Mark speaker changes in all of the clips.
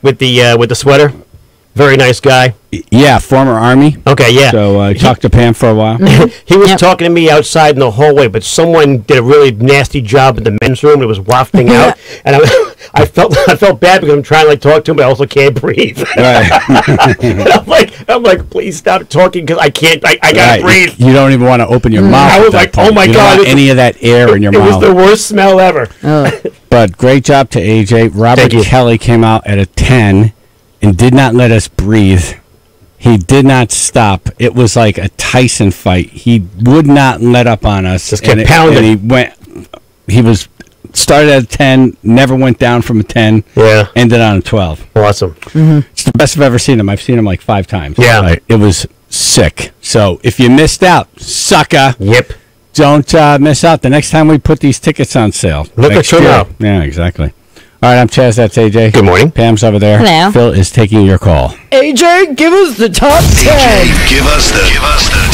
Speaker 1: with the sweater. Very nice guy.
Speaker 2: Yeah, former Army.
Speaker 1: Okay, yeah.
Speaker 2: So I talked to Pam for a while.
Speaker 1: He was talking to me outside in the hallway, but someone did a really nasty job in the men's room. It was wafting out, and I felt bad because I'm trying to talk to him, but I also can't breathe.
Speaker 2: Right.
Speaker 1: And I'm like, please stop talking because I can't. I gotta breathe.
Speaker 2: You don't even want to open your mouth.
Speaker 1: I was like, oh my
Speaker 2: God,
Speaker 1: God,
Speaker 2: don't want any of that air in your mouth.
Speaker 1: It was the worst smell ever.
Speaker 2: But great job to AJ. Robert Kelly came out at a 10 and did not let us breathe. He did not stop. It was like a Tyson fight. He would not let up on us.
Speaker 1: Just kept pounding.
Speaker 2: And he started at a 10, never went down from a 10.
Speaker 1: Yeah.
Speaker 2: Ended on a 12.
Speaker 1: Awesome.
Speaker 2: It's the best I've ever seen him. I've seen him like 5 times.
Speaker 1: Yeah.
Speaker 2: It was sick. So if you missed out, sucker.
Speaker 1: Yep.
Speaker 2: Don't miss out the next time we put these tickets on sale.
Speaker 1: Look at you now.
Speaker 2: Yeah, exactly. All right, I'm Chaz. That's AJ.
Speaker 1: Good morning.
Speaker 2: Pam's over there.
Speaker 3: Hello.
Speaker 2: Phil is taking your call.
Speaker 4: AJ, give us the top 10.
Speaker 5: AJ, give us the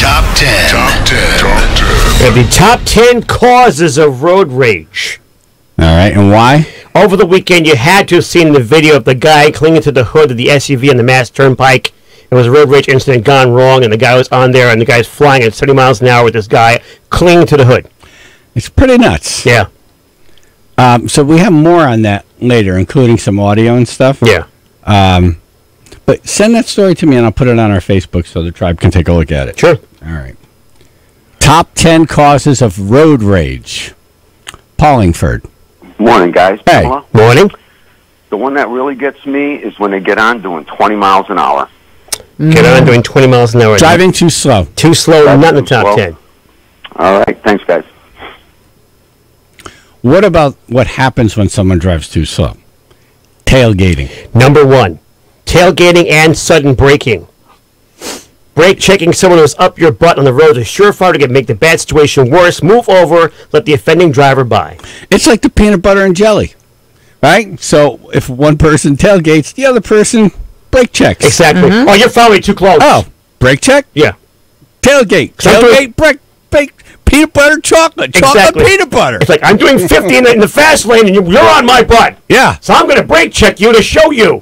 Speaker 5: top 10.
Speaker 1: The top 10 causes of road rage.
Speaker 2: All right, and why?
Speaker 1: Over the weekend, you had to have seen the video of the guy clinging to the hood of the SUV on the Mass Turnpike. It was a road rage incident gone wrong, and the guy was on there, and the guy's flying at 70 miles an hour with this guy clinging to the hood.
Speaker 2: It's pretty nuts.
Speaker 1: Yeah.
Speaker 2: So we have more on that later, including some audio and stuff.
Speaker 1: Yeah.
Speaker 2: But send that story to me, and I'll put it on our Facebook so the tribe can take a look at it.
Speaker 1: Sure.
Speaker 2: All right. Top 10 causes of road rage. Paulingford.
Speaker 6: Morning, guys.
Speaker 2: Hey.
Speaker 6: Hello?
Speaker 1: Morning.
Speaker 6: The one that really gets me is when they get on doing 20 miles an hour.
Speaker 1: Get on doing 20 miles an hour.
Speaker 2: Driving too slow.
Speaker 1: Too slow, not in the top 10.
Speaker 6: All right. Thanks, guys.
Speaker 2: What about what happens when someone drives too slow? Tailgating.
Speaker 1: Number 1, tailgating and sudden braking. Brake checking someone who's up your butt on the road is a surefire to make the bad situation worse. Move over, let the offending driver by.
Speaker 2: It's like the peanut butter and jelly, right? So if one person tailgates, the other person brake checks.
Speaker 1: Exactly. Oh, you're following too close.
Speaker 2: Oh, brake check?
Speaker 1: Yeah.
Speaker 2: Tailgate. Tailgate, brake, peanut butter, chocolate. Chocolate, peanut butter.
Speaker 1: It's like, I'm doing 50 in the fast lane, and you're on my butt.
Speaker 2: Yeah.
Speaker 1: So I'm going to brake check you to show you.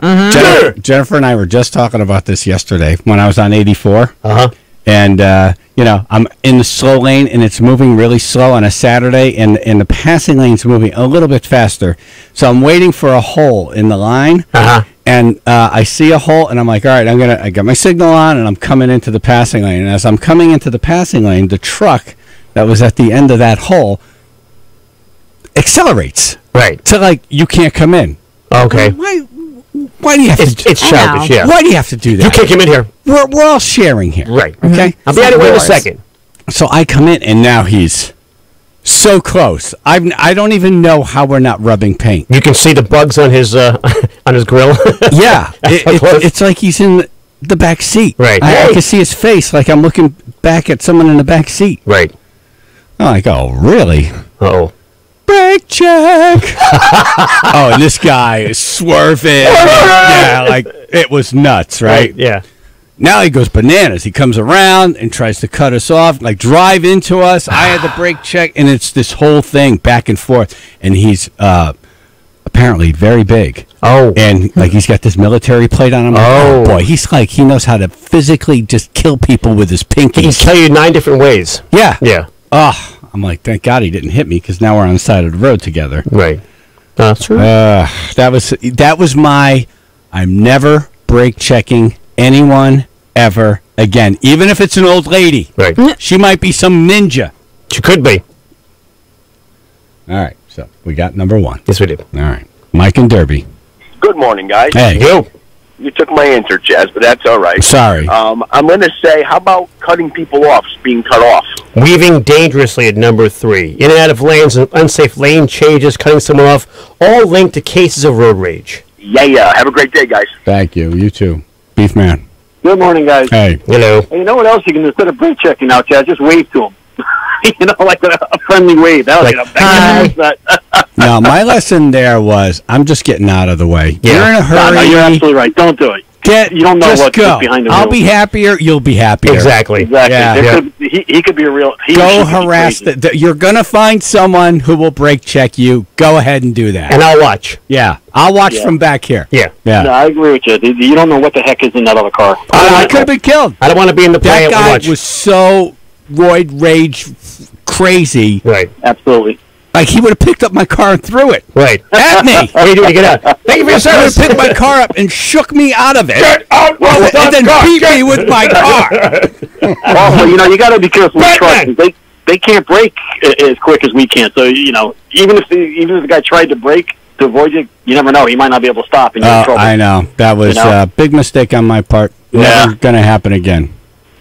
Speaker 2: Jennifer and I were just talking about this yesterday when I was on 84.
Speaker 1: Uh-huh.
Speaker 2: And, I'm in the slow lane, and it's moving really slow on a Saturday, and the passing lane's moving a little bit faster. So I'm waiting for a hole in the line.
Speaker 1: Uh-huh.
Speaker 2: And I see a hole, and I'm like, all right, I got my signal on, and I'm coming into the passing lane. And as I'm coming into the passing lane, the truck that was at the end of that hole accelerates.
Speaker 1: Right.
Speaker 2: So, like, you can't come in.
Speaker 1: Okay.
Speaker 2: Why do you have to?
Speaker 1: It's childish, yeah.
Speaker 2: Why do you have to do that?
Speaker 1: You can't come in here.
Speaker 2: We're all sharing here.
Speaker 1: Right.
Speaker 2: Okay?
Speaker 1: I'll be out of here in a second.
Speaker 2: So I come in, and now he's so close. I don't even know how we're not rubbing paint.
Speaker 1: You can see the bugs on his grill.
Speaker 2: Yeah. It's like he's in the back seat.
Speaker 1: Right.
Speaker 2: I can see his face like I'm looking back at someone in the back seat.
Speaker 1: Right.
Speaker 2: I'm like, oh, really?
Speaker 1: Uh-oh.
Speaker 2: Brake check. Oh, and this guy is swerving. Yeah, like it was nuts, right?
Speaker 1: Yeah.
Speaker 2: Now he goes bananas. He comes around and tries to cut us off, like drive into us. I had the brake check, and it's this whole thing back and forth. And he's apparently very big.
Speaker 1: Oh.
Speaker 2: And like he's got this military plate on him.
Speaker 1: Oh.
Speaker 2: Boy, he's like, he knows how to physically just kill people with his pinkies.
Speaker 1: He can kill you 9 different ways.
Speaker 2: Yeah.
Speaker 1: Yeah.
Speaker 2: Oh, I'm like, thank God he didn't hit me, because now we're on the side of the road together.
Speaker 1: Right. That's true.
Speaker 2: That was my, I'm never brake checking anyone ever again, even if it's an old lady.
Speaker 1: Right.
Speaker 2: She might be some ninja.
Speaker 1: She could be.
Speaker 2: All right, so we got number 1.
Speaker 1: Yes, we do.
Speaker 2: All right, Mike and Derby.
Speaker 7: Good morning, guys.
Speaker 2: Hey.
Speaker 7: You took my answer, Chaz, but that's all right.
Speaker 2: Sorry.
Speaker 7: I'm going to say, how about cutting people off, being cut off?
Speaker 1: Weaving dangerously at number 3. In and out of lanes, unsafe lane changes, cutting someone off, all linked to cases of road rage.
Speaker 7: Yeah. Have a great day, guys.
Speaker 2: Thank you. You too. Beef man.
Speaker 8: Good morning, guys.
Speaker 2: Hey.
Speaker 1: Hello.
Speaker 8: Hey, you know what else you can do instead of brake checking now, Chad? Just wave to them. Like a friendly wave. That was
Speaker 1: like,
Speaker 8: hi.
Speaker 2: No, my lesson there was, I'm just getting out of the way.
Speaker 1: Yeah.
Speaker 2: You're in a hurry.
Speaker 8: No, you're absolutely right. Don't do it. You don't know
Speaker 2: just
Speaker 8: what's
Speaker 2: go.
Speaker 8: behind the
Speaker 2: I'll
Speaker 8: wheel.
Speaker 2: be happier. You'll be happier.
Speaker 1: Exactly.
Speaker 8: Exactly.
Speaker 2: Yeah.
Speaker 8: He could be a real.
Speaker 2: Go harass. You're gonna find someone who will brake check you. Go ahead and do that.
Speaker 1: And I'll watch.
Speaker 2: Yeah, I'll watch from back here.
Speaker 1: Yeah.
Speaker 2: Yeah.
Speaker 8: No, I agree with you. You don't know what the heck is in that other car.
Speaker 2: I could have been killed.
Speaker 1: I don't want to be in the play.
Speaker 2: That guy
Speaker 1: watch.
Speaker 2: was so roid rage crazy.
Speaker 1: Right.
Speaker 8: Absolutely.
Speaker 2: Like he would have picked up my car and threw it
Speaker 1: Right.
Speaker 2: at me.
Speaker 1: What are you doing to get out? Thank you for your
Speaker 2: He would have
Speaker 1: service.
Speaker 2: picked my car up and shook me out of it.
Speaker 1: Get out of
Speaker 2: And then beat me with my car.
Speaker 8: Also, you got to be careful with
Speaker 1: Batman.
Speaker 8: trucks. They can't brake as quick as we can. So even if the guy tried to brake to avoid you, you never know. He might not be able to stop and you're in trouble.
Speaker 2: I know. That was a big mistake on my part. Never going to happen again.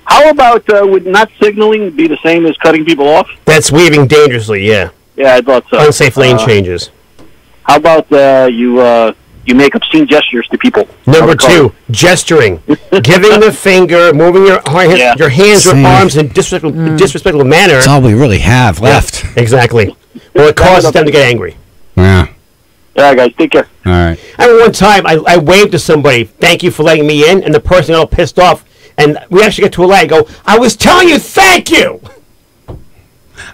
Speaker 8: How about would not signaling be the same as cutting people off?
Speaker 1: That's weaving dangerously, yeah.
Speaker 8: Yeah, I thought so.
Speaker 1: Unsafe lane changes.
Speaker 8: How about you make obscene gestures to people?
Speaker 1: Number 2, gesturing. Giving the finger, moving your hands or arms in disrespectful manner.
Speaker 2: That's all we really have left.
Speaker 1: Exactly. Well, it causes them to get angry.
Speaker 2: Yeah.
Speaker 8: All right, guys, take care.
Speaker 2: All right.
Speaker 1: I remember one time I waved to somebody, thank you for letting me in, and the person got all pissed off, and we actually get to a light and go, I was telling you thank you!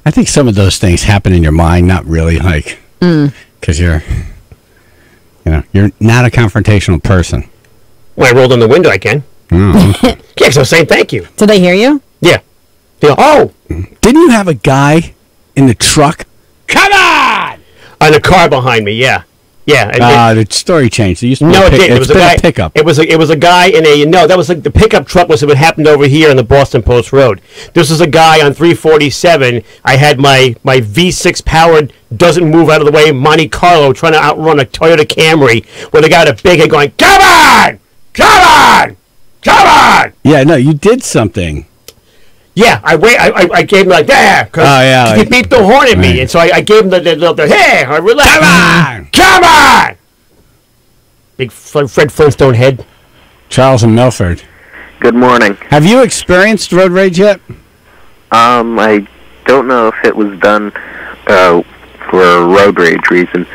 Speaker 2: I think some of those things happen in your mind, not really like, because you're not a confrontational person.
Speaker 1: When I rolled on the window, I can. Yeah, because I was saying thank you.
Speaker 3: Did they hear you?
Speaker 1: Yeah. They go, oh!
Speaker 2: Didn't you have a guy in the truck? Come on!
Speaker 1: On the car behind me, yeah. Yeah.
Speaker 2: The story changed. It used to be
Speaker 1: No, it didn't. It was a guy.
Speaker 2: Pickup.
Speaker 1: It was a guy in a that was like the pickup truck was what happened over here on the Boston Post Road. This was a guy on 347. I had my V6 powered doesn't move out of the way Monte Carlo trying to outrun a Toyota Camry where the guy had a big head going, come on, come on, come on.
Speaker 2: Yeah, no, you did something.
Speaker 1: Yeah, I gave him like that because he beeped the horn at me, and so I gave him the hey, I relax. Come on! Big Fred Flintstone head.
Speaker 2: Charles and Milford.
Speaker 9: Good morning.
Speaker 2: Have you experienced road rage yet?
Speaker 9: I don't know if it was done for a road rage reason,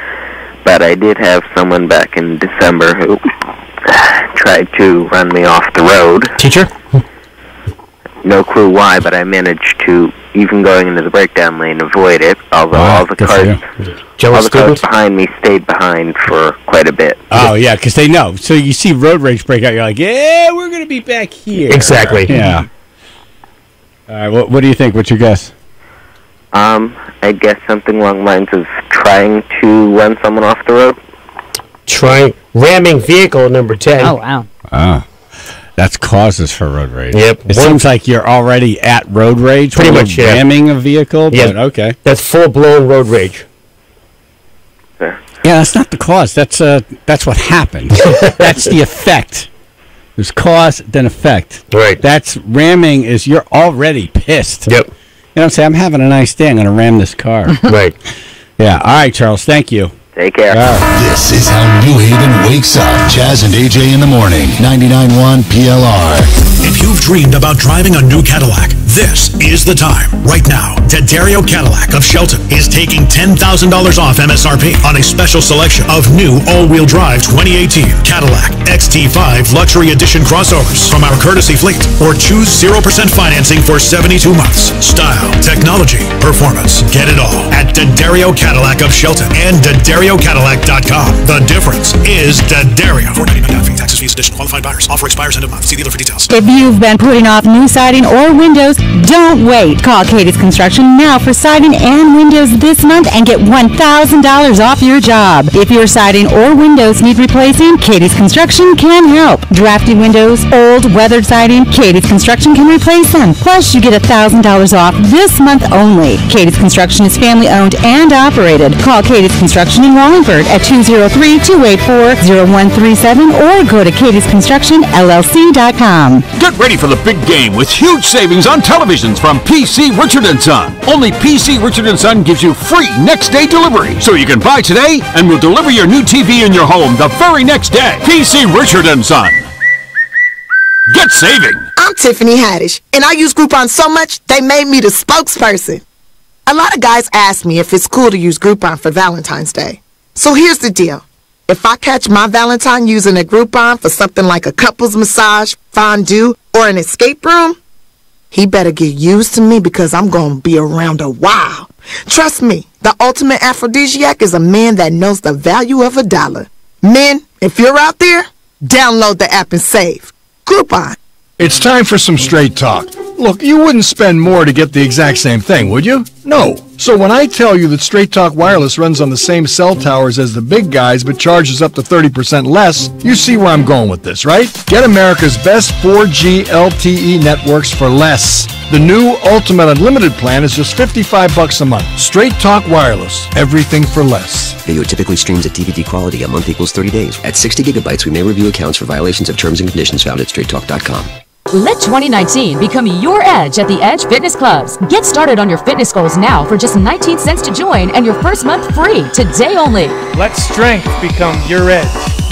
Speaker 9: but I did have someone back in December who tried to run me off the road.
Speaker 1: Teacher?
Speaker 9: No clue why, but I managed to, even going into the breakdown lane, avoid it, although all the cars behind me stayed behind for quite a bit.
Speaker 2: Oh, yeah, because they know. So you see road rage break out, you're like, yeah, we're going to be back here.
Speaker 1: Exactly.
Speaker 2: Yeah. All right, what do you think? What's your guess?
Speaker 9: I guess something along the lines of trying to run someone off the road.
Speaker 1: Ramming vehicle number 10.
Speaker 3: Oh, wow.
Speaker 2: Oh. That's causes for road rage.
Speaker 1: Yep.
Speaker 2: It seems like you're already at road rage.
Speaker 1: Pretty much, yeah.
Speaker 2: Ramming a vehicle,
Speaker 1: Yeah.
Speaker 2: but okay.
Speaker 1: That's full-blown road rage.
Speaker 9: Yeah,
Speaker 2: that's not the cause. That's what happened. That's the effect. There's cause, then effect.
Speaker 1: Right.
Speaker 2: That's ramming is you're already pissed.
Speaker 1: Yep.
Speaker 2: You know what I'm saying? I'm having a nice day. I'm going to ram this car.
Speaker 1: Right.
Speaker 2: Yeah. All right, Charles. Thank you.
Speaker 9: Take care.
Speaker 5: This is how New Haven wakes up. Jazz and AJ in the morning. 99.1 PLR. If you've dreamed about driving a new Cadillac, this is the time. Right now, D'Addario Cadillac of Shelton is taking $10,000 off MSRP on a special selection of new all-wheel drive 2018 Cadillac XT5 Luxury Edition crossovers from our courtesy fleet, or choose 0% financing for 72 months. Style, technology, performance. Get it all at D'Addario Cadillac of Shelton and D'AddarioCadillac.com. The difference is D'Addario. $4.99 down fee, taxes, fees, addition. Qualified buyers. Offer expires end of month. See dealer for details.
Speaker 3: If you've been putting off new siding or windows, don't wait. Call Katie's Construction now for siding and windows this month and get $1,000 off your job. If your siding or windows need replacing, Katie's Construction can help. Drafty windows, old, weathered siding, Katie's Construction can replace them. Plus, you get $1,000 off this month only. Katie's Construction is family owned and operated. Call Katie's Construction in Wallingford at 203-284-0137 or go to katiesconstructionllc.com.
Speaker 10: Get ready for the big game with huge savings on televisions from PC Richard & Son. Only PC Richard & Son gives you free next-day delivery, so you can buy today and we'll deliver your new TV in your home the very next day. PC Richard & Son. Get saving.
Speaker 11: I'm Tiffany Haddish, and I use Groupon so much they made me the spokesperson. A lot of guys ask me if it's cool to use Groupon for Valentine's Day. So here's the deal. If I catch my Valentine using a Groupon for something like a couple's massage, fondue, or an escape room, he better get used to me because I'm going to be around a while. Trust me, the ultimate aphrodisiac is a man that knows the value of $1. Men, if you're out there, download the app and save. Groupon.
Speaker 12: It's time for some straight talk. Look, you wouldn't spend more to get the exact same thing, would you? No. So when I tell you that Straight Talk Wireless runs on the same cell towers as the big guys but charges up to 30% less, you see where I'm going with this, right? Get America's best 4G LTE networks for less. The new Ultimate Unlimited plan is just $55 a month. Straight Talk Wireless. Everything for less.
Speaker 13: Video typically streams at DVD quality. A month equals 30 days. At 60 gigabytes, we may review accounts for violations of terms and conditions found at straighttalk.com.
Speaker 14: Let 2019 become your edge at the Edge Fitness Clubs. Get started on your fitness goals now for just 19 cents to join and your first month free today only.
Speaker 15: Let strength become your edge.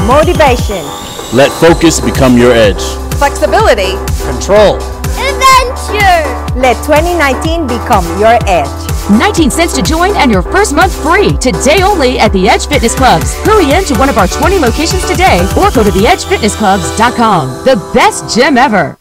Speaker 16: Motivation.
Speaker 17: Let focus become your edge.
Speaker 16: Flexibility.
Speaker 17: Control.
Speaker 16: Adventure. Let 2019 become your edge.
Speaker 14: 19 cents to join and your first month free today only at the Edge Fitness Clubs. Hurry into one of our 20 locations today or go to theedgefitnessclubs.com. The best gym ever.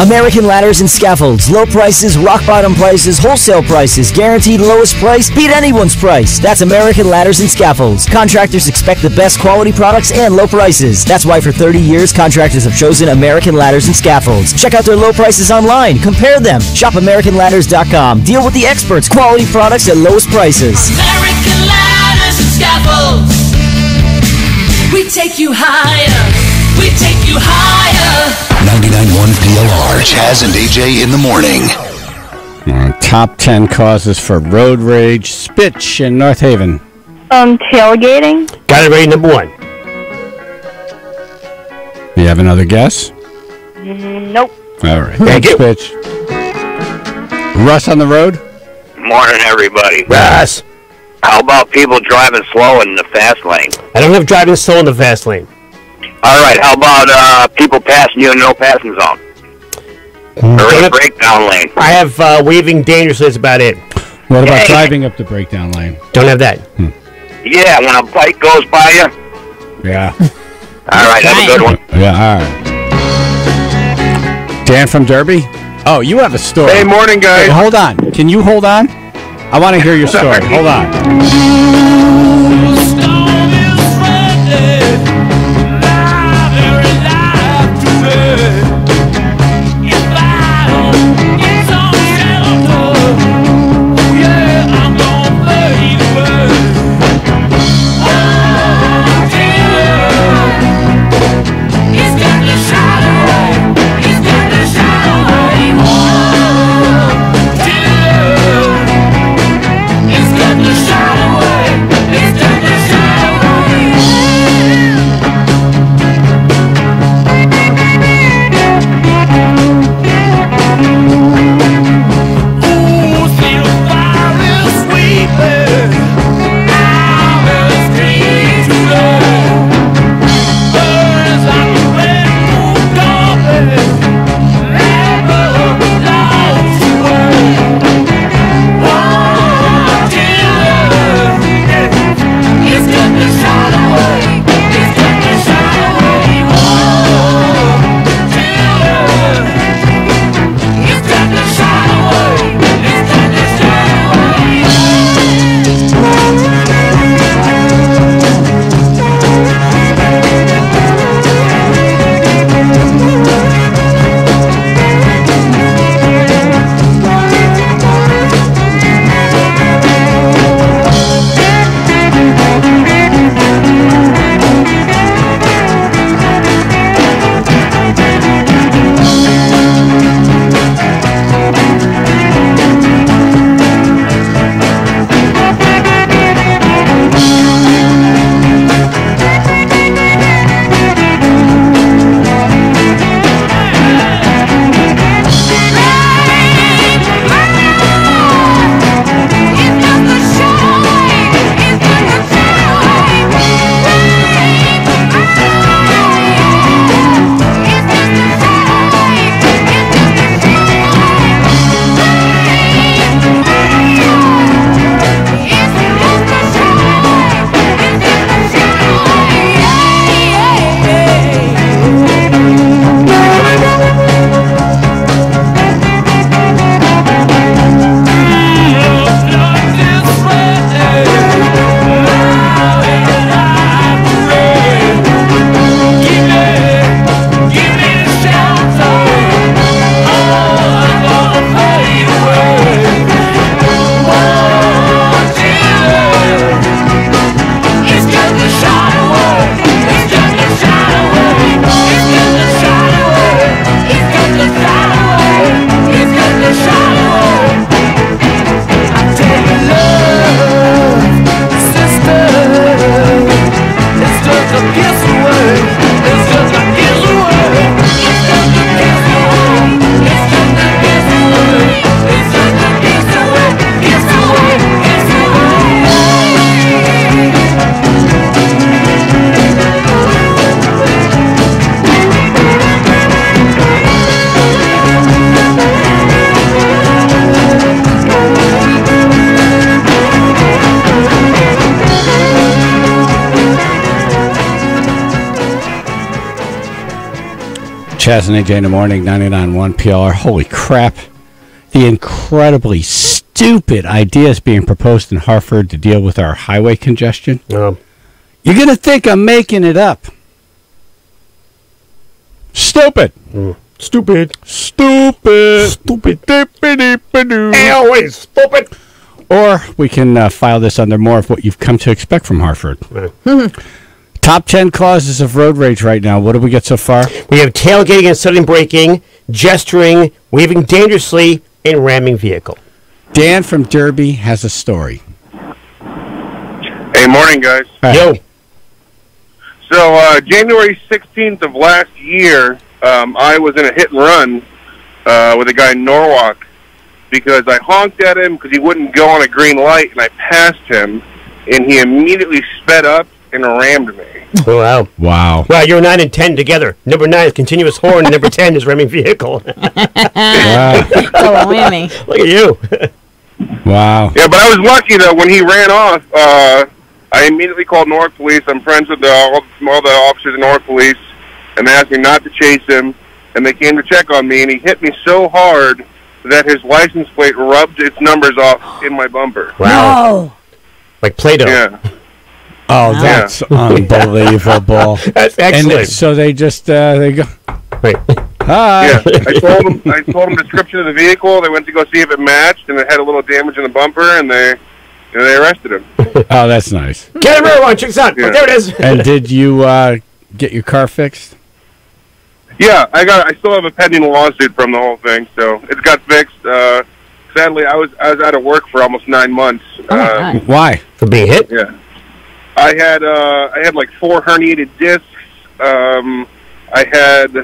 Speaker 18: American Ladders and Scaffolds. Low prices, rock bottom prices, wholesale prices, guaranteed lowest price, beat anyone's price. That's American Ladders and Scaffolds. Contractors expect the best quality products and low prices. That's why for 30 years, contractors have chosen American Ladders and Scaffolds. Check out their low prices online. Compare them. Shop AmericanLadders.com. Deal with the experts. Quality products at lowest prices.
Speaker 19: American Ladders and Scaffolds. We take you higher. We take you higher.
Speaker 5: 99.1 PLR, Chaz and AJ in the morning.
Speaker 2: Top 10 causes for road rage. Spitch in North Haven.
Speaker 20: Tailgating.
Speaker 1: Got it ready, number 1.
Speaker 2: You have another guess?
Speaker 20: Nope.
Speaker 2: All right.
Speaker 1: Thank you.
Speaker 2: Spitch. Russ on the road?
Speaker 21: Morning, everybody.
Speaker 1: Russ.
Speaker 21: How about people driving slow in the fast lane?
Speaker 1: I don't have driving slow in the fast lane.
Speaker 21: All right, how about people passing you in no passing zone? Or in a breakdown lane?
Speaker 1: I have waving dangerously, that's about it.
Speaker 2: What about driving up the breakdown lane?
Speaker 1: Don't have that.
Speaker 21: Yeah, when a bike goes by you?
Speaker 2: Yeah.
Speaker 21: All right, have a good one.
Speaker 2: Yeah, all right. Dan from Derby? Oh, you have a story.
Speaker 22: Hey, morning, guys.
Speaker 2: Wait, hold on. Can you hold on? I want to hear your story. Hold on.
Speaker 19: It's
Speaker 2: Chaz and AJ in the morning, 99.1 PLR. Holy crap. The incredibly stupid ideas being proposed in Hartford to deal with our highway congestion. You're going to think I'm making it up. Stupid.
Speaker 1: Stupid.
Speaker 2: Stupid.
Speaker 1: Stupid. Always stupid.
Speaker 2: Or we can file this under more of what you've come to expect from Hartford. Top 10 causes of road rage right now. What do we get so far?
Speaker 1: We have tailgating and sudden braking, gesturing, waving dangerously, and ramming vehicle.
Speaker 2: Dan from Derby has a story.
Speaker 4: Hey, morning, guys.
Speaker 2: Hi.
Speaker 1: Yo.
Speaker 4: So, January 16th of last year, I was in a hit and run with a guy in Norwalk because I honked at him because he wouldn't go on a green light, and I passed him, and he immediately sped up and rammed me.
Speaker 1: Oh, wow.
Speaker 2: Wow.
Speaker 1: Wow, you're 9 and 10 together. Number 9 is continuous horn, and number 10 is ramming vehicle.
Speaker 2: Wow.
Speaker 3: whammy.
Speaker 1: Look at you.
Speaker 2: Wow.
Speaker 4: Yeah, but I was lucky that when he ran off, I immediately called North Police. I'm friends with all the officers in North Police, and they asked me not to chase him, and they came to check on me, and he hit me so hard that his license plate rubbed its numbers off in my bumper.
Speaker 1: Wow.
Speaker 3: No.
Speaker 1: Like Play-Doh.
Speaker 4: Yeah.
Speaker 2: Oh, that's unbelievable.
Speaker 1: That's excellent.
Speaker 2: And so they just, they go,
Speaker 1: Wait.
Speaker 2: hi.
Speaker 4: Yeah, I told them the description of the vehicle. They went to go see if it matched, and it had a little damage in the bumper, and they arrested him.
Speaker 2: Oh, that's nice.
Speaker 1: Get him, everyone. Check this out.
Speaker 4: Yeah.
Speaker 1: There it is.
Speaker 2: And did you get your car fixed?
Speaker 4: Yeah, I still have a pending lawsuit from the whole thing, so it's got fixed. Sadly, I was out of work for almost 9 months.
Speaker 2: Why?
Speaker 1: For being hit?
Speaker 4: Yeah, I had like 4 herniated discs. I had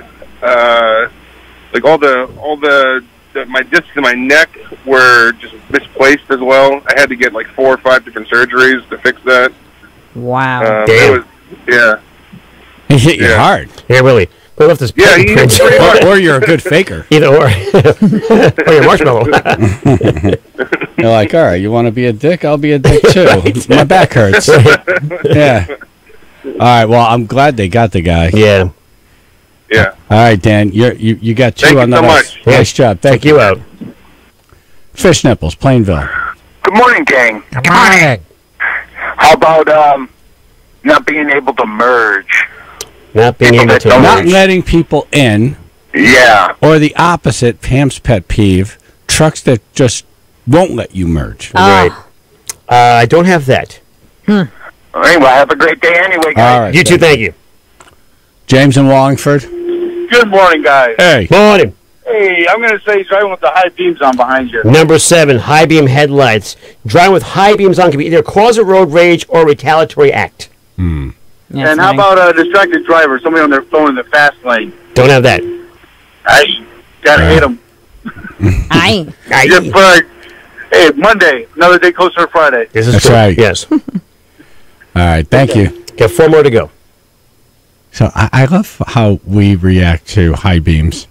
Speaker 4: like all the my discs in my neck were just misplaced as well. I had to get like 4 or 5 different surgeries to fix that.
Speaker 3: Wow.
Speaker 4: It was,
Speaker 2: He hit you hard.
Speaker 1: Yeah, really. We left this.
Speaker 4: Yeah, he hit me pretty hard.
Speaker 2: Or you're a good faker.
Speaker 1: Either or. Or you're marshmallow.
Speaker 2: You're like, all right, you want to be a dick? I'll be a dick too. My back hurts. Yeah. All right. Well, I'm glad they got the guy.
Speaker 1: Yeah.
Speaker 4: Yeah.
Speaker 2: All right, Dan. You got 2
Speaker 4: Thank
Speaker 2: on
Speaker 4: you
Speaker 2: the
Speaker 4: so
Speaker 2: list.
Speaker 4: much.
Speaker 2: Nice job. Thank
Speaker 1: you out.
Speaker 2: Fish Nipples, Plainville.
Speaker 22: Good morning, gang.
Speaker 1: Good morning.
Speaker 22: How about not being able to merge?
Speaker 1: Not being able to
Speaker 2: Not letting people in.
Speaker 22: Yeah.
Speaker 2: Or the opposite, Pam's pet peeve, trucks that just won't let you merge.
Speaker 1: Right. I don't have that.
Speaker 22: Anyway, have a great day anyway, guys.
Speaker 2: All right.
Speaker 1: You too, thank you.
Speaker 2: James in Wallingford.
Speaker 22: Good morning, guys.
Speaker 2: Hey.
Speaker 1: Morning.
Speaker 22: Hey, I'm going to say driving with the high beams on behind you.
Speaker 1: Number 7, high beam headlights. Driving with high beams on can be either cause of road rage or retaliatory act.
Speaker 22: Yeah, and how about a distracted driver, somebody on their phone in the fast lane?
Speaker 1: Don't have that.
Speaker 22: I gotta hit them.
Speaker 3: Aye.
Speaker 22: Hey, Monday, another day closer to Friday.
Speaker 1: This is
Speaker 2: That's
Speaker 1: true.
Speaker 2: right.
Speaker 1: Yes.
Speaker 2: All right. Thank you.
Speaker 1: Got 4 more to go.
Speaker 2: So I love how we react to high beams.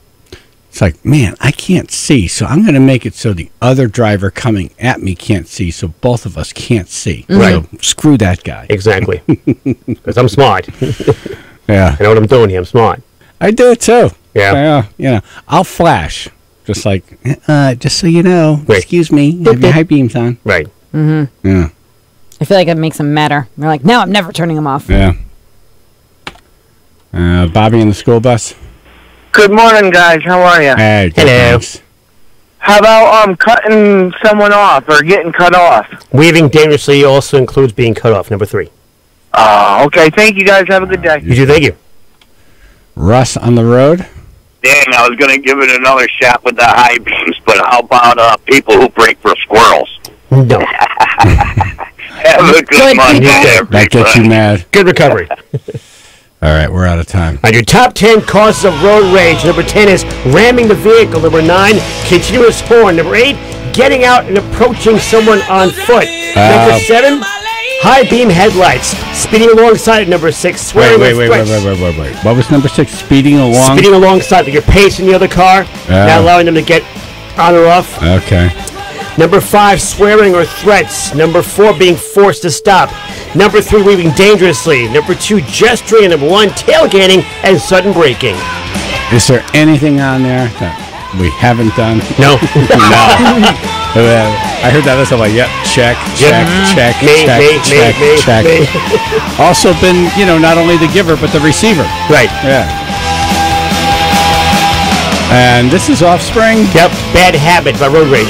Speaker 2: It's like, man, I can't see, so I'm going to make it so the other driver coming at me can't see, so both of us can't see.
Speaker 1: Right.
Speaker 2: So screw that guy.
Speaker 1: Exactly. Because I'm smart.
Speaker 2: Yeah.
Speaker 1: I know what I'm doing here. I'm smart.
Speaker 2: I do it too.
Speaker 1: Yeah.
Speaker 2: I'll flash. Just like, just so you know,
Speaker 1: Right.
Speaker 2: excuse me, have your high beams on.
Speaker 1: Right.
Speaker 3: Mm-hmm.
Speaker 2: Yeah.
Speaker 3: I feel like it makes them madder. They're like, no, I'm never turning them off.
Speaker 2: Yeah. Bobby in the school bus.
Speaker 22: Good morning, guys. How are you?
Speaker 2: Hey, good,
Speaker 1: Hello.
Speaker 2: thanks.
Speaker 22: How about cutting someone off or getting cut off?
Speaker 1: Weaving dangerously also includes being cut off. Number 3.
Speaker 22: Okay. Thank you, guys. Have a good day.
Speaker 1: You too. Thank you.
Speaker 2: Russ on the road.
Speaker 21: Dang, I was going to give it another shot with the high beams, but how about people who break for squirrels?
Speaker 1: No.
Speaker 21: Have a good Monday,
Speaker 2: That gets you mad.
Speaker 1: Good recovery.
Speaker 2: All right, we're out of time.
Speaker 1: On your top 10 causes of road rage, number 10 is ramming the vehicle. Number 9, continuous horn. Number 8, getting out and approaching someone on foot. Number 7, high beam headlights. Speeding alongside. Number 6, swearing
Speaker 2: Wait.
Speaker 1: with threats.
Speaker 2: What was number 6? Speeding along?
Speaker 1: Speeding alongside. You're pacing the other car, not allowing them to get on or off.
Speaker 2: Okay.
Speaker 1: Number 5, swearing or threats. Number 4, being forced to stop. Number 3, weaving dangerously. Number 2, gesturing. And number 1, tailgating and sudden braking.
Speaker 2: Is there anything on there that we haven't done?
Speaker 1: No.
Speaker 2: No. I heard that list. I'm like, yep, check. Also been, not only the giver, but the receiver.
Speaker 1: Right.
Speaker 2: Yeah. And this is Offspring.
Speaker 1: Yep. Bad Habit by Road Rage.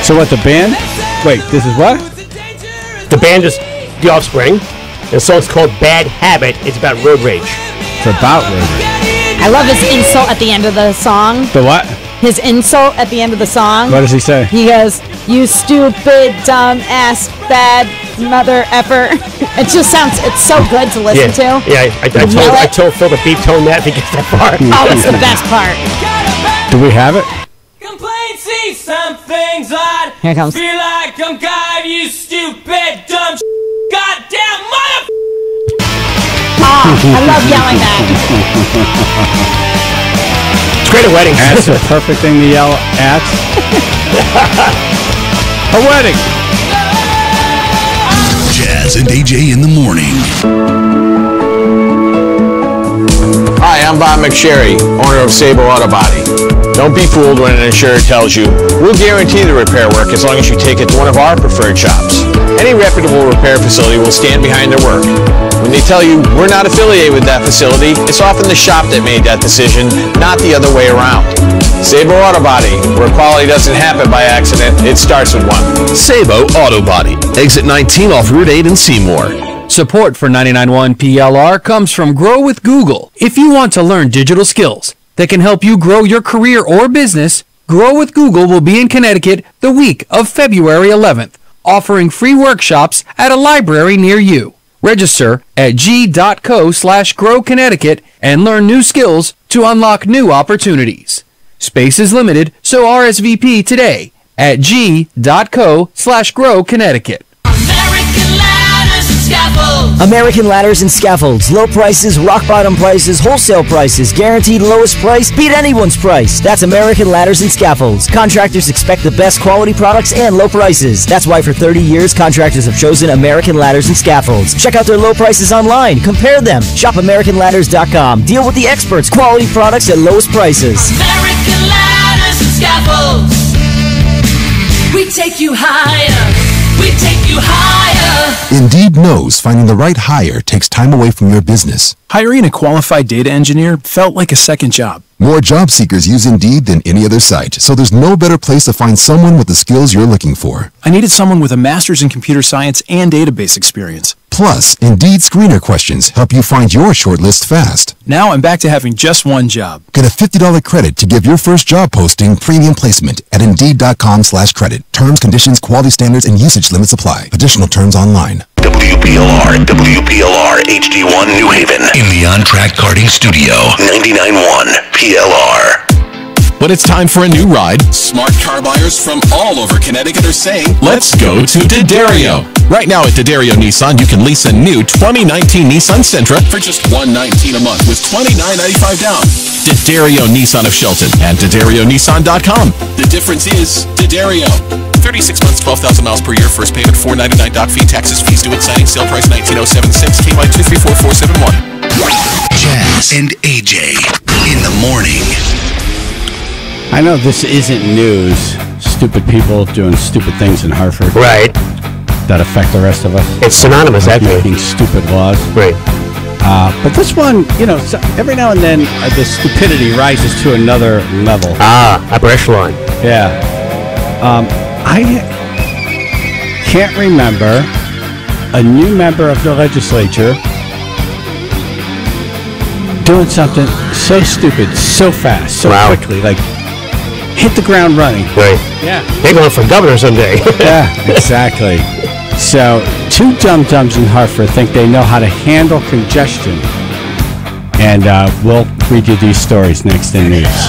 Speaker 2: So what, the band? Wait, this is what?
Speaker 1: The band is The Offspring. The song's called Bad Habit. It's about road rage.
Speaker 2: It's about road rage.
Speaker 6: I love his insult at the end of the song.
Speaker 2: The what?
Speaker 6: His insult at the end of the song.
Speaker 2: What does he say?
Speaker 6: He goes, "You stupid, dumb ass, bad mother effer." It just sounds, it's so good to listen to.
Speaker 1: Yeah, I told Phil to beep tone that if he gets that far.
Speaker 6: Oh, it's the best part.
Speaker 2: Do we have it?
Speaker 19: See some things odd.
Speaker 6: Here it comes.
Speaker 19: Feel like I'm God, you stupid, dumb, goddamn mother.
Speaker 6: I love yelling that.
Speaker 1: It's great at weddings.
Speaker 2: That's the perfect thing to yell at. A wedding.
Speaker 5: Jazz and AJ in the morning.
Speaker 17: Hi, I'm Bob McSherry, owner of Sabo Auto Body. Don't be fooled when an insurer tells you, we'll guarantee the repair work as long as you take it to one of our preferred shops. Any reputable repair facility will stand behind their work. When they tell you we're not affiliated with that facility, it's often the shop that made that decision, not the other way around. Sabo Auto Body, where quality doesn't happen by accident, it starts with one.
Speaker 7: Sabo Auto Body, exit 19 off Route 8 in Seymour.
Speaker 23: Support for 99.1 PLR comes from Grow with Google. If you want to learn digital skills that can help you grow your career or business, Grow with Google will be in Connecticut the week of February 11th, offering free workshops at a library near you. Register at g.co/growconnecticut and learn new skills to unlock new opportunities. Space is limited, so RSVP today at g.co/growconnecticut.
Speaker 18: American Ladders and Scaffolds. Low prices, rock bottom prices, wholesale prices, guaranteed lowest price, beat anyone's price. That's American Ladders and Scaffolds. Contractors expect the best quality products and low prices. That's why for 30 years, contractors have chosen American Ladders and Scaffolds. Check out their low prices online. Compare them. Shop AmericanLadders.com. Deal with the experts. Quality products at lowest prices.
Speaker 19: American Ladders and Scaffolds. We take you higher. We take you higher.
Speaker 24: Indeed knows finding the right hire takes time away from your business.
Speaker 25: Hiring a qualified data engineer felt like a second job.
Speaker 24: More job seekers use Indeed than any other site, so there's no better place to find someone with the skills you're looking for.
Speaker 25: I needed someone with a master's in computer science and database experience.
Speaker 24: Plus, Indeed screener questions help you find your shortlist fast.
Speaker 25: Now I'm back to having just one job.
Speaker 24: Get a $50 credit to give your first job posting premium placement at Indeed.com/credit. Terms, conditions, quality standards, and usage limits apply. Additional terms online.
Speaker 5: WPLR and WPLR HD1 New Haven in the On Track Karting Studio. 99.1 PLR.
Speaker 7: When it's time for a new ride, smart car buyers from all over Connecticut are saying, let's go to D'Addario. Right now at D'Addario Nissan, you can lease a new 2019 Nissan Sentra for just $119 a month with $29.95 down. D'Addario Nissan of Shelton and D'AddarioNissan.com. The difference is D'Addario. 36 months, 12,000 miles per year. First payment $499. Doc fee, taxes, fees due at signing. Sale price $19,076. KY 234,471.
Speaker 5: Jazz and AJ in the morning.
Speaker 2: I know this isn't news. Stupid people doing stupid things in Hartford.
Speaker 1: Right.
Speaker 2: That affect the rest of us.
Speaker 1: It's synonymous, actually.
Speaker 2: Making stupid laws.
Speaker 1: Right.
Speaker 2: But this one, so every now and then the stupidity rises to another level.
Speaker 1: Upper echelon.
Speaker 2: Yeah. I can't remember a new member of the legislature doing something so stupid, so fast, so quickly, like hit the ground running.
Speaker 1: Right.
Speaker 2: Yeah.
Speaker 1: They're going for governor someday.
Speaker 2: Yeah, exactly. So, two dum-dums in Hartford think they know how to handle congestion. And we'll read you these stories next in news.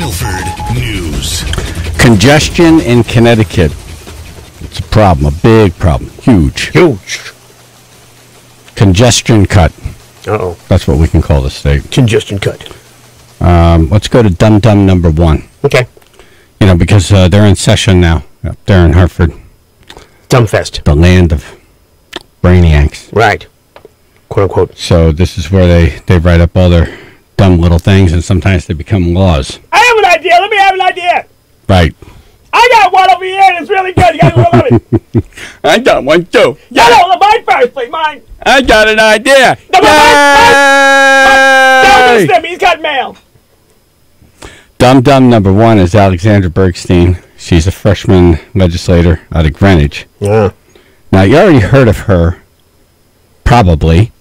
Speaker 5: Milford News.
Speaker 2: Congestion in Connecticut. It's a problem, a big problem. Huge. Congestion cut.
Speaker 1: Uh-oh.
Speaker 2: That's what we can call the state.
Speaker 1: Congestion cut.
Speaker 2: Let's go to Dum Dum number 1.
Speaker 1: Okay.
Speaker 2: You know, because they're in session now up there in Hartford.
Speaker 1: Dumbfest.
Speaker 2: The land of brainiacs.
Speaker 1: Right. Quote unquote.
Speaker 2: So this is where they write up all their dumb little things, and sometimes they become laws.
Speaker 1: I have an idea. Let me have an idea.
Speaker 2: Right.
Speaker 1: I got one over here, and it's really good. You guys will love it.
Speaker 2: I got one too.
Speaker 1: No, mine first, please. Mine.
Speaker 2: I got an idea.
Speaker 1: No, mine. He's got mail.
Speaker 2: Dum Dum number 1 is Alexandra Bergstein. She's a freshman legislator out of Greenwich.
Speaker 1: Yeah.
Speaker 2: Now, you already heard of her, probably,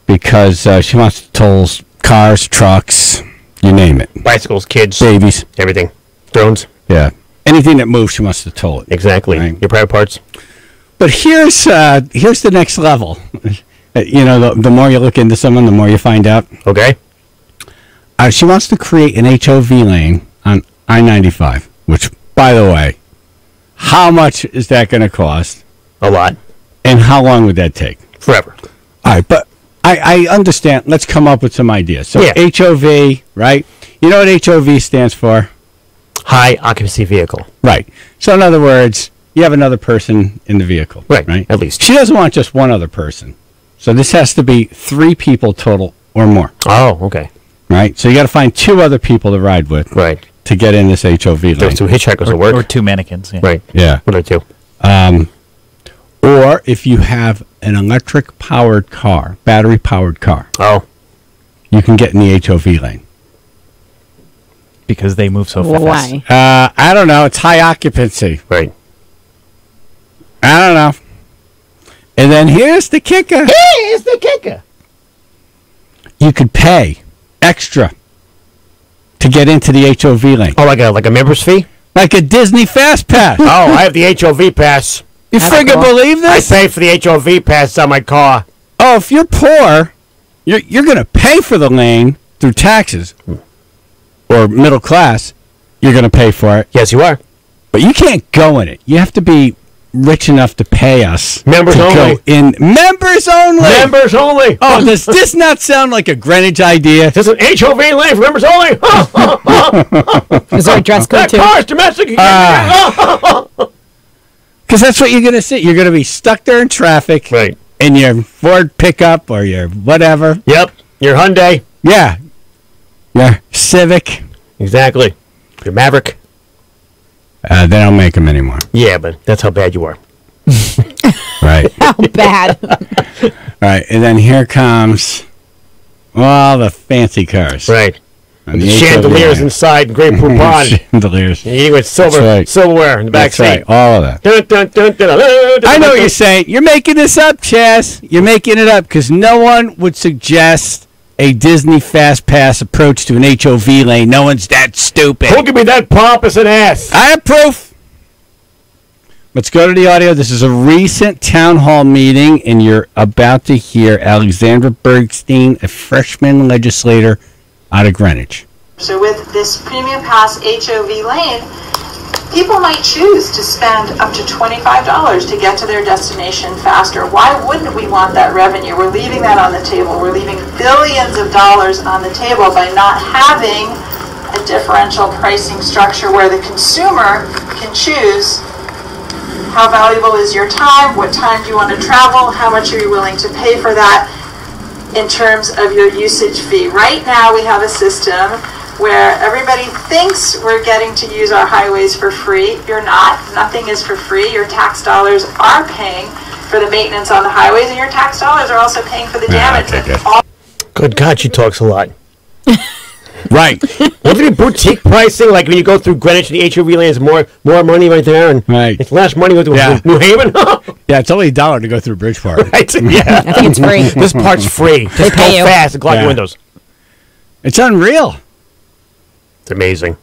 Speaker 2: because she wants to toll cars, trucks, you name it.
Speaker 1: Bicycles, kids.
Speaker 2: Babies.
Speaker 1: Everything. Drones.
Speaker 2: Yeah. Anything that moves, she wants to toll it.
Speaker 1: Exactly.
Speaker 2: Right?
Speaker 1: Your private parts.
Speaker 2: But here's the next level. You know, the more you look into someone, the more you find out.
Speaker 1: Okay.
Speaker 2: She wants to create an HOV lane on I-95, which, by the way, how much is that going to cost?
Speaker 1: A lot.
Speaker 2: And how long would that take?
Speaker 1: Forever.
Speaker 2: All right, but I understand. Let's come up with some ideas. So
Speaker 1: Yeah.
Speaker 2: HOV, right? You know what HOV stands for?
Speaker 1: High occupancy vehicle.
Speaker 2: Right. So in other words, you have another person in the vehicle.
Speaker 1: Right.
Speaker 2: At least. She doesn't want just one other person. So this has to be 3 people total or more.
Speaker 1: Oh, okay.
Speaker 2: Right? So you got to find 2 other people to ride with.
Speaker 1: Right.
Speaker 2: To get in this HOV lane.
Speaker 1: There's 2 hitchhikers at work.
Speaker 15: Or 2 mannequins. Yeah.
Speaker 1: Right.
Speaker 2: Yeah.
Speaker 1: What are 2?
Speaker 2: Or if you have an electric-powered car, battery-powered car.
Speaker 1: Oh.
Speaker 2: You can get in the HOV lane.
Speaker 15: Because they move so fast.
Speaker 3: Why?
Speaker 2: I don't know. It's high occupancy.
Speaker 1: Right.
Speaker 2: I don't know. And then here's the kicker.
Speaker 1: Here's the kicker.
Speaker 2: You could pay extra to get into the HOV lane.
Speaker 1: Oh, like a member's fee?
Speaker 2: Like a Disney Fast Pass.
Speaker 1: Oh, I have the HOV pass.
Speaker 2: You friggin' believe this?
Speaker 1: I pay for the HOV pass on my car.
Speaker 2: Oh, if you're poor, you're going to pay for the lane through taxes. Or middle class, you're going to pay for it.
Speaker 1: Yes, you are.
Speaker 2: But you can't go in it. You have to be rich enough to pay us.
Speaker 1: Members
Speaker 2: to
Speaker 1: only.
Speaker 2: Go in. Members only.
Speaker 1: Members only.
Speaker 2: Oh, does this not sound like a Greenwich idea?
Speaker 1: This is an HOV lane for members only.
Speaker 3: Is there a dress code
Speaker 1: that
Speaker 3: too?
Speaker 1: car's domestic.
Speaker 2: Because that's what you're going to see. You're going to be stuck there in traffic.
Speaker 1: Right.
Speaker 2: In your Ford pickup or your whatever.
Speaker 1: Yep. Your Hyundai.
Speaker 2: Yeah. Your Civic.
Speaker 1: Exactly. Your Maverick.
Speaker 2: They don't make them anymore.
Speaker 1: Yeah, but that's how bad you are.
Speaker 2: Right.
Speaker 3: How bad?
Speaker 2: All right. And then here comes all the fancy cars.
Speaker 1: Right.
Speaker 2: And
Speaker 1: the chandeliers inside Great Poupon.
Speaker 2: Chandeliers.
Speaker 1: And eating with silverware in the back
Speaker 2: That's
Speaker 1: seat.
Speaker 2: right. All of that.
Speaker 1: Dun, dun, dun, dun, dun, dun, dun,
Speaker 2: I know
Speaker 1: dun,
Speaker 2: what you're saying. You're making this up, Chaz. You're making it up because no one would suggest a Disney Fast Pass approach to an HOV lane. No one's that stupid.
Speaker 1: Who can be that pompous an ass?
Speaker 2: I have proof. Let's go to the audio. This is a recent town hall meeting, and you're about to hear Alexandra Bergstein, a freshman legislator out of Greenwich.
Speaker 8: So with this premium pass HOV lane, people might choose to spend up to $25 to get to their destination faster. Why wouldn't we want that revenue? We're leaving that on the table. We're leaving billions of dollars on the table by not having a differential pricing structure where the consumer can choose how valuable is your time, what time do you want to travel, how much are you willing to pay for that in terms of your usage fee. Right now we have a system where everybody thinks we're getting to use our highways for free. You're not. Nothing is for free. Your tax dollars are paying for the maintenance on the highways, and your tax dollars are also paying for the damage.
Speaker 1: Good God, she talks a lot.
Speaker 2: Right.
Speaker 1: Wouldn't it be boutique pricing? Like when you go through Greenwich and the HOV lane is more money right there, and it's less money with New Haven.
Speaker 2: Yeah, it's only $1 to go through Bridgeport.
Speaker 1: Right? Yeah,
Speaker 3: I think it's free.
Speaker 1: This part's free. Just go
Speaker 3: pay you.
Speaker 1: fast and clock your windows.
Speaker 2: It's unreal.
Speaker 1: It's amazing.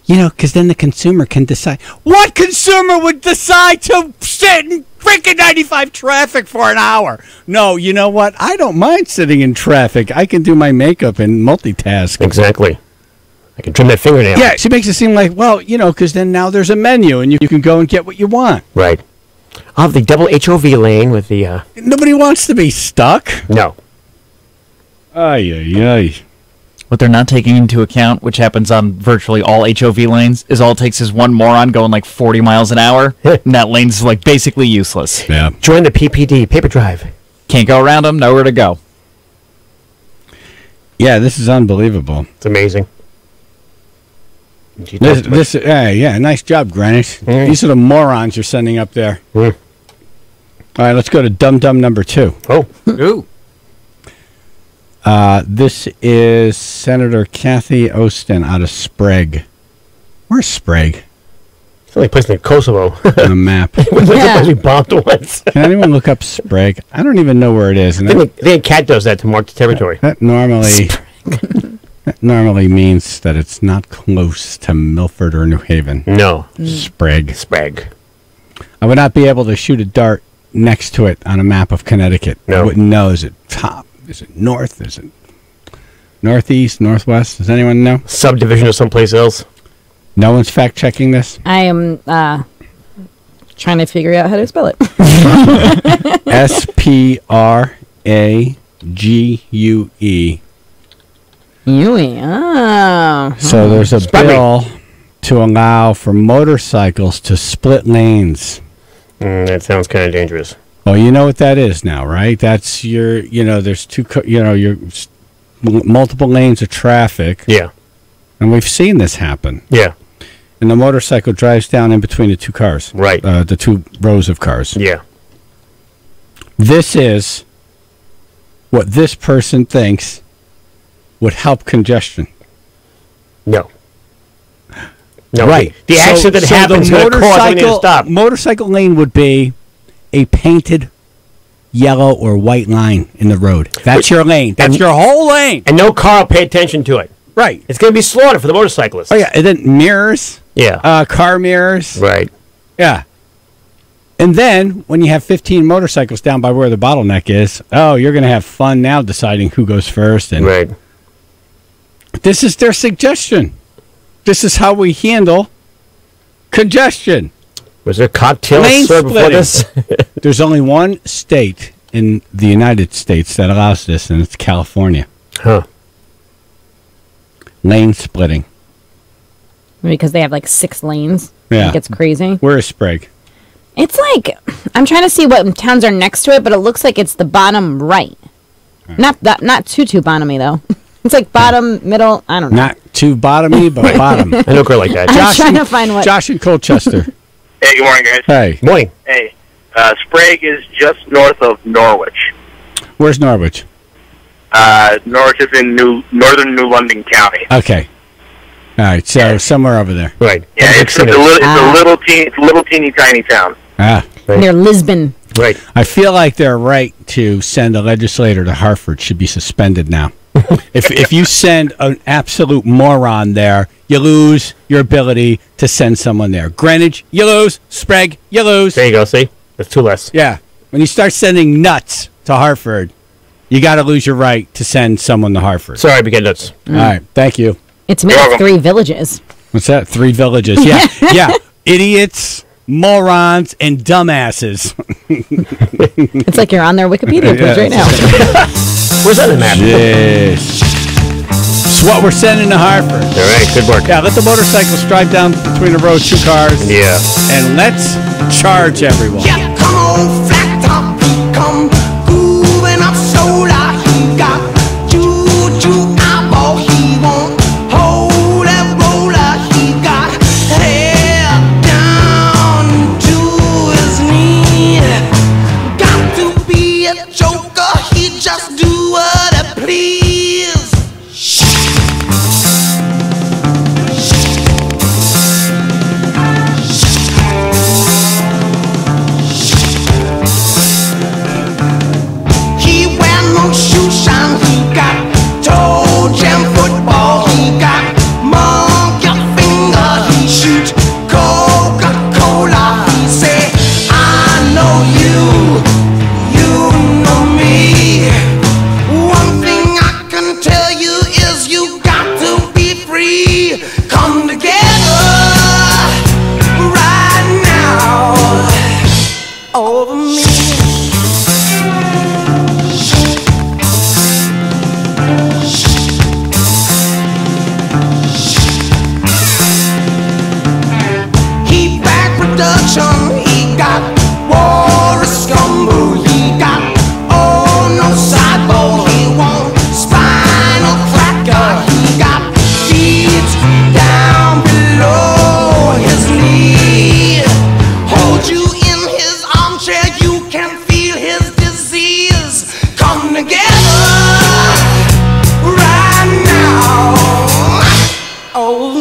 Speaker 2: You know, because then the consumer can decide. What consumer would decide to sit in freaking 95 traffic for an hour? No, you know what? I don't mind sitting in traffic. I can do my makeup and multitask.
Speaker 1: Exactly. I can trim that fingernail.
Speaker 2: Yeah, she makes it seem like, well, because then now there's a menu and you can go and get what you want.
Speaker 1: Right. I'll have the double HOV lane with the...
Speaker 2: Nobody wants to be stuck.
Speaker 1: No.
Speaker 2: Ay.
Speaker 9: What they're not taking into account, which happens on virtually all HOV lanes, is all it takes is one moron going like 40 miles an hour, and that lane's like basically useless.
Speaker 2: Yeah.
Speaker 1: Join the PPD, paper drive.
Speaker 9: Can't go around them, nowhere to go.
Speaker 2: Yeah, this is unbelievable.
Speaker 1: It's amazing.
Speaker 2: Nice job, Greenwich. These are the morons you're sending up there. All right, let's go to Dum number 2.
Speaker 1: Oh.
Speaker 9: Ooh.
Speaker 2: This is Senator Kathy Ostin out of Sprague. Where's Sprague?
Speaker 1: It's the only place in Kosovo.
Speaker 2: On the map.
Speaker 1: We bombed once.
Speaker 2: Can anyone look up Sprague? I don't even know where it is.
Speaker 1: I think Cat does that to mark the territory.
Speaker 2: That normally means that it's not close to Milford or New Haven.
Speaker 1: No.
Speaker 2: Sprague.
Speaker 1: I
Speaker 2: would not be able to shoot a dart next to it on a map of Connecticut.
Speaker 1: No.
Speaker 2: I wouldn't know. Is it top? Is it north? Is it northeast, northwest? Does anyone know?
Speaker 1: Subdivision of someplace else.
Speaker 2: No one's fact checking this?
Speaker 6: I am trying to figure out how to spell it.
Speaker 2: SPRAGUE.
Speaker 6: Oh.
Speaker 2: So there's a bill to allow for motorcycles to split lanes.
Speaker 1: That sounds kind of dangerous.
Speaker 2: Well, you know what that is now, right? That's your, there's your multiple lanes of traffic.
Speaker 1: Yeah.
Speaker 2: And we've seen this happen.
Speaker 1: Yeah.
Speaker 2: And the motorcycle drives down in between the two cars.
Speaker 1: Right.
Speaker 2: The two rows of cars.
Speaker 1: Yeah.
Speaker 2: This is what this person thinks would help congestion.
Speaker 1: No.
Speaker 2: Right.
Speaker 1: The accident that happens
Speaker 2: the
Speaker 1: stop.
Speaker 2: Motorcycle lane would be a painted yellow or white line in the road. That's your lane. That's your whole lane.
Speaker 1: And no car will pay attention to it.
Speaker 2: Right.
Speaker 1: It's going to be slaughter for the motorcyclists.
Speaker 2: Oh, yeah. And then mirrors.
Speaker 1: Yeah.
Speaker 2: Car mirrors.
Speaker 1: Right.
Speaker 2: Yeah. And then when you have 15 motorcycles down by where the bottleneck is, you're going to have fun now deciding who goes first. And
Speaker 1: right.
Speaker 2: This is their suggestion. This is how we handle congestion.
Speaker 1: Was there cocktail served before this?
Speaker 2: There's only one state in the United States that allows this, and it's California.
Speaker 1: Huh.
Speaker 2: Lane splitting.
Speaker 6: Because they have like 6 lanes.
Speaker 2: Yeah.
Speaker 6: It gets crazy.
Speaker 2: Where is Sprague?
Speaker 6: It's like, I'm trying to see what towns are next to it, but it looks like it's the bottom right. Not too bottomy, though. It's like bottom, middle, I don't know.
Speaker 2: Not too bottomy, but bottom.
Speaker 1: I know a girl like that.
Speaker 6: I'm trying to find what.
Speaker 2: Josh in Colchester.
Speaker 21: Hey, good morning, guys.
Speaker 2: Hey.
Speaker 1: Morning.
Speaker 21: Hey, Sprague is just north of Norwich.
Speaker 2: Where's Norwich?
Speaker 21: Norwich is in northern New London County.
Speaker 2: Okay. All right, so somewhere over there.
Speaker 1: Right.
Speaker 21: Yeah, it's a little teeny tiny town.
Speaker 2: Ah.
Speaker 1: Right.
Speaker 6: Near Lisbon.
Speaker 1: Right.
Speaker 2: I feel like their right to send a legislator to Hartford should be suspended now. If you send an absolute moron there, you lose your ability to send someone there. Greenwich, you lose. Sprague, you lose.
Speaker 1: There you go. See? That's 2 less.
Speaker 2: Yeah. When you start sending nuts to Hartford, you got to lose your right to send someone to Hartford.
Speaker 1: Sorry, we get nuts.
Speaker 2: All right. Thank you.
Speaker 6: It's made of 3 villages.
Speaker 2: What's that? 3 villages. Yeah. Yeah. Idiots, morons, and dumbasses.
Speaker 6: It's like you're on their Wikipedia page right now.
Speaker 1: Where's that in the map?
Speaker 2: Yes. It's what we're sending to Hartford.
Speaker 1: All right, good work.
Speaker 2: Yeah, let the motorcycles drive down between the road, 2 cars.
Speaker 1: Yeah.
Speaker 2: And let's charge everyone.
Speaker 19: Yeah, come on, flat top, come moving up solar. He got juju eyeball, he won't hold that roller. He got hair down to his knee. Got to be a joker, he just do what I please. He wear no shoe shine, he got toe jam football, he got monkey finger, he shoot Coca-Cola, he say, I know you, you know me. One thing I can together right now. Oh,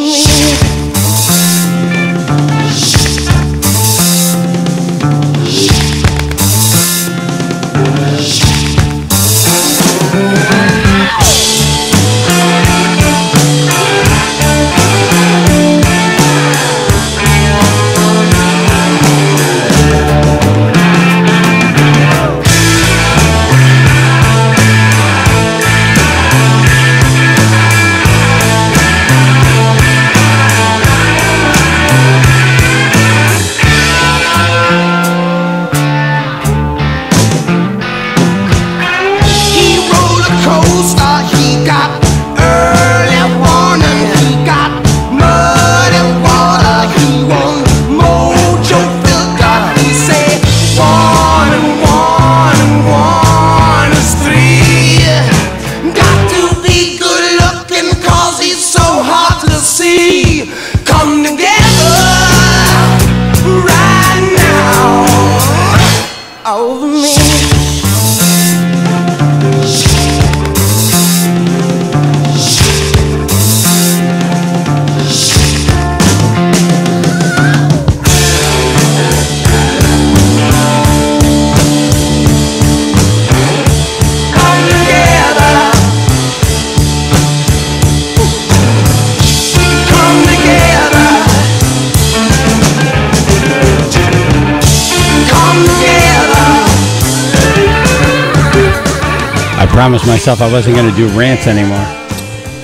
Speaker 2: I promised myself I wasn't going to do rants anymore.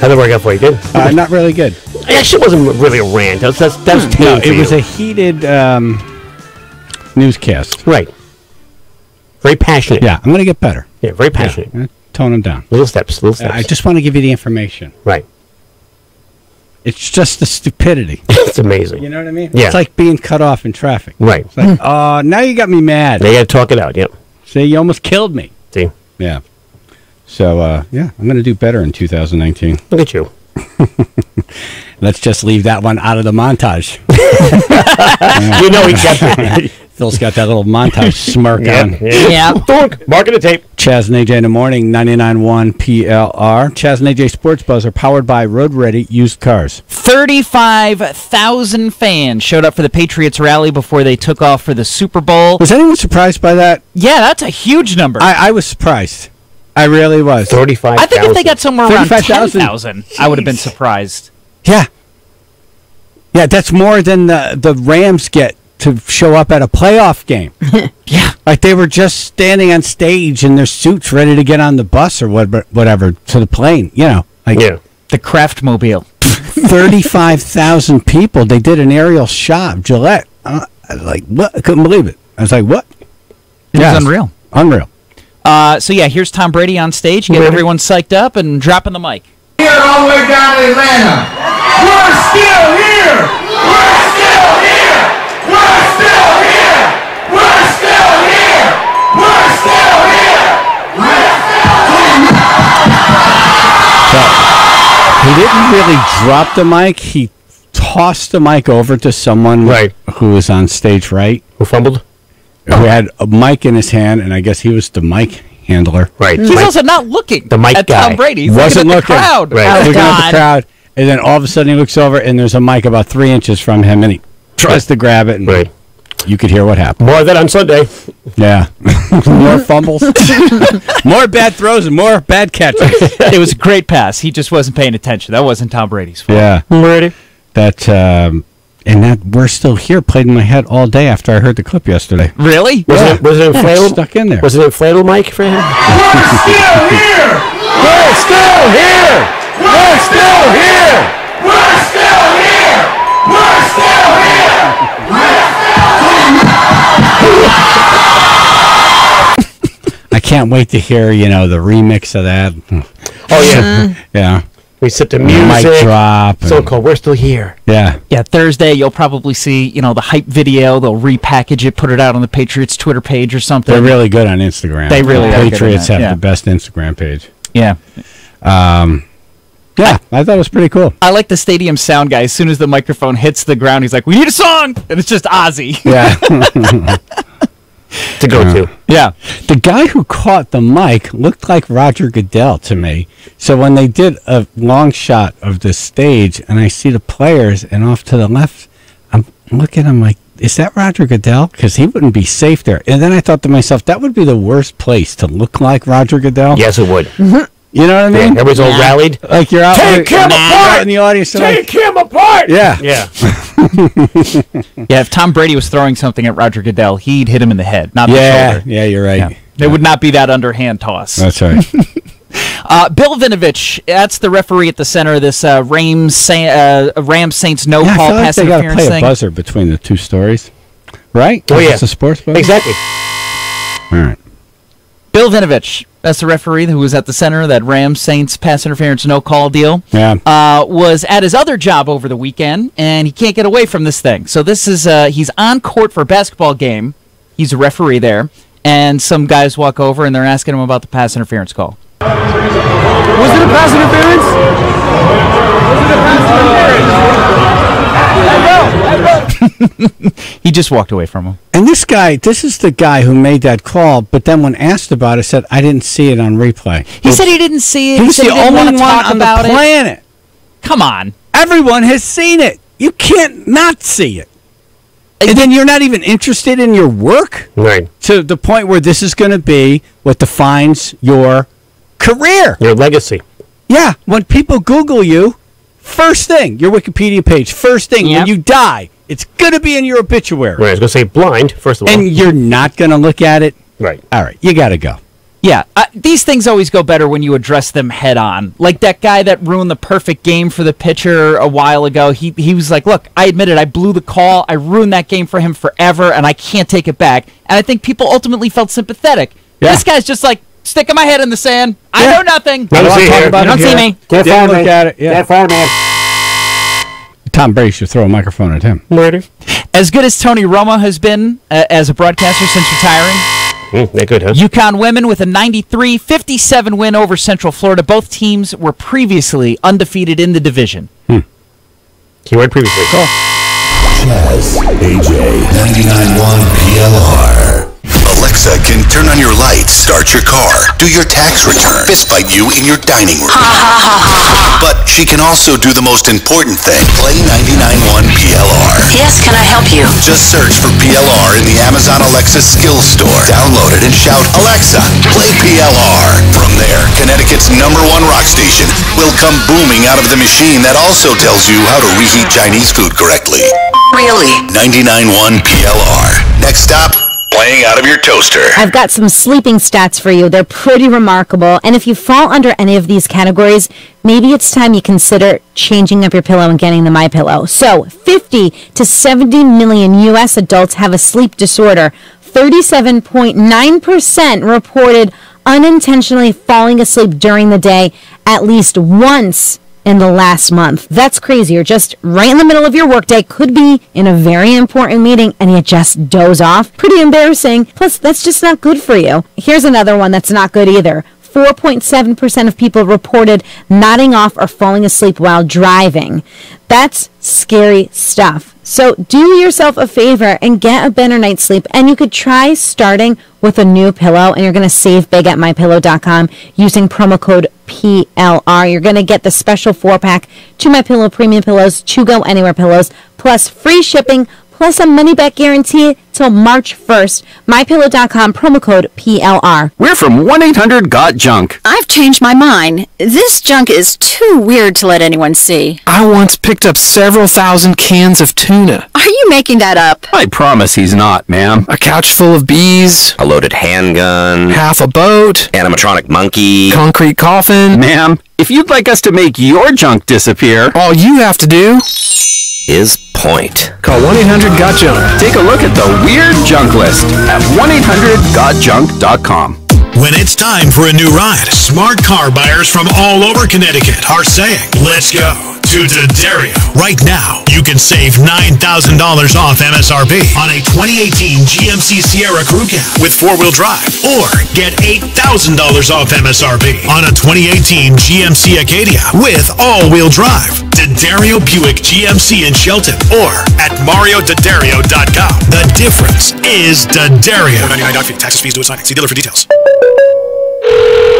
Speaker 1: How'd it work out for you? Good?
Speaker 2: Not really good.
Speaker 1: It actually wasn't really a rant. That was tame
Speaker 2: No,
Speaker 1: for
Speaker 2: it was
Speaker 1: you.
Speaker 2: a heated newscast.
Speaker 1: Right. Very passionate.
Speaker 2: Yeah, I'm going to get better.
Speaker 1: Yeah, very passionate.
Speaker 2: Yeah, tone them down.
Speaker 1: Little steps.
Speaker 2: I just want to give you the information.
Speaker 1: Right.
Speaker 2: It's just the stupidity.
Speaker 1: It's amazing.
Speaker 2: You know what I mean?
Speaker 1: Yeah.
Speaker 2: It's like being cut off in traffic.
Speaker 1: Right.
Speaker 2: It's like, oh, now you got me mad.
Speaker 1: They got to talk it out, yep.
Speaker 2: See, you almost killed me.
Speaker 1: See?
Speaker 2: Yeah. So, yeah, I'm going to do better in 2019.
Speaker 1: Look at you.
Speaker 2: Let's just leave that one out of the montage.
Speaker 1: You know he kept it.
Speaker 2: Phil's got that little montage smirk on.
Speaker 6: Yeah.
Speaker 1: Marking the tape.
Speaker 2: Chaz and AJ in the morning, 99.1 PLR. Chaz and AJ Sports Buzz are powered by Road Ready Used Cars.
Speaker 9: 35,000 fans showed up for the Patriots rally before they took off for the Super Bowl.
Speaker 2: Was anyone surprised by that?
Speaker 9: Yeah, that's a huge number.
Speaker 2: I was surprised. I really was.
Speaker 1: 35,000.
Speaker 9: I think if they got somewhere around
Speaker 2: 35,000.
Speaker 9: 10,000, I would have been surprised.
Speaker 2: Yeah. Yeah, that's more than the Rams get to show up at a playoff game.
Speaker 9: Yeah.
Speaker 2: Like they were just standing on stage in their suits ready to get on the bus or whatever to the plane, you know. Like
Speaker 9: the Kraftmobile.
Speaker 2: 35,000 people. They did an aerial shot of Gillette. I was like, what? I couldn't believe it. I was like, what?
Speaker 9: It was unreal.
Speaker 2: Unreal.
Speaker 9: So, yeah, here's Tom Brady on stage, getting everyone psyched up and dropping the mic.
Speaker 19: Here all the way down to Atlanta. We're still here! We're still here! We're still here! We're still here! We're still here! We're still here!
Speaker 2: He didn't really drop the mic. He tossed the mic over to someone who was on stage right.
Speaker 1: Who fumbled?
Speaker 2: Who had a mic in his hand, and I guess he was the mic handler.
Speaker 1: Right.
Speaker 9: He's also not looking at Tom Brady. He's
Speaker 2: wasn't
Speaker 9: looking at the crowd.
Speaker 2: Right.
Speaker 9: Oh,
Speaker 2: looking at
Speaker 9: God.
Speaker 2: the crowd, and then all of a sudden he looks over, and there's a mic about 3 inches from him, and he tries to grab it, and you could hear what happened.
Speaker 1: More of that on Sunday.
Speaker 2: Yeah. More fumbles. More bad throws and more bad catches.
Speaker 9: It was a great pass. He just wasn't paying attention. That wasn't Tom Brady's fault.
Speaker 2: Yeah.
Speaker 1: Brady.
Speaker 2: That, and that We're Still Here played in my head all day after I heard the clip yesterday.
Speaker 9: Really?
Speaker 1: Was it inflatable?
Speaker 2: Stuck in there.
Speaker 1: Was it inflatable mic for him?
Speaker 19: We're still here!
Speaker 1: We're still here!
Speaker 19: We're still here! We're still here! We're still here!
Speaker 2: I can't wait to hear, the remix of that.
Speaker 1: Oh, yeah.
Speaker 2: Yeah.
Speaker 1: We set the music.
Speaker 2: Mic drop.
Speaker 1: So cool. We're still here.
Speaker 2: Yeah.
Speaker 9: Yeah, Thursday you'll probably see, the hype video. They'll repackage it, put it out on the Patriots Twitter page or something.
Speaker 2: They're really good on Instagram.
Speaker 9: They really are.
Speaker 2: Patriots have the best Instagram page.
Speaker 9: Yeah.
Speaker 2: Yeah, I thought it was pretty cool.
Speaker 9: I like the stadium sound guy. As soon as the microphone hits the ground, he's like, "We need a song," and it's just Ozzy.
Speaker 2: Yeah.
Speaker 1: to go to.
Speaker 2: Yeah. The guy who caught the mic looked like Roger Goodell to me. So when they did a long shot of the stage and I see the players and off to the left, I'm looking, I'm like, is that Roger Goodell? Because he wouldn't be safe there. And then I thought to myself, that would be the worst place to look like Roger Goodell.
Speaker 1: Yes, it would.
Speaker 2: You know what I mean?
Speaker 1: Yeah, everybody's all rallied.
Speaker 2: Like you're out
Speaker 1: Take him apart!
Speaker 2: in the audience.
Speaker 1: Take him apart!
Speaker 2: Yeah.
Speaker 1: Yeah.
Speaker 9: Yeah, if Tom Brady was throwing something at Roger Goodell, he'd hit him in the head, not the shoulder.
Speaker 2: Yeah, you're right.
Speaker 9: Yeah. It would not be that underhand toss.
Speaker 2: That's right.
Speaker 9: Bill Vinovich, that's the referee at the center of this Rams Saints no call
Speaker 2: I
Speaker 9: pass
Speaker 2: feel like they
Speaker 9: interference
Speaker 2: play
Speaker 9: thing.
Speaker 2: a buzzer between the two stories, right?
Speaker 1: Oh, yeah.
Speaker 2: It's a sports buzzer?
Speaker 1: Exactly.
Speaker 2: All right.
Speaker 9: Bill Vinovich, that's the referee who was at the center of that Rams Saints pass interference no call deal.
Speaker 2: Yeah.
Speaker 9: Was at his other job over the weekend, and he can't get away from this thing. So this is he's on court for a basketball game. He's a referee there, and some guys walk over and they're asking him about the pass interference call.
Speaker 19: Was it a pass interference? Was it a pass interference?
Speaker 9: He just walked away from him.
Speaker 2: And this is the guy who made that call, but then when asked about it, said, I didn't see it on replay.
Speaker 9: He said he didn't see it.
Speaker 2: He was
Speaker 9: said
Speaker 2: the
Speaker 9: he didn't
Speaker 2: only
Speaker 9: want to
Speaker 2: one
Speaker 9: talk
Speaker 2: on the
Speaker 9: about it.
Speaker 2: planet.
Speaker 9: Come on.
Speaker 2: Everyone has seen it. You can't not see it. And then you're not even interested in your work?
Speaker 1: Right.
Speaker 2: To the point where this is going to be what defines your career.
Speaker 1: Your legacy.
Speaker 2: Yeah. When people Google you, first thing, your Wikipedia page, first thing, when you die, it's going to be in your obituary.
Speaker 1: Right. I was going to say blind, first of all.
Speaker 2: And you're not going to look at it?
Speaker 1: Right.
Speaker 2: All right. You got to go.
Speaker 9: Yeah, these things always go better when you address them head on. Like that guy that ruined the perfect game for the pitcher a while ago. He was like, look, I admit it, I blew the call. I ruined that game for him forever, and I can't take it back. And I think people ultimately felt sympathetic.
Speaker 2: Yeah.
Speaker 9: This guy's just like, sticking my head in the sand. I know nothing.
Speaker 1: Don't
Speaker 9: You
Speaker 1: see
Speaker 9: don't
Speaker 1: here.
Speaker 9: talk about it. You don't see me.
Speaker 1: Get
Speaker 2: Didn't
Speaker 1: fired,
Speaker 2: look
Speaker 1: man.
Speaker 2: at it. Yeah.
Speaker 1: Get fired, man.
Speaker 2: Tom Brady should throw a microphone at him.
Speaker 1: Murder.
Speaker 9: As good as Tony Romo has been as a broadcaster since retiring,
Speaker 1: they're good, huh?
Speaker 9: UConn women with a 93-57 win over Central Florida. Both teams were previously undefeated in the division.
Speaker 1: Keyword previously.
Speaker 2: Cool.
Speaker 5: Chaz, AJ, 99.1 PLR.
Speaker 10: Alexa can turn on your lights, start your car, do your tax return, fistfight you in your dining room. But she can also do the most important thing, play 99.1 PLR.
Speaker 11: Yes, can I help you?
Speaker 10: Just search for PLR in the Amazon Alexa Skills Store. Download it and shout, Alexa, play PLR. From there, Connecticut's #1 rock station will come booming out of the machine that also tells you how to reheat Chinese food correctly.
Speaker 11: Really?
Speaker 10: 99.1 PLR. Next stop, playing out of your toaster.
Speaker 6: I've got some sleeping stats for you. They're pretty remarkable. And if you fall under any of these categories, maybe it's time you consider changing up your pillow and getting the MyPillow. So, 50 to 70 million U.S. adults have a sleep disorder. 37.9% reported unintentionally falling asleep during the day at least once in the last month. That's crazy. You're just right in the middle of your workday, could be in a very important meeting, and you just doze off. Pretty embarrassing. Plus, that's just not good for you. Here's another one that's not good either. 4.7% of people reported nodding off or falling asleep while driving. That's scary stuff. So do yourself a favor and get a better night's sleep. And you could try starting with a new pillow, and you're going to save big at MyPillow.com using promo code PLR. You're going to get the special 4-pack to MyPillow Premium Pillows, to Go Anywhere Pillows, plus free shipping, plus a money-back guarantee till March 1st. MyPillow.com, promo code PLR.
Speaker 12: We're from 1-800-GOT-JUNK.
Speaker 11: I've changed my mind. This junk is too weird to let anyone see.
Speaker 15: I once picked up several thousand cans of tuna.
Speaker 11: Are you making that up?
Speaker 12: I promise he's not, ma'am.
Speaker 15: A couch full of bees.
Speaker 12: A loaded handgun.
Speaker 15: Half a boat.
Speaker 12: Animatronic monkey.
Speaker 15: Concrete coffin.
Speaker 12: Ma'am, if you'd like us to make your junk disappear,
Speaker 15: all you have to do
Speaker 12: is point.
Speaker 15: Call 1-800-GOT-JUNK.
Speaker 12: Take a look at the weird junk list at 1-800-GOT-JUNK.com.
Speaker 5: When it's time for a new ride, smart car buyers from all over Connecticut are saying, let's go to D'Addario. Right now, you can save $9,000 off MSRP on a 2018 GMC Sierra Crew Cab with 4-wheel drive, or get $8,000 off MSRP on a 2018 GMC Acadia with all-wheel drive. D'Addario Buick GMC in Shelton or at MarioDaddario.com. The difference is D'Addario. $99 fee. Taxes, fees, due at signing. See dealer for details.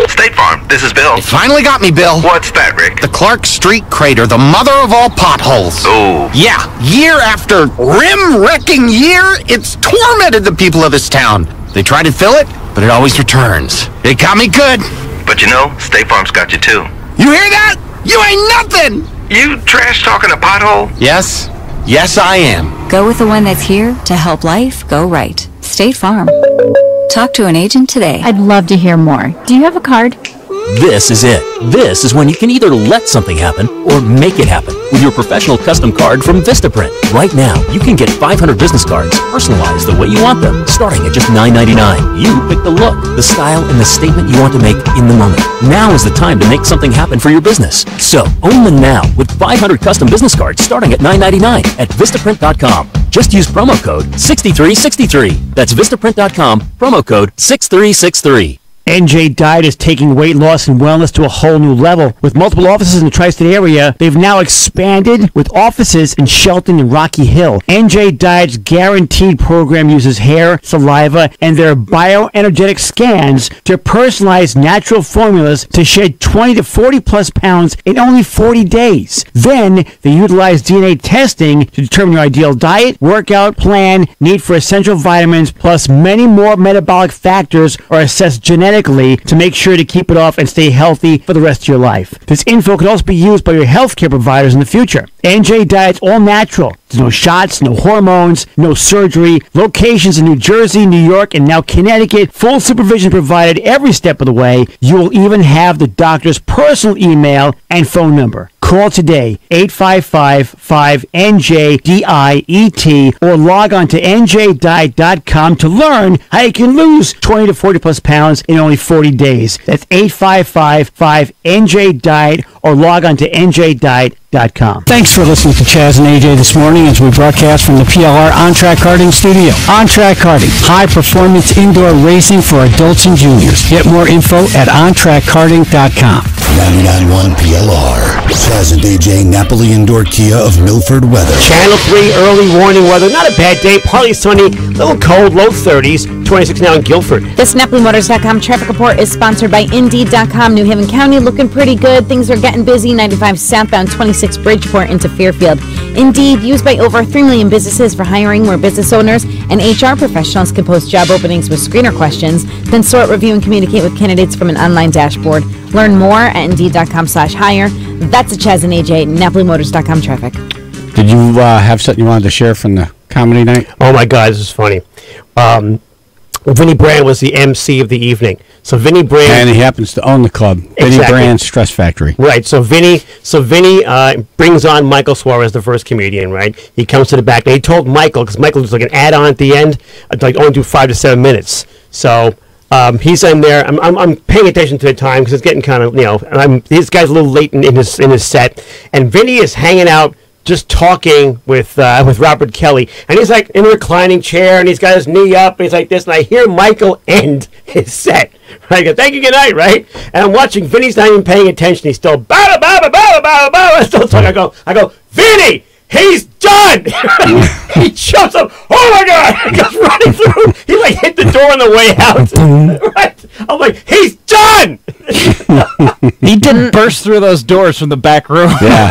Speaker 21: State Farm, this is Bill.
Speaker 4: You finally got me, Bill.
Speaker 21: What's that, Rick?
Speaker 4: The Clark Street crater, the mother of all potholes.
Speaker 21: Oh.
Speaker 4: Yeah, year after rim-wrecking year, it's tormented the people of this town. They try to fill it, but it always returns. It got me good.
Speaker 21: But you know, State Farm's got you too.
Speaker 4: You hear that? You ain't nothing!
Speaker 21: You trash talking a pothole?
Speaker 4: Yes. Yes, I am.
Speaker 13: Go with the one that's here to help life go right. State Farm. Talk to an agent today.
Speaker 3: I'd love to hear more. Do you have a card?
Speaker 14: This is it. This is when you can either let something happen or make it happen with your professional custom card from Vistaprint. Right now, you can get 500 business cards personalized the way you want them, starting at just $9.99. You pick the look, the style, and the statement you want to make in the moment. Now is the time to make something happen for your business. So, own them now with 500 custom business cards starting at $9.99 at Vistaprint.com. Just use promo code 6363. That's Vistaprint.com, promo code 6363.
Speaker 1: NJ Diet is taking weight loss and wellness to a whole new level. With multiple offices in the tri-state area, they've now expanded with offices in Shelton and Rocky Hill. NJ Diet's guaranteed program uses hair, saliva, and their bioenergetic scans to personalize natural formulas to shed 20 to 40 plus pounds in only 40 days. Then they utilize DNA testing to determine your ideal diet, workout plan, need for essential vitamins, plus many more metabolic factors are assessed genetically to make sure to keep it off and stay healthy for the rest of your life. This info can also be used by your healthcare providers in the future. NJ Diet's all natural. There's no shots, no hormones, no surgery. Locations in New Jersey, New York, and now Connecticut. Full supervision provided every step of the way. You will even have the doctor's personal email and phone number. Call today, 855-5NJ-DIET, or log on to njdiet.com to learn how you can lose 20 to 40 plus pounds in only 40 days. That's 855-5NJ-DIET, or log on to njdiet.com.
Speaker 16: Thanks for listening to Chaz and AJ this morning as we broadcast from the PLR On Track Karting Studio. On Track Karting, high-performance indoor racing for adults and juniors. Get more info at ontrackkarting.com.
Speaker 10: 99.1 PLR. Chaz and AJ, Napoli Indoor Kia of Milford weather.
Speaker 1: Channel 3 early warning weather. Not a bad day. Partly sunny, little cold, low 30s. 26 now in Guilford.
Speaker 6: This NapoliMotors.com traffic report is sponsored by Indeed.com. New Haven County looking pretty good. Things are getting busy. 95 southbound 26 Bridgeport into Fairfield. Indeed, used by over 3 million businesses for hiring where business owners and HR professionals can post job openings with screener questions, then sort, review, and communicate with candidates from an online dashboard. Learn more at Indeed.com/hire. That's a Chaz and AJ, NapoliMotors.com traffic.
Speaker 2: Did you have something you wanted to share from the comedy night?
Speaker 1: Oh my God, this is funny. Vinny Brand was the MC of the evening. So Vinny Brand,
Speaker 2: and he happens to own the club, Vinny Brand Stress Factory.
Speaker 1: Right. So Vinny brings on Michael Suarez, the first comedian. Right. He comes to the back. And he told Michael, because Michael was like an add-on at the end, like only do 5 to 7 minutes. So he's in there. I'm paying attention to the time because it's getting kind of this guy's a little late in his set, and Vinny is hanging out, just talking with Robert Kelly, and he's like in a reclining chair, and he's got his knee up, and he's like this, and I hear Michael end his set. I go, thank you, good night, right? And I'm watching. Vinny's not even paying attention. He's still still talking. I go, Vinny, he's done. He jumps up. Oh my God! He goes running through. He like hit the door on the way out. Right? I'm like, he's done.
Speaker 9: He didn't burst through those doors from the back room.
Speaker 2: Yeah,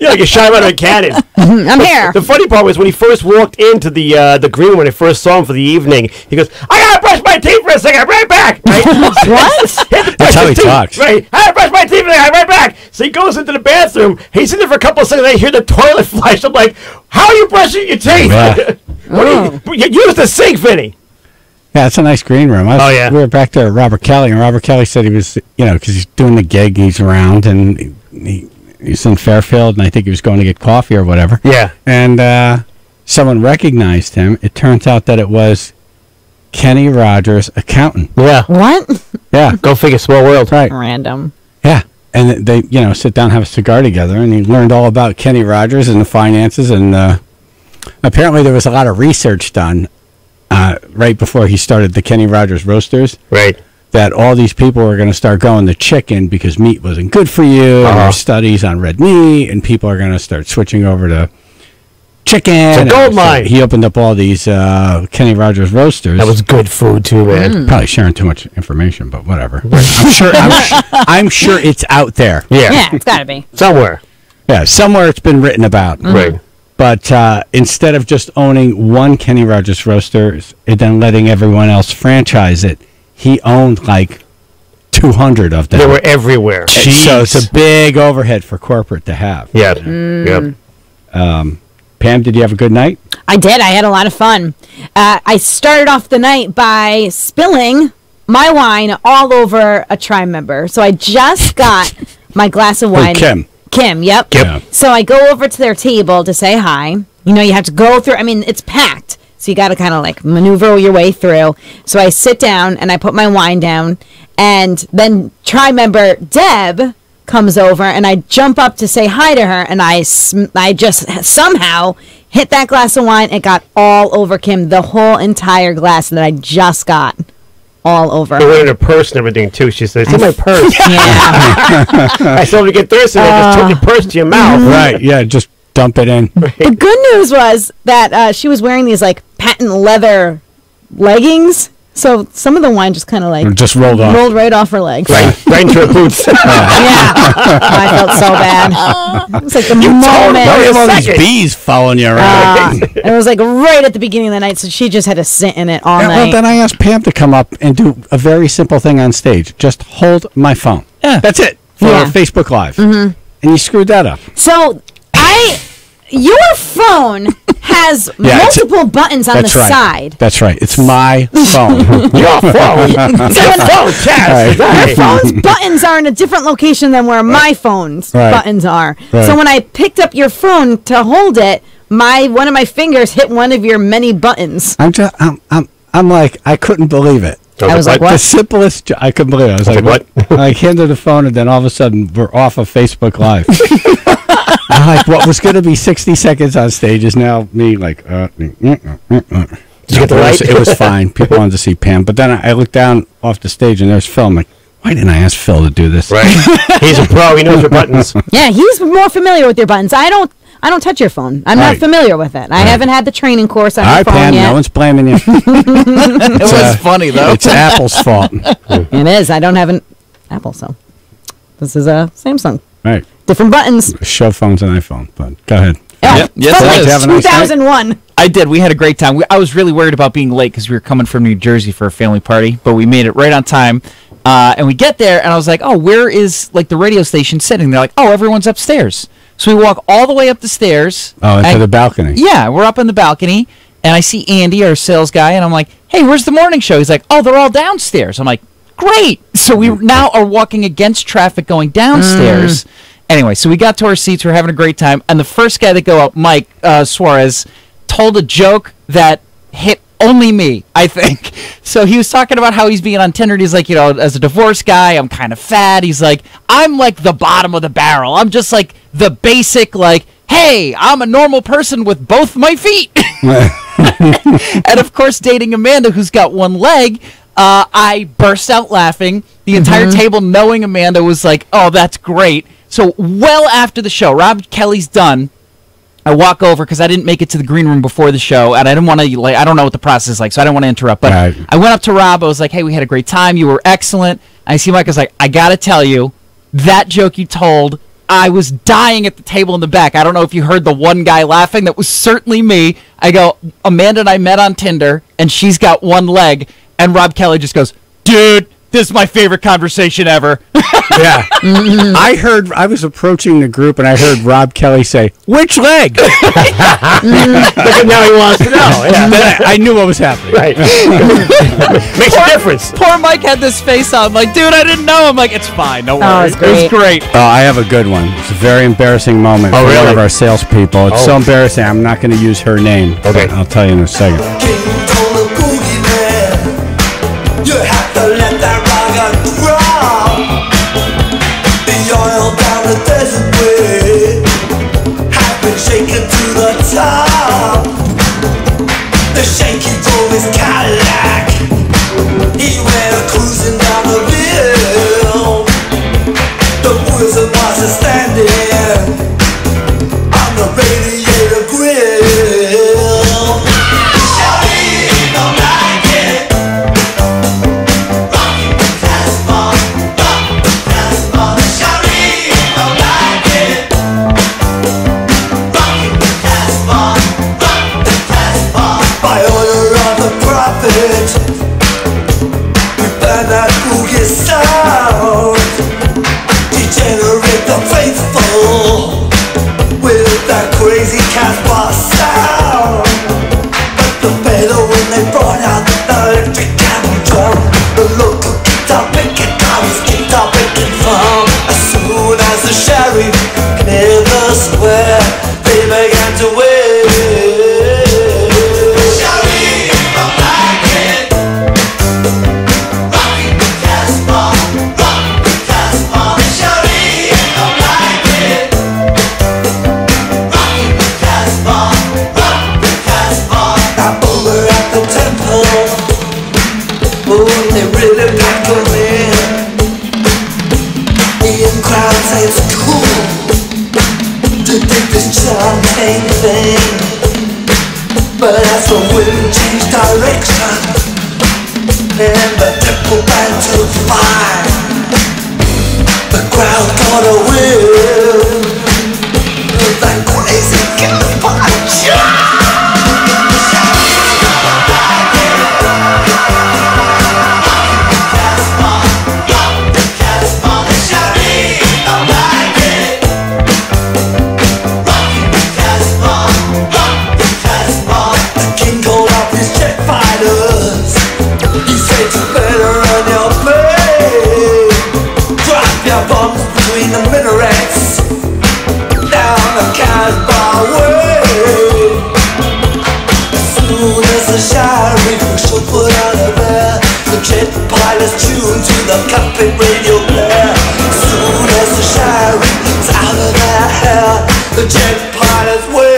Speaker 1: like a shot out of a cannon.
Speaker 6: I'm here.
Speaker 1: The funny part was when he first walked into the green, when I first saw him for the evening, he goes, "I gotta brush my teeth for a second. I'm right back." Right?
Speaker 6: What?
Speaker 2: That's how he talks.
Speaker 1: Right? I gotta brush my teeth. I'm right back. So he goes into the bathroom. He's in there for a couple of seconds. I hear the toilet flush. I'm like, "How are you brushing your teeth?
Speaker 2: Yeah.
Speaker 1: You use the sink, Vinny."
Speaker 2: Yeah, it's a nice green room.
Speaker 1: Oh, yeah.
Speaker 2: We were back there at Robert Kelly, and Robert Kelly said he was, because he's doing the gig, he's around, and he's in Fairfield, and I think he was going to get coffee or whatever.
Speaker 1: Yeah.
Speaker 2: And someone recognized him. It turns out that it was Kenny Rogers' accountant.
Speaker 1: Yeah.
Speaker 6: What?
Speaker 2: Yeah.
Speaker 1: Go figure, small world.
Speaker 2: Right.
Speaker 6: Random.
Speaker 2: Yeah. and they, sit down, have a cigar together, and he learned all about Kenny Rogers and the finances. And apparently, there was a lot of research done right before he started the Kenny Rogers Roasters.
Speaker 1: Right.
Speaker 2: That all these people were going to start going to chicken because meat wasn't good for you. And there's studies on red meat, and people are going to start switching over to chicken.
Speaker 1: It's a gold mine.
Speaker 2: He opened up all these Kenny Rogers Roasters.
Speaker 1: That was good food too, man.
Speaker 2: Probably sharing too much information, but whatever. I'm sure it's out there.
Speaker 6: Yeah, it's got to be.
Speaker 1: Somewhere.
Speaker 2: Yeah, somewhere it's been written about.
Speaker 1: Right.
Speaker 2: But instead of just owning one Kenny Rogers Roasters and then letting everyone else franchise it, he owned like 200 of them.
Speaker 1: They were everywhere.
Speaker 2: So it's a big overhead for corporate to have.
Speaker 1: Yeah. Yep.
Speaker 2: Pam, did you have a good night?
Speaker 6: I did. I had a lot of fun. I started off the night by spilling my wine all over a tri-member. So I just got my glass of wine.
Speaker 2: Kim,
Speaker 6: yep.
Speaker 2: Yeah.
Speaker 6: So I go over to their table to say hi. You have to go through. I mean, it's packed. So you got to kind of like maneuver your way through. So I sit down and I put my wine down. And then tri-member Deb comes over and I jump up to say hi to her. And I just somehow hit that glass of wine. It got all over Kim. The whole entire glass that I just got. All over.
Speaker 1: They went in her purse and everything too. She said, "It's in my purse." I told her to get thirsty. I just took your purse to your mouth.
Speaker 2: Right. Yeah. Just dump it in.
Speaker 6: The good news was that she was wearing these like patent leather leggings. So some of the wine just kind of like
Speaker 2: just rolled
Speaker 6: right off her legs.
Speaker 1: Right into her boots.
Speaker 6: I felt so bad. It was like the moment.
Speaker 2: Why have all these bees following you around?
Speaker 6: It was like right at the beginning of the night, so she just had to sit in it all night.
Speaker 2: Well, then I asked Pam to come up and do a very simple thing on stage. Just hold my phone. Yeah. That's it for Facebook Live. Mm-hmm. And you screwed that up.
Speaker 6: So your phone has multiple buttons on the side.
Speaker 2: That's right. It's my phone.
Speaker 1: Your phone.
Speaker 6: Your phone's buttons are in a different location than where my phone's buttons are. Right. So when I picked up your phone to hold it, one of my fingers hit one of your many buttons.
Speaker 2: I'm like, I couldn't believe it.
Speaker 6: I was like, what?
Speaker 2: The simplest, I couldn't believe it. I was like, what? I handed the phone, and then all of a sudden, we're off of Facebook Live. I'm like, what was going to be 60 seconds on stage is now me like,
Speaker 1: Did you get the light?
Speaker 2: It was fine. People wanted to see Pam. But then I looked down off the stage, and there's Phil. I'm like, why didn't I ask Phil to do this?
Speaker 1: Right. He's a pro. He knows your buttons.
Speaker 6: Yeah, he's more familiar with your buttons. I don't touch your phone. I'm not familiar with it. I haven't had the training course on your phone
Speaker 2: Pam,
Speaker 6: yet.
Speaker 2: No one's blaming you.
Speaker 9: It was funny, though.
Speaker 2: It's Apple's fault.
Speaker 6: It is. I don't have an Apple, so this is a Samsung.
Speaker 2: Right.
Speaker 6: Different buttons.
Speaker 2: Show phone's an iPhone, but go ahead.
Speaker 9: Yep. Yes,
Speaker 6: like 2001.
Speaker 9: I did. We had a great time. I was really worried about being late because we were coming from New Jersey for a family party, but we made it right on time. And we get there, and I was like, "Oh, where is like the radio station sitting?" They're like, "Oh, everyone's upstairs." So we walk all the way up the stairs.
Speaker 2: Oh, into the balcony.
Speaker 9: Yeah, we're up in the balcony, and I see Andy, our sales guy, and I'm like, "Hey, where's the morning show?" He's like, "Oh, they're all downstairs." I'm like, "Great!" So we now are walking against traffic going downstairs. Anyway, so we got to our seats. We're having a great time. And the first guy that go up, Mike Suarez, told a joke that hit only me, I think. So he was talking about how he's being on Tinder. And he's like, as a divorced guy, I'm kind of fat. He's like, I'm like the bottom of the barrel. I'm just like the basic, like, hey, I'm a normal person with both my feet. And, of course, dating Amanda, who's got one leg, I burst out laughing. The entire table, knowing Amanda, was like, oh, that's great. So well after the show, Rob Kelly's done. I walk over because I didn't make it to the green room before the show, and I didn't want to. I don't know what the process is like, so I didn't want to interrupt. But I went up to Rob. I was like, "Hey, we had a great time. You were excellent." I see Mike. I was like, "I gotta tell you, that joke you told, I was dying at the table in the back. I don't know if you heard the one guy laughing. That was certainly me." I go, "Amanda and I met on Tinder, and she's got one leg." And Rob Kelly just goes, "Dude, this is my favorite conversation ever."
Speaker 2: Yeah. I was approaching the group and I heard Rob Kelly say, "Which leg?"
Speaker 1: Look at now he wants to know. Yeah.
Speaker 2: Then I knew what was happening.
Speaker 1: Right. Makes a difference.
Speaker 9: Poor Mike had this face on, like, dude, I didn't know. I'm like, it's fine, don't worry.
Speaker 6: It
Speaker 9: was great.
Speaker 2: Oh, I have a good one. It's a very embarrassing moment for one of our salespeople. It's so embarrassing, I'm not going to use her name.
Speaker 1: Okay.
Speaker 2: I'll tell you in a second.
Speaker 19: You have to let that rock and roll. You're bums between the minarets down the Casbah way. As soon as the sheriff should put on a bear, the jet pilots tune to the cockpit radio blare. As soon as the sheriff is out of their hair, the jet pilots wait.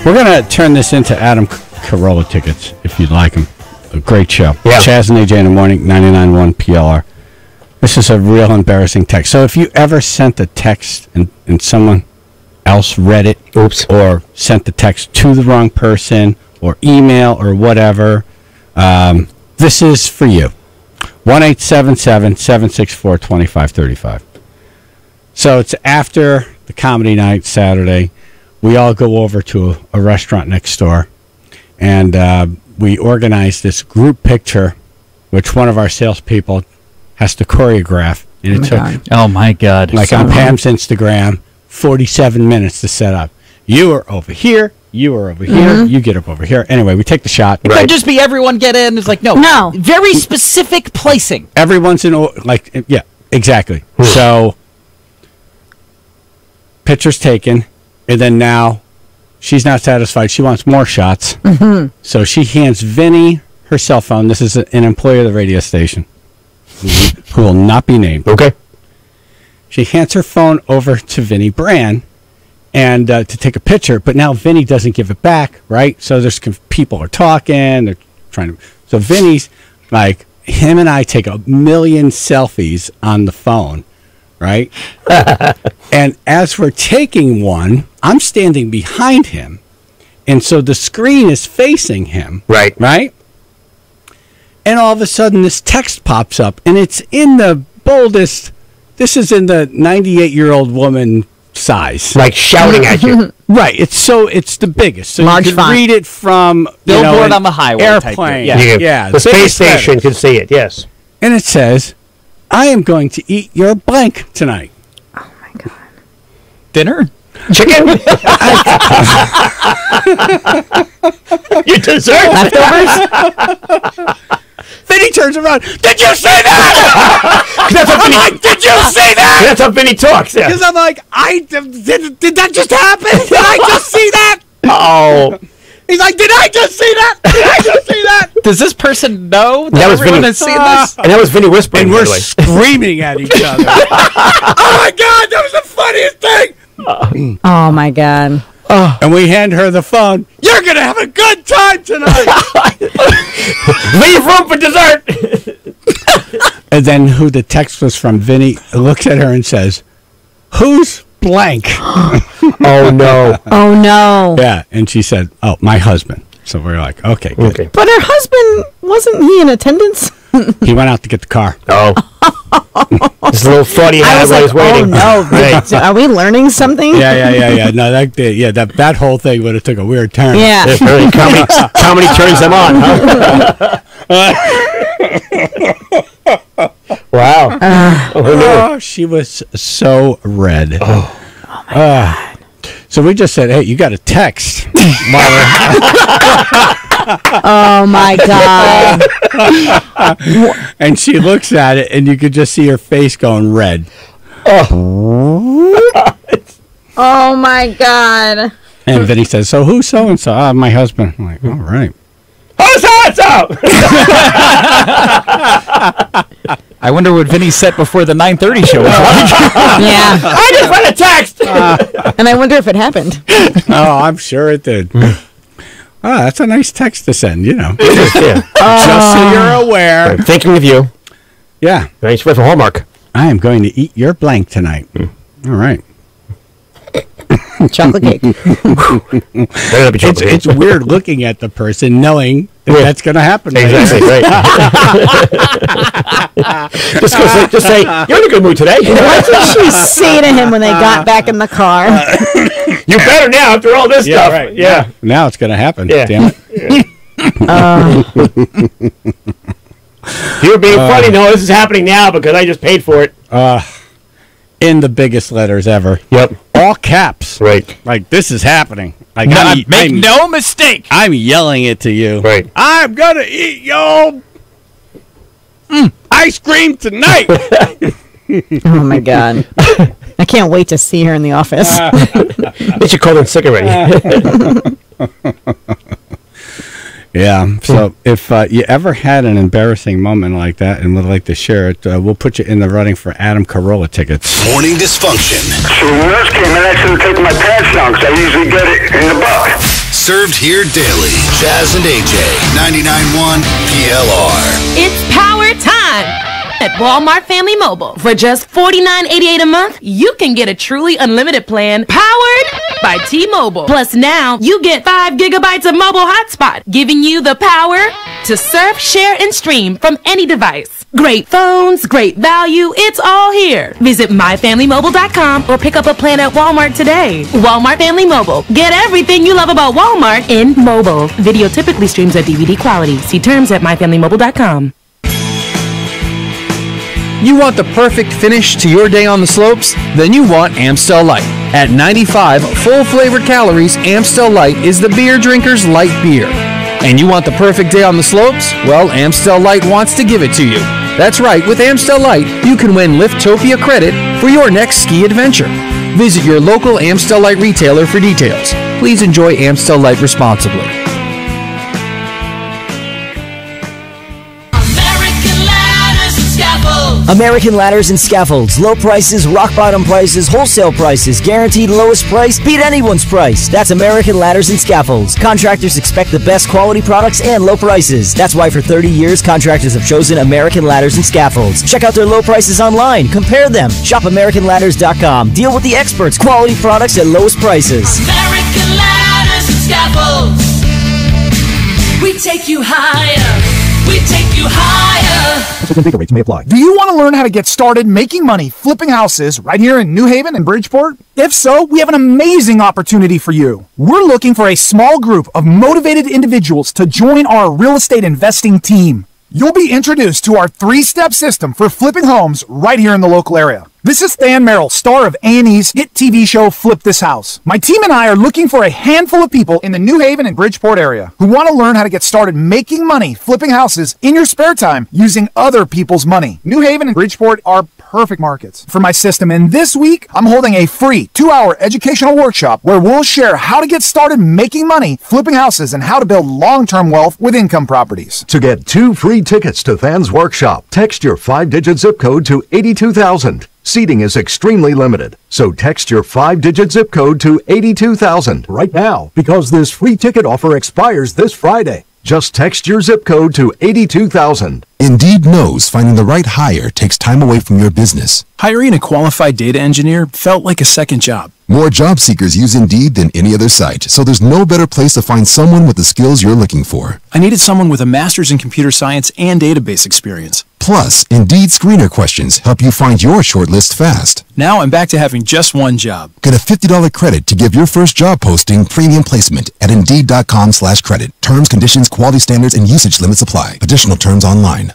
Speaker 2: We're going to turn this into Adam Carolla tickets, if you'd like them. A great show.
Speaker 1: Yeah.
Speaker 2: Chaz and AJ in the morning, 99.1 PLR. This is a real embarrassing text. So if you ever sent a text and someone else read it,
Speaker 1: oops,
Speaker 2: or sent the text to the wrong person, or email, or whatever, this is for you. 1-877-764-2535. So it's after the comedy night Saturday. We all go over to a restaurant next door, and we organize this group picture, which one of our salespeople has to choreograph. And
Speaker 9: Oh my God!
Speaker 2: Like on Pam's Instagram, 47 minutes to set up. You are over here. You are over here. You get up over here. Anyway, we take the shot.
Speaker 9: It could just be everyone get in. It's like no, very specific placing.
Speaker 2: Everyone's in yeah, exactly. So picture's taken. And then now, she's not satisfied. She wants more shots. So she hands Vinny her cell phone. This is an employee of the radio station who will not be named.
Speaker 1: Okay.
Speaker 2: She hands her phone over to Vinny Brand and to take a picture. But now Vinny doesn't give it back, right? So there's people are talking. They're trying to. So Vinny's like, him and I take 1,000,000 selfies on the phone. Right? And as we're taking one, I'm standing behind him. And so the screen is facing him.
Speaker 1: Right.
Speaker 2: Right? And all of a sudden this text pops up, and it's in the boldest, this is in the 98-year-old woman size.
Speaker 1: Like shouting at you.
Speaker 2: Right. It's the biggest. So
Speaker 6: Large
Speaker 2: you can
Speaker 6: font.
Speaker 2: read it from
Speaker 9: Billboard on the highway.
Speaker 2: Airplane.
Speaker 9: Yeah.
Speaker 1: The space station can see it, yes.
Speaker 2: And it says, I am going to eat your blank tonight.
Speaker 6: Oh my God.
Speaker 9: Dinner?
Speaker 1: Chicken? Your dessert?
Speaker 6: Leftovers?
Speaker 2: Vinny turns around. Did you say that?
Speaker 1: That's how Vinny,
Speaker 2: did you say that?
Speaker 1: That's how Vinny talks, yeah.
Speaker 2: Because I'm like, did that just happen? Did I just see that?
Speaker 1: Oh.
Speaker 2: He's like, did I just see that? Did I just see that?
Speaker 9: Does this person know that
Speaker 1: was
Speaker 9: everyone
Speaker 1: Vinny.
Speaker 9: has seen this?
Speaker 1: And that was Vinny whispering,
Speaker 2: And
Speaker 1: by
Speaker 2: we're
Speaker 1: the way.
Speaker 2: screaming at each other. Oh my God, that was the funniest thing.
Speaker 6: Oh my God.
Speaker 2: And we hand her the phone. You're going to have a good time tonight.
Speaker 1: Leave room for dessert.
Speaker 2: And then who the text was from, Vinny looks at her and says, who's blank?
Speaker 1: Oh, no.
Speaker 6: Oh no.
Speaker 2: Yeah. And she said, oh, my husband. So we're like, okay, good.
Speaker 1: Okay.
Speaker 6: But her husband, wasn't he in attendance?
Speaker 2: He went out to get the car.
Speaker 1: Oh. This little thought he had while he was waiting.
Speaker 6: Oh no.
Speaker 1: Right.
Speaker 6: Are we learning something?
Speaker 2: Yeah. No, that whole thing would have took a weird turn.
Speaker 6: Yeah.
Speaker 1: It's really comedy turns them on, huh? Wow.
Speaker 2: Oh, she was so red.
Speaker 1: Oh
Speaker 6: my God.
Speaker 2: So we just said, hey, you got a text.
Speaker 6: Oh my God.
Speaker 2: And she looks at it, and you could just see her face going red.
Speaker 6: Oh my God.
Speaker 2: And Vinny says, so who's so-and-so? My husband. I'm like, all right.
Speaker 1: Who's so-and-so?
Speaker 9: I wonder what Vinny set before the 9:30 show was like.
Speaker 6: Yeah.
Speaker 1: I just read a text.
Speaker 6: And I wonder if it happened.
Speaker 2: Oh, I'm sure it did. That's a nice text to send,
Speaker 1: Yeah.
Speaker 2: Just so you're aware.
Speaker 1: I'm thinking of you.
Speaker 2: Yeah.
Speaker 1: Nice for Hallmark.
Speaker 2: I am going to eat your blank tonight. All right.
Speaker 6: Chocolate cake.
Speaker 2: It's weird looking at the person knowing that that's going to happen.
Speaker 1: Exactly, right. just say, you're in a good mood today.
Speaker 6: What did she say to him when they got back in the car?
Speaker 1: You better now after all this stuff.
Speaker 2: Right.
Speaker 1: Yeah.
Speaker 2: Now it's going to happen.
Speaker 1: Yeah.
Speaker 2: Damn it.
Speaker 1: You're being funny. No, this is happening now because I just paid for it.
Speaker 2: In the biggest letters ever.
Speaker 1: Yep.
Speaker 2: All caps.
Speaker 1: Right.
Speaker 2: Like, this is happening. Like,
Speaker 9: Make no mistake.
Speaker 2: I'm yelling it to you.
Speaker 1: Right.
Speaker 2: I'm going to eat your ice cream tonight.
Speaker 6: Oh, my God. I can't wait to see her in the office.
Speaker 1: Get your cold and sick already.
Speaker 2: Yeah. So if you ever had an embarrassing moment like that and would like to share it, we'll put you in the running for Adam Carolla tickets.
Speaker 10: Morning dysfunction.
Speaker 21: So when nurse came in, I shouldn't take my pants down because I usually get it in the butt.
Speaker 10: Served here daily. Jazz and AJ. 99.1 PLR.
Speaker 17: It's power time at Walmart Family Mobile. For just $49.88 a month, you can get a truly unlimited plan powered by T-Mobile. Plus now, you get 5 gigabytes of mobile hotspot, giving you the power to surf, share, and stream from any device. Great phones, great value, it's all here. Visit myfamilymobile.com or pick up a plan at Walmart today. Walmart Family Mobile. Get everything you love about Walmart in mobile. Video typically streams at DVD quality. See terms at myfamilymobile.com.
Speaker 15: You want the perfect finish to your day on the slopes? Then you want Amstel Light. At 95 full flavor calories, Amstel Light is the beer drinker's light beer. And you want the perfect day on the slopes? Well, Amstel Light wants to give it to you. That's right, with Amstel Light, you can win Liftopia credit for your next ski adventure. Visit your local Amstel Light retailer for details. Please enjoy Amstel Light responsibly.
Speaker 18: American Ladders and Scaffolds. Low prices, rock bottom prices, wholesale prices, guaranteed lowest price, beat anyone's price. That's American Ladders and Scaffolds. Contractors expect the best quality products and low prices. That's why for 30 years, contractors have chosen American Ladders and Scaffolds. Check out their low prices online. Compare them. Shop AmericanLadders.com. Deal with the experts. Quality products at lowest prices.
Speaker 19: American Ladders and Scaffolds. We take you higher. We take you higher.
Speaker 20: Rates may apply. Do you want to learn how to get started making money flipping houses right here in New Haven and Bridgeport? If so, we have an amazing opportunity for you. We're looking for a small group of motivated individuals to join our real estate investing team. You'll be introduced to our 3-step system for flipping homes right here in the local area. This is Than Merrill, star of A&E's hit TV show Flip This House. My team and I are looking for a handful of people in the New Haven and Bridgeport area who want to learn how to get started making money flipping houses in your spare time using other people's money. New Haven and Bridgeport are perfect markets for my system, and this week I'm holding a free 2-hour educational workshop where we'll share how to get started making money flipping houses and how to build long-term wealth with income properties.
Speaker 22: To get 2 free tickets to Than's workshop, text your 5-digit zip code to 82,000. Seating is extremely limited, so text your 5-digit zip code to 82,000 right now because this free ticket offer expires this Friday. Just text your zip code to 82,000.
Speaker 24: Indeed knows finding the right hire takes time away from your business.
Speaker 25: Hiring a qualified data engineer felt like a second job.
Speaker 24: More job seekers use Indeed than any other site, so there's no better place to find someone with the skills you're looking for.
Speaker 25: I needed someone with a master's in computer science and database experience.
Speaker 24: Plus, Indeed screener questions help you find your shortlist fast.
Speaker 25: Now I'm back to having just one job.
Speaker 24: Get a $50 credit to give your first job posting premium placement at Indeed.com/credit. Terms, conditions, quality standards, and usage limits apply. Additional terms online.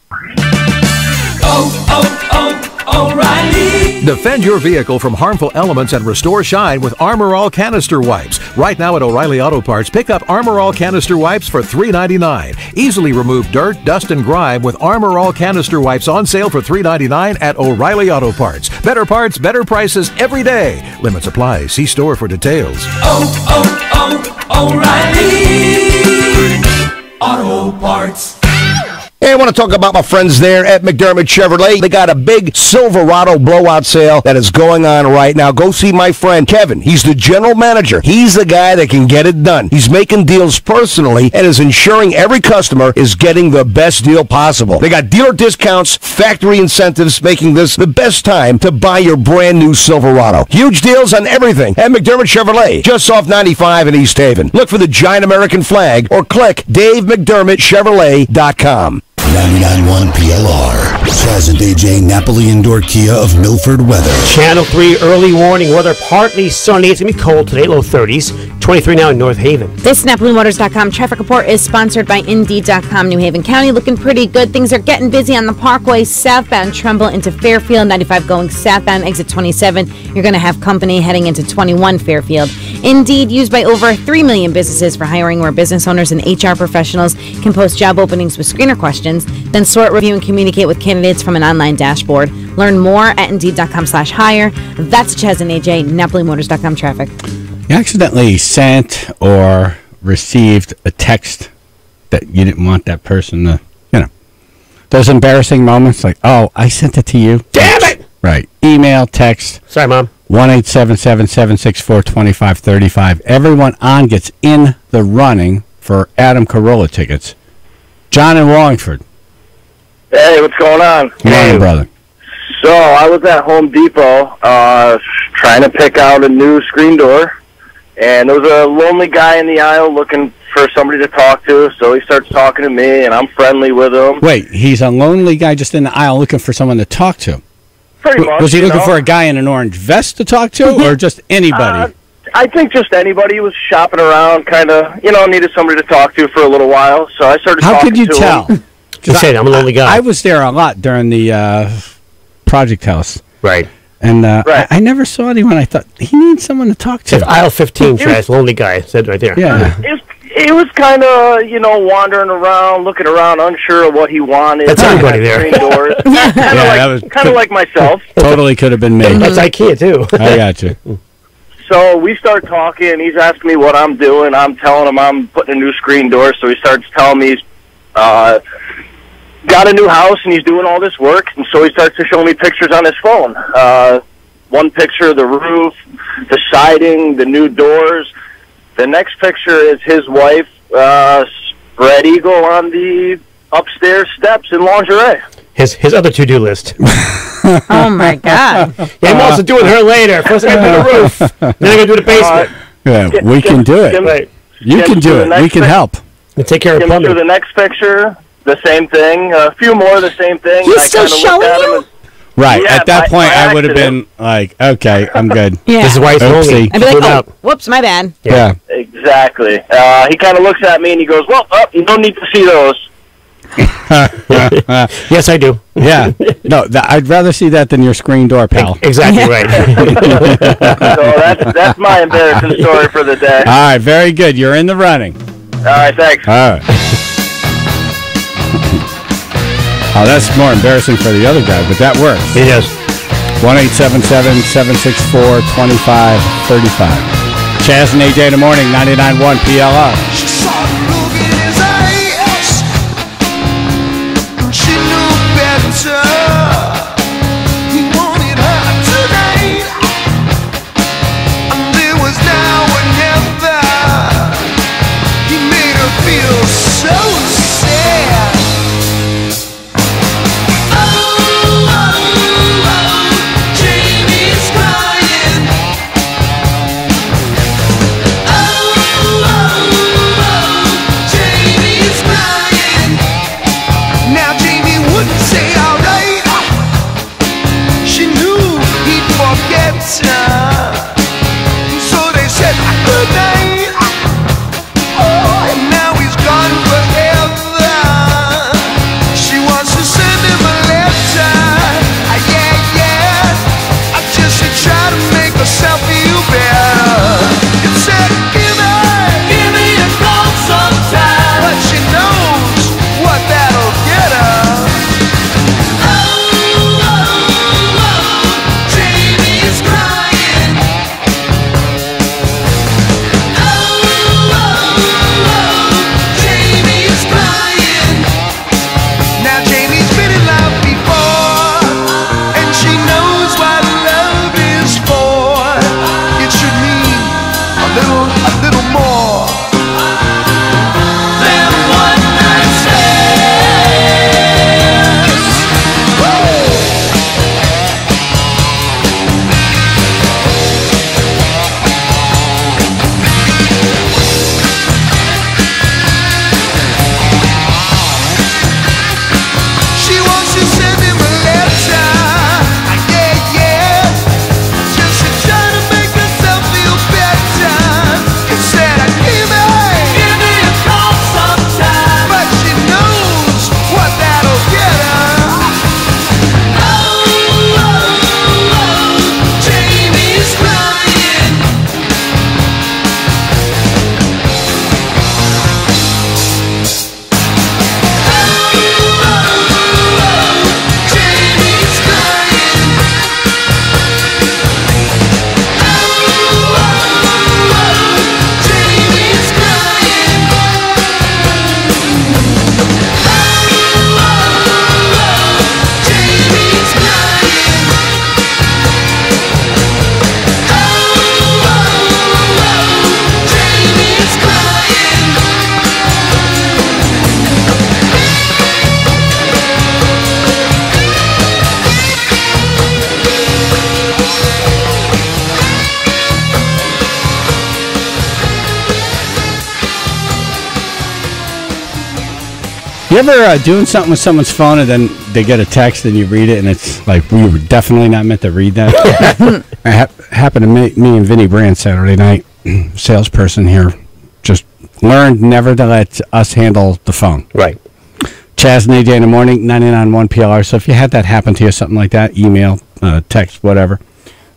Speaker 23: O'Reilly. Defend your vehicle from harmful elements and restore shine with Armor All Canister Wipes. Right now at O'Reilly Auto Parts, pick up Armor All Canister Wipes for $3.99. Easily remove dirt, dust, and grime with Armor All Canister Wipes on sale for $3.99 at O'Reilly Auto Parts. Better parts, better prices every day. Limits apply. See store for details.
Speaker 19: O'Reilly Auto Parts.
Speaker 5: Hey, I want to talk about my friends there at McDermott Chevrolet. They got a big Silverado blowout sale that is going on right now. Go see my friend Kevin. He's the general manager. He's the guy that can get it done. He's making deals personally and is ensuring every customer is getting the best deal possible. They got dealer discounts, factory incentives, making this the best time to buy your brand new Silverado. Huge deals on everything at McDermott Chevrolet, just off 95 in East Haven. Look for the giant American flag or click DaveMcDermottChevrolet.com.
Speaker 10: 99.1 PLR. Chaz and AJ Napoli Indoor Kia of Milford weather.
Speaker 1: Channel 3 early warning weather. Partly sunny. It's going to be cold today, low 30s. 23 now in North Haven.
Speaker 6: This NapoliMotors.com traffic report is sponsored by Indeed.com. New Haven County looking pretty good. Things are getting busy on the Parkway, southbound Trumbull into Fairfield. 95 going southbound, exit 27. You're going to have company heading into 21 Fairfield. Indeed, used by over 3 million businesses for hiring where business owners and HR professionals can post job openings with screener questions, then sort, review, and communicate with candidates from an online dashboard. Learn more at Indeed.com/hire. That's Chaz and AJ, NapoliMotors.com traffic.
Speaker 2: You accidentally sent or received a text that you didn't want that person to, those embarrassing moments like, oh, I sent it to you.
Speaker 1: Damn it!
Speaker 2: Right. Email, text.
Speaker 1: Sorry, Mom.
Speaker 2: 1-877-764-2535. Everyone on gets in the running for Adam Carolla tickets. John in Wallingford.
Speaker 7: Hey, what's going on?
Speaker 2: Good morning, brother.
Speaker 7: So, I was at Home Depot trying to pick out a new screen door, and there was a lonely guy in the aisle looking for somebody to talk to, so he starts talking to me, and I'm friendly with him.
Speaker 2: Wait, he's a lonely guy just in the aisle looking for someone to talk to?
Speaker 7: Pretty much.
Speaker 2: Was he looking for a guy in an orange vest to talk to, or just anybody?
Speaker 7: I think just anybody. He was shopping around, kind of, needed somebody to talk to for a little while, so I started talking to him.
Speaker 2: How could you tell?
Speaker 1: Just say I'm a lonely guy.
Speaker 2: I was there a lot during the Project House.
Speaker 1: Right.
Speaker 2: And I never saw anyone. I thought, he needs someone to talk to.
Speaker 1: It's aisle 15, Chaz, lonely guy. It said right there.
Speaker 2: Yeah.
Speaker 7: It was kind of, wandering around, looking around, unsure of what he wanted.
Speaker 1: That's everybody there.
Speaker 7: Kind of like myself.
Speaker 2: Totally could have been me.
Speaker 1: That's IKEA, too.
Speaker 2: I got you.
Speaker 7: So we start talking. He's asking me what I'm doing. I'm telling him I'm putting a new screen door. So he starts telling me he's got a new house and he's doing all this work. And so he starts to show me pictures on his phone. One picture of the roof, the siding, the new doors. The next picture is his wife, spread eagle on the upstairs steps in lingerie.
Speaker 1: His other to-do list.
Speaker 6: Oh, my God.
Speaker 1: Yeah, I'm also doing her later. First I got to do the roof. Then I got to do the basement.
Speaker 2: Yeah, we can do it.
Speaker 1: Right.
Speaker 2: You can do it. We can help.
Speaker 1: And take care of plumbing.
Speaker 7: Through the next picture, the same thing. A few more, the same thing.
Speaker 6: He's still showing you?
Speaker 2: Right.
Speaker 7: Yeah,
Speaker 2: at that point,
Speaker 7: by
Speaker 2: I would have been like, okay, I'm good.
Speaker 6: Yeah.
Speaker 1: This is why he's lonely.
Speaker 6: I'd be like, oh, whoops, my bad.
Speaker 2: Yeah.
Speaker 7: Exactly. He kind of looks at me and he goes, well, you don't need to see those.
Speaker 1: Yes, I do.
Speaker 2: Yeah. No, I'd rather see that than your screen door, pal.
Speaker 1: Exactly right.
Speaker 7: So that's my embarrassing story for the day.
Speaker 2: All right, very good. You're in the running.
Speaker 7: All right, thanks.
Speaker 2: All right. Oh, that's more embarrassing for the other guy, but that works.
Speaker 1: It is.
Speaker 2: 1-877-764-2535. Chaz and AJ in the morning, 99.1 PLR.
Speaker 19: Now Jamie wouldn't say alright.
Speaker 2: You ever doing something with someone's phone and then they get a text and you read it and it's like, we were definitely not meant to read that? It happened to me and Vinny Brand Saturday night. Salesperson here just learned never to let us handle the phone.
Speaker 1: Right.
Speaker 2: Chaz and AJ in the morning, 99.1 PLR. So if you had that happen to you, something like that, email, text, whatever,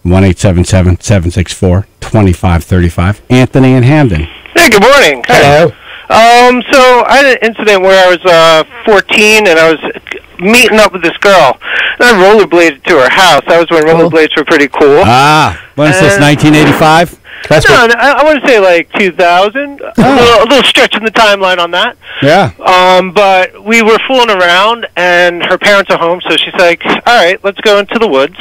Speaker 2: 1-877-764-2535. Anthony in Hamden.
Speaker 4: Hey, good morning.
Speaker 1: Hello.
Speaker 4: So I had an incident where I was 14 and I was meeting up with this girl. And I rollerbladed to her house. That was when rollerblades were pretty cool.
Speaker 2: When is this, 1985?
Speaker 4: I want to say like 2000. A little stretch in the timeline on that.
Speaker 2: Yeah.
Speaker 4: But we were fooling around, and her parents are home, so she's like, all right, let's go into the woods.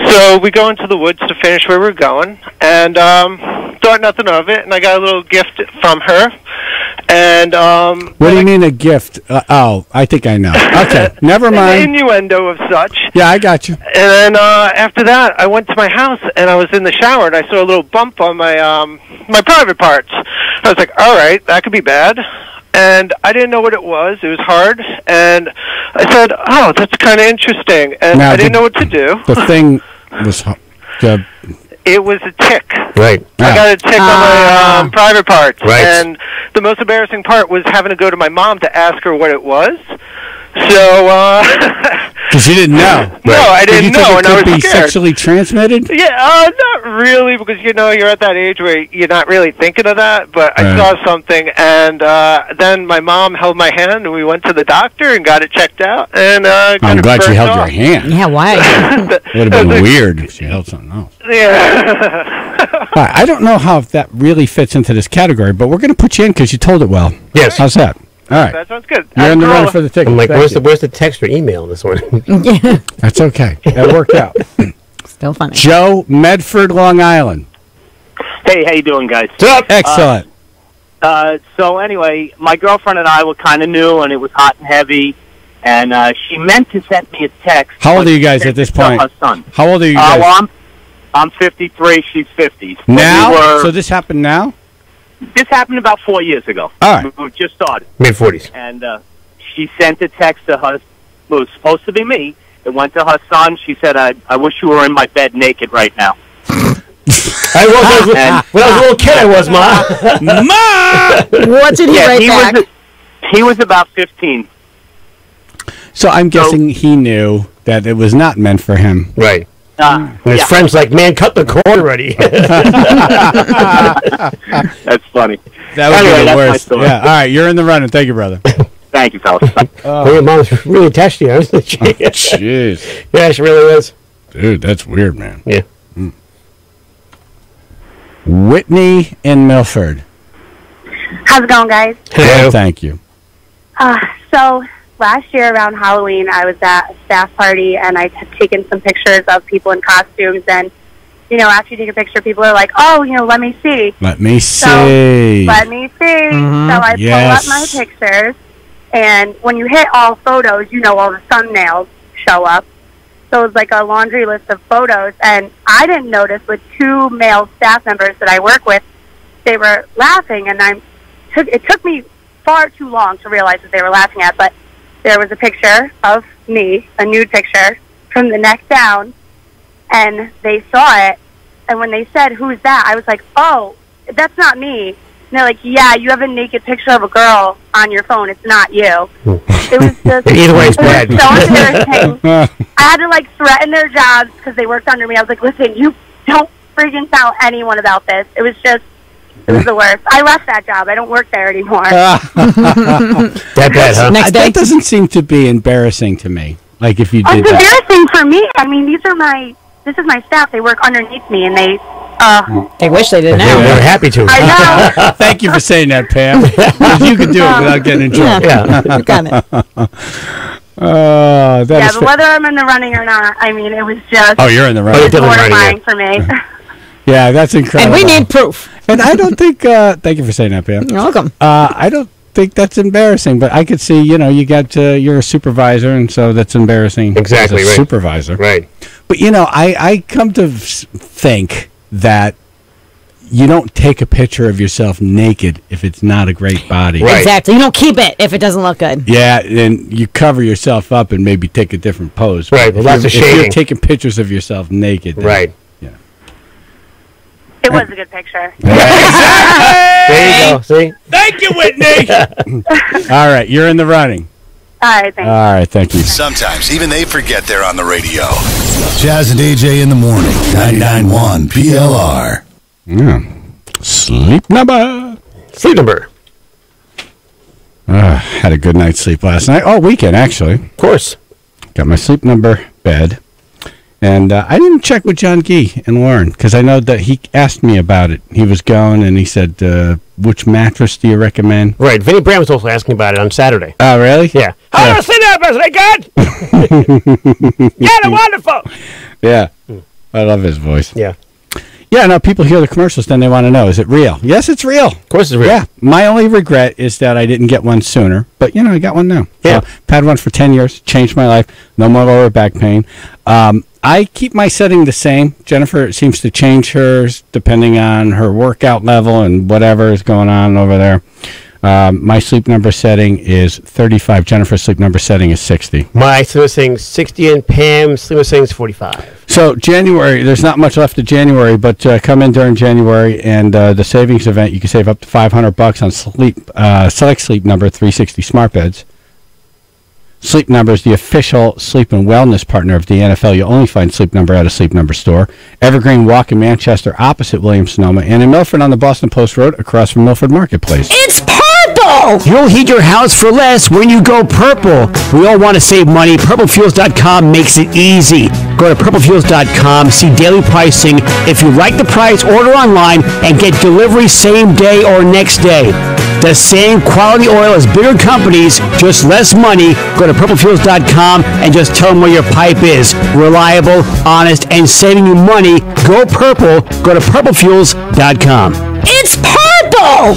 Speaker 4: So we go into the woods to finish where we're going, and thought nothing of it, and I got a little gift from her. And
Speaker 2: what do you mean a gift? I think I know. Okay, never mind.
Speaker 4: An innuendo of such.
Speaker 2: Yeah, I got you.
Speaker 4: And then after that, I went to my house, and I was in the shower, and I saw a little bump on my my private parts. I was like, all right, that could be bad. And I didn't know what it was. It was hard. And I said, oh, that's kind of interesting. And
Speaker 2: Now,
Speaker 4: I didn't know what to do.
Speaker 2: The thing was...
Speaker 4: It was a tick.
Speaker 1: Right.
Speaker 4: I got a tick on my private parts.
Speaker 1: Right.
Speaker 4: And the most embarrassing part was having to go to my mom to ask her what it was. So,
Speaker 2: Because you didn't know.
Speaker 4: No, I didn't know, and I was
Speaker 2: Could be
Speaker 4: scared.
Speaker 2: sexually transmitted?
Speaker 4: Yeah, not really, because, you're at that age where you're not really thinking of that, but I saw something, and then my mom held my hand, and we went to the doctor and got it checked out, and
Speaker 2: I'm glad she held your hand.
Speaker 3: Yeah, why?
Speaker 2: Would have been weird if she held something else.
Speaker 4: Yeah.
Speaker 2: I don't know how that really fits into this category, but we're going to put you in because you told it well.
Speaker 1: Yes.
Speaker 2: How's that? All right.
Speaker 4: That sounds good.
Speaker 2: You're in the run for the ticket.
Speaker 1: I'm like,
Speaker 2: Thank
Speaker 1: where's the text or email on this one?
Speaker 2: That's okay. That worked out.
Speaker 3: Still funny.
Speaker 2: Joe, Medford, Long Island.
Speaker 8: Hey, how you doing, guys?
Speaker 2: What's up? Excellent.
Speaker 8: So anyway, my girlfriend and I were kind of new, and it was hot and heavy, and she meant to send me a text.
Speaker 2: How old are you guys at this point?
Speaker 8: Her son.
Speaker 2: How old are you guys?
Speaker 8: Well, I'm 53. She's 50.
Speaker 2: Now? So this happened now?
Speaker 8: This happened about 4 years ago.
Speaker 2: All right.
Speaker 8: We just started.
Speaker 1: Mid-40s.
Speaker 8: And she sent a text to her. It was supposed to be me. It went to her son. She said, I wish you were in my bed naked right now.
Speaker 1: When I was a little kid, I was, Ma.
Speaker 2: Ma!
Speaker 3: What did he write back?
Speaker 8: He was about 15.
Speaker 2: So I'm guessing he knew that it was not meant for him.
Speaker 1: Right. And his friend's like, man, cut the cord already.
Speaker 8: That's funny.
Speaker 2: That would
Speaker 8: Anyway,
Speaker 2: be the
Speaker 8: that's my
Speaker 2: worst.
Speaker 8: story.
Speaker 2: Yeah. All right, you're in the running. Thank you, brother.
Speaker 8: Thank you, fellas.
Speaker 1: Your mom's really attached to you, isn't she?
Speaker 2: Jeez.
Speaker 1: Yeah, she really is.
Speaker 2: Dude, that's weird, man.
Speaker 1: Yeah.
Speaker 2: Whitney in Milford.
Speaker 11: How's it going, guys?
Speaker 2: Hello. Thank you.
Speaker 11: So last year around Halloween, I was at a staff party, and I had taken some pictures of people in costumes. And, after you take a picture, people are like, oh, let me see.
Speaker 2: Let me see.
Speaker 11: Let me see. So I pull up my pictures, and when you hit all photos, all the thumbnails show up. So it was like a laundry list of photos, and I didn't notice with two male staff members that I work with, they were laughing, and it took me far too long to realize what they were laughing at, but there was a picture of me, a nude picture, from the neck down, and they saw it, and when they said, who's that, I was like, oh, that's not me. And they're like, yeah, you have a naked picture of a girl on your phone. It's not you. It was just...
Speaker 1: Either way, it's bad.
Speaker 11: So embarrassing. I had to, threaten their jobs because they worked under me. I was like, listen, you don't freaking tell anyone about this. It was the worst. I left that job. I don't work there anymore.
Speaker 1: That bad, huh?
Speaker 2: That doesn't seem to be embarrassing to me. Like if you did
Speaker 11: It's
Speaker 2: that.
Speaker 11: embarrassing for me. I mean, this is my staff. They work underneath me, and they
Speaker 3: wish they did now.
Speaker 1: They were happy to.
Speaker 11: I know.
Speaker 2: Thank you for saying that, Pam. 'Cause you can do it without getting in trouble.
Speaker 1: Yeah,
Speaker 3: you got it.
Speaker 11: But whether I'm in the running or not, I mean, it was just...
Speaker 2: Oh, you're in the running.
Speaker 11: It was mortifying for me.
Speaker 2: Yeah, that's incredible.
Speaker 3: And we need proof.
Speaker 2: And I don't think... thank you for saying that, Pam.
Speaker 3: You're welcome.
Speaker 2: I don't think that's embarrassing, but I could see, you got you're a supervisor, and so that's embarrassing.
Speaker 1: Exactly,
Speaker 2: as a
Speaker 1: right.
Speaker 2: Supervisor.
Speaker 1: Right.
Speaker 2: But, I come to think that you don't take a picture of yourself naked if it's not a great body.
Speaker 6: Right. Exactly. You don't keep it if it doesn't look good.
Speaker 2: Yeah, then you cover yourself up and maybe take a different pose.
Speaker 1: Right, well, that's a shading.
Speaker 2: If you're taking pictures of yourself naked. Then,
Speaker 1: right.
Speaker 2: Yeah.
Speaker 11: It was a good picture.
Speaker 1: There you go. See?
Speaker 2: Thank you, Whitney. All right, you're in the running.
Speaker 11: All right, thanks.
Speaker 2: All right, thank you.
Speaker 10: Sometimes even they forget they're on the radio.
Speaker 24: Jazz and AJ in the morning. 99.1 PLR.
Speaker 2: Yeah. Sleep number.
Speaker 1: Sleep number.
Speaker 2: Had a good night's sleep last night. Oh, weekend, actually.
Speaker 1: Of course.
Speaker 2: Got my sleep number bed. And I didn't check with John Gee and Lauren because I know that he asked me about it. He was going and he said, which mattress do you recommend?
Speaker 1: Right. Vinny Brand was also asking about it on Saturday.
Speaker 2: Oh, really?
Speaker 1: Yeah. How do I sleep number? Is it good? Yeah, wonderful.
Speaker 2: Yeah. I love his voice.
Speaker 1: Yeah.
Speaker 2: Yeah, no, people hear the commercials, then they want to know, is it real? Yes, it's real.
Speaker 1: Of course it's real.
Speaker 2: Yeah. My only regret is that I didn't get one sooner. But, I got one now.
Speaker 1: Yeah.
Speaker 2: So, I've had one for 10 years. Changed my life. No more lower back pain. I keep my setting the same. Jennifer seems to change hers depending on her workout level and whatever is going on over there. My sleep number setting is 35. Jennifer's sleep number setting is 60.
Speaker 1: My sleep setting is 60 and Pam's sleep setting is 45.
Speaker 2: So January, there's not much left of January, but come in during January and the savings event, you can save up to $500 on select Sleep Number 360 smart beds. Sleep Number is the official sleep and wellness partner of the NFL. You'll only find Sleep Number at a Sleep Number store. Evergreen Walk in Manchester opposite Williams-Sonoma, and in Milford on the Boston Post Road across from Milford Marketplace.
Speaker 9: It's purple! You'll heat your house for less when you go purple. We all want to save money. PurpleFuels.com makes it easy. Go to PurpleFuels.com, see daily pricing. If you like the price, order online and get delivery same day or next day. The same quality oil as bigger companies, just less money. Go to PurpleFuels.com and just tell them where your pipe is. Reliable, honest, and saving you money. Go purple. Go to PurpleFuels.com. It's purple!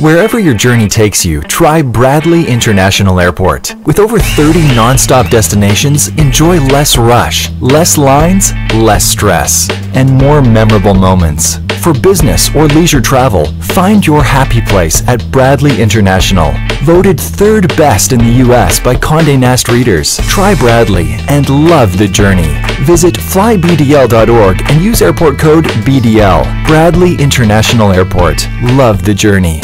Speaker 12: Wherever your journey takes you, try Bradley International Airport. With over 30 non-stop destinations, enjoy less rush, less lines, less stress, and more memorable moments. For business or leisure travel, find your happy place at Bradley International. Voted third best in the U.S. by Condé Nast readers. Try Bradley and love the journey. Visit flybdl.org and use airport code BDL. Bradley International Airport. Love the journey.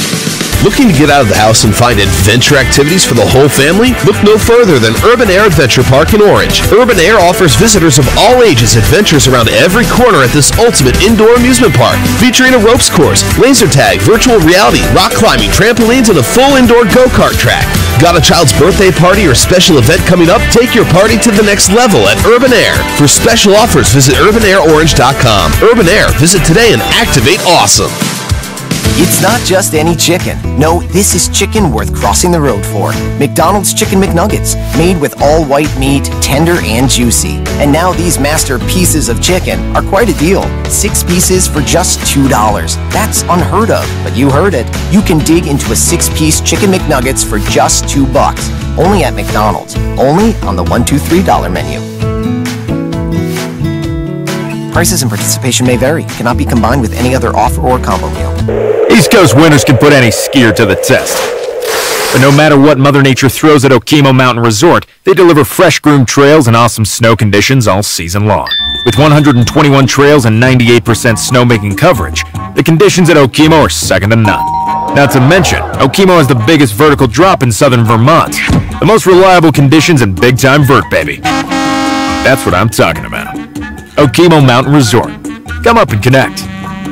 Speaker 13: Looking to get out of the house and find adventure activities for the whole family? Look no further than Urban Air Adventure Park in Orange. Urban Air offers visitors of all ages adventures around every corner at this ultimate indoor amusement park, featuring a ropes course, laser tag, virtual reality, rock climbing, trampolines, and a full indoor go-kart track. Got a child's birthday party or special event coming up? Take your party to the next level at Urban Air. For special offers, visit UrbanAirOrange.com. Urban Air, visit today and activate awesome.
Speaker 14: It's not just any chicken. No, this is chicken worth crossing the road for. McDonald's Chicken McNuggets, made with all white meat, tender and juicy. And now these master pieces of chicken are quite a deal. 6 pieces for just $2. That's unheard of, but you heard it. You can dig into a 6-piece Chicken McNuggets for just $2. Only at McDonald's. Only on the $1, $2, $3 menu. Prices and participation may vary. Cannot be combined with any other offer or combo meal.
Speaker 16: East Coast winters can put any skier to the test. But no matter what Mother Nature throws at Okemo Mountain Resort, they deliver fresh-groomed trails and awesome snow conditions all season long. With 121 trails and 98% snowmaking coverage, the conditions at Okemo are second to none. Not to mention, Okemo has the biggest vertical drop in southern Vermont, the most reliable conditions and big-time vert, baby. That's what I'm talking about. Okemo Mountain Resort. Come up and connect.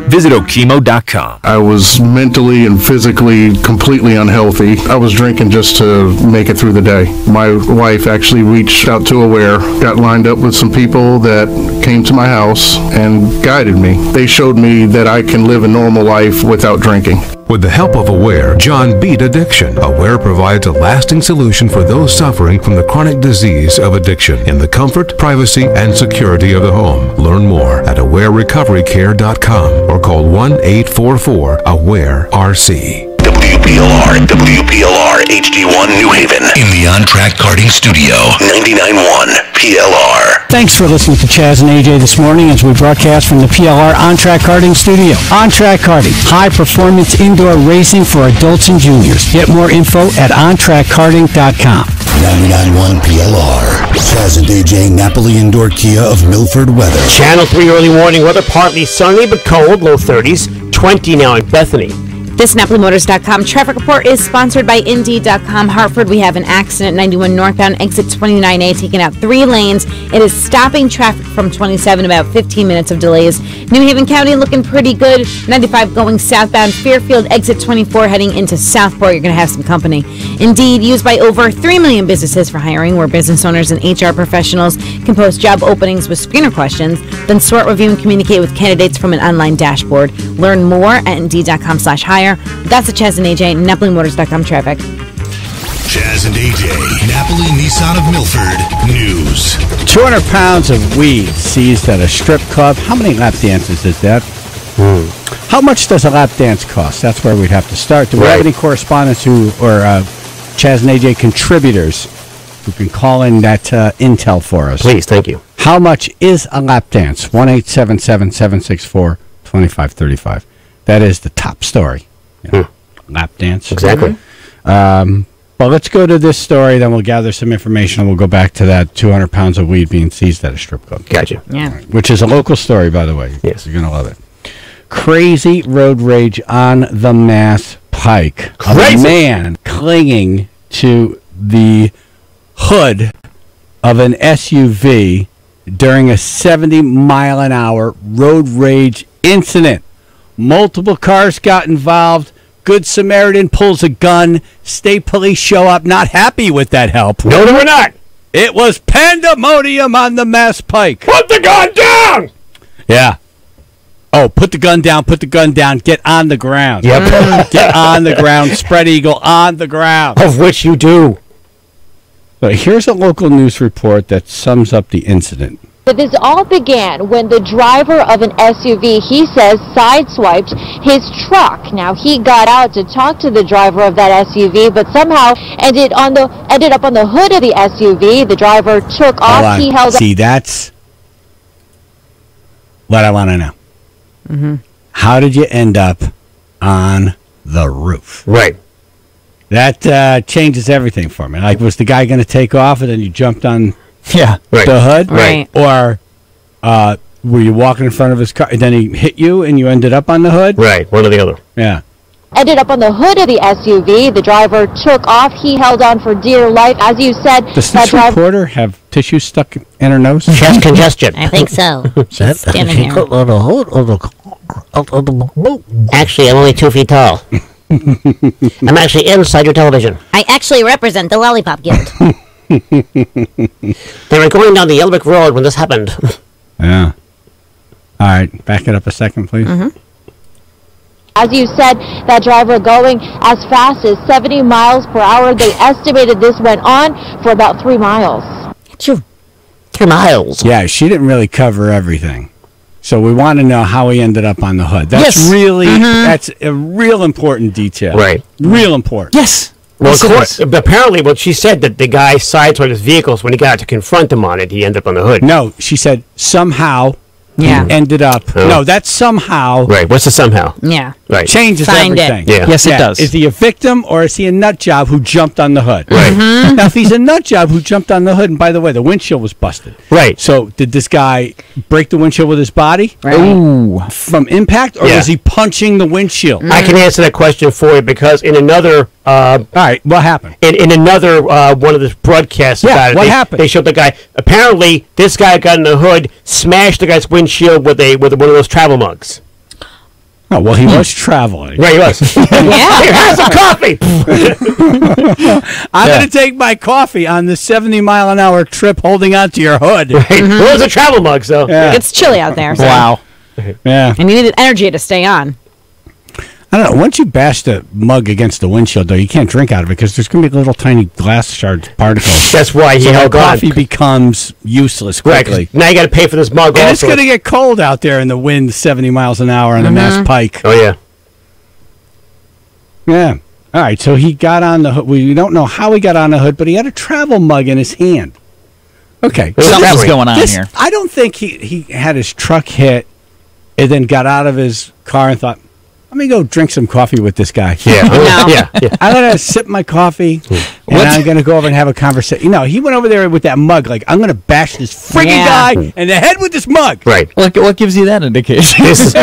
Speaker 16: Visit Okemo.com.
Speaker 26: I was mentally and physically completely unhealthy. I was drinking just to make it through the day. My wife actually reached out to Aware, got lined up with some people that came to my house and guided me. They showed me that I can live a normal life without drinking.
Speaker 27: With the help of Aware, John beat addiction. Aware provides a lasting solution for those suffering from the chronic disease of addiction in the comfort, privacy, and security of the home. Learn more at awarerecoverycare.com or call 1-844-AWARE-RC.
Speaker 10: WPLR and WPLR HD1 New Haven in the On Track Karting Studio. 99.1 PLR.
Speaker 9: Thanks for listening to Chaz and AJ this morning as we broadcast from the PLR On Track Karting Studio. On Track Karting, high-performance indoor racing for adults and juniors. Get more info at ontrackkarting.com.
Speaker 10: 99.1 PLR. Chaz and AJ Napoli Indoor Kia of Milford weather.
Speaker 1: Channel 3 early morning weather, partly sunny but cold, low 30s, 20 now in Bethany.
Speaker 6: This NapoliMotors.com traffic report is sponsored by Indeed.com. Hartford, we have an accident, 91 northbound, exit 29A, taking out 3 lanes. It is stopping traffic from 27, about 15 minutes of delays. New Haven County looking pretty good. 95 going southbound, Fairfield, exit 24, heading into Southport. You're going to have some company. Indeed, used by over 3 million businesses for hiring, where business owners and HR professionals can post job openings with screener questions, then sort, review, and communicate with candidates from an online dashboard. Learn more at Indeed.com/hire. That's the Chaz and AJ, NapoliMotors.com traffic.
Speaker 10: Chaz and AJ, Napoli Nissan of Milford News.
Speaker 2: 200 pounds of weed seized at a strip club. How many lap dances is that? How much does a lap dance cost? That's where we'd have to start. Do we have any correspondents or Chaz and AJ contributors who can call in that intel for us?
Speaker 1: Please, thank you.
Speaker 2: How much is a lap dance? 1-877-764-2535. That is the top story. Lap dance.
Speaker 1: Exactly.
Speaker 2: Well, let's go to this story, then we'll gather some information, and we'll go back to that 200 pounds of weed being seized at a strip club.
Speaker 1: Gotcha.
Speaker 6: Yeah.
Speaker 2: Which is a local story, by the way.
Speaker 1: Yes.
Speaker 2: You're going to love it. Crazy road rage on the Mass Pike.
Speaker 1: Crazy.
Speaker 2: A man clinging to the hood of an SUV during a 70-mile-an-hour road rage incident. Multiple cars got involved. Good Samaritan pulls a gun. State police show up, not happy with that help.
Speaker 1: No, they were not.
Speaker 2: It was pandemonium on the Mass Pike.
Speaker 1: Put the gun down!
Speaker 2: Yeah. Oh, put the gun down, get on the ground.
Speaker 1: Yep.
Speaker 2: Get on the ground, spread eagle on the ground.
Speaker 1: Of which you do.
Speaker 2: So here's a local news report that sums up the incident.
Speaker 15: But this all began when the driver of an SUV, he says, sideswiped his truck. Now, he got out to talk to the driver of that SUV, but somehow ended up on the hood of the SUV. The driver took off. He held.
Speaker 2: See, that's what I want to know.
Speaker 6: Mm-hmm.
Speaker 2: How did you end up on the roof?
Speaker 1: Right.
Speaker 2: That changes everything for me. Like, was the guy going to take off and then you jumped on...
Speaker 1: Yeah, right.
Speaker 2: The hood?
Speaker 6: Right.
Speaker 2: Or were you walking in front of his car and then he hit you and you ended up on the hood?
Speaker 1: Right, one or the other.
Speaker 2: Yeah.
Speaker 15: Ended up on the hood of the SUV. The driver took off. He held on for dear life. As you said,
Speaker 2: does this reporter have tissue stuck in her nose?
Speaker 1: Chest congestion.
Speaker 6: I think so. Standing here.
Speaker 1: Actually, I'm only 2 feet tall. I'm actually inside your television.
Speaker 6: I actually represent the Lollipop Guild.
Speaker 1: They were going down the Yellow Brick Road when this happened.
Speaker 2: Yeah. All right, back it up a second, please.
Speaker 15: Mm-hmm. As you said, that driver going as fast as 70 miles per hour. They estimated this went on for about 3 miles.
Speaker 1: 3 miles.
Speaker 2: Yeah, she didn't really cover everything. So we want to know how he ended up on the hood. That's that's a real important detail.
Speaker 1: Right.
Speaker 2: Real important.
Speaker 1: Yes. Well, apparently, she said that the guy sideswiped his vehicles when he got out to confront him on it. He ended up on the hood.
Speaker 2: No, she said somehow he ended up.
Speaker 1: Oh.
Speaker 2: No, that's somehow.
Speaker 1: Right. What's the somehow?
Speaker 6: Yeah.
Speaker 1: Right.
Speaker 2: Changes everything.
Speaker 1: Yeah.
Speaker 9: Yes, it does.
Speaker 2: Is he a victim or is he a nut job who jumped on the hood?
Speaker 1: Right.
Speaker 6: Mm-hmm.
Speaker 2: Now, if he's a nut job who jumped on the hood, and by the way, the windshield was busted.
Speaker 1: Right.
Speaker 2: So did this guy break the windshield with his body?
Speaker 6: Right.
Speaker 2: Ooh. From impact, or was he punching the windshield?
Speaker 1: I can answer that question for you because in another...
Speaker 2: all right, what happened?
Speaker 1: In another one of the broadcasts about it,
Speaker 2: what happened?
Speaker 1: They showed the guy. Apparently, this guy got in the hood, smashed the guy's windshield with one of those travel mugs.
Speaker 2: Oh, well, he was traveling.
Speaker 1: Right, he was. Here, have some coffee!
Speaker 2: I'm going to take my coffee on this 70-mile-an-hour trip holding on to your hood.
Speaker 1: Right. Well, those are travel mugs, though.
Speaker 2: Yeah.
Speaker 6: It's chilly out there. So.
Speaker 2: Wow. Yeah.
Speaker 6: And you needed energy to stay on.
Speaker 2: I don't know. Once you bash the mug against the windshield, though, you can't drink out of it because there's going to be little tiny glass shards, particles.
Speaker 1: That's why he held on.
Speaker 2: Coffee becomes useless quickly.
Speaker 1: Right, now you got to pay for this mug.
Speaker 2: And it's going to get cold out there in the wind, 70 miles an hour on the Mass Pike.
Speaker 1: Oh yeah.
Speaker 2: Yeah. All right. So he got on the hood. We don't know how he got on the hood, but he had a travel mug in his hand. Okay.
Speaker 17: Something's going on
Speaker 2: This-
Speaker 17: here.
Speaker 2: I don't think he had his truck hit and then got out of his car and thought, let me go drink some coffee with this guy.
Speaker 1: Yeah.
Speaker 2: I'm going to sip my coffee and I'm going to go over and have a conversation. He went over there with that mug like, I'm going to bash this friggin' guy in the head with this mug.
Speaker 1: Right.
Speaker 17: What gives you that indication?
Speaker 1: This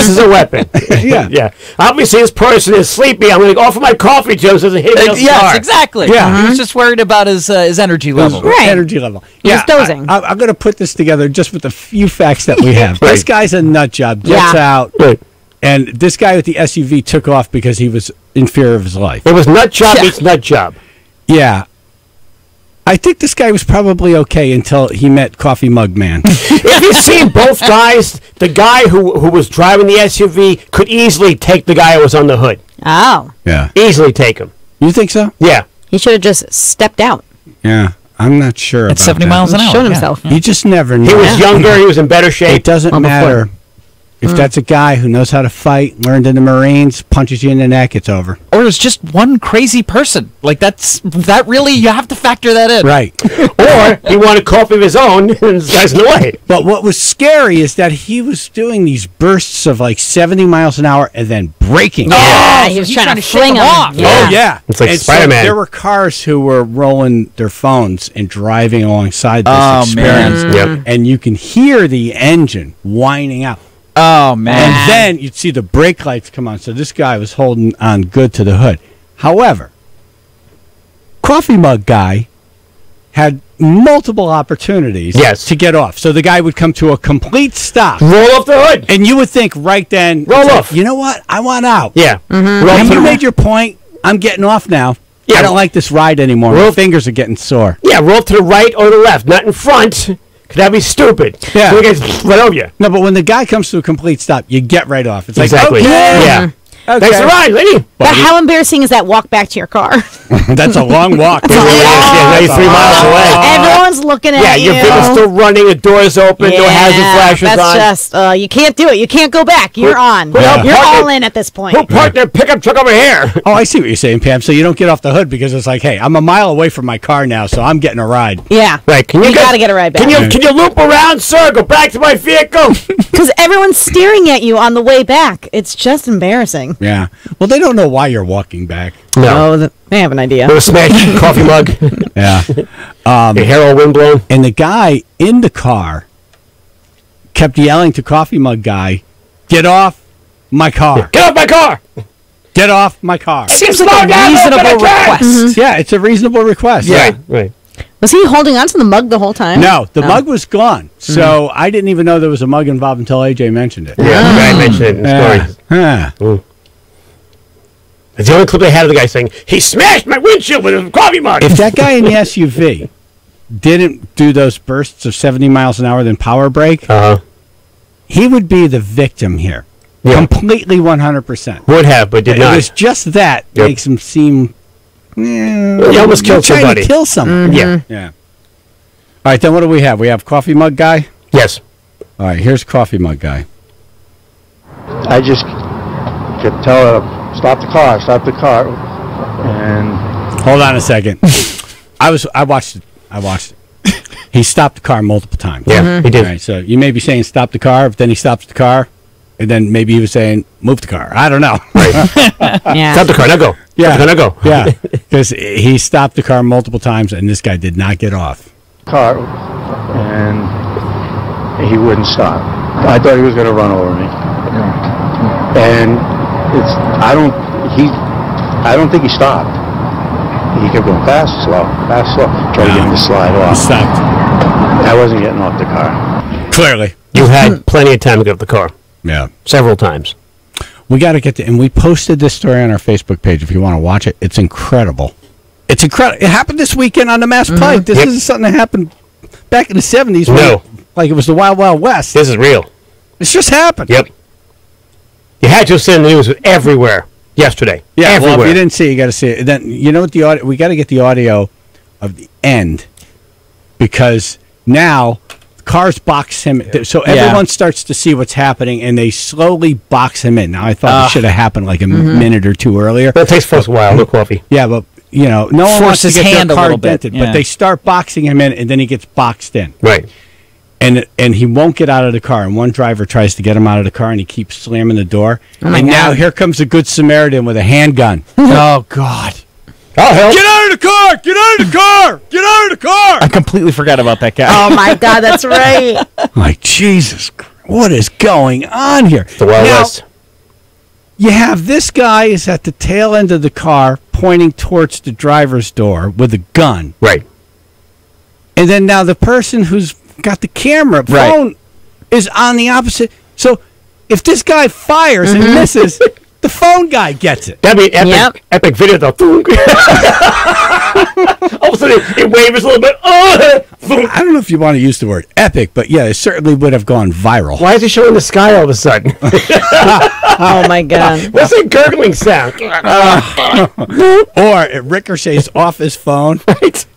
Speaker 1: is a weapon.
Speaker 2: Yeah.
Speaker 1: Obviously, this person is sleepy. I'm going to offer my coffee to him so it doesn't hit me.
Speaker 17: Yes, exactly.
Speaker 2: Yeah.
Speaker 17: He was just worried about his energy level.
Speaker 2: Energy level.
Speaker 6: He was dozing.
Speaker 2: I'm going to put this together just with the few facts that we have. This guy's a nut job. Gets out.
Speaker 1: Right.
Speaker 2: And this guy with the SUV took off because he was in fear of his life.
Speaker 1: It was nut job meets nut job.
Speaker 2: Yeah. I think this guy was probably okay until he met Coffee Mug Man.
Speaker 1: If you've seen both guys, the guy who was driving the SUV could easily take the guy who was on the hood.
Speaker 6: Oh.
Speaker 2: Yeah.
Speaker 1: Easily take him.
Speaker 2: You think so?
Speaker 1: Yeah.
Speaker 6: He should have just stepped out.
Speaker 2: Yeah. I'm not sure
Speaker 17: At
Speaker 2: about
Speaker 17: 70
Speaker 2: that.
Speaker 17: miles an hour.
Speaker 6: Shown himself.
Speaker 2: You just never know.
Speaker 1: He was younger. He was in better shape.
Speaker 2: It doesn't matter. If that's a guy who knows how to fight, learned in the Marines, punches you in the neck, it's over.
Speaker 17: Or it's just one crazy person. Like that really, you have to factor that in.
Speaker 2: Right.
Speaker 1: Or he wanted coffee of his own, and this guy's in the way.
Speaker 2: But what was scary is that he was doing these bursts of like 70 miles an hour and then braking.
Speaker 6: Yeah, he was trying to
Speaker 17: shake
Speaker 6: fling
Speaker 17: him
Speaker 6: him
Speaker 17: off.
Speaker 2: Oh, yeah.
Speaker 1: It's like
Speaker 2: And
Speaker 1: Spider-Man.
Speaker 2: So there were cars who were rolling their phones and driving alongside this experience.
Speaker 1: Yep.
Speaker 2: And you can hear the engine whining out.
Speaker 17: Oh, man.
Speaker 2: And then you'd see the brake lights come on. So this guy was holding on good to the hood. However, Coffee Mug Guy had multiple opportunities to get off. So the guy would come to a complete stop.
Speaker 1: Roll off the hood.
Speaker 2: And you would think right then,
Speaker 1: roll off.
Speaker 2: You know what? I want out.
Speaker 1: Yeah.
Speaker 2: And you made your point. I'm getting off now. I don't like this ride anymore. My fingers are getting sore.
Speaker 1: Yeah, roll to the right or the left, not in front. Could that be stupid?
Speaker 2: Yeah.
Speaker 1: So the guy's right over you.
Speaker 2: No, but when the guy comes to a complete stop, you get right off. It's
Speaker 1: Exactly.
Speaker 2: like, okay.
Speaker 1: Yeah.
Speaker 2: Okay.
Speaker 1: Thanks for the ride, lady.
Speaker 6: But how embarrassing is that walk back to your car?
Speaker 2: That's a long walk.
Speaker 1: Yeah, now you're 3 miles away.
Speaker 6: Everyone's looking at you.
Speaker 1: Yeah, your vehicle's still running, the door's open, no hazard flashes
Speaker 6: that's
Speaker 1: on.
Speaker 6: just, you can't do it. You can't go back. You're on. You're all in at this point.
Speaker 1: Who parked their pickup truck over here?
Speaker 2: Oh, I see what you're saying, Pam. So you don't get off the hood because it's like, hey, I'm a mile away from my car now, so I'm getting a ride.
Speaker 6: Yeah.
Speaker 1: Right.
Speaker 6: You gotta get a ride back.
Speaker 1: Can you loop around, sir? Go back to my vehicle.
Speaker 6: Because everyone's staring at you on the way back. It's just embarrassing.
Speaker 2: Yeah. Well, they don't know why you're walking back.
Speaker 1: No.
Speaker 6: They have an idea.
Speaker 1: With a smashed coffee mug.
Speaker 2: Yeah.
Speaker 1: Your hair all windblown.
Speaker 2: And the guy in the car kept yelling to Coffee Mug Guy, get off my car.
Speaker 1: Get off my car.
Speaker 2: Get off my car.
Speaker 6: Seems like a reasonable request.
Speaker 2: Yeah, it's a reasonable request.
Speaker 1: Yeah. Right.
Speaker 6: Was he holding on to the mug the whole time?
Speaker 2: No, the mug was gone. So I didn't even know there was a mug involved until AJ mentioned it.
Speaker 1: Yeah, the guy mentioned it in the story.
Speaker 2: Yeah.
Speaker 1: It's the only clip they had of the guy saying, he smashed my windshield with a coffee mug.
Speaker 2: If that guy in the SUV didn't do those bursts of 70 miles an hour, then power brake, he would be the victim here.
Speaker 1: Yeah.
Speaker 2: Completely 100%.
Speaker 1: Would have, but did
Speaker 2: It
Speaker 1: not.
Speaker 2: was just that makes him seem...
Speaker 1: He almost killed
Speaker 2: trying
Speaker 1: somebody.
Speaker 2: to kill someone.
Speaker 1: Yeah.
Speaker 2: Yeah. All right, then what do we have? We have Coffee Mug Guy?
Speaker 1: Yes.
Speaker 2: All right, here's Coffee Mug Guy.
Speaker 18: I just kept telling her, stop the car, and
Speaker 2: Hold on a second. I watched it. He stopped the car multiple times.
Speaker 1: Yeah, he did.
Speaker 2: All right, so you may be saying stop the car, but then he stops the car, and then maybe he was saying move the car. I don't know.
Speaker 6: Yeah.
Speaker 1: Stop the car, now go.
Speaker 2: Yeah.
Speaker 1: Stop the car, now go.
Speaker 2: Yeah, because he stopped the car multiple times, and this guy did not get off.
Speaker 18: car, and he wouldn't stop. I thought he was going to run over me, and I don't think he stopped. He kept going fast, slow, trying to get him to slide off.
Speaker 2: He stopped.
Speaker 18: I wasn't getting off the car.
Speaker 2: Clearly,
Speaker 1: You had plenty of time to get off the car.
Speaker 2: Yeah.
Speaker 1: Several times.
Speaker 2: We got to get to, and we posted this story on our Facebook page if you want to watch it. It's incredible. It's incredible. It happened this weekend on the Mass Pike. This isn't something that happened back in the 70s.
Speaker 1: No.
Speaker 2: Like it was the Wild Wild West.
Speaker 1: This is real.
Speaker 2: It's just happened.
Speaker 1: Yep. You had to send the news everywhere yesterday.
Speaker 2: Yeah,
Speaker 1: everywhere.
Speaker 2: well, if you didn't see it, you got to see it. Then you know what the audio? We got to get the audio of the end because now cars box him, so everyone starts to see what's happening, and they slowly box him in. Now I thought it should have happened like a minute or two earlier.
Speaker 1: But it takes folks a while. No coffee.
Speaker 2: Yeah, but you know, no one wants to
Speaker 17: his
Speaker 2: get
Speaker 17: hand
Speaker 2: their
Speaker 17: a
Speaker 2: car
Speaker 17: little bit.
Speaker 2: dented,
Speaker 17: Yeah.
Speaker 2: but they start boxing him in, and then he gets boxed in.
Speaker 1: Right.
Speaker 2: And he won't get out of the car. And one driver tries to get him out of the car, and he keeps slamming the door.
Speaker 6: Oh my
Speaker 2: and now
Speaker 6: God.
Speaker 2: here comes a good Samaritan with a handgun.
Speaker 17: Oh, God.
Speaker 1: I'll help.
Speaker 2: Get out of the car! Get out of the car! Get out of the car!
Speaker 17: I completely forgot about that guy.
Speaker 6: Oh my God, that's right.
Speaker 2: Like, Jesus, what is going on here?
Speaker 1: The Wild
Speaker 2: Now,
Speaker 1: West.
Speaker 2: you have this guy is at the tail end of the car pointing towards the driver's door with a gun.
Speaker 1: Right.
Speaker 2: And then now the person who's got the camera phone is on the opposite. So if this guy fires and misses, the phone guy gets it.
Speaker 1: That'd be epic, epic video though. All of a sudden it wavers a little bit.
Speaker 2: I don't know if you want to use the word epic, but yeah, it certainly would have gone viral.
Speaker 1: Why is he showing the sky all of a sudden?
Speaker 6: Oh my God.
Speaker 1: What's that gurgling sound?
Speaker 2: Or it ricochets off his phone,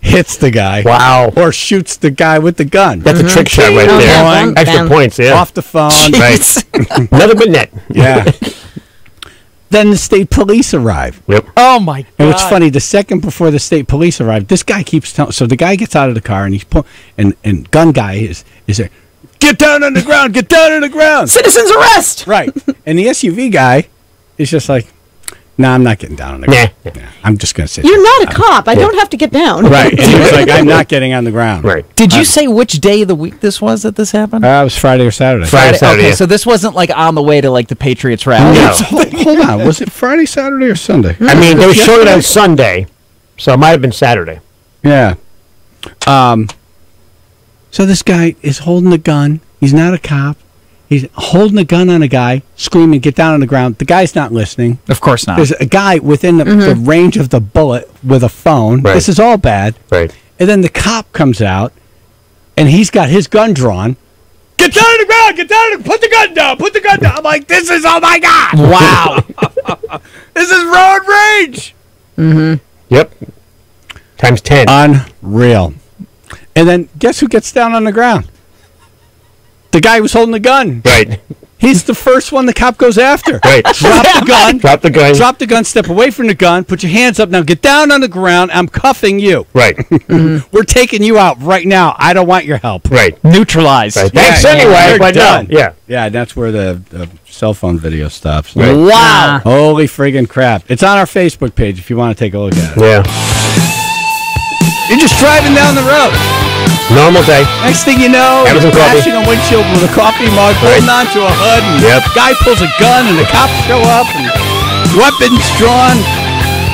Speaker 2: hits the guy.
Speaker 1: Wow.
Speaker 2: Or shoots the guy with the gun.
Speaker 1: That's a trick shot right
Speaker 6: Oh,
Speaker 1: there.
Speaker 6: yeah, bam,
Speaker 1: Extra
Speaker 6: bam.
Speaker 1: points, yeah.
Speaker 2: Off the phone.
Speaker 1: Right. Another good net.
Speaker 2: Yeah. Then the state police arrive.
Speaker 1: Yep.
Speaker 17: Oh, my God.
Speaker 2: And what's funny, the second before the state police arrived, this guy keeps telling. So the guy gets out of the car and he's and gun guy is there. Get down on the ground. Get down on the ground.
Speaker 6: Citizens arrest.
Speaker 2: Right. And the SUV guy is just like, nah, I'm not getting down on the ground. Nah, I'm just going to sit.
Speaker 6: You're not a cop. I don't have to get down.
Speaker 2: Right. And he was like, I'm not getting on the ground.
Speaker 1: Right.
Speaker 17: Did you say which day of the week this was that this happened?
Speaker 2: It was Friday or Saturday.
Speaker 1: Saturday,
Speaker 17: Okay,
Speaker 1: yeah.
Speaker 17: so this wasn't like on the way to like the Patriots rally.
Speaker 1: No.
Speaker 2: Hold on. Was it Friday, Saturday, or Sunday?
Speaker 1: I mean, they were showing it on Sunday, so it might have been Saturday.
Speaker 2: Yeah. So this guy is holding a gun. He's not a cop. He's holding a gun on a guy, screaming, get down on the ground. The guy's not listening.
Speaker 17: Of course not.
Speaker 2: There's a guy within the range of the bullet with a phone.
Speaker 1: Right.
Speaker 2: This is all bad.
Speaker 1: Right.
Speaker 2: And then the cop comes out, and he's got his gun drawn. Get down on the ground! Get down! Put the gun down! Put the gun down! I'm like, this is, oh my God!
Speaker 17: Wow.
Speaker 2: This is road rage!
Speaker 1: Yep. Times 10.
Speaker 2: Unreal. And then guess who gets down on the ground? The guy who was holding the gun.
Speaker 1: Right.
Speaker 2: He's the first one the cop goes after.
Speaker 1: Right.
Speaker 2: Drop the gun.
Speaker 1: Drop the gun.
Speaker 2: Drop the gun. Step away from the gun. Put your hands up. Now get down on the ground. I'm cuffing you.
Speaker 1: Right.
Speaker 2: We're taking you out right now. I don't want your help.
Speaker 1: Right.
Speaker 17: Neutralized.
Speaker 1: Right. Thanks anyway,
Speaker 2: you're
Speaker 1: but
Speaker 2: done.
Speaker 1: no. Yeah.
Speaker 2: Yeah, that's where the cell phone video stops.
Speaker 1: Right.
Speaker 17: Wow.
Speaker 2: Holy friggin' crap. It's on our Facebook page if you want to take a look at it.
Speaker 1: Yeah.
Speaker 2: You're just driving down the road.
Speaker 1: Normal day.
Speaker 2: Next thing you know,
Speaker 1: Having
Speaker 2: you're
Speaker 1: some coffee.
Speaker 2: crashing a windshield with a coffee mug, holding onto a hood, and guy pulls a gun, and the cops show up, and weapons drawn.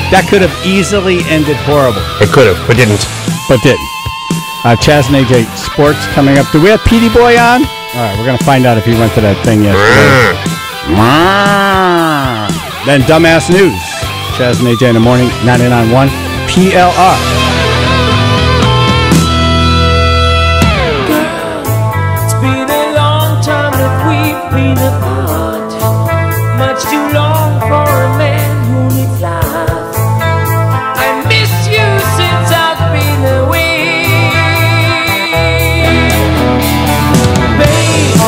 Speaker 2: That could have easily ended horrible.
Speaker 1: It could have, but didn't.
Speaker 2: But didn't. Chaz and AJ Sports coming up. Do we have Petey Boy on? All right, we're going to find out if he went to that thing yesterday. Then Dumbass News. Chaz and AJ in the morning, 99.1 PLR.
Speaker 19: It's been a long time that we've been apart, much too long for a man who needs life. I miss you since I've been away. Babe,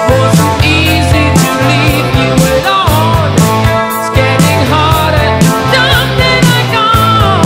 Speaker 19: wasn't easy to leave you alone. It's getting harder, dumb that I gone.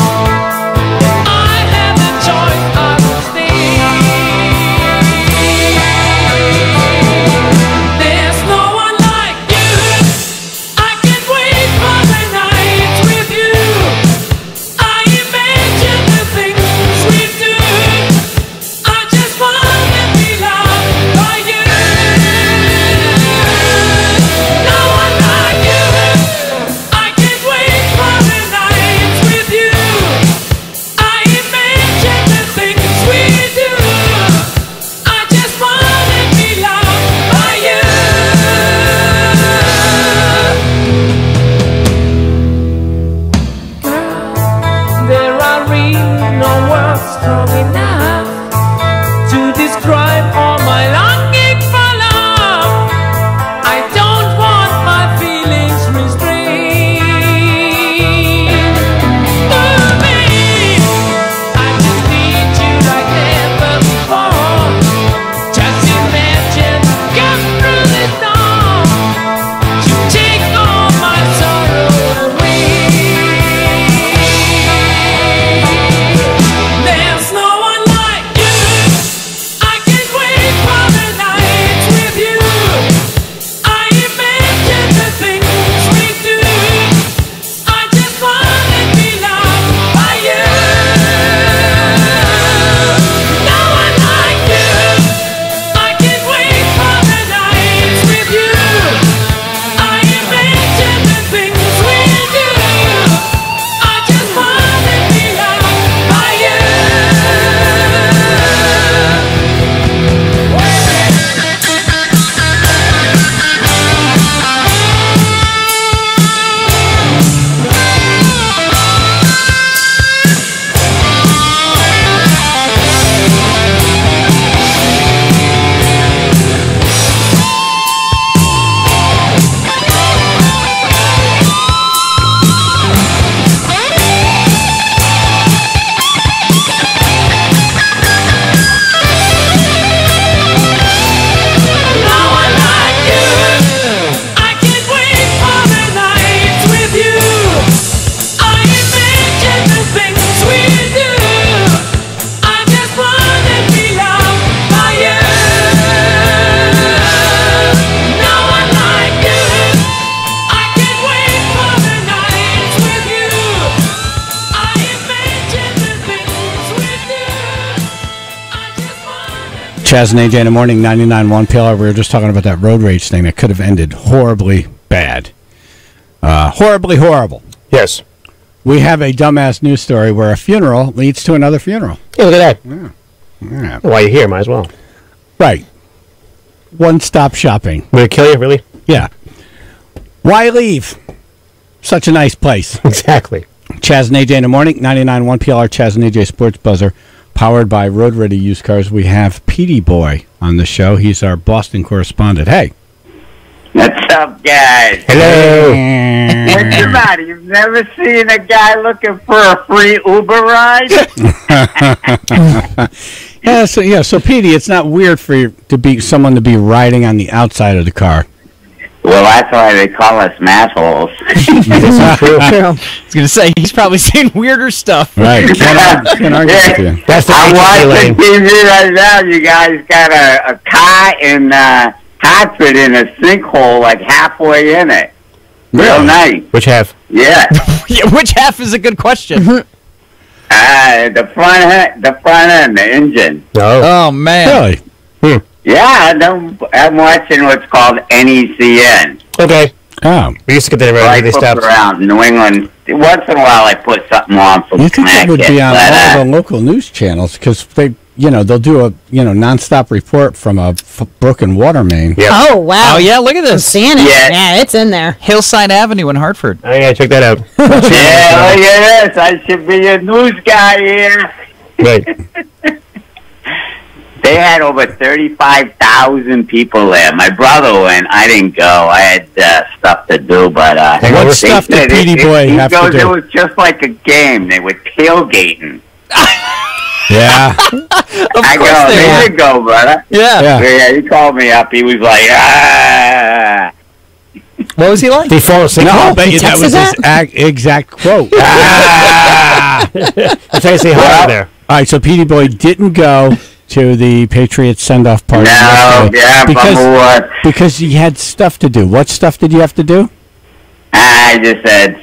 Speaker 2: Chaz and AJ in the morning, 99.1 PLR. We were just talking about that road rage thing that could have ended horribly bad. Horribly horrible.
Speaker 1: Yes.
Speaker 2: We have a dumbass news story where a funeral leads to another funeral.
Speaker 1: Yeah, look at that.
Speaker 2: Yeah. Yeah.
Speaker 1: While you're here, might as well.
Speaker 2: Right. One-stop shopping.
Speaker 1: Would it kill you, really?
Speaker 2: Yeah. Why leave? Such a nice place.
Speaker 1: Exactly.
Speaker 2: Chaz and AJ in the morning, 99.1 PLR, Chaz and AJ Sports Buzzer, powered by Road Ready Used Cars. We have Petey Boy on the show. He's our Boston correspondent. Hey.
Speaker 5: What's up, guys?
Speaker 1: Hello.
Speaker 5: What's the matter? You've never seen a guy looking for a free Uber ride?
Speaker 2: So Petey, it's not weird for you to be someone to be riding on the outside of the car.
Speaker 5: Well, that's why they call us massholes.
Speaker 17: I was going to say, he's probably seen weirder stuff.
Speaker 2: Right. Can't argue with you.
Speaker 1: That's the
Speaker 5: I'm watching TV right now. You guys got a car in Hartford in a sinkhole like halfway in it. Real nice.
Speaker 1: Which half?
Speaker 5: Yeah.
Speaker 17: Yeah, which half is a good question?
Speaker 5: The front end, the engine.
Speaker 17: Oh, man.
Speaker 2: Really?
Speaker 5: Yeah, I'm watching what's called NECN.
Speaker 1: Okay.
Speaker 2: Oh.
Speaker 1: We used to get that around. They stopped.
Speaker 5: Around New England. Once in a while, I put something on from
Speaker 2: You think that would be on
Speaker 5: Connecticut,
Speaker 2: all the local news channels because they'll do a nonstop report from a broken water main.
Speaker 1: Yep.
Speaker 6: Oh, wow.
Speaker 17: Oh, yeah, look at this.
Speaker 6: I'm seeing it. Yeah, it's in there.
Speaker 17: Hillside Avenue in Hartford.
Speaker 1: Oh, yeah, check that out.
Speaker 5: Yeah, look at this. I should be a news guy here.
Speaker 1: Right.
Speaker 5: They had over 35,000 people there. My brother went. I didn't go. I had stuff to do, but
Speaker 2: what stuff did Petey Boy have to do?
Speaker 5: It was just like a game. They were tailgating.
Speaker 2: Yeah.
Speaker 5: I go, there you go, brother.
Speaker 17: Yeah.
Speaker 5: He called me up. He was like, ah.
Speaker 17: What was he like?
Speaker 1: Did he fall asleep?
Speaker 2: No, I bet you that was his exact quote.
Speaker 1: That's how you say hi there.
Speaker 2: All right, so Petey Boy didn't go to the Patriots send-off party.
Speaker 5: No,
Speaker 2: because he had stuff to do. What stuff did you have to do?
Speaker 5: I just said,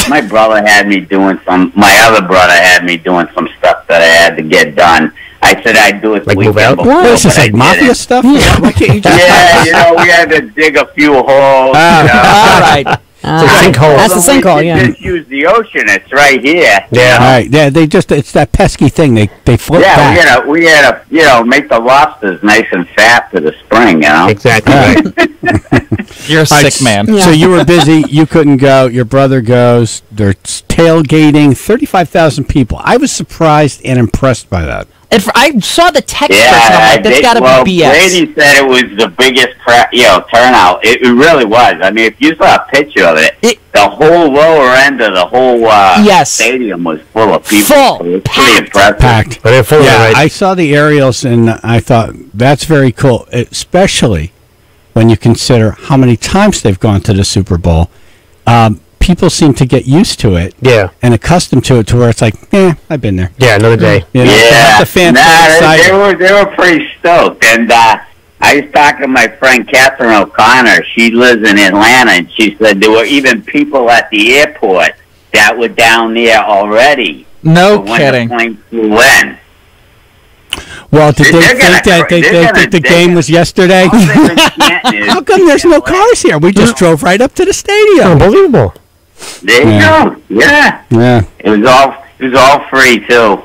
Speaker 5: my brother had me doing my other brother had me doing some stuff that I had to get done. I said I'd do it the weekend before.
Speaker 2: What is this, like mafia stuff? Why can't you just
Speaker 5: we had to dig a few holes.
Speaker 17: All right.
Speaker 1: Sinkhole.
Speaker 6: That's the sinkhole, yeah.
Speaker 5: Just use the ocean. It's right here.
Speaker 1: Yeah.
Speaker 2: All right. Yeah, it's that pesky thing. They float back.
Speaker 5: Yeah, we had to make the lobsters nice and fat for the spring,
Speaker 1: Exactly right.
Speaker 17: You're a sick man.
Speaker 2: Yeah. So you were busy. You couldn't go. Your brother goes. They're tailgating. 35,000 people. I was surprised and impressed by that.
Speaker 17: I saw the text first, and I'm like, that's got to be BS.
Speaker 5: Brady said it was the biggest turnout. It really was. I mean, if you saw a picture of it, the whole lower end of the whole stadium was full of people.
Speaker 17: Full.
Speaker 5: It was pretty impressive.
Speaker 2: Packed.
Speaker 1: But
Speaker 2: I saw the aerials, and I thought, that's very cool, especially when you consider how many times they've gone to the Super Bowl. People seem to get used to it, and accustomed to it, to where it's like, I've been there.
Speaker 1: Yeah, another day.
Speaker 5: The
Speaker 2: fans
Speaker 5: they were pretty stoked, and I was talking to my friend Catherine O'Connor. She lives in Atlanta, and she said there were even people at the airport that were down there already.
Speaker 17: No
Speaker 5: when
Speaker 17: kidding.
Speaker 5: The plane flew in.
Speaker 2: Well, did they think that the game was yesterday? How come there's no cars here? We just drove right up to the stadium.
Speaker 1: Unbelievable.
Speaker 5: There you go. Yeah.
Speaker 2: Yeah.
Speaker 5: It was all free too.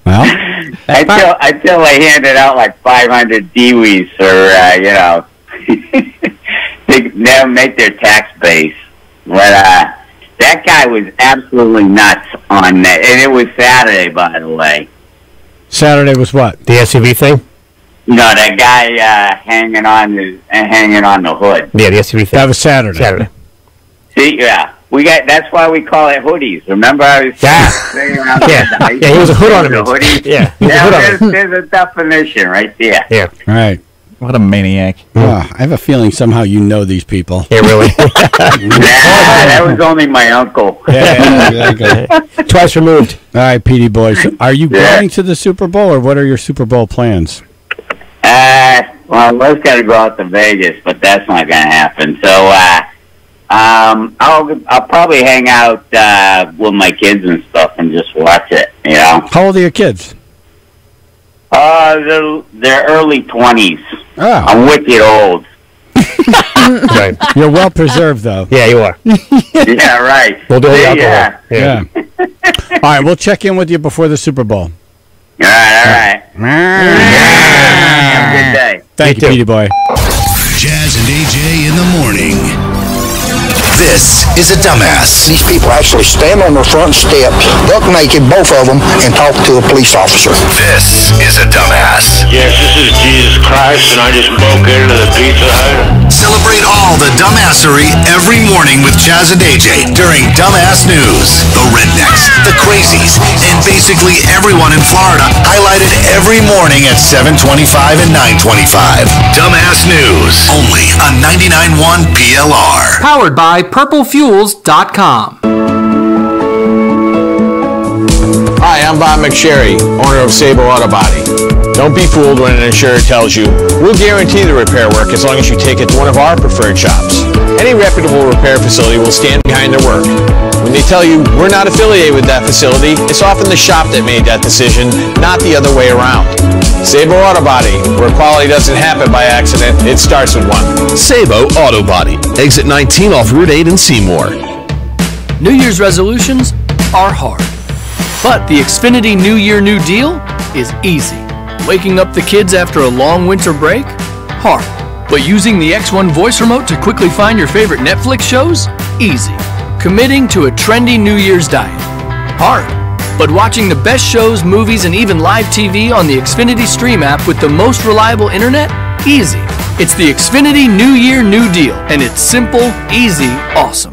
Speaker 2: Well,
Speaker 5: until they handed out like 500 DWIs for they'll make their tax base. But that guy was absolutely nuts on that, and it was Saturday, by the way.
Speaker 2: Saturday was what?
Speaker 1: The SUV thing?
Speaker 5: No, that guy hanging on the hood.
Speaker 1: Yeah, the SUV thing.
Speaker 2: That was Saturday.
Speaker 5: See, that's why we call it hoodies. Remember, I was saying around
Speaker 1: he was a hood on him.
Speaker 5: Yeah, there's a definition right there.
Speaker 1: Yeah,
Speaker 2: right.
Speaker 17: What a maniac.
Speaker 2: I have a feeling somehow you know these people.
Speaker 1: Yeah, really.
Speaker 5: That was only my uncle.
Speaker 1: Twice removed.
Speaker 2: All right, Petey Boy. So are you going to the Super Bowl, or what are your Super Bowl plans?
Speaker 5: Well, I was going to go out to Vegas, but that's not going to happen. So I'll probably hang out with my kids and stuff and just watch it. You know.
Speaker 2: How old are your kids?
Speaker 5: They're early 20s.
Speaker 2: Oh.
Speaker 5: I'm wicked old.
Speaker 2: Right. You're well preserved, though.
Speaker 1: Yeah, you are.
Speaker 5: Yeah, right.
Speaker 1: We'll do the alcohol.
Speaker 2: Yeah. All right, we'll check in with you before the Super Bowl.
Speaker 5: All right. Have a good day.
Speaker 2: Thank you, Petey boy.
Speaker 10: Jazz and AJ in the morning. This is a dumbass.
Speaker 4: These people actually stand on their front steps, buck naked, both of them, and talk to a police officer.
Speaker 10: This is a dumbass.
Speaker 18: Yes, this is Jesus Christ, and I just broke into the Pizza Hut.
Speaker 10: Celebrate all the dumbassery every morning with Jazz and AJ during Dumbass News. The Rednecks, the Crazies, and basically everyone in Florida highlighted every morning at 7:25 and 9:25. Dumbass News, only on 99.1 PLR.
Speaker 7: Powered by PurpleFuels.com.
Speaker 20: Hi, I'm Bob McSherry, owner of Sabo Auto Body. Don't be fooled when an insurer tells you, we'll guarantee the repair work as long as you take it to one of our preferred shops. Any reputable repair facility will stand behind their work. When they tell you we're not affiliated with that facility, it's often the shop that made that decision, not the other way around. Sabo Auto Body, where quality doesn't happen by accident, it starts with one.
Speaker 13: Sabo Auto Body. Exit 19 off Route 8 in Seymour.
Speaker 7: New Year's resolutions are hard. But the Xfinity New Year New Deal is easy. Waking up the kids after a long winter break? Hard. But using the X1 voice remote to quickly find your favorite Netflix shows? Easy. Committing to a trendy New Year's diet? Hard. But watching the best shows, movies, and even live TV on the Xfinity Stream app with the most reliable internet? Easy. It's the Xfinity New Year New Deal, and it's simple, easy, awesome.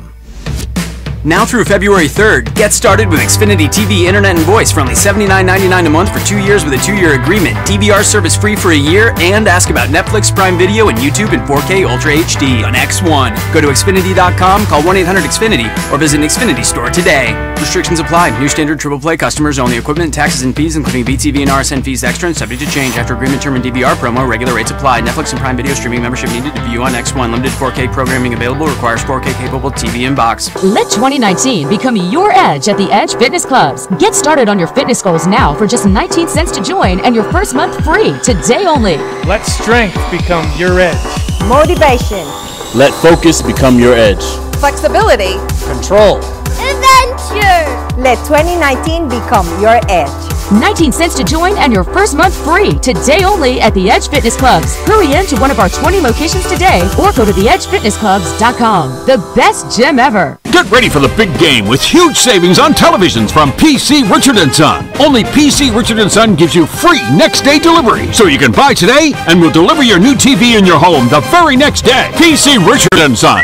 Speaker 21: Now through February 3rd, get started with Xfinity TV, Internet, and Voice for only $79.99 a month for 2 years with a 2-year agreement. DVR service free for a year, and ask about Netflix, Prime Video, and YouTube in 4K Ultra HD on X1. Go to Xfinity.com, call 1-800-XFINITY, or visit an Xfinity store today. Restrictions apply. New standard triple play customers only. Equipment, taxes, and fees, including BTV and RSN fees extra and subject to change after agreement term and DVR promo. Regular rates apply. Netflix and Prime Video streaming membership needed to view on X1. Limited 4K programming available. Requires 4K capable TV in box.
Speaker 22: Let 2019 become your edge at the Edge Fitness Clubs. Get started on your fitness goals now for just 19 cents to join and your first month free today only.
Speaker 23: Let strength become your edge.
Speaker 25: Motivation.
Speaker 28: Let focus become your edge.
Speaker 25: Flexibility.
Speaker 28: Control.
Speaker 25: Adventure. Let 2019 become your edge.
Speaker 22: 19 cents to join and your first month free today only at the Edge Fitness Clubs. Hurry in to one of our 20 locations today or go to theedgefitnessclubs.com. The best gym ever.
Speaker 29: Get ready for the big game with huge savings on televisions from PC Richard & Son. Only PC Richard & Son gives you free next day delivery. So you can buy today and we'll deliver your new TV in your home the very next day. PC Richard & Son.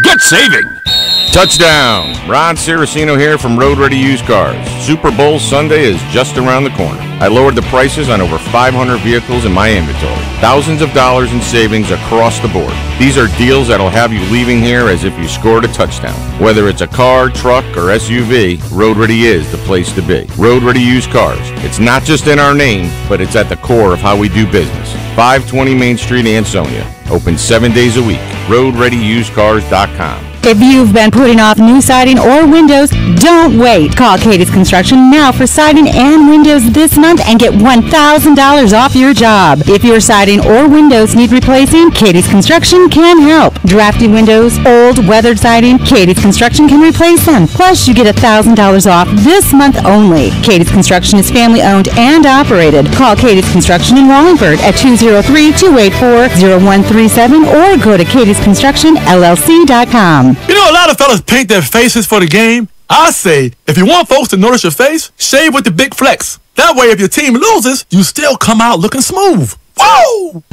Speaker 29: Get saving.
Speaker 30: Touchdown! Ron Ciracino here from Road Ready Used Cars. Super Bowl Sunday is just around the corner. I lowered the prices on over 500 vehicles in my inventory. Thousands of dollars in savings across the board. These are deals that'll have you leaving here as if you scored a touchdown. Whether it's a car, truck, or SUV, Road Ready is the place to be. Road Ready Used Cars. It's not just in our name, but it's at the core of how we do business. 520 Main Street, Ansonia. Open 7 days a week. RoadReadyUsedCars.com.
Speaker 3: If you've been putting off new siding or windows, don't wait. Call Katie's Construction now for siding and windows this month and get $1,000 off your job. If your siding or windows need replacing, Katie's Construction can help. Drafty windows, old, weathered siding, Katie's Construction can replace them. Plus, you get $1,000 off this month only. Katie's Construction is family owned and operated. Call Katie's Construction in Wallingford at 203-284-0137 or go to katiesconstructionllc.com.
Speaker 31: You know, a lot of fellas paint their faces for the game. I say, if you want folks to notice your face, shave with the Big Flex. That way, if your team loses, you still come out looking smooth. Whoa!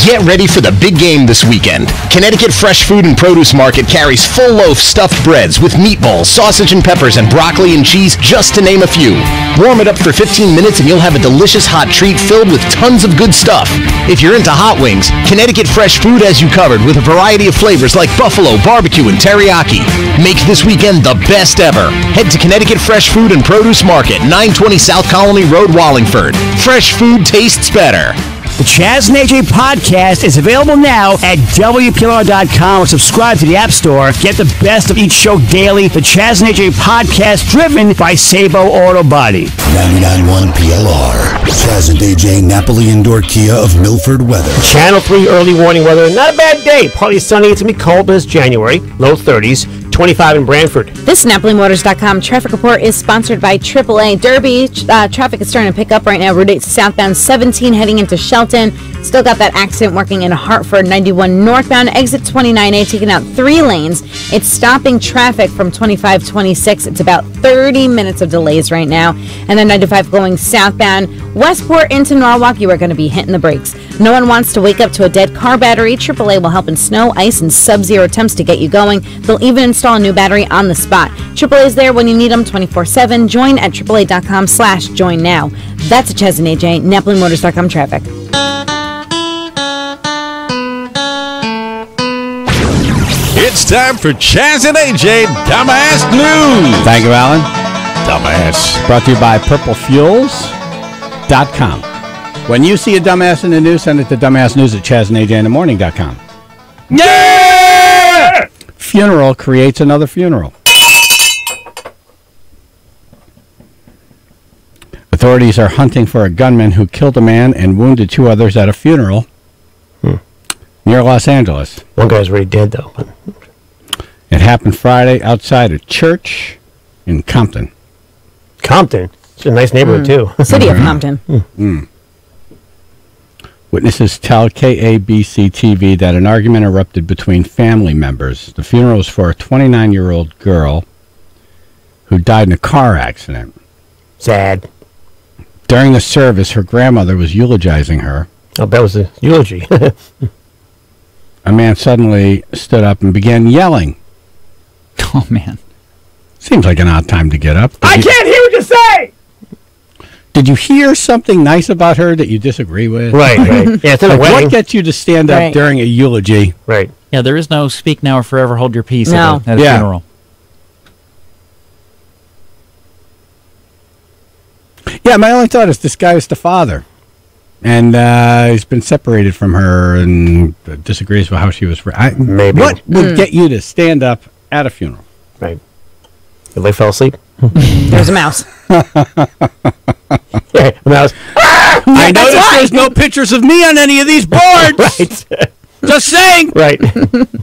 Speaker 32: Get ready for the big game this weekend. Connecticut Fresh Food and Produce Market carries full loaf stuffed breads with meatballs, sausage and peppers, and broccoli and cheese, just to name a few. Warm it up for 15 minutes and you'll have a delicious hot treat filled with tons of good stuff. If you're into hot wings, Connecticut Fresh Food has you covered with a variety of flavors like buffalo, barbecue, and teriyaki. Make this weekend the best ever. Head to Connecticut Fresh Food and Produce Market, 920 South Colony Road, Wallingford. Fresh food tastes better.
Speaker 6: The Chaz and AJ podcast is available now at WPLR.com or subscribe to the App Store. Get the best of each show daily. The Chaz and AJ podcast, driven by Sabo Auto Body.
Speaker 10: 99.1 PLR. Chaz and AJ Napoli Indoor Kia of Milford weather.
Speaker 1: Channel 3 early warning weather. Not a bad day. Partly sunny. It's going to be cold, but it's January. Low 30s. 25 in Brantford.
Speaker 8: This NapoliMotors.com traffic report is sponsored by AAA. Derby traffic is starting to pick up right now. Route 8 southbound 17 heading into Shelton. Still got that accident working in Hartford. 91 northbound exit 29A taking out 3 lanes. It's stopping traffic from 25-26. It's about 30 minutes of delays right now. And then 95 going southbound Westport into Norwalk. You are going to be hitting the brakes. No one wants to wake up to a dead car battery. AAA will help in snow, ice, and sub-zero temps to get you going. They'll even install a new battery on the spot. AAA is there when you need them 24/7. Join at AAA.com/join now. That's a Chaz and AJ, NapoliMotors.com traffic.
Speaker 9: It's time for Chaz and AJ Dumbass News.
Speaker 2: Thank you, Alan.
Speaker 9: Dumbass.
Speaker 2: Brought to you by PurpleFuels.com. When you see a dumbass in the news, send it to dumbassnews@ChazandAJinthemorning.com.
Speaker 9: Yeah!
Speaker 2: Funeral creates another funeral. Authorities are hunting for a gunman who killed a man and wounded 2 others at a funeral near Los Angeles.
Speaker 1: One guy's already dead, though.
Speaker 2: It happened Friday outside a church in Compton.
Speaker 1: Compton? It's a nice neighborhood, too.
Speaker 8: City of Compton.
Speaker 2: Witnesses tell KABC-TV that an argument erupted between family members. The funeral was for a 29-year-old girl who died in a car accident.
Speaker 1: Sad.
Speaker 2: During the service, her grandmother was eulogizing her.
Speaker 1: Oh, that was a eulogy.
Speaker 2: A man suddenly stood up and began yelling.
Speaker 17: Oh, man.
Speaker 2: Seems like an odd time to get up.
Speaker 1: I can't hear what you say!
Speaker 2: Did you hear something nice about her that you disagree with?
Speaker 1: Right. Yeah, it's in a
Speaker 2: Like,
Speaker 1: wedding.
Speaker 2: what gets you to stand up during a eulogy?
Speaker 1: Right.
Speaker 17: Yeah, there is no speak now or forever hold your peace
Speaker 8: No.
Speaker 17: at a funeral.
Speaker 2: Yeah, my only thought is this guy is the father. And he's been separated from her and disagrees with how she was.
Speaker 1: Maybe.
Speaker 2: What would get you to stand up at a funeral?
Speaker 1: Right. Did they fall asleep?
Speaker 8: There's a mouse.
Speaker 1: Yeah, a mouse.
Speaker 2: I noticed there's no pictures of me on any of these boards.
Speaker 1: Right.
Speaker 2: Just saying.
Speaker 1: Right.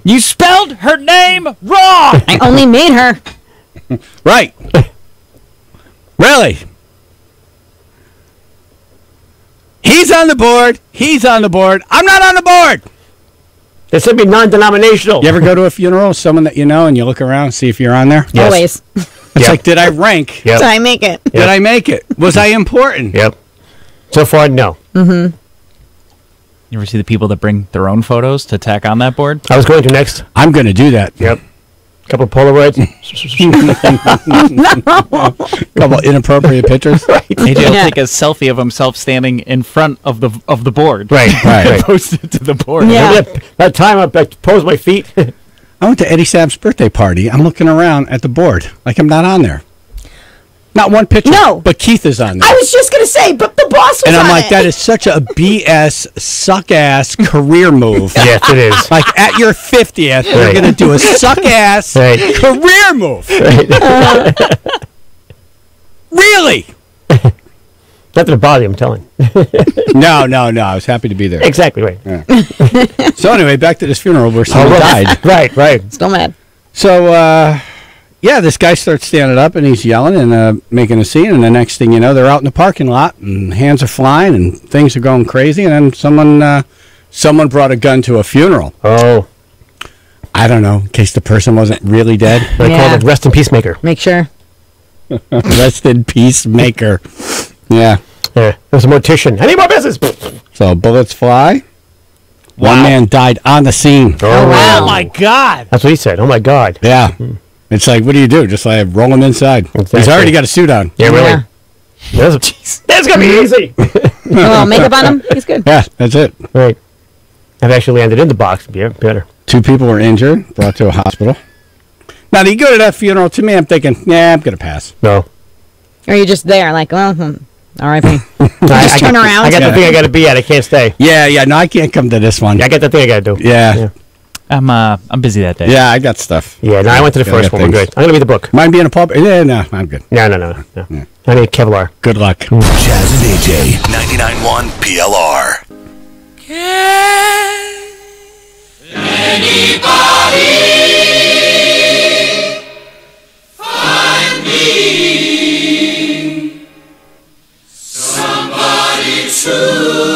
Speaker 17: You spelled her name wrong.
Speaker 8: I only made her.
Speaker 2: Right. Really? He's on the board. He's on the board. I'm not on the board.
Speaker 1: It should be non-denominational.
Speaker 2: You ever go to a funeral, someone that you know, and you look around and see if you're on there?
Speaker 1: Yes.
Speaker 8: Always.
Speaker 2: It's like, did I rank?
Speaker 1: Yep.
Speaker 8: Did I make it?
Speaker 2: Did I make it? Was I important?
Speaker 1: Yep. So far, no.
Speaker 8: Mm-hmm.
Speaker 17: You ever see the people that bring their own photos to tack on that board?
Speaker 1: I was going to next.
Speaker 2: I'm going to do that.
Speaker 1: Yep. Couple of Polaroids.
Speaker 2: Couple inappropriate pictures.
Speaker 1: Right.
Speaker 17: AJ will take a selfie of himself standing in front of the board.
Speaker 1: Right.
Speaker 17: And post it to the board.
Speaker 8: Yeah.
Speaker 1: That time I posed my feet.
Speaker 2: I went to Eddie Sapp's birthday party. I'm looking around at the board like I'm not on there. Not one picture.
Speaker 8: No.
Speaker 2: But Keith is on there.
Speaker 8: I was just going to say, but the boss was
Speaker 2: And I'm
Speaker 8: on
Speaker 2: like,
Speaker 8: it.
Speaker 2: that is such a BS, suck-ass career move.
Speaker 1: Yes, it is.
Speaker 2: Like, at your 50th, you're
Speaker 1: Right.
Speaker 2: going to do a suck-ass
Speaker 1: Right.
Speaker 2: career move. Really?
Speaker 1: Not to bother you, I'm telling.
Speaker 2: No. I was happy to be there.
Speaker 1: Exactly right.
Speaker 2: Yeah. So anyway, back to this funeral where someone died.
Speaker 1: Right.
Speaker 8: Still mad.
Speaker 2: So, yeah, this guy starts standing up and he's yelling and making a scene. And the next thing you know, they're out in the parking lot and hands are flying and things are going crazy. And then someone brought a gun to a funeral.
Speaker 1: Oh.
Speaker 2: I don't know, in case the person wasn't really dead.
Speaker 1: They call it Rest in Peacemaker.
Speaker 8: Make sure.
Speaker 2: Rest in Peacemaker. Yeah.
Speaker 1: Yeah. There's a mortician. Any more business?
Speaker 2: So bullets fly. One man died on the scene.
Speaker 1: Oh, wow.
Speaker 17: Oh, my God.
Speaker 1: That's what he said. Oh, my God.
Speaker 2: Yeah. It's like, what do you do? Just like roll him inside.
Speaker 1: Exactly.
Speaker 2: He's already got a suit on.
Speaker 1: Yeah, really. That's going to be easy.
Speaker 8: Oh, makeup on him? He's good.
Speaker 2: Yeah, that's it.
Speaker 1: Right. I've actually landed in the box. Yeah, better.
Speaker 2: 2 people were injured, brought to a hospital. Now, do you go to that funeral? To me, I'm thinking, I'm going to pass.
Speaker 1: No.
Speaker 8: Or are you just there like, well, R.I.P. Just turn around.
Speaker 1: I got the thing I got to be at. I can't stay.
Speaker 2: Yeah. No, I can't come to this one.
Speaker 1: I got the thing I got to do.
Speaker 2: Yeah.
Speaker 17: I'm busy that day.
Speaker 2: Yeah, I got stuff.
Speaker 1: Yeah, no, I went to the first one. We're good. I'm going to be the book.
Speaker 2: Mind being a pub? Yeah, no, I'm good.
Speaker 1: No.
Speaker 2: Yeah.
Speaker 1: I need Kevlar.
Speaker 2: Good luck.
Speaker 10: Chaz and AJ, 99.1 PLR.
Speaker 4: Can anybody find me somebody true?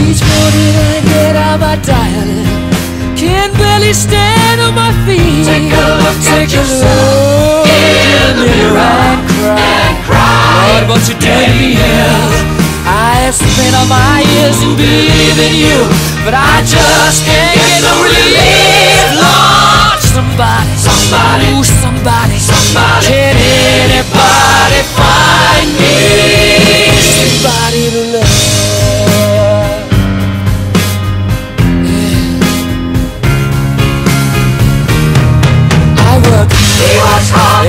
Speaker 5: Each morning I get out my diary, can barely stand on my feet.
Speaker 4: Take a look at
Speaker 5: yourself in the mirror and cry. Lord, what you did to me is I have spent all my years in believing you, but I just can't get no relief. Lord, somebody, ooh, somebody, can anybody find me somebody to love?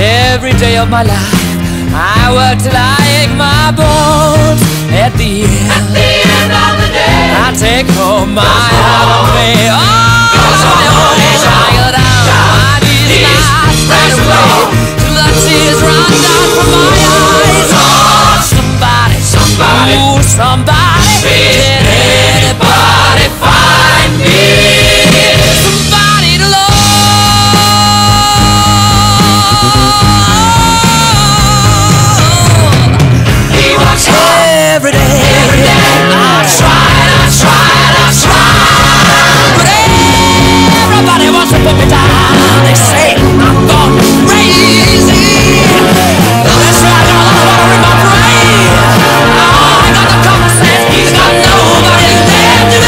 Speaker 5: Every day of my life, I work till I ache my bones. At the end of the day, I take home my heart of me. Oh, I go down my knees and I straight away till the tears run down from my eyes. Oh, somebody, ooh, somebody, can anybody find me somebody to love? Every day, I try, but everybody wants to put me down. They say I'm gone crazy. That's right, I don't want to read my brain. I got the common sense, he's got nobody left to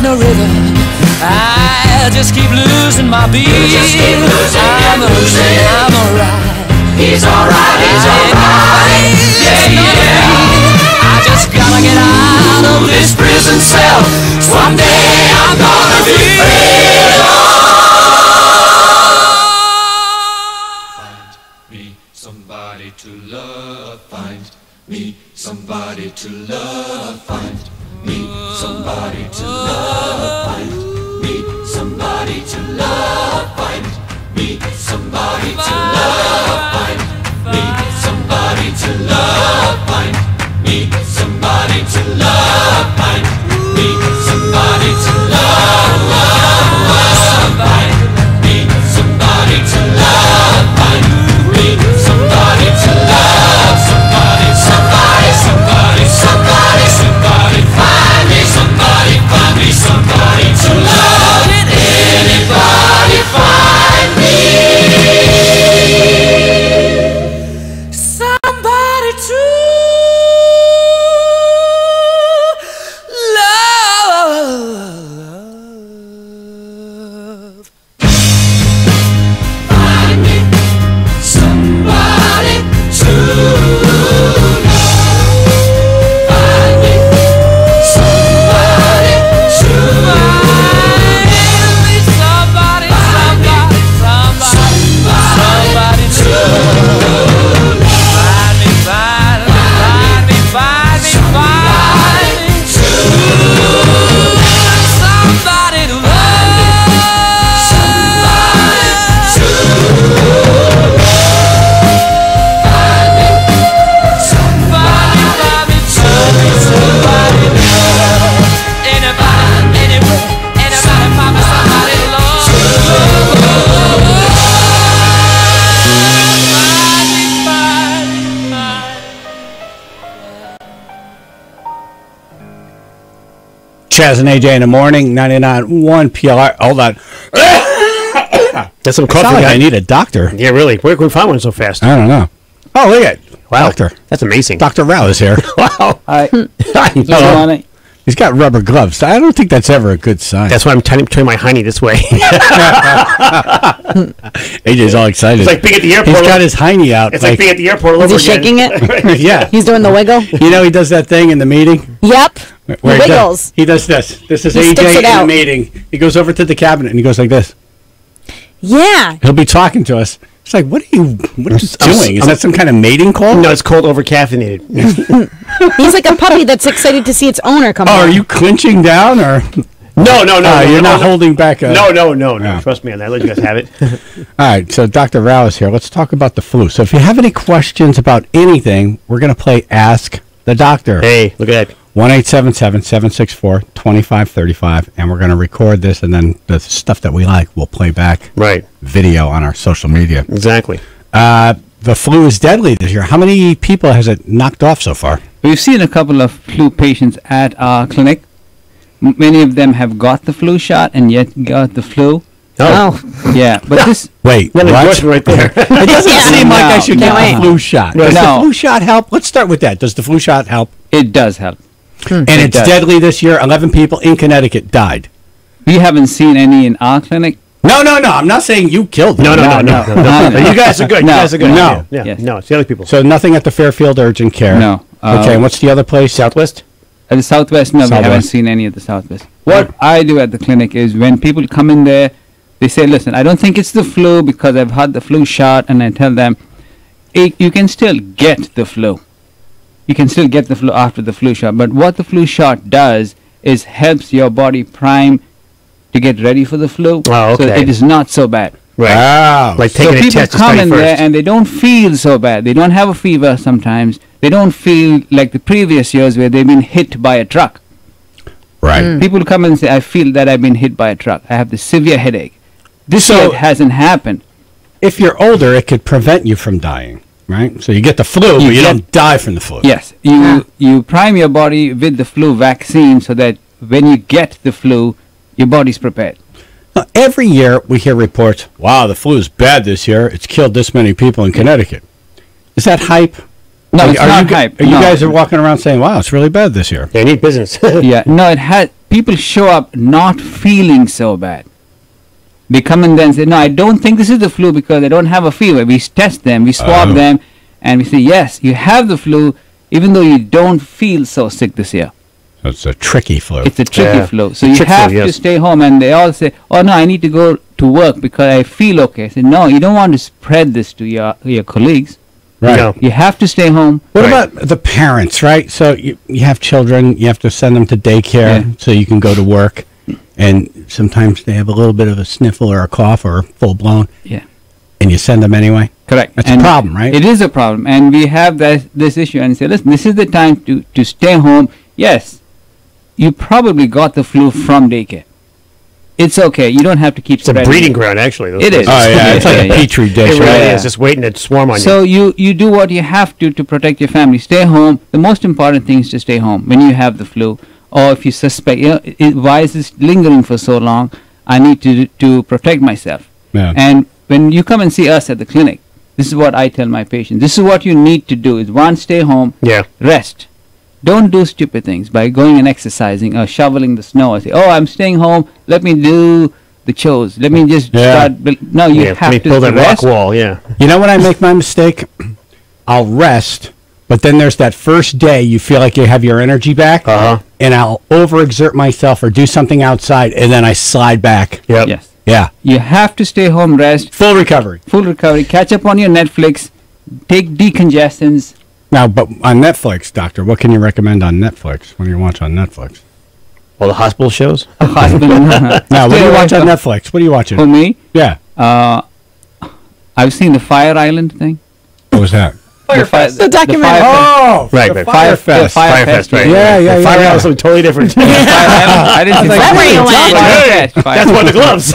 Speaker 5: no rhythm. I just keep losing my beat. I'm alright. He's alright. Yeah. I just gotta get out of this prison cell. Someday I'm gonna be free. Find me somebody to love. Find me somebody to love. Find me somebody to love. Find me somebody to love. Find me somebody to love. Find me somebody to love. Find me somebody to love. Find me somebody to love.
Speaker 2: Chaz and AJ in the morning, 99.1 PLR. Hold on.
Speaker 1: That's some
Speaker 2: I
Speaker 1: cough.
Speaker 2: sound like I need a doctor.
Speaker 1: Yeah, really. Where can we find one so fast?
Speaker 2: I don't know. Oh, look at it.
Speaker 1: Wow.
Speaker 2: Doctor.
Speaker 1: That's amazing.
Speaker 2: Dr. Rao is here.
Speaker 1: Wow.
Speaker 2: Hello. He's got rubber gloves. I don't think that's ever a good sign.
Speaker 1: That's why I'm turning my hiney this way.
Speaker 2: AJ's all excited.
Speaker 1: It's like being at the airport.
Speaker 2: He's got his hiney out.
Speaker 1: It's like being at the airport all
Speaker 8: Is
Speaker 1: over
Speaker 8: he shaking
Speaker 1: again.
Speaker 8: it?
Speaker 2: Yeah.
Speaker 8: He's doing the wiggle?
Speaker 2: You know he does that thing in the meeting?
Speaker 8: Yep.
Speaker 2: Where
Speaker 8: Wiggles.
Speaker 2: He does this. This is
Speaker 8: He
Speaker 2: AJ
Speaker 8: sticks it
Speaker 2: in the
Speaker 8: out.
Speaker 2: meeting. He goes over to the cabinet and he goes like this.
Speaker 8: Yeah.
Speaker 2: He'll be talking to us. It's like, what are you doing? Is that some kind of mating call?
Speaker 1: No, it's called over-caffeinated.
Speaker 8: He's like a puppy that's excited to see its owner come
Speaker 2: Oh,
Speaker 8: home.
Speaker 2: are you clinching down or?
Speaker 1: No.
Speaker 2: You're not holding back.
Speaker 1: No. Trust me on that. Let you guys have it.
Speaker 2: All right, so Dr. Rao is here. Let's talk about the flu. So if you have any questions about anything, we're going to play Ask the Doctor.
Speaker 1: Hey, look at that.
Speaker 2: 1-877-764-2535, and we're going to record this, and then the stuff that we like, we'll play back video on our social media.
Speaker 1: Exactly.
Speaker 2: The flu is deadly this year. How many people has it knocked off so far?
Speaker 11: We've seen a couple of flu patients at our clinic. Many of them have got the flu shot and yet got the flu.
Speaker 1: Oh.
Speaker 11: Yeah, but this...
Speaker 2: Wait,
Speaker 1: what? Right there.
Speaker 2: It doesn't seem like I should get the flu shot. Does the flu shot help? Let's start with that. Does the flu shot help?
Speaker 11: It does help.
Speaker 2: And it's deadly this year. 11 people in Connecticut died.
Speaker 11: We haven't seen any in our clinic.
Speaker 2: No. I'm not saying you killed them.
Speaker 1: No. You guys are good.
Speaker 11: No.
Speaker 1: You guys are good.
Speaker 2: No.
Speaker 1: Yeah.
Speaker 11: Yes.
Speaker 1: No, it's the other people.
Speaker 2: So nothing at the Fairfield Urgent Care?
Speaker 11: No.
Speaker 2: Okay, and what's the other place?
Speaker 1: Southwest?
Speaker 11: At the Southwest, no, we haven't seen any at the Southwest. What I do at the clinic is when people come in there, they say, listen, I don't think it's the flu because I've had the flu shot, and I tell them, you can still get the flu. You can still get the flu after the flu shot, but what the flu shot does is helps your body prime to get ready for the flu.
Speaker 1: Oh, okay.
Speaker 11: So it is not so bad.
Speaker 1: Right.
Speaker 2: Wow.
Speaker 1: Like taking a test to
Speaker 11: come
Speaker 1: study
Speaker 11: in
Speaker 1: first.
Speaker 11: there and they don't feel so bad. They don't have a fever sometimes. They don't feel like the previous years where they've been hit by a truck.
Speaker 2: Right.
Speaker 11: People come and say, I feel that I've been hit by a truck. I have this severe headache. This year it hasn't happened.
Speaker 2: If you're older, it could prevent you from dying, right? So you get the flu, but you don't die from the flu.
Speaker 11: Yes. You prime your body with the flu vaccine so that when you get the flu, your body's prepared.
Speaker 2: Now, every year we hear reports, wow, the flu is bad this year. It's killed this many people in Connecticut. Is that hype?
Speaker 11: No, it's not hype.
Speaker 2: You
Speaker 11: No.
Speaker 2: guys are walking around saying, wow, it's really bad this year.
Speaker 1: They need business.
Speaker 11: Yeah. No, it has. People show up not feeling so bad. They come in there and say, no, I don't think this is the flu because I don't have a fever. We test them, we swab them, and we say, yes, you have the flu, even though you don't feel so sick this year.
Speaker 2: So it's a tricky flu.
Speaker 11: It's a tricky flu. So you have to stay home. And they all say, oh, no, I need to go to work because I feel okay. I say, no, you don't want to spread this to your colleagues.
Speaker 2: Right.
Speaker 11: No. You have to stay home.
Speaker 2: What about the parents, right? So you have children, you have to send them to daycare so you can go to work. And sometimes they have a little bit of a sniffle or a cough or full blown.
Speaker 11: Yeah.
Speaker 2: And you send them anyway?
Speaker 11: Correct.
Speaker 2: That's a problem, right?
Speaker 11: It is a problem. And we have this issue and say, listen, this is the time to stay home. Yes, you probably got the flu from daycare. It's okay. You don't have to keep
Speaker 1: It's a breeding ground, actually.
Speaker 11: It is.
Speaker 2: Oh, yeah. It's like a petri dish.
Speaker 1: It really is. Just waiting to swarm on you.
Speaker 11: So you do what you have to protect your family. Stay home. The most important thing is to stay home when you have the flu. Or if you suspect, why is this lingering for so long? I need to protect myself.
Speaker 2: Yeah.
Speaker 11: And when you come and see us at the clinic, this is what I tell my patients. This is what you need to do is one, stay home, rest. Don't do stupid things by going and exercising or shoveling the snow or say, oh, I'm staying home, let me do the chores. Let me just start. No, you have to
Speaker 1: build that
Speaker 11: rest.
Speaker 1: rock wall,
Speaker 2: You know when I make my mistake? I'll rest, but then there's that first day you feel like you have your energy back, and I'll overexert myself or do something outside, and then I slide back.
Speaker 11: Yes.
Speaker 2: Yeah.
Speaker 11: You have to stay home, rest.
Speaker 2: Full recovery.
Speaker 11: Full recovery. Catch up on your Netflix. Take decongestants.
Speaker 2: Now, but on Netflix, Doctor, what can you recommend on Netflix? What do you watch on Netflix?
Speaker 1: Well, the hospital shows?
Speaker 11: Now,
Speaker 2: what do you watch on Netflix? What are you watching?
Speaker 11: For me?
Speaker 2: Yeah.
Speaker 11: I've seen the Fire Island thing.
Speaker 2: What was that?
Speaker 11: Firefest.
Speaker 8: The documentary.
Speaker 1: Right.
Speaker 11: Firefest.
Speaker 1: Firefest, right.
Speaker 2: Yeah.
Speaker 1: Fire Island is something totally different.
Speaker 11: I didn't think
Speaker 1: That's one of the gloves.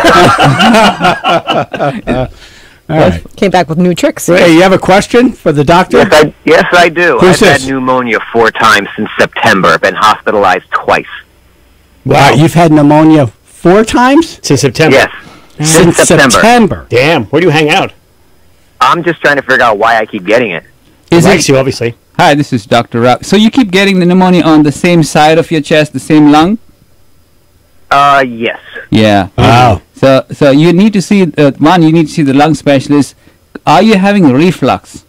Speaker 2: All right.
Speaker 8: Came back with new tricks.
Speaker 2: Hey, you have a question for the doctor?
Speaker 12: Yes, I do.
Speaker 2: Who's
Speaker 12: I've
Speaker 2: this?
Speaker 12: had pneumonia 4 times since September. I've been hospitalized twice.
Speaker 2: Wow. You've had pneumonia 4 times?
Speaker 1: Since September?
Speaker 7: Yes.
Speaker 2: Since September.
Speaker 1: Damn. Where do you hang out?
Speaker 7: I'm just trying to figure out why I keep getting it.
Speaker 1: Likes you, obviously.
Speaker 11: Hi, this is Dr. Rock. So you keep getting the pneumonia on the same side of your chest, the same lung?
Speaker 7: Yes.
Speaker 11: Yeah.
Speaker 2: Wow.
Speaker 11: So you need to see, you need to see the lung specialist. Are you having reflux?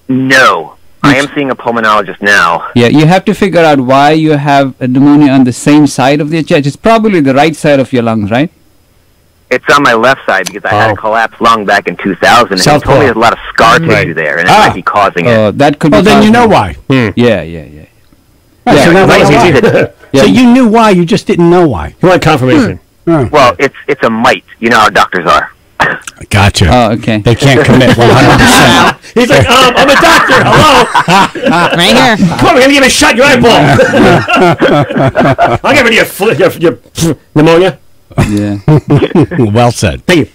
Speaker 7: No. I am seeing a pulmonologist now.
Speaker 11: Yeah, you have to figure out why you have a pneumonia on the same side of your chest. It's probably the right side of your lungs, right?
Speaker 7: It's on my left side because I had a collapsed lung back in 2000, and he told me there's a lot of scar tissue there, and it might be causing it.
Speaker 11: That could be.
Speaker 2: Well, then you know why.
Speaker 11: Yeah.
Speaker 2: Right,
Speaker 11: Yeah,
Speaker 2: so, now
Speaker 7: Nice
Speaker 2: why?
Speaker 7: easy.
Speaker 2: So you knew why, you just didn't know why.
Speaker 1: You want confirmation.
Speaker 7: Well, it's a mite. You know how doctors are.
Speaker 2: Gotcha.
Speaker 11: Oh, okay.
Speaker 2: They can't commit 100%.
Speaker 1: He's like, I'm a doctor. Hello.
Speaker 8: Right here.
Speaker 1: Come on, we're going to give a shot in your eyeball. I'll get rid of your pneumonia.
Speaker 11: Yeah.
Speaker 2: Well said.
Speaker 1: Thank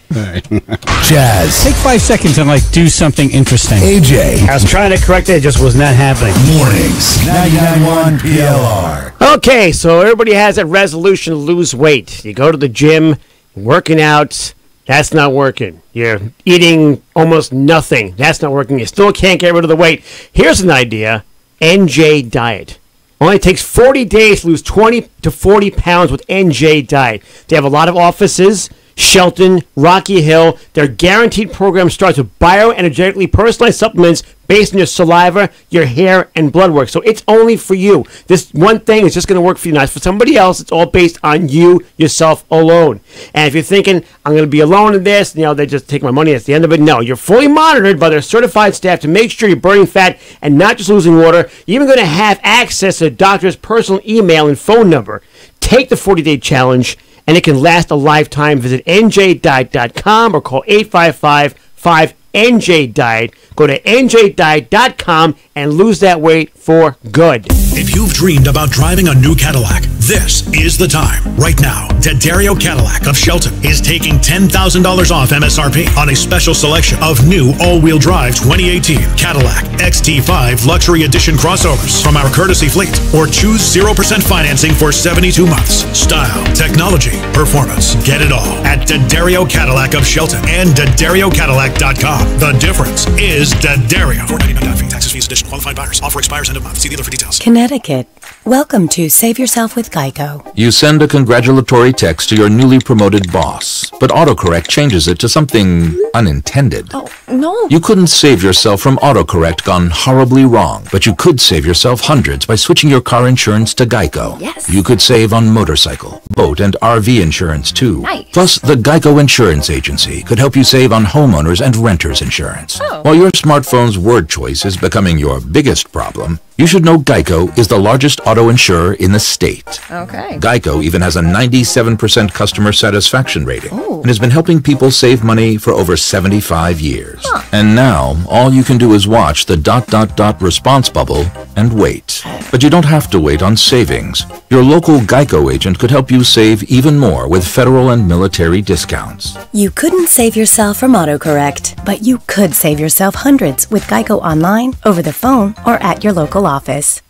Speaker 1: you.
Speaker 2: Jazz. Take 5 seconds and do something interesting.
Speaker 6: AJ.
Speaker 1: I was trying to correct it. It just was not happening.
Speaker 6: Mornings. 99.1 PLR.
Speaker 1: Okay, so everybody has a resolution to lose weight. You go to the gym, working out. That's not working. You're eating almost nothing. That's not working. You still can't get rid of the weight. Here's an idea. NJ Diet. Only takes 40 days to lose 20 to 40 pounds with NJ Diet. They have a lot of offices. Shelton, Rocky Hill. Their guaranteed program starts with bioenergetically personalized supplements based on your saliva, your hair, and blood work. So it's only for you. This one thing is just going to work for you. Not for somebody else. It's all based on you, yourself alone. And if you're thinking, I'm going to be alone in this, they just take my money at the end of it. No, you're fully monitored by their certified staff to make sure you're burning fat and not just losing water. You're even going to have access to the doctor's personal email and phone number. Take the 40-day challenge, and it can last a lifetime. Visit njdiet.com or call 855-5NJ-DIET. Go to njdiet.com and lose that weight for good.
Speaker 12: If you've dreamed about driving a new Cadillac, this is the time. Right now, D'Addario Cadillac of Shelton is taking $10,000 off MSRP on a special selection of new all-wheel drive 2018 Cadillac XT5 Luxury Edition crossovers from our courtesy fleet, or choose 0% financing for 72 months. Style, technology, performance, get it all at D'Addario Cadillac of Shelton and D'AddarioCadillac.com. The difference is D'Addario. $4.99 fee, taxes, fees, addition, qualified buyers. Offer expires end of month. See dealer for details.
Speaker 13: Connecticut. Welcome to Save Yourself with Geico.
Speaker 14: You send a congratulatory text to your newly promoted boss, but autocorrect changes it to something unintended.
Speaker 13: Oh, no.
Speaker 14: You couldn't save yourself from autocorrect gone horribly wrong, but you could save yourself hundreds by switching your car insurance to Geico.
Speaker 13: Yes.
Speaker 14: You could save on motorcycle, boat, and RV insurance too.
Speaker 13: Nice.
Speaker 14: Plus, the Geico Insurance Agency could help you save on homeowners and renters insurance.
Speaker 13: Oh.
Speaker 14: While your smartphone's word choice is becoming your biggest problem, you should know Geico is the largest auto insurer in the state.
Speaker 13: Okay.
Speaker 14: Geico even has a 97% customer satisfaction rating and has been helping people save money for over 75 years.
Speaker 13: Huh.
Speaker 14: And now, all you can do is watch the ... response bubble and wait. But you don't have to wait on savings. Your local Geico agent could help you save even more with federal and military discounts.
Speaker 13: You couldn't save yourself from autocorrect, but you could save yourself hundreds with Geico online, over the phone, or at your local office.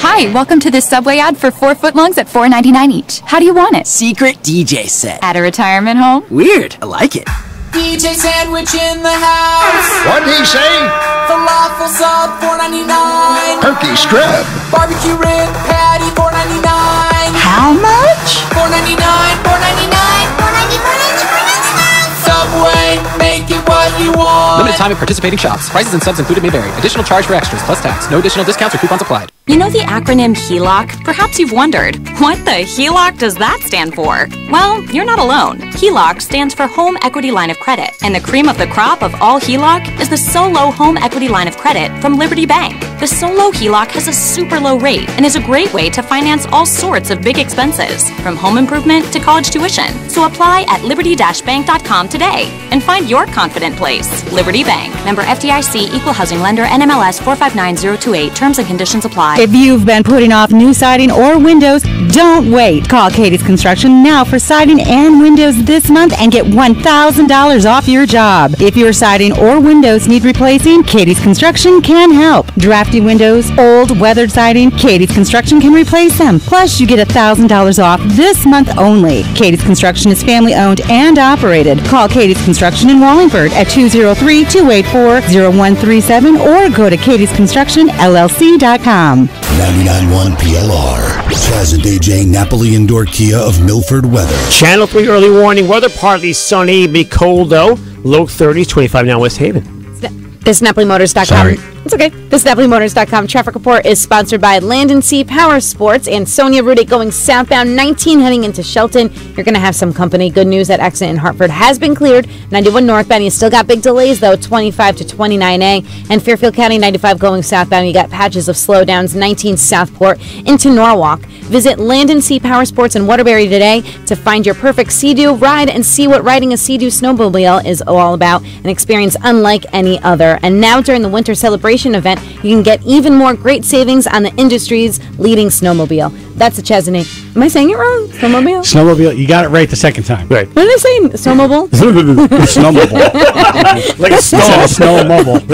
Speaker 22: Hi, welcome to this Subway ad for 4 footlongs at $4.99 each. How do you want it?
Speaker 15: Secret DJ set.
Speaker 22: At a retirement home?
Speaker 15: Weird. I like it.
Speaker 5: DJ sandwich in the house.
Speaker 10: What'd he say?
Speaker 5: Falafel sub $4.99.
Speaker 10: Turkey strip.
Speaker 5: Barbecue rib patty $4.99.
Speaker 13: How much?
Speaker 5: $4.99. Subway, make it what you want.
Speaker 17: Limited time at participating shops. Prices and subs included may vary. Additional charge for extras plus tax. No additional discounts or coupons applied.
Speaker 22: You know the acronym HELOC? Perhaps you've wondered, what the HELOC does that stand for? Well, you're not alone. HELOC stands for Home Equity Line of Credit, and the cream of the crop of all HELOC is the Solo Home Equity Line of Credit from Liberty Bank. The Solo HELOC has a super low rate and is a great way to finance all sorts of big expenses, from home improvement to college tuition. So apply at liberty-bank.com today and find your confident place. Liberty Bank. Member FDIC, Equal Housing Lender, NMLS 459028. Terms and conditions apply.
Speaker 3: If you've been putting off new siding or windows, don't wait. Call Katie's Construction now for siding and windows this month and get $1,000 off your job. If your siding or windows need replacing, Katie's Construction can help. Drafty windows, old, weathered siding, Katie's Construction can replace them. Plus, you get $1,000 off this month only. Katie's Construction is family owned and operated. Call Katie's Construction in Wallingford at 203-284-0137 or go to katiesconstructionllc.com.
Speaker 10: 99.1 PLR. Chaz and AJ Napoli Indoor Kia of Milford weather.
Speaker 1: Channel 3 early warning weather. Partly sunny, be cold though. Low 30s, 25 now West Haven.
Speaker 8: This is NapoliMotors.com.
Speaker 1: Sorry.
Speaker 8: It's okay. This NapoliMotors.com traffic report is sponsored by Land and Sea Power Sports and Sonia Route 8 going southbound 19 heading into Shelton. You're going to have some company. Good news, that accident in Hartford has been cleared. 91 northbound, you still got big delays though, 25 to 29A. And Fairfield County 95 going southbound, you got patches of slowdowns, 19 Southport into Norwalk. Visit Land and Sea Power Sports in Waterbury today to find your perfect Sea-Doo ride and see what riding a Sea-Doo snowmobile is all about, an experience unlike any other. And now during the winter celebration event, you can get even more great savings on the industry's leading snowmobile. That's a Chaz and A. Am I saying it wrong? Snowmobile?
Speaker 2: Snowmobile. You got it right the second time.
Speaker 1: Right.
Speaker 8: What did I say? Snowmobile?
Speaker 2: Snowmobile.
Speaker 1: Like a snow.
Speaker 2: Snowmobile.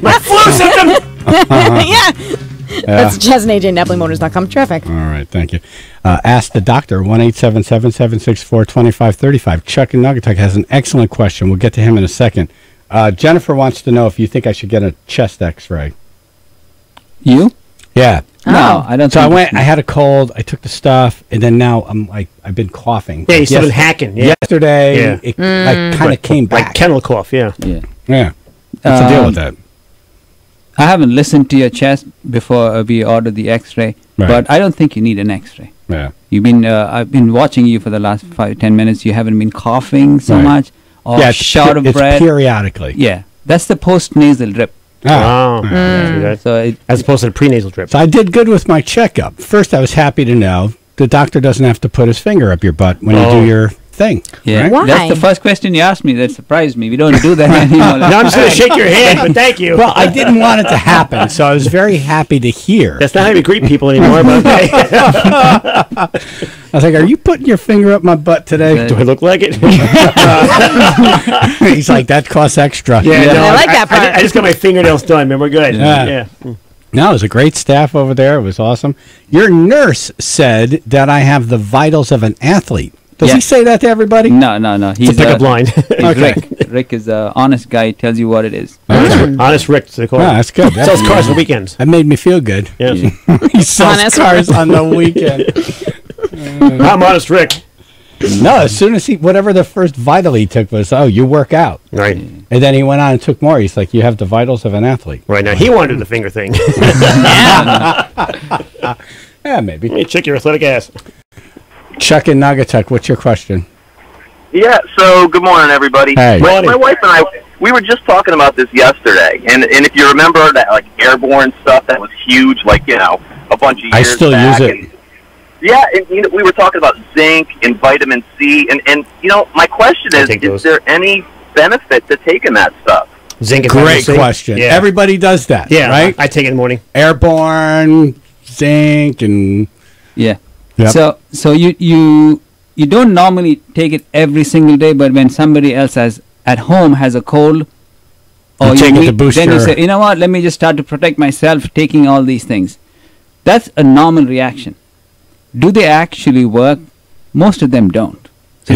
Speaker 1: My flu symptom!
Speaker 8: Yeah. That's Chaz and AJ, NapoliMotors.com traffic.
Speaker 2: All right, thank you. Ask the doctor, 1-877-764-2535. Chuck in Naugatuck has an excellent question. We'll get to him in a second. Jennifer wants to know if you think I should get a chest x-ray.
Speaker 11: You?
Speaker 2: Yeah.
Speaker 11: No, I don't
Speaker 2: So
Speaker 11: think
Speaker 2: I had a cold, I took the stuff, and then now I've been coughing.
Speaker 1: Yeah, you've still been hacking. Yeah.
Speaker 2: Yesterday, it kind of came back.
Speaker 1: Like kennel cough, yeah.
Speaker 11: Yeah.
Speaker 2: Yeah. What's the deal with that?
Speaker 11: I haven't listened to your chest before we ordered the x-ray, but I don't think you need an x-ray.
Speaker 2: Yeah.
Speaker 11: I've been watching you for the last 5-10 minutes. You haven't been coughing so much or short of breath.
Speaker 2: Periodically.
Speaker 11: Yeah. That's the post-nasal drip.
Speaker 1: Oh.
Speaker 11: So
Speaker 1: as opposed to the pre-nasal drip.
Speaker 2: So I did good with my checkup. First, I was happy to know the doctor doesn't have to put his finger up your butt when you do your thing.
Speaker 11: Yeah.
Speaker 2: Right?
Speaker 8: Why?
Speaker 11: That's the first question you asked me that surprised me. We don't do that anymore.
Speaker 1: No, I'm just going to shake your hand, but thank you.
Speaker 2: Well, I didn't want it to happen, so I was very happy to hear.
Speaker 1: That's not how you greet people anymore, but okay.
Speaker 2: I was like, are you putting your finger up my butt today?
Speaker 1: Do I look like it?
Speaker 2: He's like, that costs extra.
Speaker 1: Yeah, no,
Speaker 8: I like that part.
Speaker 1: I just got my fingernails done, man. We're good.
Speaker 2: Yeah. No, it was a great staff over there. It was awesome. Your nurse said that I have the vitals of an athlete. Does he say that to everybody?
Speaker 11: No. He's
Speaker 1: a pickup line.
Speaker 11: Okay. Rick is an honest guy. He tells you what it is.
Speaker 1: Honest Rick, they call it.
Speaker 2: That's good.
Speaker 1: Sells cars on weekends.
Speaker 2: That made me feel good.
Speaker 1: Yeah.
Speaker 2: He sells
Speaker 8: Honest
Speaker 2: cars on the weekend.
Speaker 1: I'm Honest Rick.
Speaker 2: No, as soon as whatever the first vital he took was, you work out.
Speaker 1: Right.
Speaker 2: And then he went on and took more. He's like, you have the vitals of an athlete.
Speaker 1: Right now, he wanted the finger thing.
Speaker 2: Yeah, maybe.
Speaker 1: Let me check your athletic ass.
Speaker 2: Chuck in Naugatuck, what's your question?
Speaker 7: Yeah, so good morning, everybody.
Speaker 2: Hey.
Speaker 7: My wife and I, we were just talking about this yesterday, and if you remember that like airborne stuff that was huge, like, you know, a bunch of years
Speaker 2: I still
Speaker 7: back,
Speaker 2: use it.
Speaker 7: and, yeah, and, you know, we were talking about zinc and vitamin C, and you know, my question is there any benefit to taking that stuff?
Speaker 1: Zinc and
Speaker 2: Great
Speaker 1: vitamin C?
Speaker 2: question.
Speaker 1: Yeah.
Speaker 2: Everybody does that, right?
Speaker 1: I take it in the morning.
Speaker 2: Airborne, zinc, and...
Speaker 11: Yeah.
Speaker 2: Yep.
Speaker 11: So you don't normally take it every single day, but when somebody else at home has a cold, or
Speaker 2: you take it to boost
Speaker 11: then you
Speaker 2: your-
Speaker 11: say, you know what, let me just start to protect myself, taking all these things. That's a normal reaction. Do they actually work? Most of them don't. So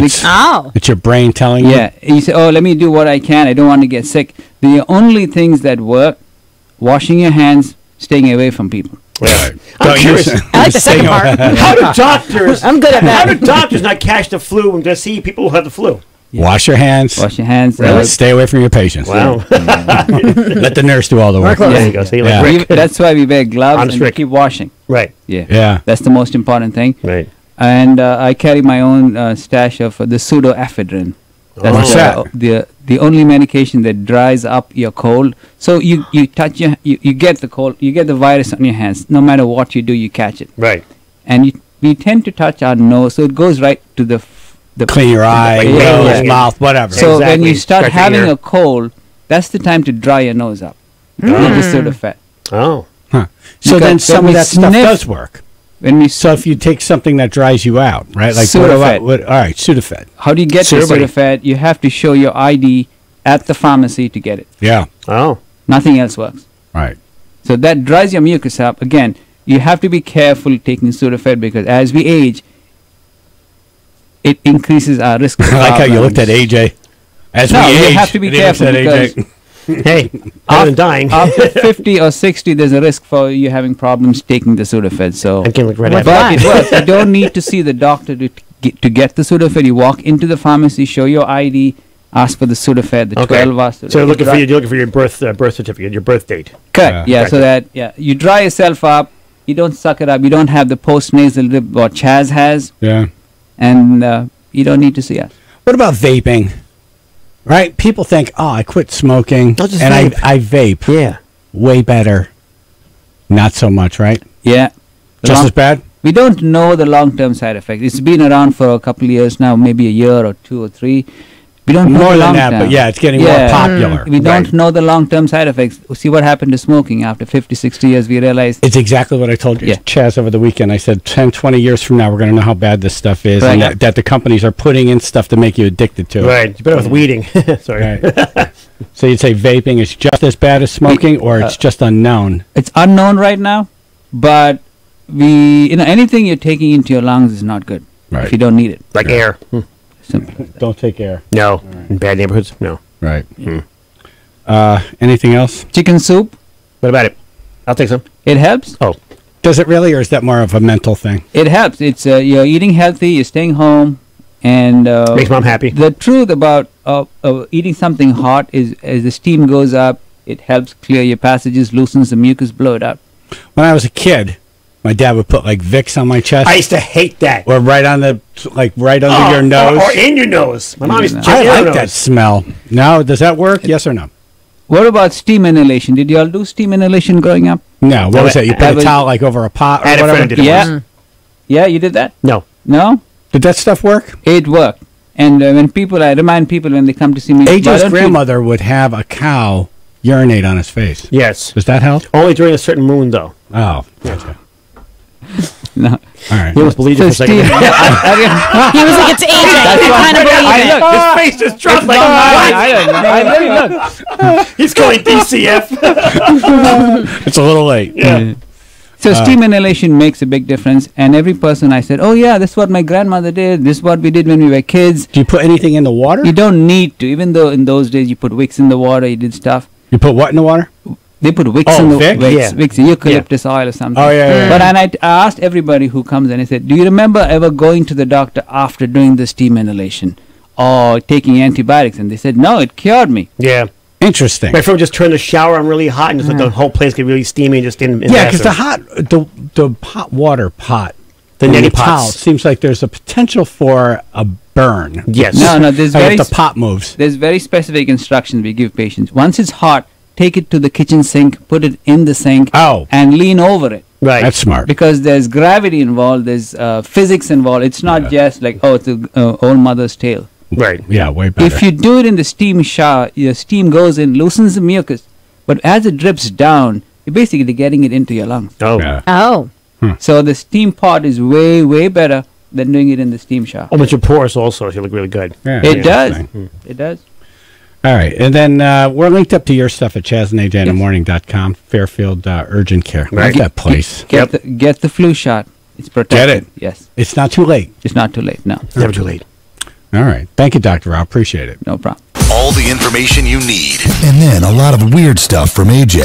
Speaker 2: It's your brain telling you?
Speaker 11: yeah, you say, oh, let me do what I can. I don't want to get sick. The only things that work, washing your hands, staying away from people.
Speaker 1: Yeah. I'm curious.
Speaker 8: I like the second part.
Speaker 1: How do doctors?
Speaker 8: I'm good at that.
Speaker 1: How do doctors not catch the flu and just see people who have the flu?
Speaker 2: Wash your hands.
Speaker 11: Wash your hands.
Speaker 2: Stay away from your patients.
Speaker 1: Wow.
Speaker 2: Let the nurse do all the work.
Speaker 1: There you go. See, like Rick.
Speaker 11: That's why we wear gloves
Speaker 1: Honest
Speaker 11: and we
Speaker 1: Rick.
Speaker 11: keep washing.
Speaker 1: Right.
Speaker 2: Yeah.
Speaker 11: That's the most important thing.
Speaker 1: Right.
Speaker 11: And I carry my own stash of the pseudoephedrine.
Speaker 2: What's that?
Speaker 11: The only medication that dries up your cold. So you touch you get the cold, you get the virus on your hands. No matter what you do, you catch it.
Speaker 1: Right.
Speaker 11: And we tend to touch our nose, so it goes right to the
Speaker 2: Clean your eye, nose, mouth, whatever.
Speaker 11: So when you start
Speaker 1: Scratch your
Speaker 11: having
Speaker 1: ear.
Speaker 11: a cold, that's the time to dry your nose up with the Sudafed.
Speaker 1: Oh.
Speaker 2: Huh. So then some of that stuff does work.
Speaker 11: So
Speaker 2: if you take something that dries you out, right? Like
Speaker 11: Sudafed.
Speaker 2: all right, Sudafed.
Speaker 11: How do you get the Sudafed? You have to show your ID at the pharmacy to get it.
Speaker 2: Yeah.
Speaker 1: Oh.
Speaker 11: Nothing else works.
Speaker 2: Right.
Speaker 11: So that dries your mucus up. Again, you have to be careful taking Sudafed because as we age, it increases our risk.
Speaker 2: I like how you looked at AJ. As we
Speaker 11: you
Speaker 2: age,
Speaker 11: have to be
Speaker 2: and he
Speaker 11: careful
Speaker 2: looks at
Speaker 11: because
Speaker 1: hey, I'm dying.
Speaker 11: After 50 or 60, there's a risk for you having problems taking the Sudafed. So,
Speaker 1: I can look right
Speaker 11: but it works. You don't need to see the doctor to get the Sudafed. You walk into the pharmacy, show your ID, ask for the Sudafed, the 12 hours.
Speaker 1: So you're looking for your birth certificate, your birth date.
Speaker 11: Correct. Yeah. So that you dry yourself up. You don't suck it up. You don't have the post-nasal drip what Chaz has.
Speaker 2: Yeah.
Speaker 11: And you don't need to see us.
Speaker 2: What about vaping? Right? People think, oh, I quit smoking and I vape.
Speaker 1: Yeah.
Speaker 2: Way better. Not so much, right?
Speaker 11: Yeah.
Speaker 2: Just as bad?
Speaker 11: We don't know the long-term side effects. It's been around for a couple of years now, maybe a year or 2 or 3. We don't know
Speaker 2: more
Speaker 11: the
Speaker 2: than
Speaker 11: long-term.
Speaker 2: that, but yeah, it's getting more popular.
Speaker 11: We don't know the long-term side effects. See what happened to smoking after 50, 60 years. We realized
Speaker 2: it's exactly what I told you, Chaz, over the weekend. I said 10, 20 years from now, we're going to know how bad this stuff is,
Speaker 11: Right.
Speaker 2: and that the companies are putting in stuff to make you addicted to it.
Speaker 1: Right. You better with weeding. Sorry.
Speaker 2: Right. So you'd say vaping is just as bad as smoking, or it's just unknown?
Speaker 11: it's unknown right now, but anything you're taking into your lungs is not good if you don't need it.
Speaker 1: Like air.
Speaker 11: Simple.
Speaker 2: Don't take air.
Speaker 1: No. In bad neighborhoods? No.
Speaker 2: Right. Anything else?
Speaker 11: Chicken soup.
Speaker 1: What about it? I'll take some.
Speaker 11: It helps.
Speaker 1: Oh.
Speaker 2: Does it really, or is that more of a mental thing?
Speaker 11: It helps. It's you're eating healthy, you're staying home, and
Speaker 1: makes mom happy.
Speaker 11: The truth about eating something hot is as the steam goes up, it helps clear your passages, loosens the mucus, blow it out.
Speaker 2: When I was a kid, my dad would put like Vicks on my chest.
Speaker 1: I used to hate that.
Speaker 2: Or right on the, right under your nose.
Speaker 1: Or in your nose. My mom used to
Speaker 2: I
Speaker 1: check
Speaker 2: like
Speaker 1: your
Speaker 2: that
Speaker 1: nose.
Speaker 2: smell. Now, does that work? Yes or no?
Speaker 11: What about steam inhalation? Did you all do steam inhalation growing up?
Speaker 2: No. What was that? You put a towel like over a pot or
Speaker 1: I had a
Speaker 2: whatever?
Speaker 1: friend who did it
Speaker 11: Yeah.
Speaker 1: once.
Speaker 11: Yeah, you did that?
Speaker 1: No.
Speaker 11: No?
Speaker 2: Did that stuff work?
Speaker 11: It worked. And I remind people when they come to see me. "Why
Speaker 2: AJ's
Speaker 11: don't you-"
Speaker 2: grandmother would have a cow urinate on his face.
Speaker 1: Yes.
Speaker 2: Does that help?
Speaker 1: Only during a certain moon, though.
Speaker 2: Oh, gotcha.
Speaker 11: No.
Speaker 2: All right.
Speaker 1: He almost believed it for a second.
Speaker 8: He was like, it's AJ. I kind of believe it.
Speaker 1: His face just dropped like, what? He's calling DCF.
Speaker 2: It's a little late.
Speaker 1: Yeah.
Speaker 11: So steam inhalation makes a big difference. And every person I said, oh yeah, this is what my grandmother did. This is what we did when we were kids.
Speaker 2: Do you put anything in the water?
Speaker 11: You don't need to. Even though in those days you put wicks in the water, you did stuff.
Speaker 2: You put what in the water?
Speaker 11: They put wicks in the
Speaker 2: Vic?
Speaker 11: eucalyptus oil or something.
Speaker 2: Oh, yeah.
Speaker 11: But and I asked everybody who comes and I said, do you remember ever going to the doctor after doing the steam inhalation or taking antibiotics? And they said, no, it cured me.
Speaker 1: Yeah.
Speaker 2: Interesting.
Speaker 1: My friend just turned the shower on really hot and just let the whole place get really steamy and just in
Speaker 2: Yeah, because the hot water pot,
Speaker 1: the
Speaker 2: in
Speaker 1: neti
Speaker 2: the towel,
Speaker 1: pots.
Speaker 2: seems like there's a potential for a burn.
Speaker 1: Yes.
Speaker 11: No, there's
Speaker 2: Like
Speaker 11: very
Speaker 2: if the pot moves.
Speaker 11: There's very specific instructions we give patients. Once it's hot, take it to the kitchen sink, put it in the sink, and lean over it.
Speaker 1: Right.
Speaker 2: That's smart.
Speaker 11: Because there's gravity involved, there's physics involved. It's not just like, oh, it's an old mother's tale.
Speaker 1: Right.
Speaker 2: Yeah, way better.
Speaker 11: If you do it in the steam shower, your steam goes in, loosens the mucus, but as it drips down, you're basically getting it into your lungs.
Speaker 1: Oh.
Speaker 2: Yeah.
Speaker 8: Oh.
Speaker 11: So the steam pot is way, way better than doing it in the steam shower.
Speaker 1: Oh, but your pores also should look really good.
Speaker 2: Yeah,
Speaker 11: It does.
Speaker 2: interesting.
Speaker 11: It does.
Speaker 2: All right. And then we're linked up to your stuff at ChazandAJinthemorning.com. Fairfield Urgent Care. Like that place.
Speaker 11: Get the flu shot. It's protected.
Speaker 2: Get it.
Speaker 11: Yes.
Speaker 2: It's not too late.
Speaker 11: It's not too late. No.
Speaker 1: Never too late.
Speaker 2: All right. Thank you, Dr. Rao. Appreciate it.
Speaker 11: No problem.
Speaker 10: All the information you need. And then a lot of weird stuff from AJ.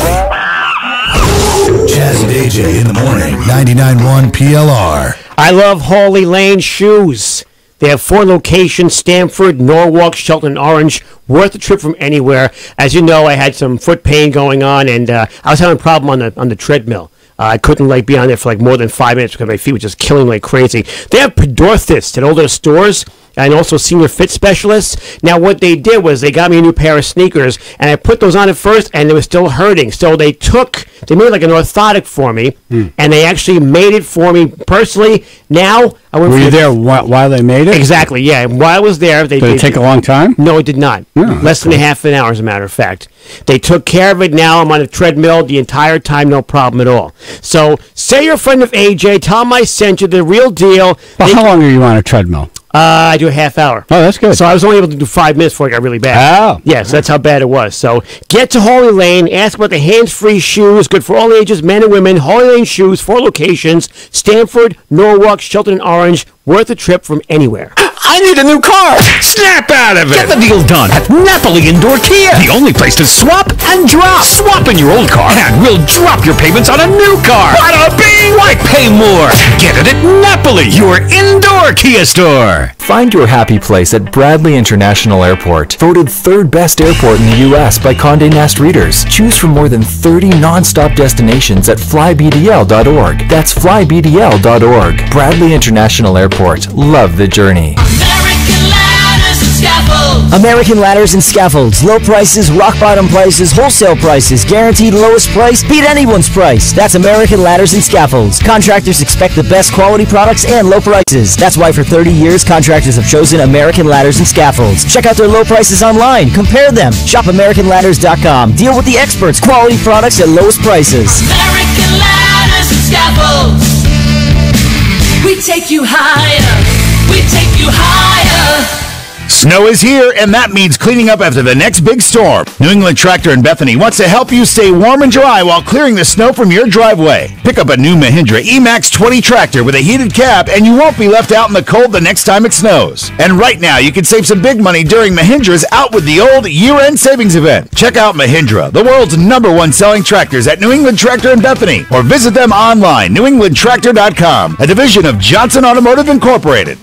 Speaker 10: Chaz and AJ in the morning. 99.1 PLR.
Speaker 1: I love Holy Lane shoes. They have 4 locations: Stamford, Norwalk, Shelton, and Orange. Worth the trip from anywhere. As you know, I had some foot pain going on, and I was having a problem on the treadmill. I couldn't be on there for more than 5 minutes because my feet were just killing like crazy. They have Pedorthist at all their stores. and also senior fit specialist. Now, what they did was they got me a new pair of sneakers, and I put those on at first, and it was still hurting. So they made like an orthotic for me, and they actually made it for me personally. Now, I went.
Speaker 2: Were you there while they made it?
Speaker 1: Exactly, yeah. And while I was there,
Speaker 2: did it take a long time?
Speaker 1: No, it did not. Less than a half an hour, as a matter of fact. They took care of it. Now I'm on a treadmill the entire time, no problem at all. So, say you're a friend of AJ, tell him I sent you the real deal.
Speaker 2: Well, how long are you on a treadmill?
Speaker 1: I do a half hour.
Speaker 2: Oh, that's good.
Speaker 1: So I was only able to do 5 minutes before it got really bad.
Speaker 2: Oh.
Speaker 1: Yes, that's how bad it was. So get to Holy Lane. Ask about the hands-free shoes. Good for all ages, men and women. Holy Lane shoes, 4 locations. Stanford, Norwalk, Shelton, and Orange. Worth a trip from anywhere.
Speaker 16: I need a new car! Snap out of it! Get the deal done at Napoli Indoor Kia! The only place to swap and drop! Swap in your old car and we'll drop your payments on a new car! Bada bing! Why pay more? Get it at Napoli, your indoor Kia store!
Speaker 18: Find your happy place at Bradley International Airport. Voted 3rd best airport in the U.S. by Condé Nast readers. Choose from more than 30 non-stop destinations at flybdl.org. That's flybdl.org. Bradley International Airport. Love the journey.
Speaker 15: American Ladders and Scaffolds. Low prices, rock bottom prices, wholesale prices, guaranteed lowest price, beat anyone's price. That's American Ladders and Scaffolds. Contractors expect the best quality products and low prices. That's why for 30 years, contractors have chosen American Ladders and Scaffolds. Check out their low prices online. Compare them. Shop AmericanLadders.com. Deal with the experts. Quality products at lowest prices.
Speaker 4: American Ladders and Scaffolds. We take you higher. We take you higher.
Speaker 19: Snow is here, and that means cleaning up after the next big storm. New England Tractor in Bethany wants to help you stay warm and dry while clearing the snow from your driveway. Pick up a new Mahindra E-Max 20 tractor with a heated cab, and you won't be left out in the cold the next time it snows. And right now, you can save some big money during Mahindra's Out with the Old year-end savings event. Check out Mahindra, the world's #1 selling tractors at New England Tractor in Bethany, or visit them online, newenglandtractor.com, a division of Johnson Automotive Incorporated.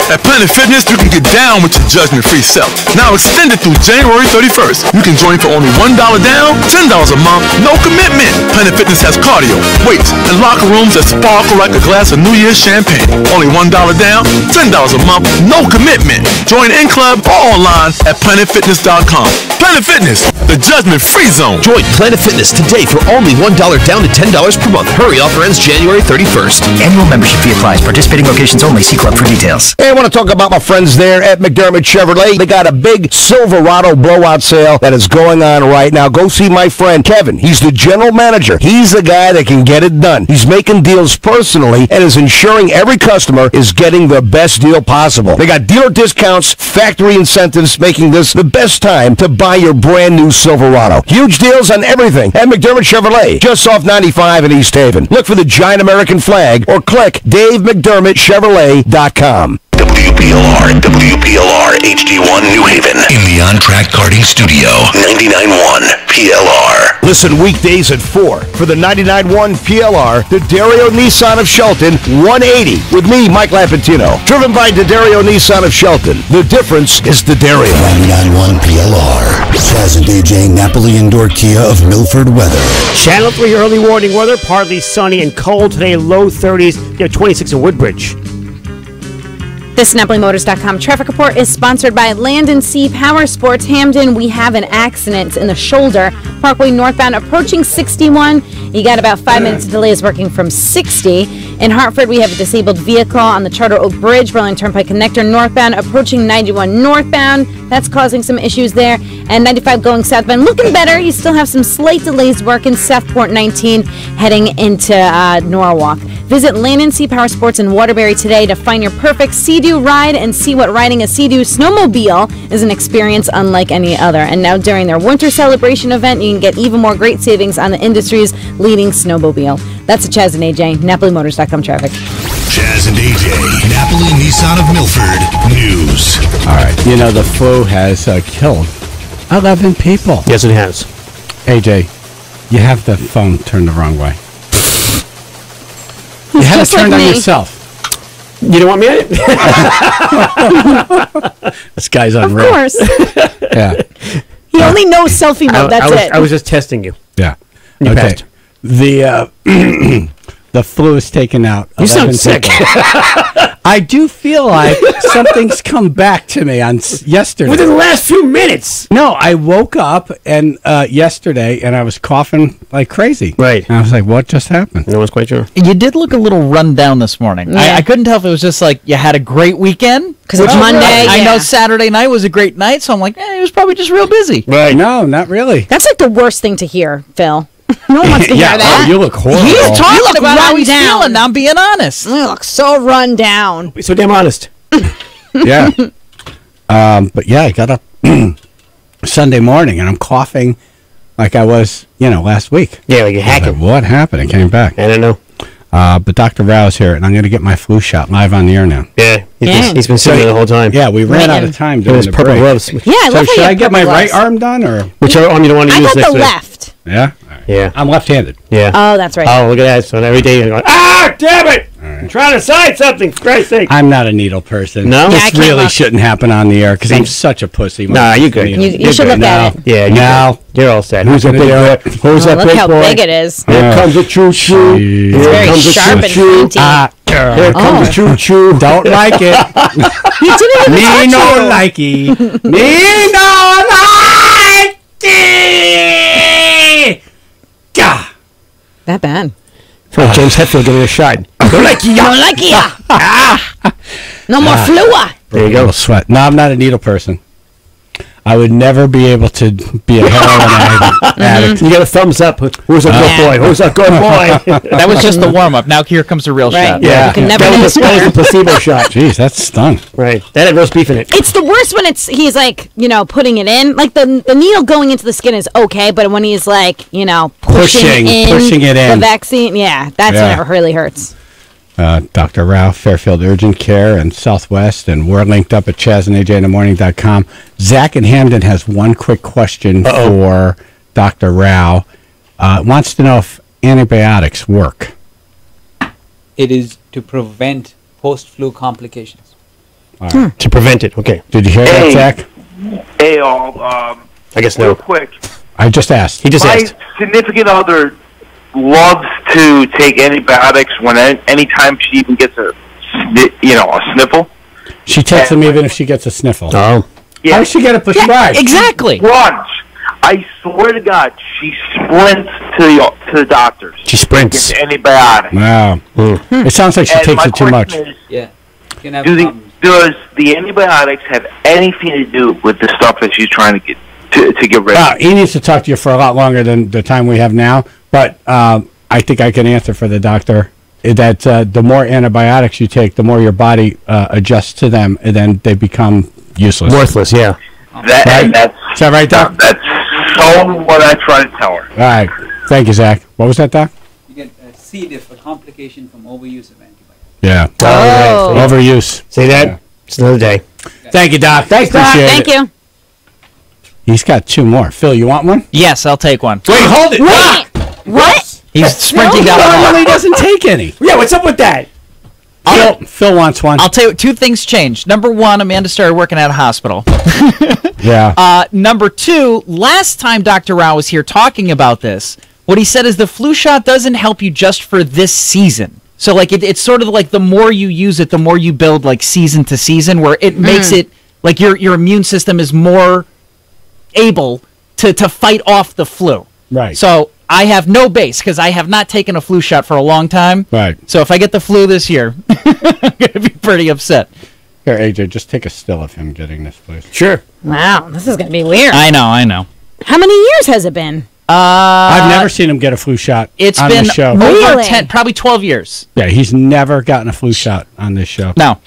Speaker 31: At Planet Fitness, you can get down with your judgment-free self. Now extended through January 31st. You can join for only $1 down, $10 a month, no commitment. Planet Fitness has cardio, weights, and locker rooms that sparkle like a glass of New Year's champagne. Only $1 down, $10 a month, no commitment. Join in club or online at planetfitness.com. Planet Fitness, the judgment-free zone.
Speaker 32: Join Planet Fitness today for only $1 down to $10 per month. Hurry, offer ends January 31st.
Speaker 15: Annual membership fee applies. Participating locations only. See club for details.
Speaker 32: Hey, I want to talk about my friends there at McDermott Chevrolet. They got a big Silverado blowout sale that is going on right now. Go see my friend Kevin. He's the general manager. He's the guy that can get it done. He's making deals personally and is ensuring every customer is getting the best deal possible. They got dealer discounts, factory incentives, making this the best time to buy your brand new Silverado. Huge deals on everything at McDermott Chevrolet, just off 95 in East Haven. Look for the giant American flag or click DaveMcDermottChevrolet.com.
Speaker 10: WPLR and WPLR HD1 New Haven in the on-track karting studio. 99.1 PLR.
Speaker 32: Listen weekdays at 4 for the 99.1 PLR D'Addario Nissan of Shelton 180 with me, Mike Lapantino. Driven by D'Addario Nissan of Shelton. The difference is D'Addario.
Speaker 10: 99.1 PLR. Chaz and AJ Napoli Indoor Kia of Milford weather.
Speaker 1: Channel 3 early warning weather. Partly sunny and cold today. Low 30s. You have 26 in Woodbridge.
Speaker 8: This NapoliMotors.com traffic report is sponsored by Land and Sea Power Sports Hamden. We have an accident in the shoulder. Parkway northbound approaching 61. You got about 5 minutes of delays working from 60. In Hartford, we have a disabled vehicle on the Charter Oak Bridge, Berlin Turnpike Connector northbound approaching 91 northbound. That's causing some issues there. And 95 going southbound looking better. You still have some slight delays working Southport 19 heading into Norwalk. Visit Land and Sea Power Sports in Waterbury today to find your perfect Sea-Doo ride and see what riding a Sea-Doo snowmobile is an experience unlike any other. And now during their winter celebration event, you can get even more great savings on the industry's leading snowmobile. That's the Chaz and AJ, NapoliMotors.com traffic.
Speaker 12: Chaz and AJ, Napoli Nissan of Milford News.
Speaker 2: All right. You know, the flu has killed 11 people.
Speaker 1: Yes, it has.
Speaker 2: AJ, you have the phone turned the wrong way. You had
Speaker 8: Just
Speaker 2: to turn
Speaker 8: like
Speaker 2: on
Speaker 8: me.
Speaker 2: yourself.
Speaker 1: You don't want me at it?
Speaker 2: This guy's
Speaker 8: Of
Speaker 2: unreal.
Speaker 8: course.
Speaker 2: Yeah.
Speaker 8: He only knows selfie mode. That's it.
Speaker 1: I was just testing you.
Speaker 2: Yeah.
Speaker 1: You
Speaker 2: Okay.
Speaker 1: passed.
Speaker 2: The the flu is taken out.
Speaker 1: You sound
Speaker 2: 11
Speaker 1: sick.
Speaker 2: people. I do feel like something's come back to me on yesterday.
Speaker 1: Within the last few minutes.
Speaker 2: No, I woke up and yesterday and I was coughing like crazy.
Speaker 1: Right.
Speaker 2: And I was like, what just happened?
Speaker 1: No one's quite sure.
Speaker 17: You did look a little run down this morning.
Speaker 8: Yeah.
Speaker 17: I couldn't tell if it was just like you had a great weekend.
Speaker 8: Because it's Monday.
Speaker 17: I know
Speaker 8: yeah.
Speaker 17: Saturday night was a great night, so I'm like, he was probably just real busy.
Speaker 2: Right. No, not really.
Speaker 8: That's like the worst thing to hear, Phil. No one wants to
Speaker 2: Yeah,
Speaker 8: hear that.
Speaker 2: oh, you look horrible.
Speaker 17: He's
Speaker 8: You
Speaker 17: talking
Speaker 8: look
Speaker 17: about how
Speaker 8: run
Speaker 17: he's
Speaker 8: down.
Speaker 17: feeling. I'm being honest.
Speaker 8: You look so run down.
Speaker 1: So damn honest.
Speaker 2: Yeah. But yeah, I got up Sunday morning and I'm coughing like I was, last week.
Speaker 1: Yeah, like you're hacking.
Speaker 2: What happened? It came back.
Speaker 1: I don't know.
Speaker 2: But Dr. Rao's here, and I'm going to get my flu shot live on the air now.
Speaker 1: Yeah, he's been sitting there the whole time.
Speaker 2: Yeah, we ran out of time doing
Speaker 1: His
Speaker 2: the
Speaker 1: purple
Speaker 2: break.
Speaker 1: gloves.
Speaker 8: Yeah, I
Speaker 2: So
Speaker 8: love how
Speaker 2: should
Speaker 8: you
Speaker 2: I
Speaker 8: have
Speaker 2: get my
Speaker 8: purple
Speaker 2: right
Speaker 8: gloves.
Speaker 2: arm done, or
Speaker 1: Whichever arm you don't want to
Speaker 8: I
Speaker 1: use
Speaker 8: got
Speaker 1: next
Speaker 8: the
Speaker 1: to it.
Speaker 8: left.
Speaker 2: yeah?
Speaker 1: Yeah.
Speaker 2: I'm left-handed.
Speaker 1: Yeah.
Speaker 8: Oh, that's right.
Speaker 1: Oh, look at that. So every day you're going, damn it! I'm trying to sign something, for Christ's sake.
Speaker 2: I'm not a needle person.
Speaker 1: No?
Speaker 8: Yeah, I
Speaker 2: This
Speaker 8: can't
Speaker 2: really
Speaker 8: look.
Speaker 2: shouldn't happen on the air because I'm such a pussy.
Speaker 1: Nah, you good.
Speaker 8: You should look at it.
Speaker 1: Yeah,
Speaker 2: Now,
Speaker 1: you're all set.
Speaker 2: who's that big boy? Who's that
Speaker 8: Look
Speaker 2: big
Speaker 8: how
Speaker 2: boy?
Speaker 8: big it is.
Speaker 1: Here comes a choo-choo.
Speaker 2: Jeez.
Speaker 1: Here
Speaker 8: Very
Speaker 1: comes a
Speaker 8: sharp and
Speaker 1: choo-choo.
Speaker 8: pointy.
Speaker 1: Here comes a choo-choo.
Speaker 2: Don't like it.
Speaker 8: You didn't even
Speaker 2: Me
Speaker 8: touch
Speaker 2: no
Speaker 8: you.
Speaker 2: likey. Me no likey. Gah.
Speaker 8: That bad.
Speaker 1: Oh, James Hetfield giving it a shot.
Speaker 8: Don't like ya. No more flua.
Speaker 2: There you go. Sweat. No, I'm not a needle person. I would never be able to be a heroin addict.
Speaker 1: You got a thumbs up. Who's a good boy? Who's a good boy?
Speaker 17: That was just the warm-up. Now here comes the real shot.
Speaker 8: You can never
Speaker 1: that was the placebo shot.
Speaker 2: Jeez, that's stung.
Speaker 1: Right. That had roast beef in it.
Speaker 8: It's the worst when he's like, putting it in. Like the needle going into the skin is okay, but when he's like, pushing
Speaker 2: it in.
Speaker 8: the vaccine, that's when it really hurts.
Speaker 2: Dr. Rao, Fairfield Urgent Care, and Southwest, and we're linked up at ChazandAJinthemorning.com. Zach in Hamden has one quick question for Dr. Rao. Wants to know if antibiotics work.
Speaker 11: It is to prevent post-flu complications.
Speaker 2: All right.
Speaker 1: To prevent it. Okay.
Speaker 2: Did you hear that, Zach?
Speaker 6: Hey, all.
Speaker 1: I guess
Speaker 6: real
Speaker 1: no.
Speaker 6: quick.
Speaker 2: I just asked.
Speaker 1: He just asked.
Speaker 6: My significant other loves to take antibiotics anytime she even gets a sniffle.
Speaker 2: She takes them even if she gets a sniffle.
Speaker 1: Oh.
Speaker 6: Yeah.
Speaker 2: How does she get it prescribed?
Speaker 17: Exactly.
Speaker 6: Runs. I swear to God, she sprints to the doctors.
Speaker 1: She sprints.
Speaker 6: Gets antibiotics.
Speaker 2: Wow. It sounds like she
Speaker 6: And
Speaker 2: takes
Speaker 6: my
Speaker 2: it too much.
Speaker 6: question is,
Speaker 11: Yeah. You can have
Speaker 6: does the antibiotics have anything to do with the stuff that she's trying to get rid of?
Speaker 2: He needs to talk to you for a lot longer than the time we have now, but I think I can answer for the doctor that the more antibiotics you take, the more your body adjusts to them, and then they become useless.
Speaker 1: Worthless, yeah.
Speaker 2: Is that right, Doc?
Speaker 6: That's so what I try to tell her.
Speaker 2: All right. Thank you, Zach. What was that, Doc?
Speaker 11: You get C. diff, a complication from overuse of antibiotics.
Speaker 2: Yeah.
Speaker 8: Oh.
Speaker 2: Overuse.
Speaker 1: Say that?
Speaker 2: Yeah.
Speaker 1: It's another day.
Speaker 2: Thank you, Doc.
Speaker 1: Thanks, Doc.
Speaker 2: Appreciate
Speaker 8: Thank
Speaker 2: it.
Speaker 8: you.
Speaker 2: He's got two more. Phil, you want one?
Speaker 17: Yes, I'll take one.
Speaker 2: Wait, hold it.
Speaker 8: Wait. What?
Speaker 17: He's sprinting down the
Speaker 2: He
Speaker 17: hall.
Speaker 2: really doesn't take any.
Speaker 1: Yeah, what's up with that?
Speaker 2: Phil wants one.
Speaker 17: I'll tell you, two things changed. Number one, Amanda started working at a hospital.
Speaker 2: Yeah.
Speaker 17: Number two, last time Dr. Rao was here talking about this, what he said is the flu shot doesn't help you just for this season. So like it's sort of like the more you use it, the more you build like season to season, where it makes it like your immune system is more able to fight off the flu.
Speaker 2: Right.
Speaker 17: So I have no base because I have not taken a flu shot for a long time.
Speaker 2: Right.
Speaker 17: So if I get the flu this year, I'm going to be pretty upset.
Speaker 2: Here, AJ, just take a still of him getting this, please.
Speaker 1: Sure.
Speaker 8: Wow, this is going to be weird.
Speaker 17: I know.
Speaker 8: How many years has it been?
Speaker 2: I've never seen him get a flu shot
Speaker 17: It's
Speaker 2: on
Speaker 17: been
Speaker 2: this show.
Speaker 17: over
Speaker 8: Really?
Speaker 17: 10, probably 12 years.
Speaker 2: Yeah, he's never gotten a flu shot on this show.
Speaker 17: No.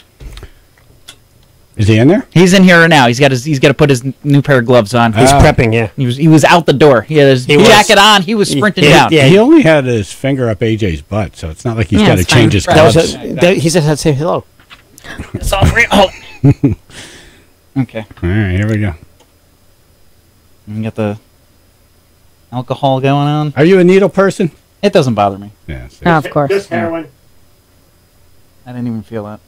Speaker 2: Is he in there?
Speaker 17: He's in here now. He's got to put his new pair of gloves on.
Speaker 1: He's prepping, yeah.
Speaker 17: He was out the door. He had his jacket on. He was sprinting down.
Speaker 2: Yeah, he only had his finger up AJ's butt, so it's not like he's got to change his
Speaker 1: That
Speaker 2: gloves.
Speaker 1: was he said, "Say hello."
Speaker 17: It's all real. Oh. Okay.
Speaker 2: All right, here we go.
Speaker 17: We got the alcohol going on.
Speaker 2: Are you a needle person?
Speaker 17: It doesn't bother me.
Speaker 2: Yeah.
Speaker 8: Oh, of course.
Speaker 1: Just heroin.
Speaker 17: I didn't even feel that.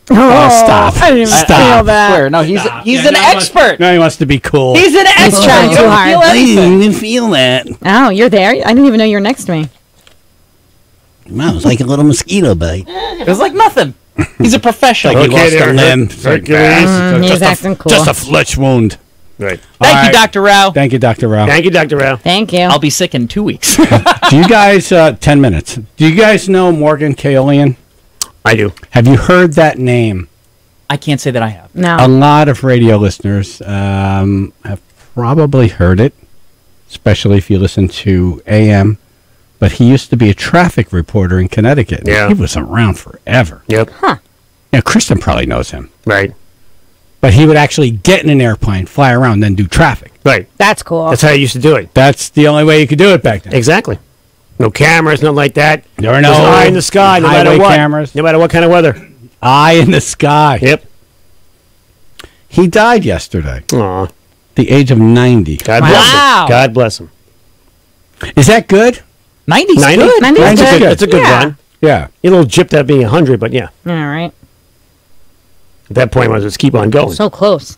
Speaker 2: Oh, stop.
Speaker 8: I didn't even feel that.
Speaker 17: I swear. No, he's
Speaker 2: Yeah,
Speaker 17: an
Speaker 2: now he
Speaker 17: expert.
Speaker 2: Now he wants to be cool.
Speaker 17: He's an expert.
Speaker 8: trying
Speaker 17: You
Speaker 8: too
Speaker 17: don't
Speaker 8: hard.
Speaker 17: feel
Speaker 2: I
Speaker 17: anything.
Speaker 2: didn't even feel that.
Speaker 8: Oh, you're there? I didn't even know you were next to me.
Speaker 2: Wow, it was like a little mosquito bite.
Speaker 17: It was like nothing. He's a professional.
Speaker 2: Like he lost a limb.
Speaker 8: He's acting cool.
Speaker 2: Just a flesh wound.
Speaker 1: Right.
Speaker 17: Thank you, Dr. Rao.
Speaker 2: Thank you, Dr. Rao.
Speaker 1: Thank you, Dr. Rao.
Speaker 8: Thank you.
Speaker 17: I'll be sick in 2 weeks.
Speaker 2: Do you guys, 10 minutes, do you guys know Morgan Kaolian?
Speaker 1: I do.
Speaker 2: Have you heard that name?
Speaker 17: I can't say that I have.
Speaker 8: No.
Speaker 2: A lot of radio listeners have probably heard it, especially if you listen to AM. But he used to be a traffic reporter in Connecticut.
Speaker 1: Yeah.
Speaker 2: He was around forever.
Speaker 1: Yep.
Speaker 8: Huh.
Speaker 2: Yeah, Kristen probably knows him.
Speaker 1: Right.
Speaker 2: But he would actually get in an airplane, fly around, then do traffic.
Speaker 1: Right.
Speaker 8: That's cool.
Speaker 1: That's how you used to do it.
Speaker 2: That's the only way you could do it back then.
Speaker 1: Exactly. No cameras, nothing like that.
Speaker 2: There were
Speaker 1: There's
Speaker 2: no
Speaker 1: an eye in the sky, no matter
Speaker 2: highway
Speaker 1: what.
Speaker 2: cameras.
Speaker 1: No matter what kind of weather.
Speaker 2: Eye in the sky.
Speaker 1: Yep.
Speaker 2: He died yesterday.
Speaker 1: Aw.
Speaker 2: The age of 90.
Speaker 1: God bless him. God bless him.
Speaker 2: Is that good?
Speaker 17: 90's
Speaker 1: 90?
Speaker 17: good.
Speaker 8: 90's good.
Speaker 1: That's a good
Speaker 8: Yeah.
Speaker 1: run.
Speaker 2: Yeah.
Speaker 1: You're a little gypped at being 100, but yeah.
Speaker 8: All right.
Speaker 1: At that point, I might as well just keep on going.
Speaker 8: So close.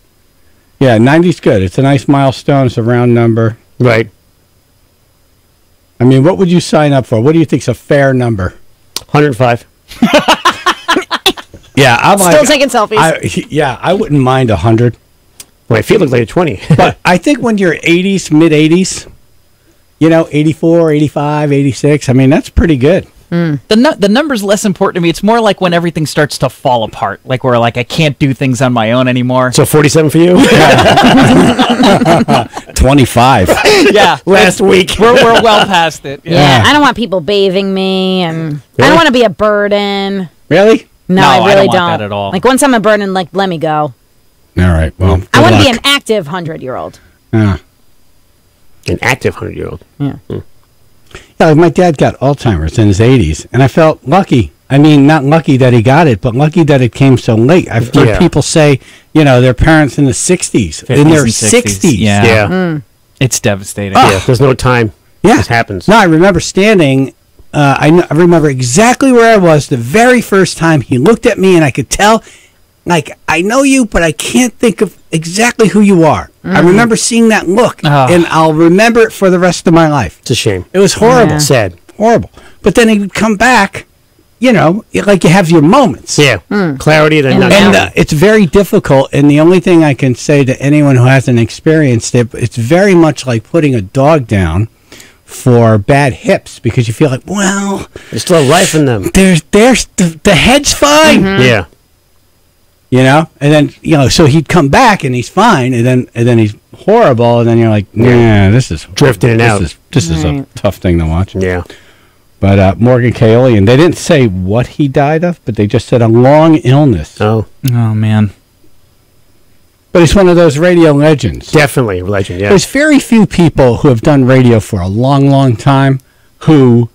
Speaker 2: Yeah, 90's good. It's a nice milestone. It's a round number.
Speaker 1: Right.
Speaker 2: I mean, what would you sign up for? What do you think's a fair number?
Speaker 1: 105.
Speaker 2: Yeah, I'm
Speaker 8: Still taking selfies.
Speaker 2: I wouldn't mind 100.
Speaker 1: My feet look like a 20.
Speaker 2: But I think when you're 80s, mid 80s, 84, 85, 86, I mean, that's pretty good.
Speaker 17: The number's less important to me. It's more like when everything starts to fall apart. Like where I can't do things on my own anymore.
Speaker 1: So 47 for you?
Speaker 2: 25.
Speaker 17: Yeah.
Speaker 1: Last week.
Speaker 17: We're well past it.
Speaker 8: Yeah. I don't want people bathing me, and I don't want to be a burden.
Speaker 2: Really?
Speaker 8: No, I really
Speaker 17: don't want that at all.
Speaker 8: Like once I'm a burden, let me go.
Speaker 2: All right. Well,
Speaker 8: I want to be
Speaker 2: luck.
Speaker 8: an active 100-year-old.
Speaker 2: Yeah.
Speaker 1: An active 100-year-old.
Speaker 8: Yeah.
Speaker 2: Yeah, my dad got Alzheimer's in his 80s, and I felt lucky. I mean, not lucky that he got it, but lucky that it came so late. I've heard people say, their parents in the 60s, in their 60s.
Speaker 17: Yeah. It's devastating.
Speaker 1: Yeah, there's no time.
Speaker 2: Yeah.
Speaker 1: This happens.
Speaker 2: No, I remember standing. I remember exactly where I was the very first time he looked at me, and I could tell, I know you, but I can't think of exactly who you are. I remember seeing that look, and I'll remember it for the rest of my life.
Speaker 1: It's a shame.
Speaker 2: It was horrible.
Speaker 1: Yeah. Sad.
Speaker 2: Horrible. But then he would come back, like you have your moments.
Speaker 1: Yeah. Clarity then not
Speaker 2: And it's very difficult, and the only thing I can say to anyone who hasn't experienced it, it's very much like putting a dog down for bad hips, because you feel like, well,
Speaker 1: there's still life in them.
Speaker 2: There's the head's fine.
Speaker 1: Yeah.
Speaker 2: And then so he'd come back and he's fine, and then he's horrible, and then you're like, yeah, this is
Speaker 1: drifting it out.
Speaker 2: This is a tough thing to watch.
Speaker 1: Yeah.
Speaker 2: But Morgan Kaolian, they didn't say what he died of, but they just said a long illness.
Speaker 1: Oh
Speaker 17: man.
Speaker 2: But he's one of those radio legends.
Speaker 1: Definitely a legend. Yeah.
Speaker 2: There's very few people who have done radio for a long, long time who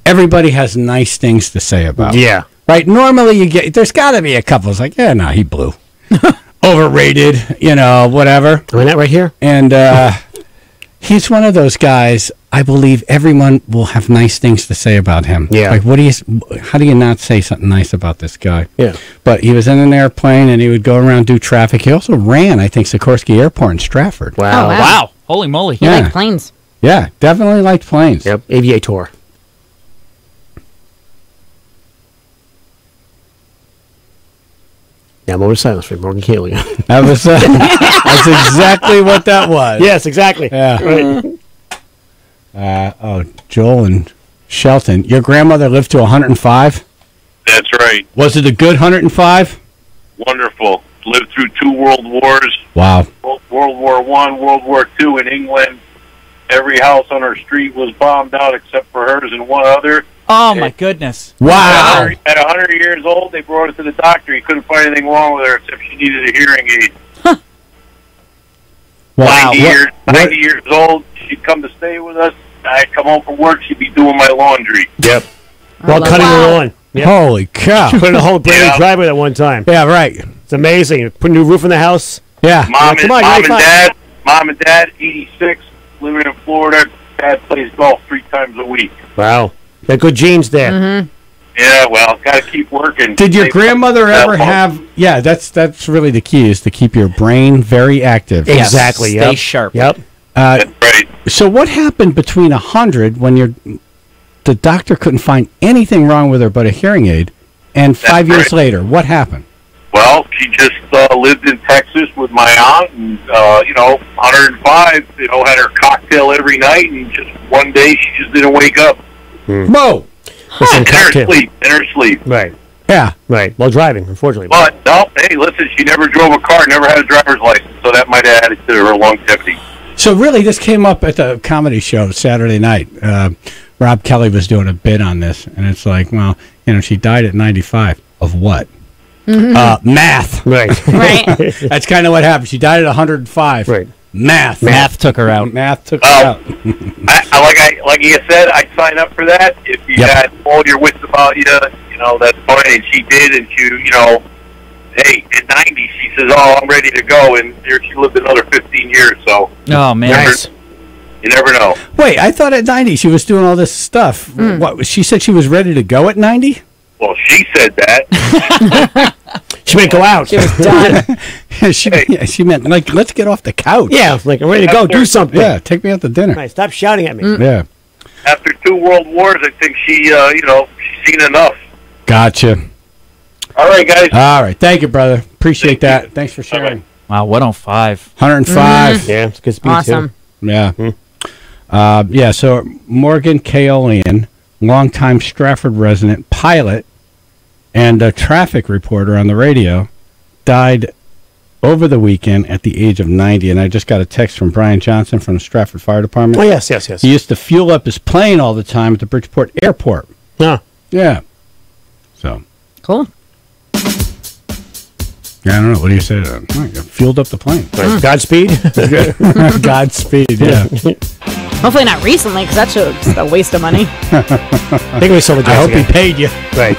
Speaker 2: everybody has nice things to say about.
Speaker 1: Yeah.
Speaker 2: Right? Normally there's got to be a couple who's like, yeah, no, he blew. Overrated, whatever.
Speaker 1: Am I not right here?
Speaker 2: And he's one of those guys, I believe everyone will have nice things to say about him.
Speaker 1: Yeah.
Speaker 2: Like, how do you not say something nice about this guy?
Speaker 1: Yeah.
Speaker 2: But he was in an airplane, and he would go around, do traffic. He also ran, I think, Sikorsky Airport in Stratford.
Speaker 1: Wow.
Speaker 8: Oh, wow.
Speaker 17: Wow. Holy moly.
Speaker 8: He liked planes.
Speaker 2: Yeah, definitely liked planes.
Speaker 1: Yep. Aviator. Now, moment of silence for Morgan Kaolian.
Speaker 2: That was that's exactly what that was.
Speaker 1: Yes, exactly.
Speaker 2: Yeah. Right. Joel and Shelton, your grandmother lived to 105?
Speaker 9: That's right.
Speaker 2: Was it a good 105?
Speaker 9: Wonderful. Lived through 2 world wars.
Speaker 2: Wow.
Speaker 9: World War I, World War II in England. Every house on her street was bombed out except for hers and one other.
Speaker 17: Oh, my goodness.
Speaker 2: Wow.
Speaker 9: At 100 years old, they brought her to the doctor. He couldn't find anything wrong with her except she needed a hearing aid.
Speaker 2: Wow.
Speaker 9: 90 years old, she'd come to stay with us. I'd come home from work, she'd be doing my laundry.
Speaker 1: Yep. While cutting the lawn. Yep.
Speaker 2: Holy cow.
Speaker 1: Put a whole brand new driveway at one time.
Speaker 2: Yeah, right.
Speaker 1: It's amazing. Put a new roof in the house.
Speaker 2: Yeah.
Speaker 9: Mom and dad, 86, living in Florida. Dad plays golf 3 times a week.
Speaker 1: Wow. Got good genes there.
Speaker 8: Mm-hmm.
Speaker 9: Yeah, well, got to keep working.
Speaker 2: Did your grandmother ever have... Yeah, that's really the key, is to keep your brain very active.
Speaker 1: Exactly.
Speaker 17: Stay sharp.
Speaker 1: Yep.
Speaker 9: That's right.
Speaker 2: So what happened between 100 when the doctor couldn't find anything wrong with her but a hearing aid, And 5
Speaker 9: That's
Speaker 2: years
Speaker 9: right.
Speaker 2: later, what happened?
Speaker 9: Well, she just lived in Texas with my aunt, and 105. Had her cocktail every night, and just one day she just didn't wake up.
Speaker 2: Mo.
Speaker 9: In her sleep.
Speaker 1: Right.
Speaker 2: Yeah.
Speaker 1: Right. While driving, unfortunately.
Speaker 9: But no, hey, listen, she never drove a car, never had a driver's license, so that might have added to her longevity.
Speaker 2: So really, this came up at the comedy show Saturday night. Rob Kelly was doing a bit on this, and it's like, well, she died at 95. Of what? Math.
Speaker 1: Right.
Speaker 8: Right.
Speaker 2: That's kind of what happened. She died at 105.
Speaker 1: Right.
Speaker 2: Math.
Speaker 17: Math took her out.
Speaker 2: Math took her out.
Speaker 9: Like you said, I'd sign up for that if you had all your wits about you. That's fine. And she did, and hey, at 90, she says, "Oh, I'm ready to go," and here she lived another 15 years. So,
Speaker 17: oh man,
Speaker 1: nice.
Speaker 9: You never know.
Speaker 2: Wait, I thought at 90 she was doing all this stuff. What? She said she was ready to go at 90?
Speaker 9: Well, she said that.
Speaker 1: She meant go out.
Speaker 8: She was done.
Speaker 2: she meant, like, let's get off the couch.
Speaker 1: Yeah, like, I'm ready to go. Do something.
Speaker 2: Yeah, take me out to dinner.
Speaker 1: Right, stop shouting at me.
Speaker 2: Yeah.
Speaker 9: After 2 world wars, I think she, she's seen enough.
Speaker 2: Gotcha.
Speaker 9: All right, guys.
Speaker 2: All right. Thank you, brother. Appreciate that. Thanks for sharing.
Speaker 17: Wow, 105.
Speaker 2: 105.
Speaker 1: Yeah, it's good speed,
Speaker 8: Awesome.
Speaker 1: too.
Speaker 2: Yeah. So Morgan Kaolian, longtime Stratford resident, pilot, and a traffic reporter on the radio, died over the weekend at the age of 90. And I just got a text from Brian Johnson from the Stratford Fire Department.
Speaker 1: Oh, yes.
Speaker 2: He used to fuel up his plane all the time at the Bridgeport Airport.
Speaker 1: Huh.
Speaker 2: Yeah. So.
Speaker 8: Cool.
Speaker 2: Yeah, I don't know. What do you say to that? Oh, you fueled up the plane.
Speaker 1: Right. Godspeed?
Speaker 2: Godspeed, yeah.
Speaker 8: Hopefully not recently, because that's just a waste of money.
Speaker 1: I think we sold the
Speaker 2: I hope he paid you.
Speaker 1: Right.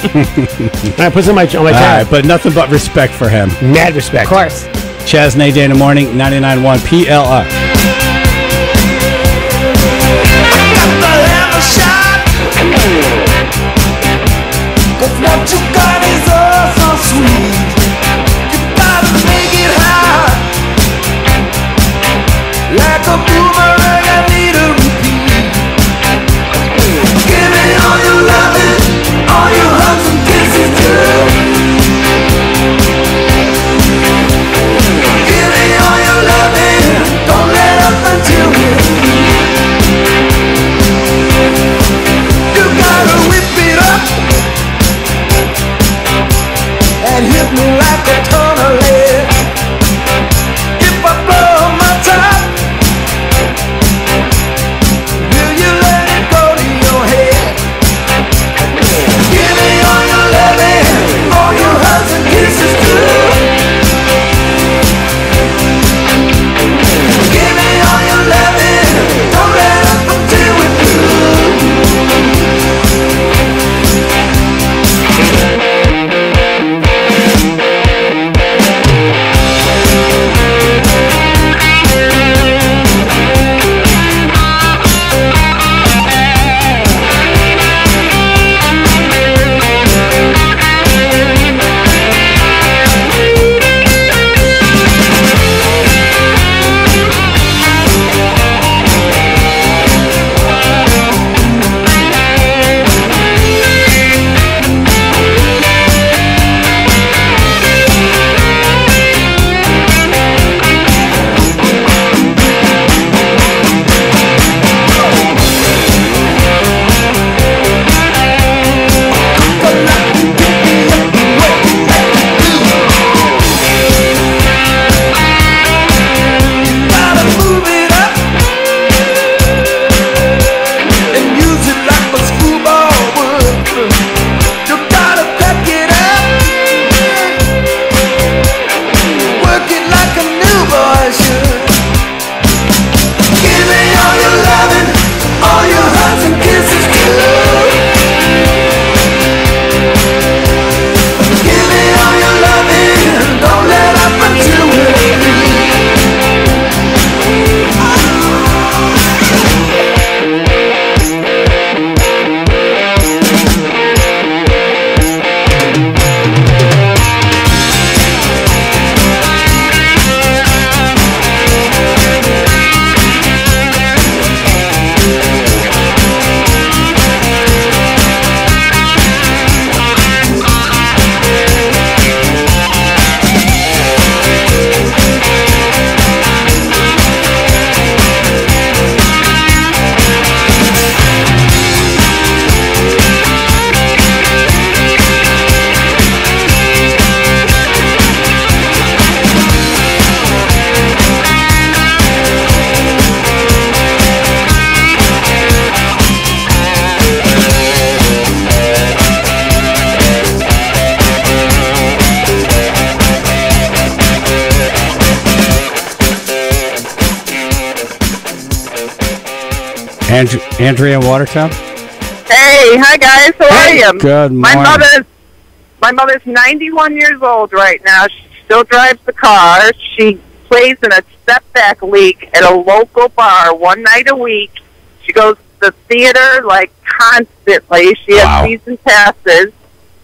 Speaker 1: I put some on my tab.
Speaker 2: All right, but nothing but respect for him.
Speaker 1: Mad respect.
Speaker 8: Of course.
Speaker 2: Chaz and AJ in the morning, 99.1 PLR.
Speaker 4: What you got is all so sweet. You gotta make it high. Like a boomerang, I need a repeat. Give me all your loving, all your hugs and kisses, girl. Give me all your loving, don't let up until we're through. You gotta whip it up.
Speaker 2: Andrea in Watertown?
Speaker 13: Hey, hi guys. How are you?
Speaker 2: Good morning.
Speaker 13: My mother's 91 years old right now. She still drives the car. She plays in a step-back league at a local bar one night a week. She goes to the theater like constantly. She has season passes.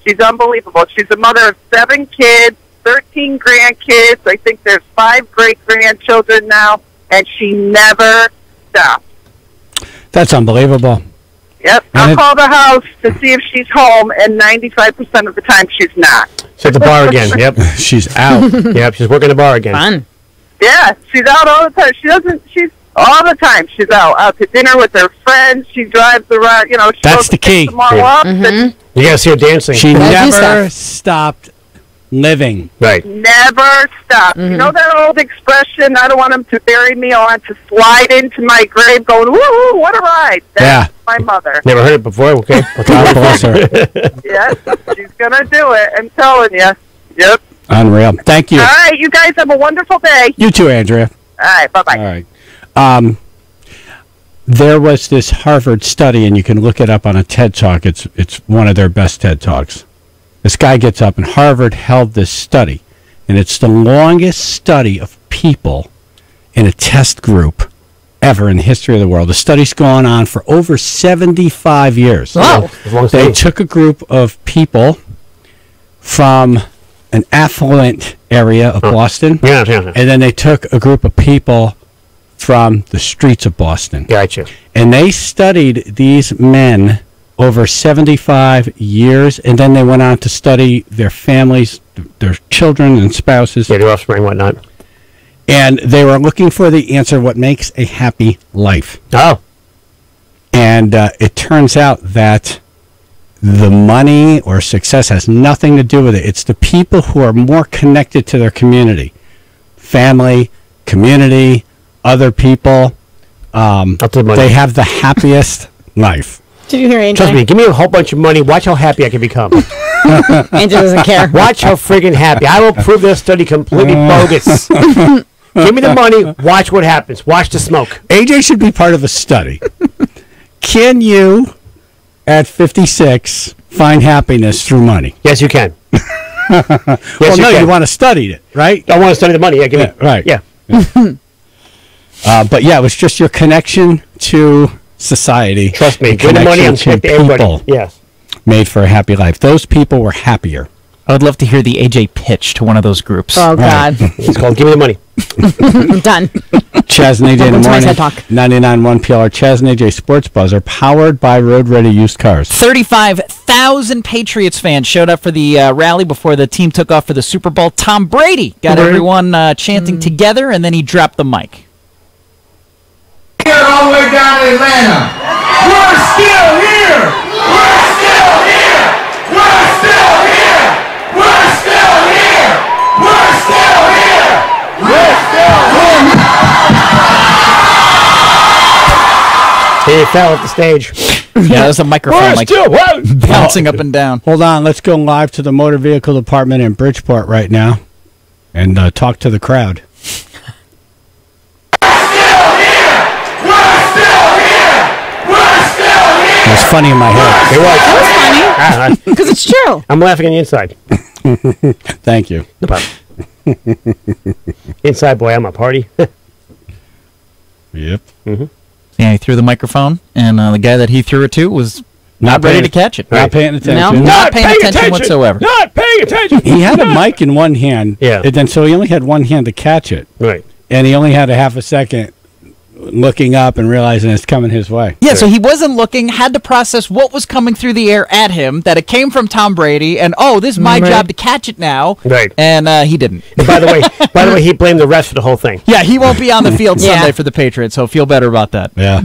Speaker 13: She's unbelievable. She's a mother of 7 kids, 13 grandkids. I think there's 5 great-grandchildren now, and she never stops.
Speaker 2: That's unbelievable.
Speaker 13: Yep. I'll call the house to see if she's home, and 95% of the time she's not.
Speaker 1: She's at the bar again. Yep.
Speaker 2: She's out.
Speaker 1: Yep, she's working the bar again.
Speaker 8: Fun.
Speaker 13: Yeah, she's out all the time. She's all the time. She's out to dinner with her friends. She drives around, she
Speaker 2: That's
Speaker 13: goes
Speaker 2: the
Speaker 13: to pick
Speaker 2: key.
Speaker 13: them all up, and
Speaker 1: You gotta see her dancing.
Speaker 2: She never stopped living.
Speaker 1: Right.
Speaker 13: never stops. You know that old expression, I don't want them to bury me, I want to slide into my grave going, woo, what a ride. That's my mother.
Speaker 1: Never heard it before. Okay.
Speaker 2: God bless her.
Speaker 13: Yes, she's going to do it. I'm telling you. Yep.
Speaker 2: Unreal. Thank you.
Speaker 13: All right, you guys have a wonderful day.
Speaker 2: You too, Andrea.
Speaker 13: All right, bye-bye.
Speaker 2: All right. There was this Harvard study, and you can look it up on a TED Talk. It's one of their best TED Talks. This guy gets up, and Harvard held this study, and it's the longest study of people in a test group ever in the history of the world. The study's gone on for over 75 years.
Speaker 1: Wow.
Speaker 2: They took a group of people from an affluent area of Boston, and then they took a group of people from the streets of Boston.
Speaker 1: Gotcha.
Speaker 2: And they studied these men over 75 years, and then they went on to study their families, their children and spouses.
Speaker 1: Yeah, their offspring and whatnot.
Speaker 2: And they were looking for the answer, what makes a happy life.
Speaker 1: Oh.
Speaker 2: And it turns out that the money or success has nothing to do with it. It's the people who are more connected to their community. Family, community, other people. They have the happiest life.
Speaker 8: Did you hear Angel?
Speaker 1: Trust me, give me a whole bunch of money. Watch how happy I can become.
Speaker 8: Angel doesn't care.
Speaker 1: Watch how friggin' happy. I will prove this study completely bogus. Give me the money. Watch what happens. Watch the smoke.
Speaker 2: AJ should be part of a study. Can you, at 56, find happiness through money?
Speaker 1: Yes, you can.
Speaker 2: Well, no, you want to study it, right?
Speaker 1: I want to study the money. Yeah, give me.
Speaker 2: Right.
Speaker 1: Yeah.
Speaker 2: But yeah, it was just your connection to society.
Speaker 1: Trust me,
Speaker 2: and
Speaker 1: give me the money and
Speaker 2: connection
Speaker 1: connect to everybody.
Speaker 2: people
Speaker 1: Yes.
Speaker 2: made for a happy life. Those people were happier.
Speaker 17: I would love to hear the AJ pitch to one of those groups.
Speaker 8: Oh, God.
Speaker 1: It's called Give Me the Money.
Speaker 8: I'm done.
Speaker 2: Chaz and AJ in the
Speaker 8: Welcome to my
Speaker 2: morning.
Speaker 8: TED Talk.
Speaker 2: 99.1 PLR Chaz and AJ Sports Buzzer, powered by Road Ready Used Cars.
Speaker 17: 35,000 Patriots fans showed up for the rally before the team took off for the Super Bowl. Tom Brady got everyone chanting together, and then he dropped the mic.
Speaker 4: Here all the way down to Atlanta. We're still here. We're still here. We're still here. We're still here. We're still here. We're still here.
Speaker 1: He fell at the stage.
Speaker 17: Yeah, there's a microphone like
Speaker 1: still
Speaker 17: bouncing up and down.
Speaker 2: Hold on, let's go live to the motor vehicle department in Bridgeport right now and talk to the crowd. It was funny in my head.
Speaker 1: It was.
Speaker 8: That was funny. Because it's true.
Speaker 1: I'm laughing on the inside.
Speaker 2: Thank you.
Speaker 1: No problem. Inside, boy, I'm a party.
Speaker 2: Yep.
Speaker 17: Yeah, he threw the microphone, and the guy that he threw it to was not ready to catch it.
Speaker 2: Not paying attention.
Speaker 17: No, not paying attention whatsoever.
Speaker 1: Not paying attention.
Speaker 2: He had a mic in one hand.
Speaker 1: Yeah.
Speaker 2: And then so he only had one hand to catch it.
Speaker 1: Right.
Speaker 2: And he only had a half a second looking up and realizing it's coming his way.
Speaker 17: Yeah, so he wasn't looking, had to process what was coming through the air at him, that it came from Tom Brady, and this is my job to catch it now.
Speaker 1: Right.
Speaker 17: And he didn't.
Speaker 1: And by the way, he blamed the refs for the whole thing.
Speaker 17: Yeah, he won't be on the field Sunday for the Patriots, so feel better about that.
Speaker 2: Yeah.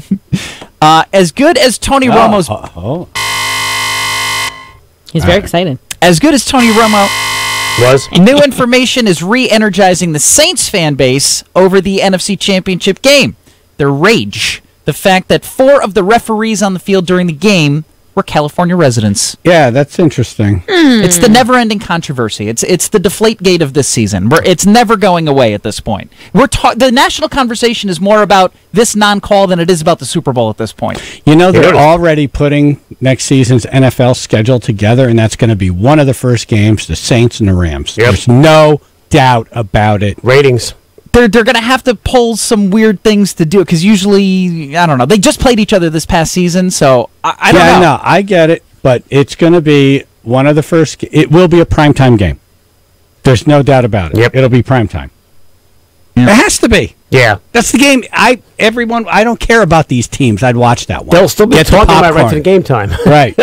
Speaker 17: As good as Tony Romo's...
Speaker 8: He's very excited.
Speaker 17: As good as Tony Romo...
Speaker 1: Was.
Speaker 17: New information is re-energizing the Saints fan base over the NFC Championship game. Their rage. The fact that 4 of the referees on the field during the game were California residents.
Speaker 2: Yeah, that's interesting.
Speaker 17: It's the never-ending controversy. It's the Deflategate of this season. It's never going away at this point. The national conversation is more about this non-call than it is about the Super Bowl at this point.
Speaker 2: You know, they're already putting next season's NFL schedule together, and that's going to be one of the first games, the Saints and the Rams.
Speaker 1: Yep.
Speaker 2: There's no doubt about it.
Speaker 1: Ratings.
Speaker 17: They're going to have to pull some weird things to do it, because usually, I don't know, they just played each other this past season, so I don't know.
Speaker 2: Yeah, no, I get it, but it's going to be one of the first. It will be a primetime game. There's no doubt about it.
Speaker 1: Yep.
Speaker 2: It'll be primetime. It has to be.
Speaker 1: Yeah.
Speaker 2: That's the game. I don't care about these teams. I'd watch that one.
Speaker 1: They'll still be
Speaker 2: Get the
Speaker 1: talking about it right
Speaker 2: popcorn.
Speaker 1: to the game time.
Speaker 2: Right.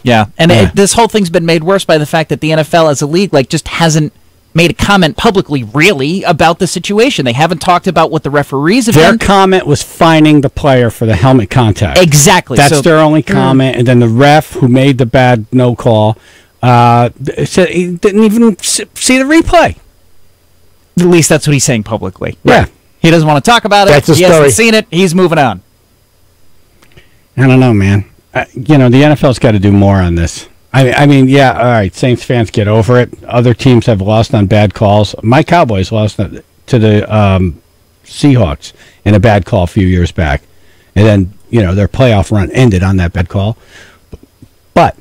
Speaker 17: Yeah, and this whole thing's been made worse by the fact that the NFL as a league just hasn't made a comment publicly, really, about the situation. They haven't talked about what the referees have
Speaker 2: Their
Speaker 17: done.
Speaker 2: comment was fining the player for the helmet contact.
Speaker 17: Exactly.
Speaker 2: That's
Speaker 17: So-
Speaker 2: their only comment. And then the ref who made the bad no call said he didn't even see the replay.
Speaker 17: At least that's what he's saying publicly.
Speaker 2: Yeah.
Speaker 17: He doesn't want to talk about it.
Speaker 2: That's the
Speaker 17: He
Speaker 2: story.
Speaker 17: hasn't seen it. He's moving on.
Speaker 2: I don't know, man. The NFL's got to do more on this. I mean, yeah, all right, Saints fans get over it. Other teams have lost on bad calls. My Cowboys lost to the Seahawks in a bad call a few years back. And then, their playoff run ended on that bad call. But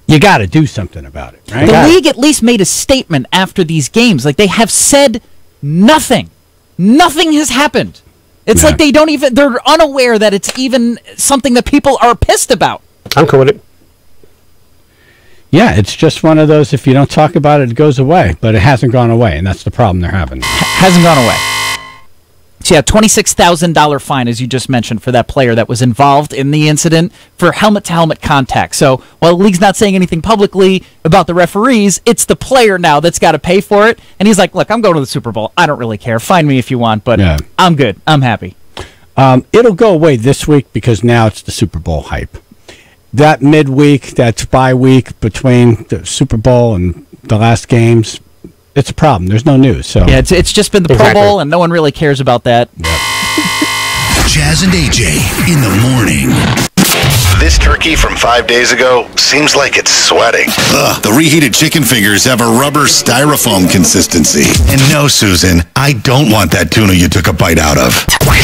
Speaker 2: you got to do something about it, right?
Speaker 17: The league at least made a statement after these games. They have said nothing. Nothing has happened. It's like they're unaware that it's even something that people are pissed about.
Speaker 1: I'm cool with it.
Speaker 2: Yeah, it's just one of those, if you don't talk about it, it goes away. But it hasn't gone away, and that's the problem they're having.
Speaker 17: Hasn't gone away. So yeah, $26,000 fine, as you just mentioned, for that player that was involved in the incident for helmet-to-helmet contact. So while the league's not saying anything publicly about the referees, it's the player now that's got to pay for it. And he's like, look, I'm going to the Super Bowl. I don't really care. Fine me if you want, but I'm good. I'm happy.
Speaker 2: It'll go away this week because now it's the Super Bowl hype. That midweek, that bye week between the Super Bowl and the last games, it's a problem. There's no news. So
Speaker 17: yeah, it's just been the Pro Bowl, and no one really cares about that.
Speaker 10: Jazz and AJ in the morning. This turkey from 5 days ago seems like it's sweating. Ugh, the reheated chicken fingers have a rubber styrofoam consistency. And no, Susan, I don't want that tuna you took a bite out of.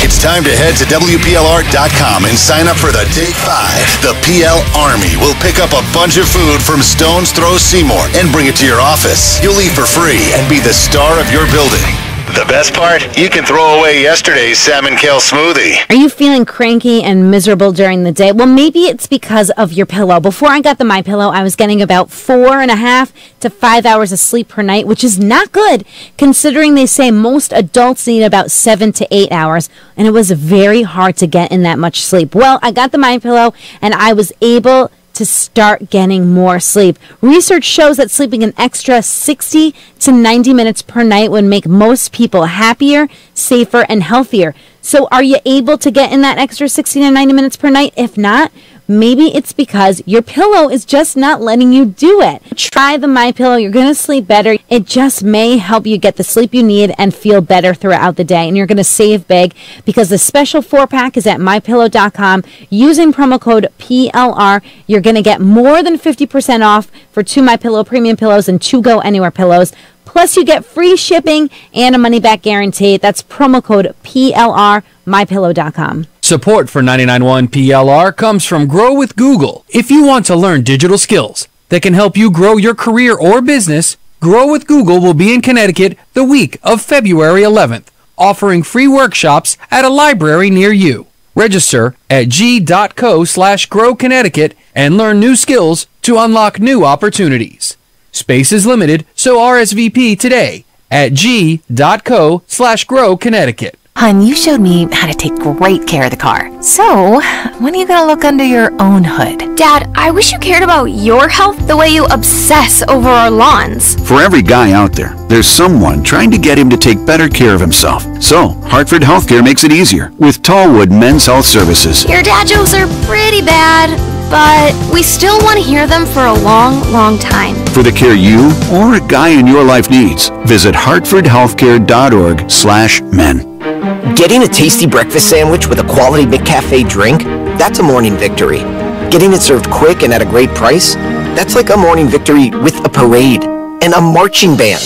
Speaker 10: It's time to head to WPLR.com and sign up for the Day 5. The PL Army will pick up a bunch of food from Stone's Throw Seymour and bring it to your office. You'll eat for free and be the star of your building. The best part? You can throw away yesterday's salmon kale smoothie.
Speaker 8: Are you feeling cranky and miserable during the day? Well, maybe it's because of your pillow. Before I got the MyPillow, I was getting about 4.5 to 5 hours of sleep per night, which is not good, considering they say most adults need about 7 to 8 hours, and it was very hard to get in that much sleep. Well, I got the MyPillow, and I was able to start getting more sleep. Research shows that sleeping an extra 60 to 90 minutes per night would make most people happier, safer, and healthier. So are you able to get in that extra 60 to 90 minutes per night? If not, maybe it's because your pillow is just not letting you do it. Try the MyPillow. You're going to sleep better. It just may help you get the sleep you need and feel better throughout the day. And you're going to save big because the special 4-pack is at MyPillow.com. Using promo code PLR, you're going to get more than 50% off for 2 MyPillow premium pillows and 2 Go Anywhere pillows. Plus, you get free shipping and a money-back guarantee. That's promo code PLR, MyPillow.com.
Speaker 5: Support for 99.1 PLR comes from Grow with Google. If you want to learn digital skills that can help you grow your career or business, Grow with Google will be in Connecticut the week of February 11th, offering free workshops at a library near you. Register at g.co/growconnecticut and learn new skills to unlock new opportunities. Space is limited, so RSVP today at g.co/growconnecticut.
Speaker 14: Hun, you showed me how to take great care of the car. So, when are you gonna look under your own hood?
Speaker 20: Dad, I wish you cared about your health the way you obsess over our lawns.
Speaker 21: For every guy out there, there's someone trying to get him to take better care of himself. So, Hartford Healthcare makes it easier with Tallwood Men's Health Services.
Speaker 20: Your dad jokes are pretty bad, but we still want to hear them for a long, long time.
Speaker 21: For the care you or a guy in your life needs, visit hartfordhealthcare.org/men.
Speaker 23: Getting a tasty breakfast sandwich with a quality McCafe drink, that's a morning victory.
Speaker 3: Getting it served quick and at a great price? That's like a morning victory with a parade and a marching band.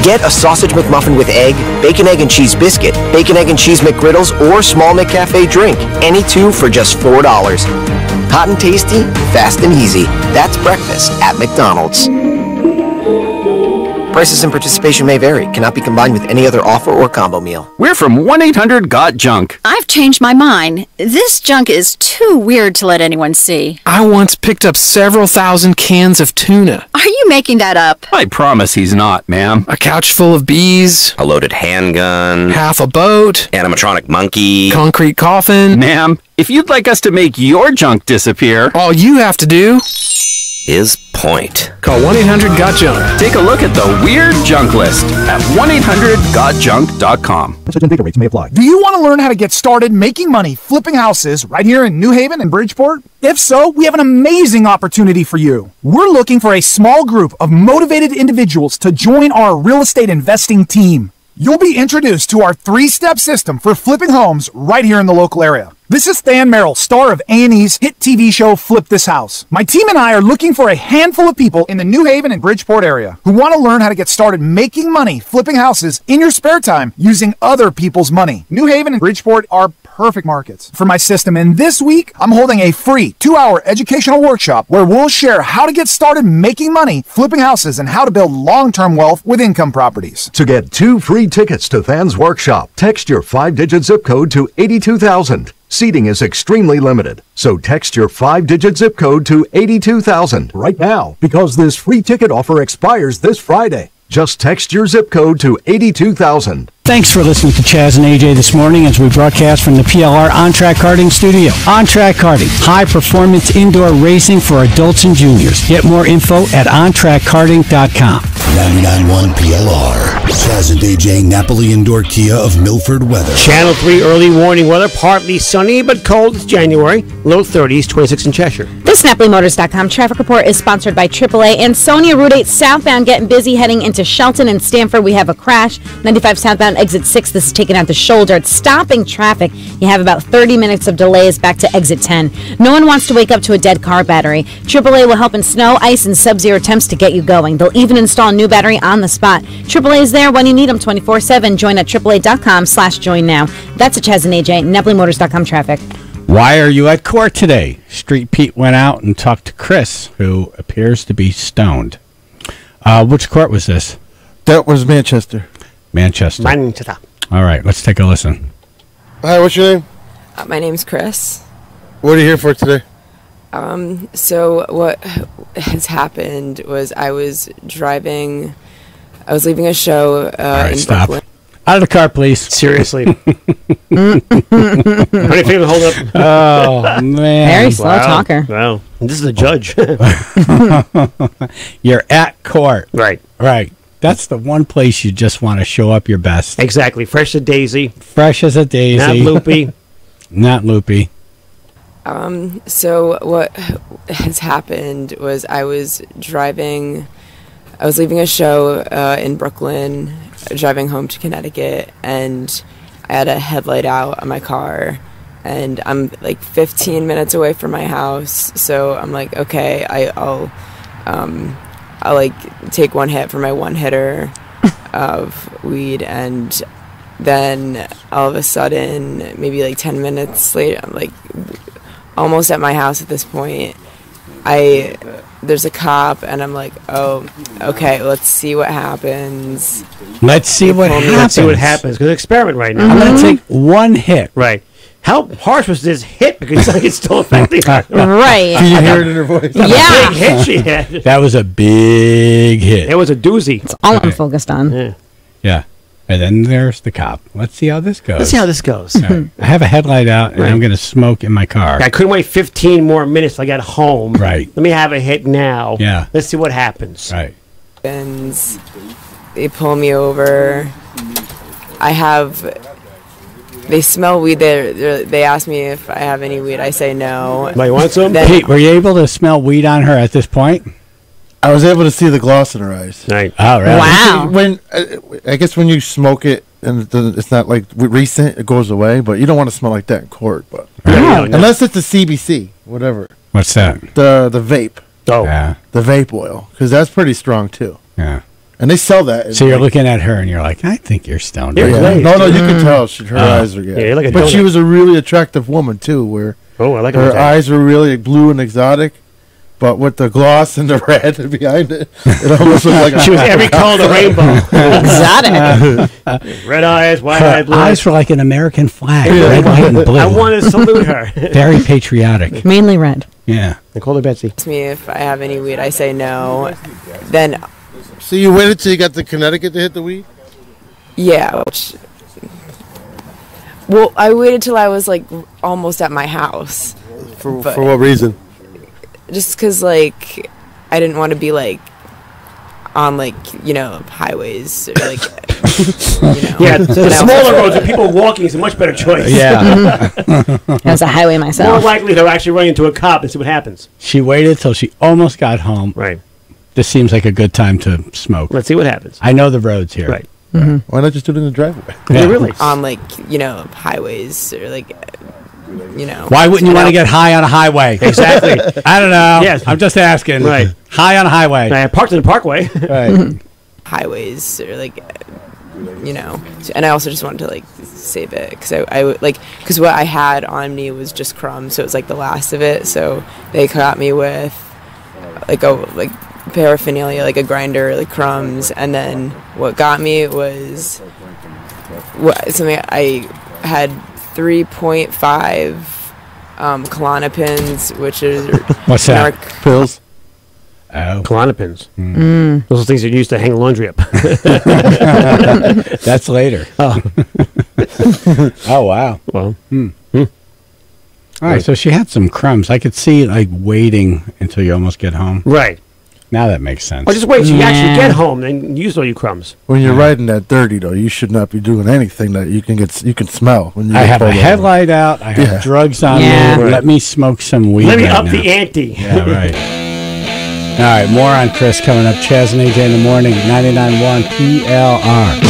Speaker 3: Get a sausage McMuffin with egg, bacon, egg, and cheese biscuit, bacon, egg, and cheese McGriddles, or small McCafe drink. Any two for just $4. Hot and tasty, fast and easy. That's breakfast at McDonald's. Prices and participation may vary. Cannot be combined with any other offer or combo meal.
Speaker 7: We're from 1-800-GOT-JUNK.
Speaker 16: I've changed my mind. This junk is too weird to let anyone see.
Speaker 22: I once picked up several thousand cans of tuna.
Speaker 16: Are you making that up?
Speaker 7: I promise he's not, ma'am.
Speaker 22: A couch full of bees.
Speaker 23: A loaded handgun.
Speaker 22: Half a boat.
Speaker 23: Animatronic monkey.
Speaker 22: Concrete coffin.
Speaker 7: Ma'am, if you'd like us to make your junk disappear,
Speaker 22: all you have to do
Speaker 23: is point.
Speaker 22: Call 1-800-GOT-JUNK.
Speaker 7: Take a look at the weird junk list at 1-800-GOT-JUNK.com.
Speaker 24: Such and data rates may apply. Do you want to learn how to get started making money flipping houses right here in New Haven and Bridgeport? If so, we have an amazing opportunity for you. We're looking for a small group of motivated individuals to join our real estate investing team. You'll be introduced to our 3-step system for flipping homes right here in the local area. This is Than Merrill, star of A&E's hit TV show Flip This House. My team and I are looking for a handful of people in the New Haven and Bridgeport area who want to learn how to get started making money flipping houses in your spare time using other people's money. New Haven and Bridgeport are perfect markets for my system, and this week I'm holding a free 2-hour educational workshop where we'll share how to get started making money flipping houses and how to build long-term wealth with income properties.
Speaker 25: To get 2 free tickets to Than's workshop, text your 5-digit zip code to 82,000. Seating is extremely limited, so text your 5-digit zip code to 82,000 right now because this free ticket offer expires this Friday. Just text your zip code to 82,000.
Speaker 2: Thanks for listening to Chaz and AJ this morning as we broadcast from the PLR On Track Karting Studio. On Track Karting, high-performance indoor racing for adults and juniors. Get more info at ontrackkarting.com.
Speaker 10: 99.1 PLR. Chaz and AJ Napoli Indoor Kia of Milford weather.
Speaker 1: Channel 3 early warning weather. Partly sunny but cold. It's January. Low 30s, 26 in Cheshire.
Speaker 8: This NapoliMotors.com traffic report is sponsored by AAA. Ansonia Route 8 southbound getting busy heading into Shelton and Stamford. We have a crash. 95 southbound exit 6. This is taking out the shoulder. It's stopping traffic. You have about 30 minutes of delays back to exit 10. No one wants to wake up to a dead car battery. AAA will help in snow, ice, and sub-zero temps to get you going. They'll even install a new battery on the spot. AAA is there when you need them 24/7. Join at AAA.com/join now. That's a Chaz and AJ, NapoliMotors.com traffic.
Speaker 2: Why are you at court today? Street Pete went out and talked to Chris, who appears to be stoned. Which court was this?
Speaker 26: That was Manchester.
Speaker 2: Manchester. All right, let's take a listen.
Speaker 26: Hi, what's your name?
Speaker 27: My name's Chris.
Speaker 26: What are you here for today?
Speaker 27: So what has happened was I was leaving a show in
Speaker 2: stop.
Speaker 27: Brooklyn.
Speaker 2: Out of the car, please.
Speaker 1: Seriously. How many fingers hold up?
Speaker 2: Oh, man.
Speaker 8: Very slow talker.
Speaker 1: Wow. This is a judge.
Speaker 2: You're at court.
Speaker 1: Right.
Speaker 2: Right. That's the one place you just want to show up your best.
Speaker 1: Exactly. Fresh as a daisy.
Speaker 2: Fresh as a daisy.
Speaker 1: Not loopy.
Speaker 2: Not loopy.
Speaker 27: So what has happened was I was leaving a show in Brooklyn, driving home to Connecticut, and I had a headlight out on my car, and I'm like 15 minutes away from my house, so I'm like, okay, I'll like take one hit for my one hitter of weed, and then all of a sudden, maybe like 10 minutes later, I'm like almost at my house at this point, there's a cop, and I'm like, oh, okay, let's see what happens.
Speaker 2: Let's see what happens.
Speaker 1: Because it's an experiment right now.
Speaker 2: I'm going to take one hit.
Speaker 1: Right. How harsh was this hit? Because it's like it's still affecting her.
Speaker 8: Right.
Speaker 26: Can you hear it in her voice?
Speaker 1: Yeah. Big hit she had.
Speaker 2: That was a big hit.
Speaker 1: It was a doozy.
Speaker 8: That's all I'm focused on.
Speaker 2: Yeah. And then there's the cop. Let's see how this goes.
Speaker 1: Let's see how this goes.
Speaker 2: Right. I have a headlight out, and I'm going to smoke in my car.
Speaker 1: I couldn't wait 15 more minutes till I got home.
Speaker 2: Right.
Speaker 1: Let me have a hit now.
Speaker 2: Yeah.
Speaker 1: Let's see what happens.
Speaker 2: Right.
Speaker 27: They pull me over. They smell weed. They ask me if I have any weed. I say no.
Speaker 1: You want some?
Speaker 2: Pete, were you able to smell weed on her at this point?
Speaker 26: I was able to see the gloss in her eyes.
Speaker 1: Right.
Speaker 2: Oh, really?
Speaker 8: Wow.
Speaker 26: When I guess when you smoke it and it's not like recent, it goes away. But you don't want to smell like that in court. But
Speaker 1: No.
Speaker 26: unless it's a CBC, whatever.
Speaker 2: What's that?
Speaker 26: The vape.
Speaker 1: Oh.
Speaker 2: Yeah.
Speaker 26: The vape oil. Because that's pretty strong, too.
Speaker 2: Yeah.
Speaker 26: And they sell that.
Speaker 2: So you're looking at her and you're like, I think you're stoned.
Speaker 26: Yeah. No, you can tell her eyes are good.
Speaker 1: Yeah, you're like a
Speaker 26: but
Speaker 1: donut.
Speaker 26: she was a really attractive woman, too, where
Speaker 1: I like
Speaker 26: her
Speaker 1: her
Speaker 26: eyes were really blue and exotic. But with the gloss and the red behind it, it almost looked like
Speaker 1: she was every color of the rainbow.
Speaker 8: Exotic.
Speaker 1: Red eyes, white
Speaker 2: Her
Speaker 1: eyes, blue
Speaker 2: eyes were like an American flag.
Speaker 1: Yeah.
Speaker 2: Red, white, and blue.
Speaker 1: I wanted to salute her.
Speaker 2: Very patriotic.
Speaker 8: Mainly red.
Speaker 2: Yeah.
Speaker 1: I call her Betsy.
Speaker 27: Ask me if I have any weed. I say no. Then,
Speaker 26: So you waited till you got to Connecticut to hit the weed?
Speaker 27: yeah. Well, I waited till I was like almost at my house.
Speaker 26: For
Speaker 27: But-
Speaker 26: what reason?
Speaker 27: Just because, like, I didn't want to be, like, on, like, highways or, like,
Speaker 1: Yeah, the smaller roads with people walking is a much better choice.
Speaker 2: Yeah.
Speaker 8: As a highway
Speaker 1: More
Speaker 8: myself.
Speaker 1: likely to actually run into a cop and see what happens.
Speaker 2: She waited till she almost got home.
Speaker 1: Right.
Speaker 2: This seems like a good time to smoke.
Speaker 1: Let's see what happens.
Speaker 2: I know the roads here.
Speaker 1: Right.
Speaker 26: Why not just do it in the driveway?
Speaker 2: Yeah.
Speaker 1: Really?
Speaker 27: on, like, highways or, like,
Speaker 2: Why wouldn't you want to get high on a highway?
Speaker 1: Exactly.
Speaker 2: I don't know.
Speaker 1: Yes.
Speaker 2: I'm just asking.
Speaker 1: Right.
Speaker 2: High on a highway.
Speaker 1: I parked in the parkway.
Speaker 2: Right.
Speaker 27: highways or, like, and I also just wanted to, like, save it because because what I had on me was just crumbs, so it was, like, the last of it. So they caught me with, like, paraphernalia, like a grinder, like crumbs, and then what got me was something I had 3.5 Klonopins, which is
Speaker 2: What's that?
Speaker 26: Pills.
Speaker 2: Oh.
Speaker 1: Klonopins. Those are things that you used to hang laundry up.
Speaker 2: That's later.
Speaker 1: Oh.
Speaker 2: Oh, wow.
Speaker 1: Well.
Speaker 2: All right, so she had some crumbs. I could see, like, waiting until you almost get home.
Speaker 1: Right.
Speaker 2: Now that makes sense.
Speaker 1: Well, just wait till you actually get home and use all your crumbs.
Speaker 26: When you're riding that dirty, though, you should not be doing anything that you can smell. When you
Speaker 2: I
Speaker 26: get
Speaker 2: have a
Speaker 26: pulled over.
Speaker 2: headlight out. I have drugs on me.
Speaker 1: Right.
Speaker 2: Let me smoke some weed.
Speaker 1: Let me
Speaker 2: right
Speaker 1: up
Speaker 2: now.
Speaker 1: the ante.
Speaker 2: Yeah, right. All right, more on Chris coming up. Chaz and AJ in the morning, 99.1 PLR.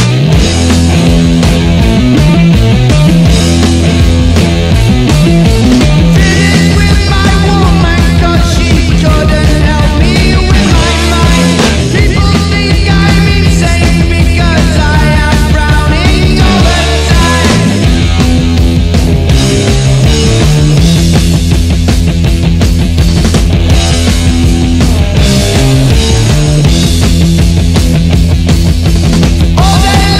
Speaker 4: All day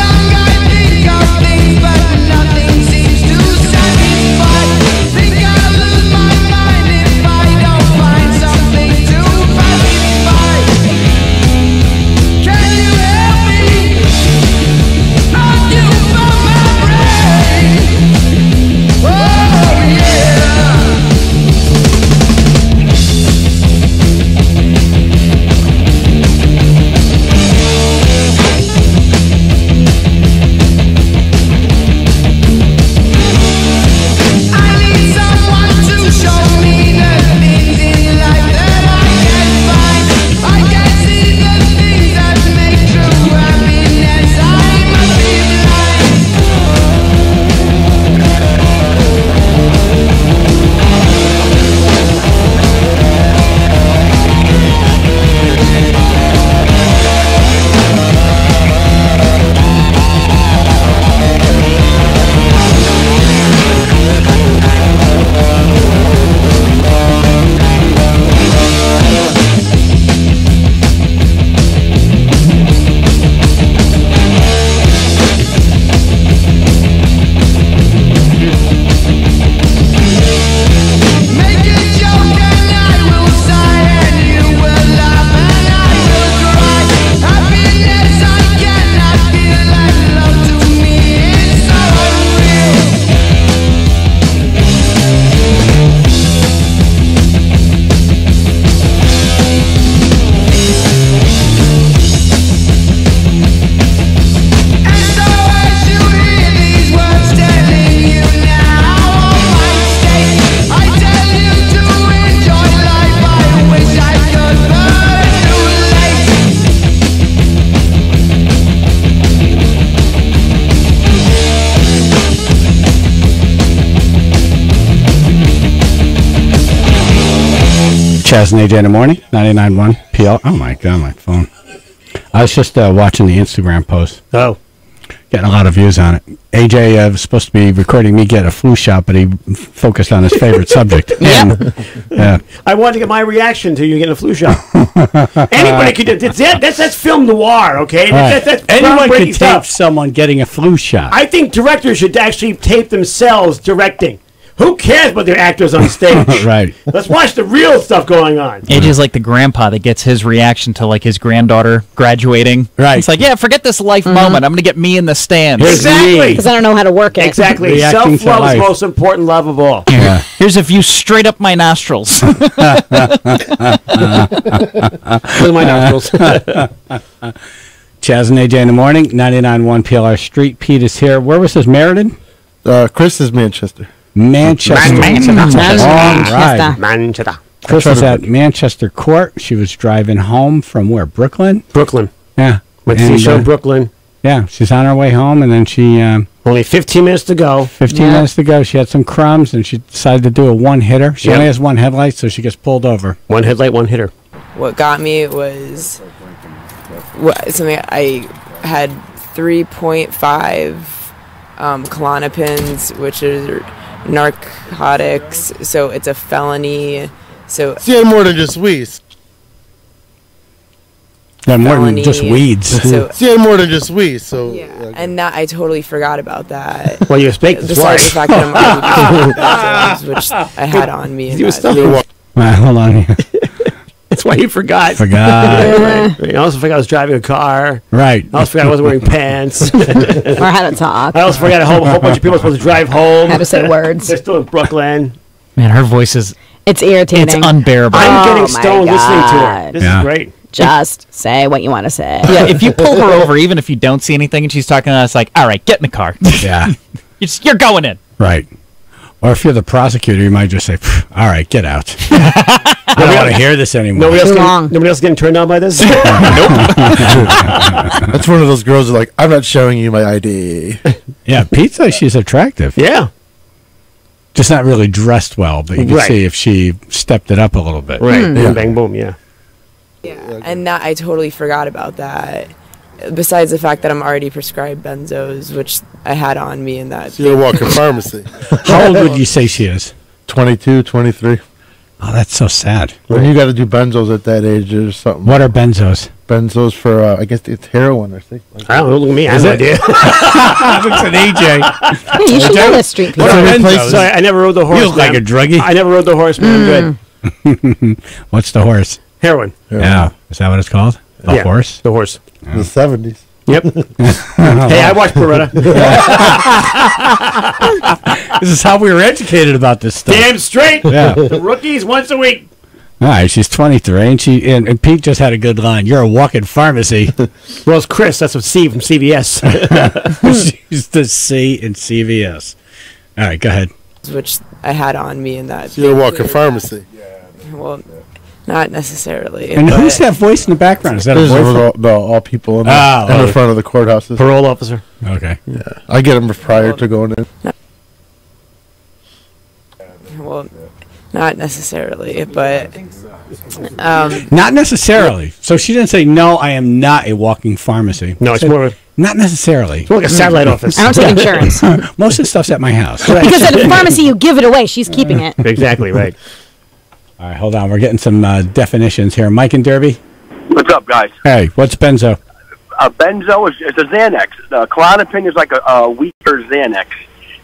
Speaker 2: Chaz and AJ in the morning, 99.1 PL. Oh my God, my phone. I was just watching the Instagram post.
Speaker 1: Oh.
Speaker 2: Getting a lot of views on it. AJ was supposed to be recording me get a flu shot, but he focused on his favorite subject. Yeah.
Speaker 1: I wanted to get my reaction to you getting a flu shot. Anybody could do that's film noir, okay?
Speaker 2: Right.
Speaker 1: That's
Speaker 2: Anyone could
Speaker 1: groundbreaking
Speaker 2: tape
Speaker 1: stuff.
Speaker 2: someone getting a flu shot.
Speaker 1: I think directors should actually tape themselves directing. Who cares about their actors on stage?
Speaker 2: Right.
Speaker 1: Let's watch the real stuff going on.
Speaker 17: AJ's like the grandpa that gets his reaction to like his granddaughter graduating.
Speaker 2: Right.
Speaker 17: It's like, yeah, forget this life moment. I'm going to get me in the stands.
Speaker 1: Exactly.
Speaker 8: Because I don't know how to work it.
Speaker 1: Exactly.
Speaker 2: Reacting to
Speaker 1: Self-love is the
Speaker 2: life.
Speaker 1: most important love of all.
Speaker 2: Yeah.
Speaker 17: Here's a view straight up my nostrils.
Speaker 1: With my nostrils.
Speaker 2: Chaz and AJ in the morning, 99.1 PLR Street. Pete is here. Where was this, Meriden?
Speaker 26: Chris is Manchester.
Speaker 2: Manchester.
Speaker 1: Manchester.
Speaker 2: Manchester. Chris was at Manchester Court. She was driving home from where? Brooklyn?
Speaker 1: Brooklyn.
Speaker 2: Yeah.
Speaker 1: Went to see the show in Brooklyn.
Speaker 2: Yeah, she's on her way home, and then she...
Speaker 1: only 15 minutes to go.
Speaker 2: 15 minutes to go. She had some crumbs, and she decided to do a one-hitter. She only has one headlight, so she gets pulled over.
Speaker 1: One headlight, one hitter.
Speaker 27: What got me was something I had 3.5 Klonopins, which is narcotics, so it's a felony. So
Speaker 26: she had more than just weeds.
Speaker 2: Yeah, more than just weeds.
Speaker 27: So
Speaker 26: she had more than just weeds. So
Speaker 27: yeah, and that I totally forgot about that.
Speaker 1: Well, you speak the
Speaker 27: Besides the fact that I'm already which I had on me.
Speaker 2: Hold on here.
Speaker 1: That's why you forgot.
Speaker 2: Forgot.
Speaker 1: Right. I also forgot I was driving a car.
Speaker 2: Right.
Speaker 1: I also forgot I wasn't wearing pants.
Speaker 8: Or how to talk.
Speaker 1: I also forgot a whole bunch of people were supposed to drive home.
Speaker 8: How to say words.
Speaker 1: They're still in Brooklyn.
Speaker 17: Man, her voice is...
Speaker 8: It's irritating.
Speaker 17: It's unbearable.
Speaker 1: I'm getting
Speaker 8: my
Speaker 1: stoned listening to her.
Speaker 8: God.
Speaker 1: This is great.
Speaker 8: Just say what you want to say.
Speaker 17: Yeah, if you pull her over, even if you don't see anything and she's talking to us, like, all right, get in the car.
Speaker 2: Yeah.
Speaker 17: You're going in.
Speaker 2: Right. Or if you're the prosecutor, you might just say, all right, get out. I don't want to hear this anymore.
Speaker 1: Nobody else getting turned on by this?
Speaker 26: That's one of those girls who are like, I'm not showing you my ID.
Speaker 2: Yeah, Pete says she's attractive.
Speaker 1: Yeah.
Speaker 2: Just not really dressed well, but you can see if she stepped it up a little bit.
Speaker 1: Right. Yeah. Bang, boom, yeah.
Speaker 27: Yeah, and that I totally forgot about that. Besides the fact that I'm already prescribed benzos, which I had on me in that.
Speaker 26: You're a walking pharmacy.
Speaker 2: How old would you say she is?
Speaker 26: 22, 23.
Speaker 2: Oh, that's so sad.
Speaker 26: When you got to do benzos at that age or something.
Speaker 2: What are benzos?
Speaker 26: Benzos for, I guess it's heroin or something.
Speaker 1: I don't know. Look at me. I have no idea.
Speaker 2: Looks at AJ.
Speaker 8: Hey, you should know this street.
Speaker 1: What are benzos? Sorry, I never rode the horse.
Speaker 2: You look like a druggie.
Speaker 1: I never rode the horse, man. I'm good.
Speaker 2: What's the horse?
Speaker 1: Heroin.
Speaker 2: Yeah. Is that what it's called? The horse?
Speaker 1: The horse.
Speaker 26: The 70s.
Speaker 1: Yep. Hey, I watched Beretta.
Speaker 2: This is how we were educated about this stuff.
Speaker 1: Damn straight.
Speaker 2: Yeah.
Speaker 1: The rookies once a week.
Speaker 2: All right, she's 23, and and Pete just had a good line. You're a walking pharmacy.
Speaker 1: Well, it's Chris. That's what C from CVS.
Speaker 2: She's the C in CVS. All right, go ahead.
Speaker 27: Which I had on me in that.
Speaker 26: You're a walking pharmacy.
Speaker 27: Well, not necessarily.
Speaker 2: And who's that voice in the background? Is that a voice?
Speaker 26: All people in the front of the courthouses.
Speaker 1: Parole officer.
Speaker 2: Okay.
Speaker 26: Yeah, I get them prior to going in.
Speaker 27: Well, not necessarily, but
Speaker 2: not necessarily. So she didn't say, no, I am not a walking pharmacy.
Speaker 1: No, it's more
Speaker 2: not necessarily.
Speaker 1: It's more like a satellite office.
Speaker 8: I don't take insurance.
Speaker 2: Most of the stuff's at my house.
Speaker 8: Because at a pharmacy, you give it away. She's keeping it.
Speaker 1: Exactly, right.
Speaker 2: All right, hold on. We're getting some definitions here. Mike and Derby.
Speaker 6: What's up, guys?
Speaker 2: Hey, what's benzo?
Speaker 6: Benzo is a Xanax. Klonopin is like a weaker Xanax.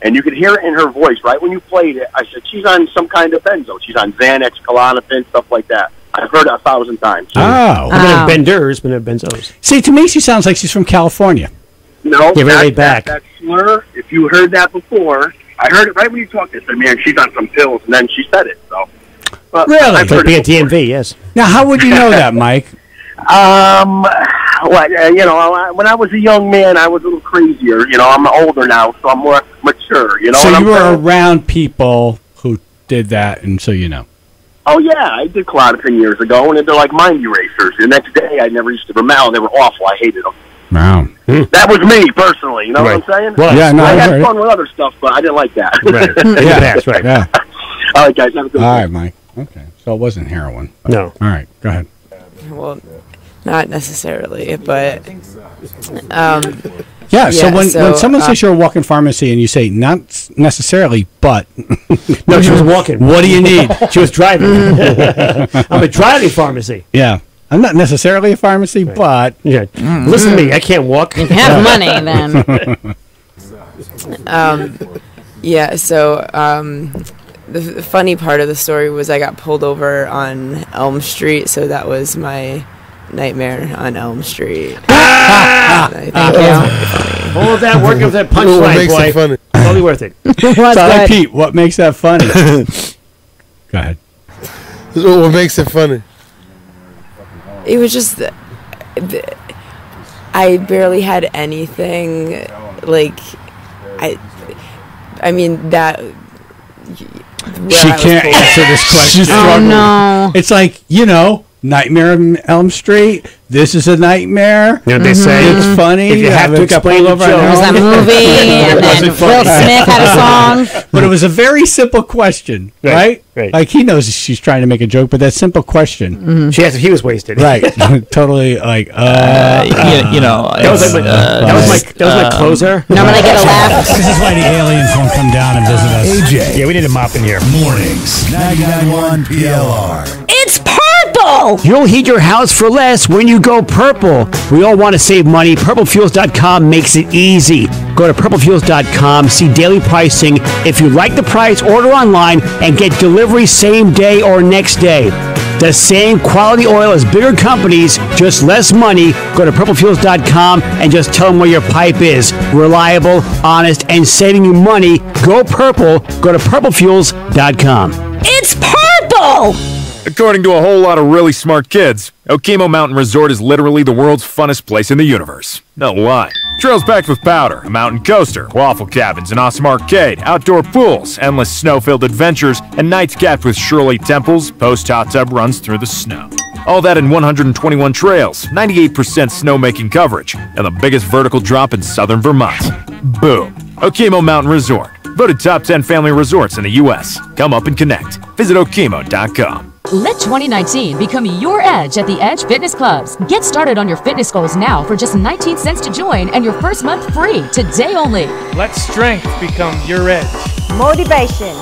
Speaker 6: And you could hear it in her voice, right when you played it. I said, she's on some kind of benzo. She's on Xanax, Klonopin, stuff like that. I've heard it 1,000 times.
Speaker 2: Oh.
Speaker 1: I've been at Benders, been at Benzos.
Speaker 2: See, to me, she sounds like she's from California.
Speaker 6: No,
Speaker 1: Give her right back.
Speaker 6: That slur, if you heard that before, I heard it right when you talked. I said, man, she's on some pills. And then she said it, so. But
Speaker 2: Really?
Speaker 6: I've heard
Speaker 1: Be
Speaker 6: it
Speaker 1: at DMV, yes.
Speaker 2: Now, how would you know that, Mike?
Speaker 6: When I was a young man, I was a little crazier. You know, I'm older now, so I'm more mature. You know,
Speaker 2: So
Speaker 6: what
Speaker 2: you
Speaker 6: I'm
Speaker 2: were
Speaker 6: saying?
Speaker 2: around people who did that, and so you know.
Speaker 6: Oh yeah, I did Klonopin years ago, and they're like mind erasers. The next day, I never used to remember. They were awful. I hated them.
Speaker 2: Wow.
Speaker 6: That was me personally. You know what I'm saying?
Speaker 2: Well, yeah, no,
Speaker 6: I
Speaker 2: I
Speaker 6: had
Speaker 2: heard
Speaker 6: fun with other stuff, but I didn't like that.
Speaker 1: Right.
Speaker 2: Yeah,
Speaker 1: right.
Speaker 6: All right, guys, have a good
Speaker 2: All
Speaker 6: day.
Speaker 2: right, Mike. Okay. So it wasn't heroin.
Speaker 1: No.
Speaker 2: All right, go ahead.
Speaker 27: Well, not necessarily, but
Speaker 2: Yeah, so when someone says you're a walk-in pharmacy and you say not necessarily, but
Speaker 1: no, she was walking.
Speaker 2: What do you need?
Speaker 1: She was driving. I'm a driving pharmacy.
Speaker 2: Yeah, I'm not necessarily a pharmacy, but
Speaker 1: listen to me. I can't walk.
Speaker 8: You can have money then.
Speaker 27: The funny part of the story was I got pulled over on Elm Street, so that was my nightmare on Elm Street.
Speaker 1: Thank you. All of that working with that punchline,
Speaker 26: What makes
Speaker 1: boy.
Speaker 26: it funny?
Speaker 1: Totally worth it.
Speaker 2: Sorry, Pete, what makes that funny? Go ahead.
Speaker 26: What makes it funny?
Speaker 27: It was just I barely had anything. Like I mean that.
Speaker 2: She can't answer this question.
Speaker 8: Oh no!
Speaker 2: It's like, Nightmare on Elm Street. This is a nightmare.
Speaker 1: You know what they say?
Speaker 2: It's funny.
Speaker 1: If you have to explain the joke.
Speaker 8: There was that movie, and then Will Smith had a song.
Speaker 2: But it was a very simple question, right?
Speaker 1: Right.
Speaker 2: Like, he knows she's trying to make a joke, but that simple question.
Speaker 1: She asked if he was wasted.
Speaker 2: Right. Totally like,
Speaker 1: that was my closer.
Speaker 8: No, when I get a laugh.
Speaker 9: This is why the aliens won't come down and visit us.
Speaker 10: AJ.
Speaker 1: Yeah, we need a mop in here.
Speaker 10: Mornings. 99.1 PLR.
Speaker 8: It's purple!
Speaker 1: You'll heat your house for less when you go purple. We all want to save money. PurpleFuels.com makes it easy. Go to PurpleFuels.com, see daily pricing. If you like the price, order online and get delivery same day or next day. The same quality oil as bigger companies, just less money. Go to PurpleFuels.com and just tell them where your pipe is. Reliable, honest, and saving you money. Go purple. Go to PurpleFuels.com.
Speaker 8: It's purple!
Speaker 11: According to a whole lot of really smart kids, Okemo Mountain Resort is literally the world's funnest place in the universe. No lie. Trails packed with powder, a mountain coaster, waffle cabins, an awesome arcade, outdoor pools, endless snow-filled adventures, and nights capped with Shirley temples, post-hot tub runs through the snow. All that in 121 trails, 98% snowmaking coverage, and the biggest vertical drop in southern Vermont. Boom. Okemo Mountain Resort. Voted top 10 family resorts in the U.S. Come up and connect. Visit okemo.com.
Speaker 12: Let 2019 become your edge at the Edge Fitness Clubs. Get started on your fitness goals now for just 19 cents to join and your first month free today only.
Speaker 13: Let strength become your edge.
Speaker 15: Motivation.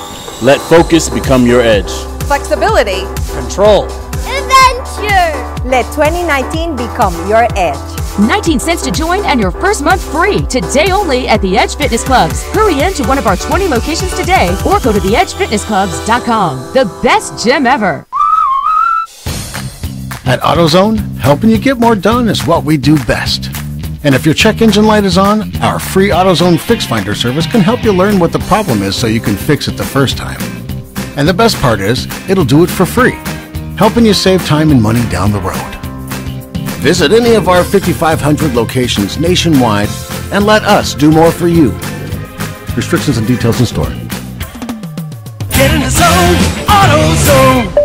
Speaker 18: Let focus become your edge.
Speaker 15: Flexibility.
Speaker 18: Control.
Speaker 15: Adventure. Let 2019 become your edge.
Speaker 12: 19 cents to join and your first month free today only at the Edge Fitness Clubs. Hurry in to one of our 20 locations today or go to theedgefitnessclubs.com. The best gym ever.
Speaker 19: At AutoZone, helping you get more done is what we do best. And if your check engine light is on, our free AutoZone Fix Finder service can help you learn what the problem is so you can fix it the first time. And the best part is, it'll do it for free, helping you save time and money down the road. Visit any of our 5,500 locations nationwide and let us do more for you. Restrictions and details in store.
Speaker 4: Get in the zone, AutoZone.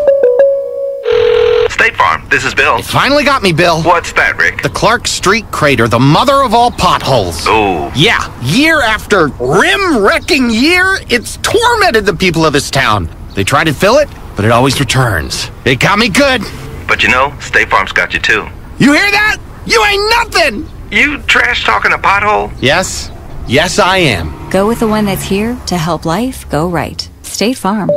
Speaker 28: State Farm, this is Bill.
Speaker 29: It finally got me, Bill.
Speaker 28: What's that, Rick?
Speaker 29: The Clark Street crater, the mother of all potholes.
Speaker 28: Oh.
Speaker 29: Yeah, year after rim-wrecking year, it's tormented the people of this town. They try to fill it, but it always returns. It got me good.
Speaker 28: But you know, State Farm's got you too.
Speaker 29: You hear that? You ain't nothing!
Speaker 28: You trash talking a pothole?
Speaker 29: Yes. Yes, I am.
Speaker 30: Go with the one that's here to help life go right. State Farm.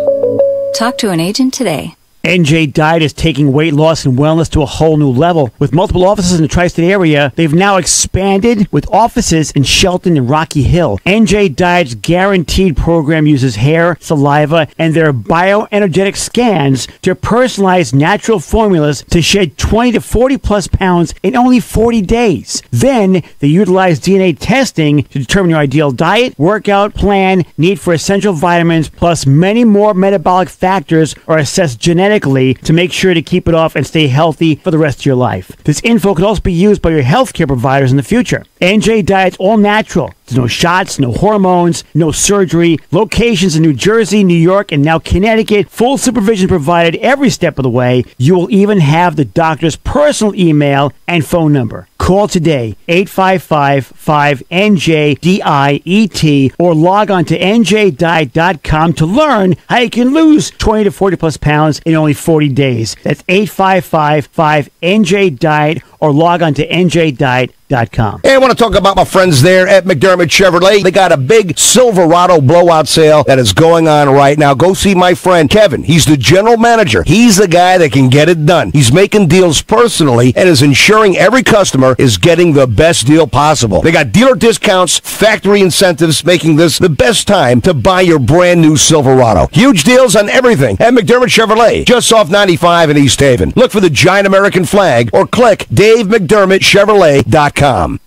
Speaker 30: Talk to an agent today.
Speaker 1: NJ Diet is taking weight loss and wellness to a whole new level. With multiple offices in the tri-state area, they've now expanded with offices in Shelton and Rocky Hill. NJ Diet's guaranteed program uses hair, saliva, and their bioenergetic scans to personalize natural formulas to shed 20 to 40 plus pounds in only 40 days. Then they utilize DNA testing to determine your ideal diet, workout plan, need for essential vitamins, plus many more metabolic factors are assessed genetically to make sure to keep it off and stay healthy for the rest of your life. This info could also be used by your healthcare providers in the future. NJ Diet's all natural. There's no shots, no hormones, no surgery. Locations in New Jersey, New York, and now Connecticut. Full supervision provided every step of the way. You will even have the doctor's personal email and phone number.
Speaker 3: Call today, 855-5NJ-DIET, or log on to njdiet.com to learn how you can lose 20 to 40 plus pounds in only 40 days. That's 855-5NJ-DIET, or log on to njdiet.com.
Speaker 5: Hey, I want to talk about my friends there at McDermott Chevrolet. They got a big Silverado blowout sale that is going on right now. Go see my friend Kevin. He's the general manager. He's the guy that can get it done. He's making deals personally and is ensuring every customer is getting the best deal possible. They got dealer discounts, factory incentives, making this the best time to buy your brand new Silverado. Huge deals on everything at McDermott Chevrolet, just off 95 in East Haven. Look for the giant American flag or click DaveMcDermottChevrolet.com.
Speaker 10: 99.1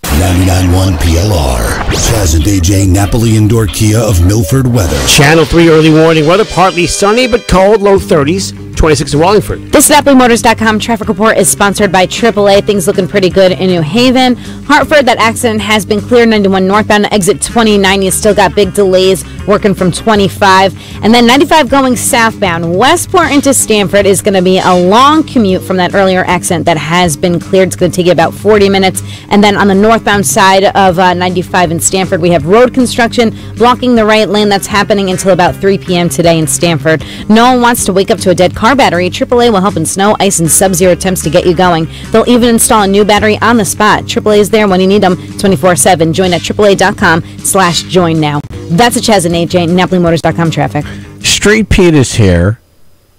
Speaker 10: PLR. Chaz and AJ Napoli Indoor Kia of Milford weather.
Speaker 1: Channel 3 early warning weather. Partly sunny but cold, low 30s. 26 in Wallingford.
Speaker 8: This NapoliMotors.com traffic report is sponsored by AAA. Things looking pretty good in New Haven. Hartford, that accident has been cleared. 91 northbound, exit 29. You still got big delays working from 25. And then 95 going southbound. Westport into Stamford is going to be a long commute from that earlier accident that has been cleared. It's going to take you about 40 minutes. And then on the northbound side of 95 in Stamford, we have road construction blocking the right lane. That's happening until about 3 p.m. today in Stamford. No one wants to wake up to a dead car battery. AAA will help in snow, ice, and sub-zero temps to get you going. They'll even install a new battery on the spot. AAA is there when you need them 24/7. Join at AAA.com/join now. That's a Chaz and AJ, NapoliMotors.com traffic.
Speaker 2: Street Pete is here,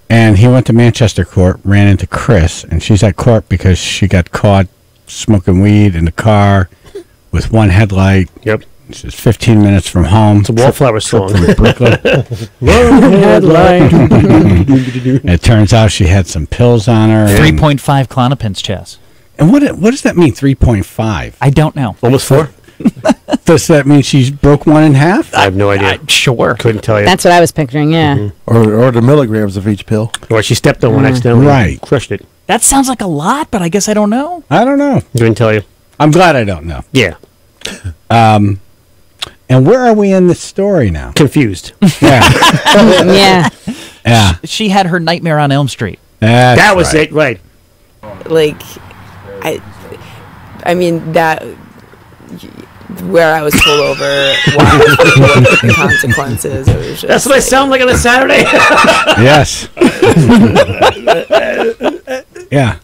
Speaker 2: and he went to Manchester Court, ran into Chris, and she's at court because she got caught smoking weed in the car with one headlight.
Speaker 1: Yep.
Speaker 2: She's 15 minutes from home.
Speaker 1: It's a Wallflower song.
Speaker 2: Brooklyn. One headlight. It turns out she had some pills on her.
Speaker 17: 3.5 Klonopins, Chaz.
Speaker 2: And what does that mean, 3.5?
Speaker 17: I don't know.
Speaker 1: Almost 4?
Speaker 2: Does that mean she broke one in half?
Speaker 1: I have no idea.
Speaker 17: Sure.
Speaker 1: Couldn't tell you.
Speaker 8: That's what I was picturing, yeah.
Speaker 26: Or the milligrams of each pill.
Speaker 1: Or she stepped on one accidentally.
Speaker 2: Right.
Speaker 1: Crushed it.
Speaker 17: That sounds like a lot, but I guess I don't know.
Speaker 2: I don't know.
Speaker 1: Couldn't tell you.
Speaker 2: I'm glad I don't know.
Speaker 1: Yeah.
Speaker 2: And where are we in this story now?
Speaker 1: Confused.
Speaker 2: Yeah.
Speaker 8: Yeah.
Speaker 2: Yeah.
Speaker 17: She had her nightmare on Elm Street.
Speaker 1: That was it, right.
Speaker 27: Like, I mean, that, where I was pulled over, what the consequences. It was just
Speaker 1: That's what I sound like on a Saturday?
Speaker 2: Yes. Yeah.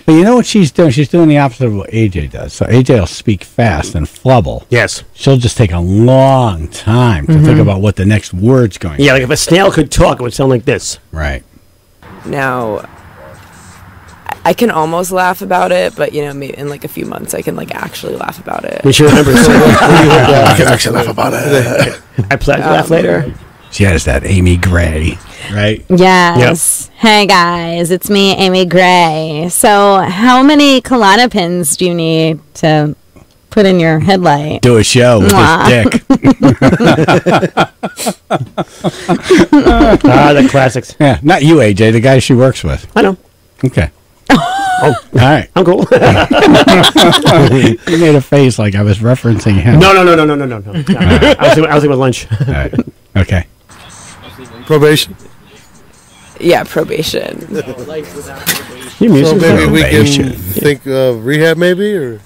Speaker 2: But you know what she's doing? She's doing the opposite of what AJ does. So AJ will speak fast and flubble.
Speaker 1: Yes.
Speaker 2: She'll just take a long time to think about what the next word's going to be.
Speaker 1: Yeah, like if a snail could talk, it would sound like this.
Speaker 2: Right.
Speaker 27: Now, I can almost laugh about it, but, you know, maybe in like a few months I can like actually laugh about it.
Speaker 1: We should remember.
Speaker 26: I can actually laugh about it.
Speaker 1: I plan to laugh later.
Speaker 2: She has that Amy Gray, right?
Speaker 8: Yes. Yep. Hey guys, it's me, Amy Gray. So, how many Klonopins do you need to put in your headlight?
Speaker 2: Do a show with his dick.
Speaker 1: The classics.
Speaker 2: Yeah, not you, AJ, the guy she works with.
Speaker 1: I know.
Speaker 2: Okay.
Speaker 1: Oh,
Speaker 2: all right.
Speaker 1: I'm cool.
Speaker 2: You made a face like I was referencing him.
Speaker 1: No. I was thinking about lunch.
Speaker 2: All right. Okay.
Speaker 26: Probation.
Speaker 27: Yeah, probation.
Speaker 26: So maybe we can think of rehab, maybe, or.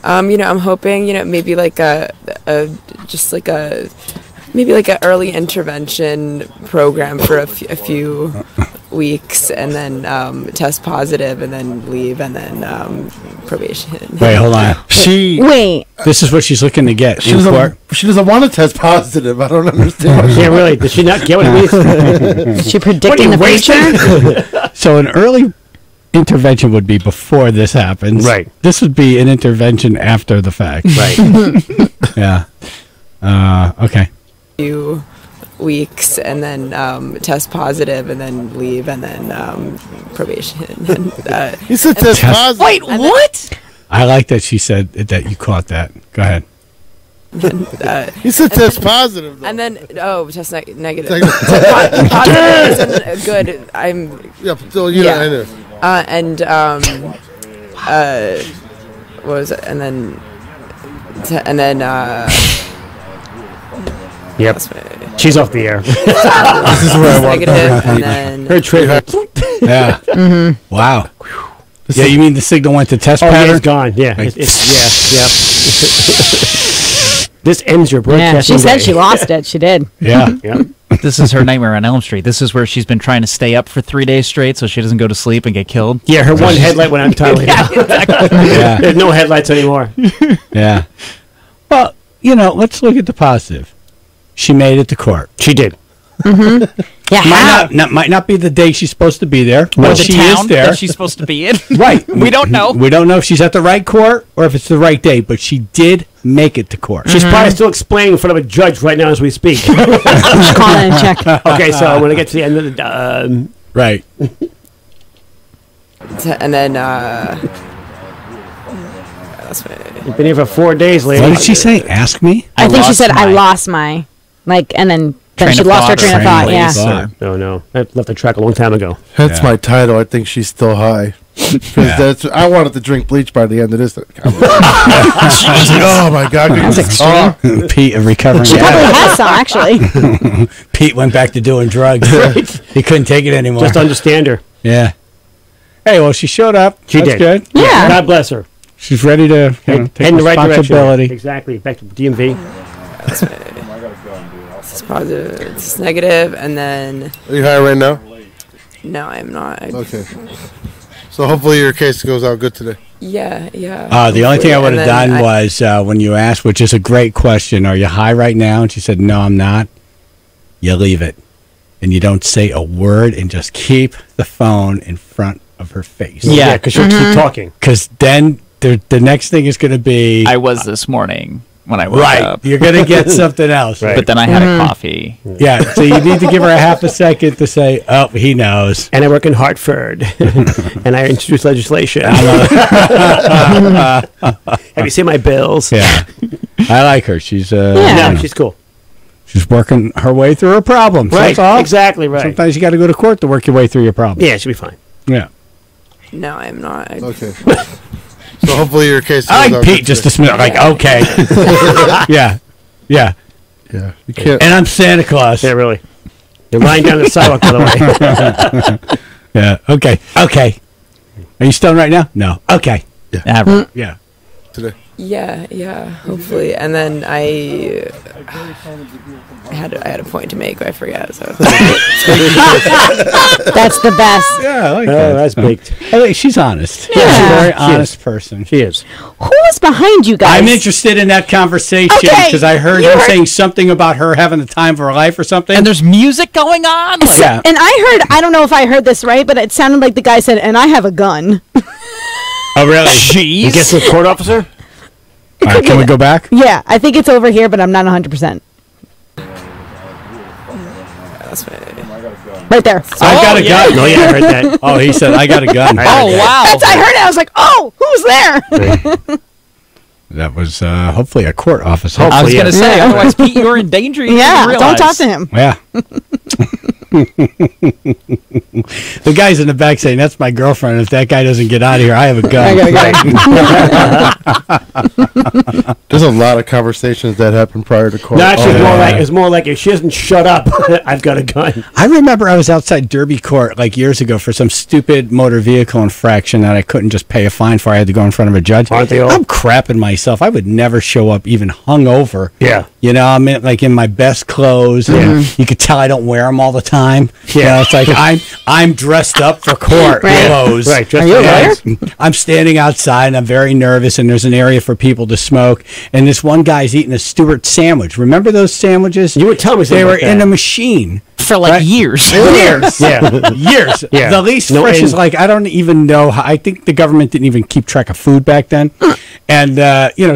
Speaker 27: You know, I'm hoping, you know, maybe like maybe like a early intervention program for a few weeks, and then test positive, and then leave, and then probation.
Speaker 2: Wait, hold on.
Speaker 8: Wait.
Speaker 2: This is what she's looking to get.
Speaker 26: She doesn't want to test positive. I don't understand.
Speaker 1: Yeah, really. Did she not get what it means?
Speaker 8: Is she predicting the future?
Speaker 2: So an early intervention would be before this happens.
Speaker 1: Right.
Speaker 2: This would be an intervention after the fact.
Speaker 1: Right.
Speaker 2: Yeah. Okay.
Speaker 27: Few weeks, and then test positive, and then leave, and then probation. And,
Speaker 26: you said test positive.
Speaker 17: Wait, what?
Speaker 2: I like that she said that you caught that. Go ahead.
Speaker 26: You said test positive, though.
Speaker 27: And then test negative. Positive isn't good. I'm.
Speaker 26: Yeah, so you know, I know.
Speaker 27: And what was it? And then
Speaker 1: Yep. She's off the air.
Speaker 26: This is where I want
Speaker 27: negative, and then
Speaker 1: her trigger.
Speaker 2: Yeah.
Speaker 8: Mm-hmm.
Speaker 2: Wow. Yeah, you mean the signal went to test
Speaker 1: Oh, yeah,
Speaker 2: pattern?
Speaker 1: it's gone. Yeah,
Speaker 2: Like,
Speaker 1: yeah. This ends your
Speaker 8: Yeah,
Speaker 1: broadcasting
Speaker 8: she said
Speaker 1: day.
Speaker 8: she lost it. She did.
Speaker 2: Yeah.
Speaker 1: Yeah.
Speaker 17: This is her nightmare on Elm Street. This is where she's been trying to stay up for 3 days straight so she doesn't go to sleep and get killed.
Speaker 1: Yeah, her one headlight went out entirely.
Speaker 2: Yeah.
Speaker 1: There's no headlights anymore.
Speaker 2: Yeah. Well, let's look at the positive. She made it to court.
Speaker 1: She did.
Speaker 8: Mm-hmm. Yeah,
Speaker 2: Might not be the day she's supposed to be there,
Speaker 17: Or
Speaker 2: but
Speaker 17: the
Speaker 2: she
Speaker 17: town
Speaker 2: is there.
Speaker 17: that she's supposed to be in.
Speaker 2: Right.
Speaker 17: We don't know.
Speaker 2: We don't know if she's at the right court or if it's the right day, but she did make it to court.
Speaker 1: She's probably still explaining in front of a judge right now as we speak.
Speaker 8: Call in and check.
Speaker 1: Okay, so when I get to the end of the...
Speaker 2: right.
Speaker 27: And then, that's
Speaker 1: You've been here for 4 days, lady.
Speaker 2: What did she say? Ask me?
Speaker 8: I think she said, I lost my, and then she lost her train of thought, yeah.
Speaker 1: No. I left the track a long time ago.
Speaker 26: That's my title. I think she's still high. Because I wanted to drink bleach by the end of this. Oh my God!
Speaker 8: That's extreme.
Speaker 2: Pete, a recovering.
Speaker 8: She probably has some, actually.
Speaker 2: Pete went back to doing drugs. He couldn't take it anymore.
Speaker 1: Just understand her.
Speaker 2: Yeah. Hey, well, she showed up.
Speaker 1: She
Speaker 2: That's
Speaker 1: did.
Speaker 2: Good.
Speaker 1: Yeah. God bless her.
Speaker 2: She's ready to take
Speaker 1: head in the right direction.
Speaker 2: responsibility.
Speaker 1: Exactly. Back to DMV.
Speaker 27: it's positive, it's negative, and then...
Speaker 26: Are you high right now?
Speaker 27: No, I'm not.
Speaker 26: Okay. So hopefully your case goes out good today.
Speaker 27: Yeah.
Speaker 2: The only thing I would have
Speaker 27: And then
Speaker 2: done was when you asked, which is a great question, are you high right now? And she said, no, I'm not. You leave it. And you don't say a word and just keep the phone in front of her face.
Speaker 1: Yeah, because she'll keep talking.
Speaker 2: Because then the next thing is going to be...
Speaker 17: I was this morning when I woke up.
Speaker 2: You're going to get something else. Right.
Speaker 17: But then I had a coffee.
Speaker 2: Yeah, so you need to give her a half a second to say, oh, he knows.
Speaker 1: And I work in Hartford. And I introduce legislation. Have you seen my bills?
Speaker 2: Yeah. I like her. She's
Speaker 1: she's cool.
Speaker 2: She's working her way through her problems.
Speaker 1: Right,
Speaker 2: That's all.
Speaker 1: exactly right.
Speaker 2: Sometimes you got to go to court to work your way through your problems.
Speaker 1: Yeah, she'll be fine.
Speaker 2: Yeah.
Speaker 27: No, I'm not.
Speaker 26: Okay. So hopefully your case goes
Speaker 2: I
Speaker 26: out
Speaker 2: like Pete
Speaker 26: good
Speaker 2: just a
Speaker 26: today.
Speaker 2: minute. Like, okay. Yeah.
Speaker 26: Yeah. You can't.
Speaker 2: And I'm Santa Claus.
Speaker 1: Yeah, really. You're lying down the sidewalk, by the way.
Speaker 2: Yeah. Okay. Okay. Are you stoned right now? No. Okay.
Speaker 26: Yeah.
Speaker 2: Yeah.
Speaker 26: Today.
Speaker 27: Yeah, hopefully. And then I had a point to make, but I forgot. So
Speaker 8: That's the best.
Speaker 2: Yeah, I like
Speaker 1: that. That's baked.
Speaker 2: I think she's honest.
Speaker 8: Yeah.
Speaker 2: She's a very
Speaker 1: She
Speaker 2: honest person.
Speaker 1: She is.
Speaker 8: Who is behind you guys?
Speaker 2: I'm interested in that conversation
Speaker 8: Okay,
Speaker 2: because I heard
Speaker 8: you
Speaker 2: him
Speaker 8: heard-
Speaker 2: saying something about her having the time of her life or something.
Speaker 17: And there's music going on? Like,
Speaker 2: Yeah.
Speaker 8: And I don't know if I heard this right, but it sounded like the guy said, and I have a gun.
Speaker 2: Oh, really?
Speaker 1: You get to the court officer?
Speaker 2: All right, can we go back?
Speaker 8: Yeah, I think it's over here, but I'm not 100%. Right there.
Speaker 2: I got a gun.
Speaker 1: Oh, yeah, I heard that.
Speaker 2: Oh, he said, I got a gun.
Speaker 1: I heard that.
Speaker 8: I heard it. I was like, oh, who's there?
Speaker 2: That was hopefully a court officer.
Speaker 17: I was
Speaker 1: Hopefully,
Speaker 17: going to
Speaker 1: yeah.
Speaker 17: say, otherwise, Pete, you're in danger. You
Speaker 8: Yeah,
Speaker 17: didn't
Speaker 8: don't talk
Speaker 17: realize.
Speaker 8: to him.
Speaker 2: Yeah. The guy's in the back saying, that's my girlfriend. If that guy doesn't get out of here, I have a gun.
Speaker 26: There's a lot of conversations that happen prior to court.
Speaker 1: No, actually,
Speaker 26: Oh,
Speaker 1: it's more like if she doesn't shut up, I've got a gun.
Speaker 2: I remember I was outside Derby Court like years ago for some stupid motor vehicle infraction that I couldn't just pay a fine for. I had to go in front of a judge.
Speaker 1: Aren't they all?
Speaker 2: I'm crapping myself. I would never show up even hungover.
Speaker 1: Yeah.
Speaker 2: You know, I'm in my best clothes.
Speaker 1: Yeah.
Speaker 2: You could tell I don't wear them all the time.
Speaker 1: Yeah.
Speaker 2: You know, it's like I'm dressed up for court
Speaker 8: Right.
Speaker 2: clothes.
Speaker 1: Right,
Speaker 8: Are you a lawyer?
Speaker 2: I'm standing outside and I'm very nervous and there's an area for people to smoke and this one guy's eating a Stewart sandwich. Remember those sandwiches?
Speaker 1: You would tell me
Speaker 2: They
Speaker 1: something
Speaker 2: were
Speaker 1: like
Speaker 2: in
Speaker 1: that.
Speaker 2: a machine.
Speaker 17: For like years.
Speaker 2: Years.
Speaker 1: Yeah.
Speaker 2: Years.
Speaker 1: Yeah.
Speaker 2: The least
Speaker 1: No,
Speaker 2: fresh
Speaker 1: and-
Speaker 2: is like, I don't even know how, I think the government didn't even keep track of food back then. And,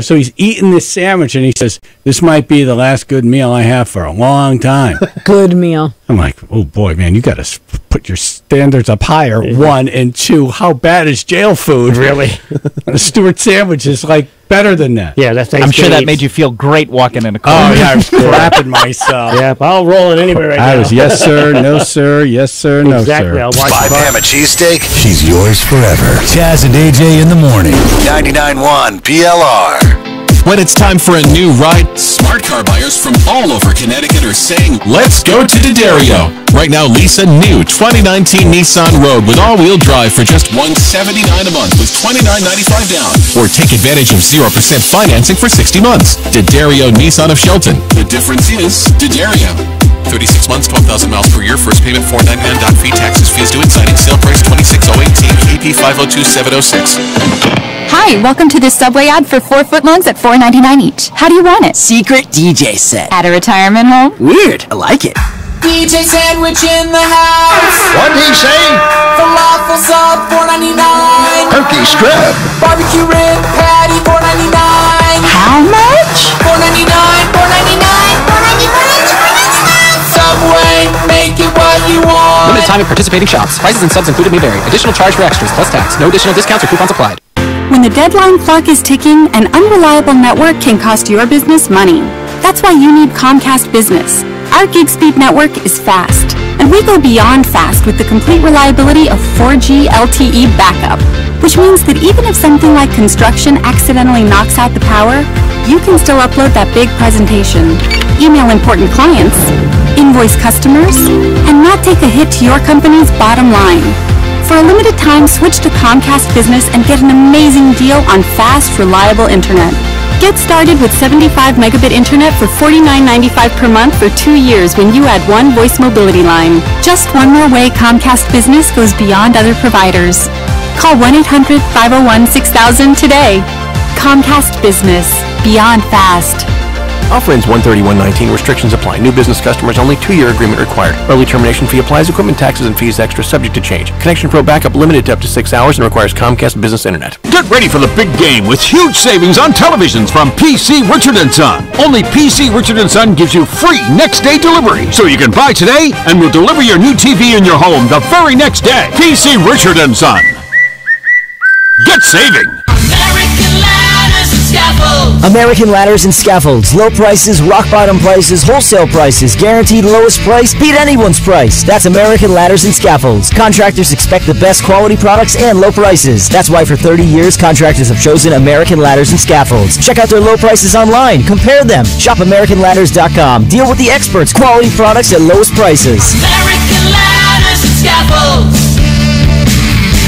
Speaker 2: so he's eating this sandwich and he says, this might be the last good meal I have for a long time.
Speaker 8: Good meal.
Speaker 2: I'm like, oh boy, man, you got to put your standards up higher. One, and two, how bad is jail food?
Speaker 1: Really?
Speaker 2: A Stewart sandwich is like better than that.
Speaker 1: Yeah, that's
Speaker 17: I'm sure that made you feel great walking in a court.
Speaker 2: Oh, yeah, I was crapping myself.
Speaker 1: Yeah, I'll roll it anyway right now.
Speaker 2: I was, yes, sir, no, sir, yes, sir, no,
Speaker 1: Exactly.
Speaker 2: sir.
Speaker 1: I'll watch
Speaker 10: 5
Speaker 1: the
Speaker 10: p.m. at Cheesesteak, she's yours forever. Chaz and AJ in the morning. 99.1 PLR.
Speaker 6: When it's time for a new ride, smart car buyers from all over Connecticut are saying, let's go to D'Addario. Right now, lease a new 2019 Nissan Rogue with all-wheel drive for just $179 a month with $29.95 down. Or take advantage of 0% financing for 60 months. D'Addario Nissan of Shelton. The difference is D'Addario. 36 months, 12,000 miles per year. First payment $499. Doc fee, taxes, fees due and signing. Sale price $26,018. KP 502706.
Speaker 7: Hi, welcome to this Subway ad for 4-foot longs at $4.99 each. How do you want it?
Speaker 14: Secret DJ set.
Speaker 7: At a retirement home?
Speaker 14: Weird. I like it.
Speaker 16: DJ sandwich in the house.
Speaker 5: What'd he say?
Speaker 16: Falafel sub $4.99.
Speaker 5: Turkey strip.
Speaker 16: Barbecue rib patty $4.99.
Speaker 7: How much?
Speaker 16: $4.99. Subway, make it what you want.
Speaker 20: Limited time at participating shops. Prices and subs included may vary. Additional charge for extras plus tax. No additional discounts or coupons applied.
Speaker 7: When the deadline clock is ticking, an unreliable network can cost your business money. That's why you need Comcast Business. Our gig speed network is fast, and we go beyond fast with the complete reliability of 4G LTE backup, which means that even if something like construction accidentally knocks out the power, you can still upload that big presentation, email important clients, invoice customers, and not take a hit to your company's bottom line. For a limited time, switch to Comcast Business and get an amazing deal on fast, reliable internet. Get started with 75 megabit internet for $49.95 per month for 2 years when you add one voice mobility line. Just one more way Comcast Business goes beyond other providers. Call 1-800-501-6000 today. Comcast Business. Beyond fast.
Speaker 21: Offer ends 1/31/19. Restrictions apply. New business customers only. 2-year agreement required. Early termination fee applies. Equipment taxes and fees extra, subject to change. Connection Pro backup limited to up to 6 hours and requires Comcast Business Internet.
Speaker 22: Get ready for the big game with huge savings on televisions from PC Richard & Son. Only PC Richard & Son gives you free next-day delivery, so you can buy today and we'll deliver your new TV in your home the very next day. PC Richard & Son. Get saving.
Speaker 14: American Ladders and Scaffolds. Low prices, rock bottom prices, wholesale prices, guaranteed lowest price, beat anyone's price. That's American Ladders and Scaffolds. Contractors expect the best quality products and low prices. That's why for 30 years, contractors have chosen American Ladders and Scaffolds. Check out their low prices online. Compare them. Shop AmericanLadders.com. Deal with the experts. Quality products at lowest prices.
Speaker 16: American Ladders and Scaffolds.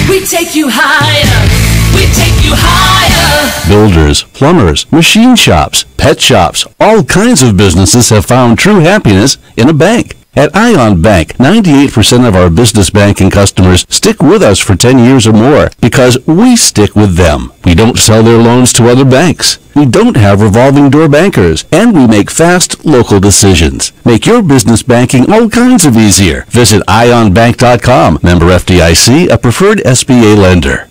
Speaker 16: We take you higher. We take you higher.
Speaker 23: Builders, plumbers, machine shops, pet shops, all kinds of businesses have found true happiness in a bank. At Ion Bank, 98% of our business banking customers stick with us for 10 years or more because we stick with them. We don't sell their loans to other banks. We don't have revolving door bankers, and we make fast local decisions. Make your business banking all kinds of easier. Visit ionbank.com. Member FDIC, a preferred SBA lender.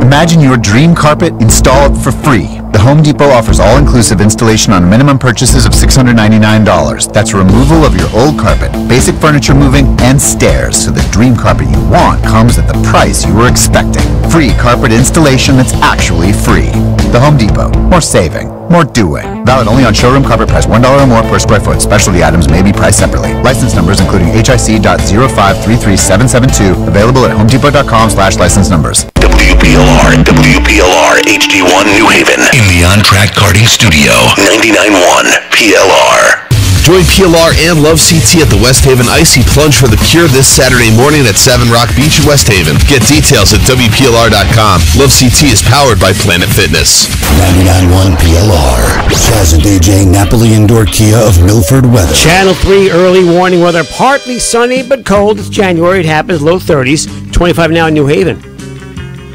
Speaker 24: Imagine your dream carpet installed for free. The Home Depot offers all-inclusive installation on minimum purchases of $699. That's removal of your old carpet, basic furniture moving, and stairs, so the dream carpet you want comes at the price you were expecting. Free carpet installation that's actually free. The Home Depot. More saving. More doing. Valid only on showroom carpet price $1 or more per square foot. Specialty items may be priced separately. License numbers including HIC.0533772. Available at homedepot.com/license numbers.
Speaker 10: WPLR and WPLR HD1 New Haven in the on-track karting studio. 99.1 PLR.
Speaker 25: Join PLR and Love CT at the West Haven Icy Plunge for the Cure this Saturday morning at 7 Rock Beach in West Haven. Get details at WPLR.com. Love CT is powered by Planet Fitness.
Speaker 10: 99.1 PLR. Chaz and AJ, Napoli Indoor Kia of Milford weather.
Speaker 1: Channel 3 early warning weather. Partly sunny but cold. It's January. It happens. Low 30s. 25 now in New Haven.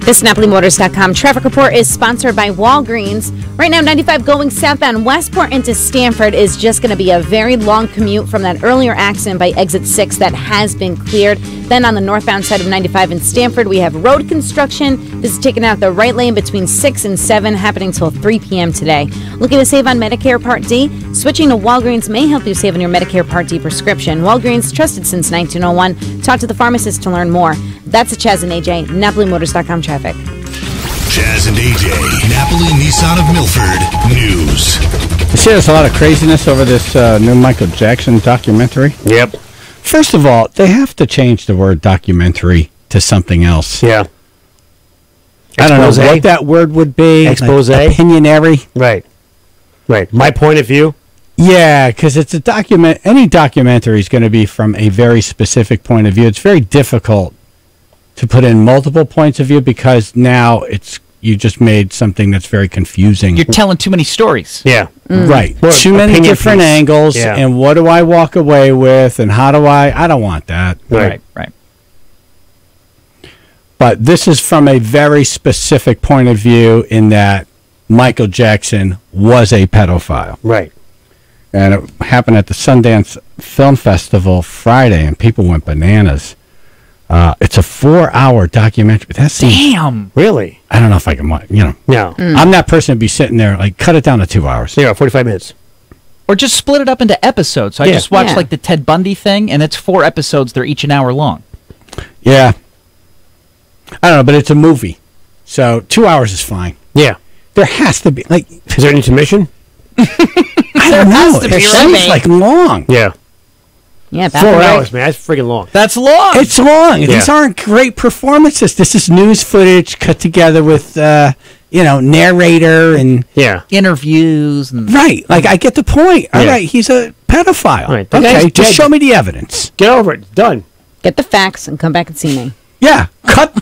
Speaker 8: This NapoliMotors.com traffic report is sponsored by Walgreens. Right now, 95 going southbound Westport into Stamford is just going to be a very long commute from that earlier accident by exit 6 that has been cleared. Then on the northbound side of 95 in Stamford, we have road construction. This is taking out the right lane between 6 and 7, happening until 3 p.m. today. Looking to save on Medicare Part D? Switching to Walgreens may help you save on your Medicare Part D prescription. Walgreens, trusted since 1901. Talk to the pharmacist to learn more. That's a Chaz and AJ, NapoliMotors.com traffic.
Speaker 10: Chaz and AJ, Napoli Nissan of Milford News.
Speaker 2: You see there's a lot of craziness over this new Michael Jackson documentary?
Speaker 1: Yep.
Speaker 2: First of all, they have to change the word documentary to something else.
Speaker 1: Yeah.
Speaker 2: I don't know what that word would be.
Speaker 1: Expose.
Speaker 2: Like opinionary.
Speaker 1: Right. Right. My point of view.
Speaker 2: Yeah, because it's a document. Any documentary is going to be from a very specific point of view. It's very difficult to put in multiple points of view because now you just made something that's very confusing.
Speaker 17: You're telling too many stories.
Speaker 1: Yeah.
Speaker 2: Right.
Speaker 1: Or
Speaker 2: Too many
Speaker 1: opinion
Speaker 2: different
Speaker 1: piece.
Speaker 2: angles,
Speaker 1: Yeah.
Speaker 2: and what do I walk away with, and how do I don't want that.
Speaker 17: Right.
Speaker 2: But this is from a very specific point of view in that Michael Jackson was a pedophile.
Speaker 1: Right.
Speaker 2: And it happened at the Sundance Film Festival Friday, and people went bananas. It's a 4-hour documentary. That seems,
Speaker 17: Damn.
Speaker 1: Really?
Speaker 2: I don't know if I can,
Speaker 1: No.
Speaker 2: I'm that person to be sitting there, like, cut it down to 2 hours.
Speaker 1: Yeah, 45 minutes.
Speaker 17: Or just split it up into episodes. So I
Speaker 1: Yeah.
Speaker 17: just watched
Speaker 8: Yeah.
Speaker 17: like the Ted Bundy thing, and it's 4 episodes. They're each an hour long.
Speaker 2: Yeah. I don't know, but it's a movie. So 2 hours is fine.
Speaker 1: Yeah.
Speaker 2: There has to be, like...
Speaker 1: Is there an intermission?
Speaker 2: I don't know.
Speaker 8: to be,
Speaker 2: It seems
Speaker 8: right?
Speaker 2: like long.
Speaker 1: Yeah.
Speaker 8: Yeah,
Speaker 1: 4 hours, man. That's freaking long.
Speaker 17: That's long.
Speaker 2: It's long.
Speaker 1: Yeah.
Speaker 2: These aren't great performances. This is news footage cut together with, narrator and...
Speaker 1: Yeah.
Speaker 17: Interviews. And
Speaker 2: Right. Like, I get the point. All
Speaker 1: Yeah.
Speaker 2: right, he's a pedophile.
Speaker 1: Right. The
Speaker 2: Okay,
Speaker 1: guy's
Speaker 2: just
Speaker 1: dead.
Speaker 2: show me the evidence.
Speaker 1: Get over it. It's done.
Speaker 8: Get the facts and come back and see me.
Speaker 2: Yeah. Cut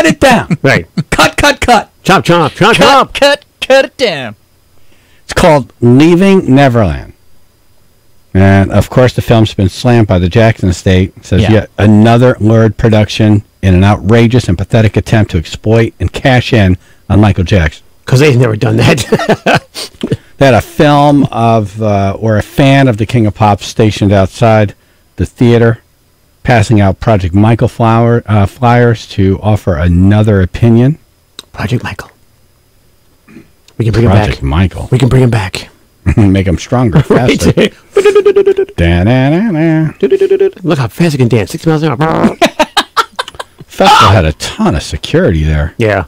Speaker 2: it down.
Speaker 1: Right.
Speaker 2: Cut.
Speaker 1: Chop, chop, chop, chop.
Speaker 17: cut it down.
Speaker 2: It's called Leaving Neverland. And, of course, the film's been slammed by the Jackson estate. It says yet another lurid production in an outrageous and pathetic attempt to exploit and cash in on Michael Jackson.
Speaker 1: Because they've never done that.
Speaker 2: They had a film of, or a fan of the King of Pop stationed outside the theater, passing out Project Michael flyers to offer another opinion.
Speaker 1: Project Michael. We can bring him
Speaker 2: Project
Speaker 1: back.
Speaker 2: Michael.
Speaker 1: We can bring him back.
Speaker 2: Make him stronger, faster. Da-na-na-na.
Speaker 1: Look how fast he can dance. 60 miles an hour.
Speaker 2: Festival had a ton of security there.
Speaker 1: Yeah.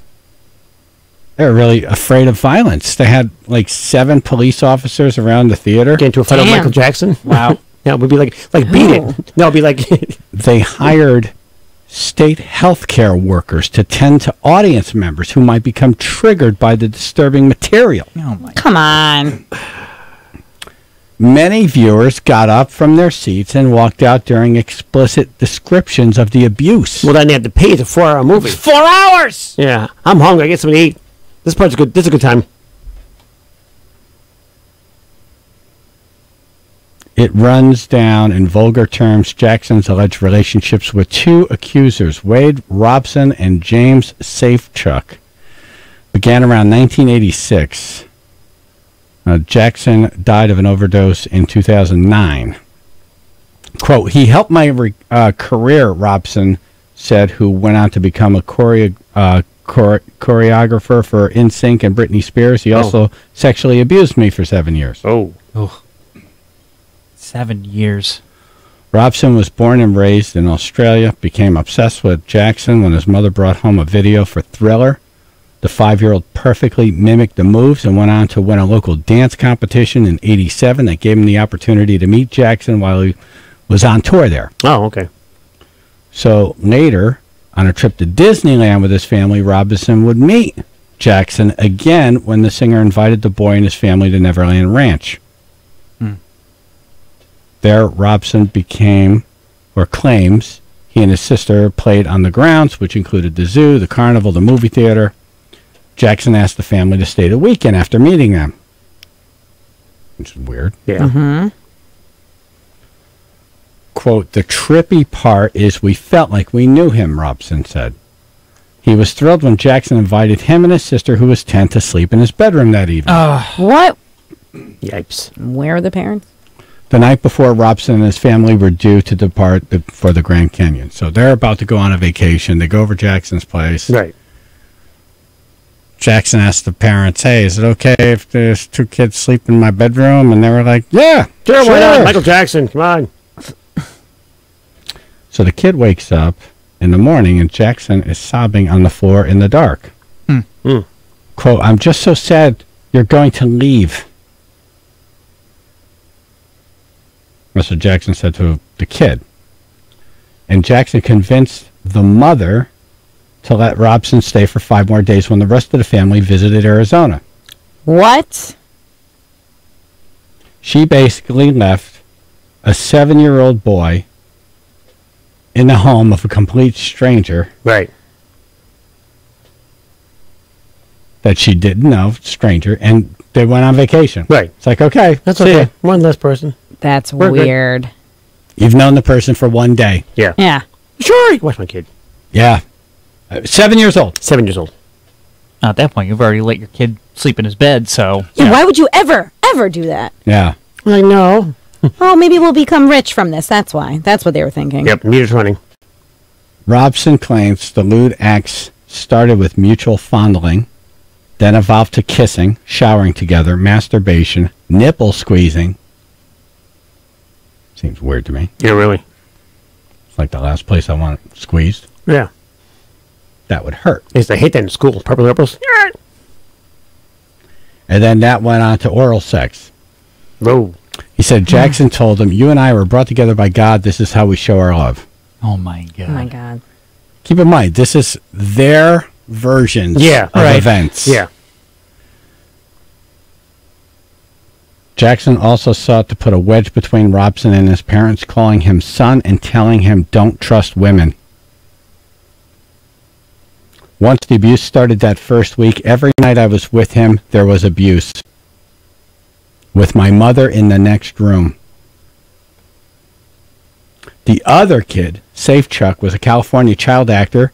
Speaker 2: They were really afraid of violence. They had like 7 police officers around the theater.
Speaker 1: Get into a fight with Michael Jackson. Wow. Yeah, it would be like beat it. No, it'd be like...
Speaker 2: They hired state healthcare workers to tend to audience members who might become triggered by the disturbing material.
Speaker 17: Oh my!
Speaker 8: Come on.
Speaker 2: Many viewers got up from their seats and walked out during explicit descriptions of the abuse.
Speaker 1: Well, then they had to pay. It's a 4-hour movie.
Speaker 17: 4 hours.
Speaker 1: Yeah. I'm hungry. I get something to eat. This part's good. This is a good time.
Speaker 2: It runs down, in vulgar terms, Jackson's alleged relationships with 2 accusers, Wade Robson and James Safechuck. Began around 1986. Jackson died of an overdose in 2009. Quote, he helped my career, Robson said, who went on to become a choreographer for NSYNC and Britney Spears. He also sexually abused me for 7 years.
Speaker 1: Oh.
Speaker 17: 7 years.
Speaker 2: Robson was born and raised in Australia, became obsessed with Jackson when his mother brought home a video for Thriller. The 5-year-old perfectly mimicked the moves and went on to win a local dance competition in '87 that gave him the opportunity to meet Jackson while he was on tour there.
Speaker 1: Oh, okay.
Speaker 2: So later, on a trip to Disneyland with his family, Robinson would meet Jackson again when the singer invited the boy and his family to Neverland Ranch. There, Robson claims he and his sister played on the grounds, which included the zoo, the carnival, the movie theater. Jackson asked the family to stay the weekend after meeting them. Which is weird.
Speaker 1: Yeah.
Speaker 2: Quote, the trippy part is we felt like we knew him, Robson said. He was thrilled when Jackson invited him and his sister, who was 10, to sleep in his bedroom that evening.
Speaker 8: What?
Speaker 1: Yipes.
Speaker 8: Where are the parents?
Speaker 2: The night before, Robson and his family were due to depart for the Grand Canyon. So they're about to go on a vacation. They go over Jackson's place.
Speaker 1: Right.
Speaker 2: Jackson asked the parents, hey, is it okay if there's 2 kids sleep in my bedroom? And they were like, yeah,
Speaker 1: Sure, why not? Michael Jackson, come on.
Speaker 2: So the kid wakes up in the morning and Jackson is sobbing on the floor in the dark. Quote, I'm just so sad you're going to leave. Mr. Jackson said to the kid. And Jackson convinced the mother to let Robson stay for 5 more days when the rest of the family visited Arizona.
Speaker 8: What?
Speaker 2: She basically left a 7-year-old boy in the home of a complete stranger.
Speaker 1: Right.
Speaker 2: That she didn't know, stranger, and they went on vacation.
Speaker 1: Right.
Speaker 2: It's like, okay,
Speaker 1: That's
Speaker 2: see
Speaker 1: okay.
Speaker 2: ya.
Speaker 1: One less person.
Speaker 8: That's
Speaker 1: We're good.
Speaker 8: weird.
Speaker 2: You've known the person for one day.
Speaker 1: Yeah.
Speaker 8: Yeah.
Speaker 1: Sure, you can watch my kid.
Speaker 2: Yeah. 7 years old.
Speaker 1: 7 years old.
Speaker 17: At that point, you've already let your kid sleep in his bed, so...
Speaker 8: Yeah, why would you ever do that?
Speaker 2: Yeah.
Speaker 1: I know.
Speaker 8: Oh, maybe we'll become rich from this. That's why. That's what they were thinking.
Speaker 1: Yep, meter's running.
Speaker 2: Robson claims the lewd acts started with mutual fondling, then evolved to kissing, showering together, masturbation, nipple squeezing. Seems weird to me.
Speaker 1: Yeah, really.
Speaker 2: It's like the last place I want it squeezed.
Speaker 1: Yeah.
Speaker 2: That would hurt.
Speaker 1: I used to hate that in school. Purple nipples.
Speaker 2: And then that went on to oral sex.
Speaker 1: Whoa.
Speaker 2: He said Jackson told him, "You and I were brought together by God. This is how we show our love."
Speaker 17: Oh, my God.
Speaker 8: Oh, my God.
Speaker 2: Keep in mind, this is their versions of events.
Speaker 1: Yeah.
Speaker 2: Jackson also sought to put a wedge between Robson and his parents, calling him son and telling him, "Don't trust women." Once the abuse started that first week, every night I was with him, there was abuse. With my mother in the next room. The other kid, Safe Chuck, was a California child actor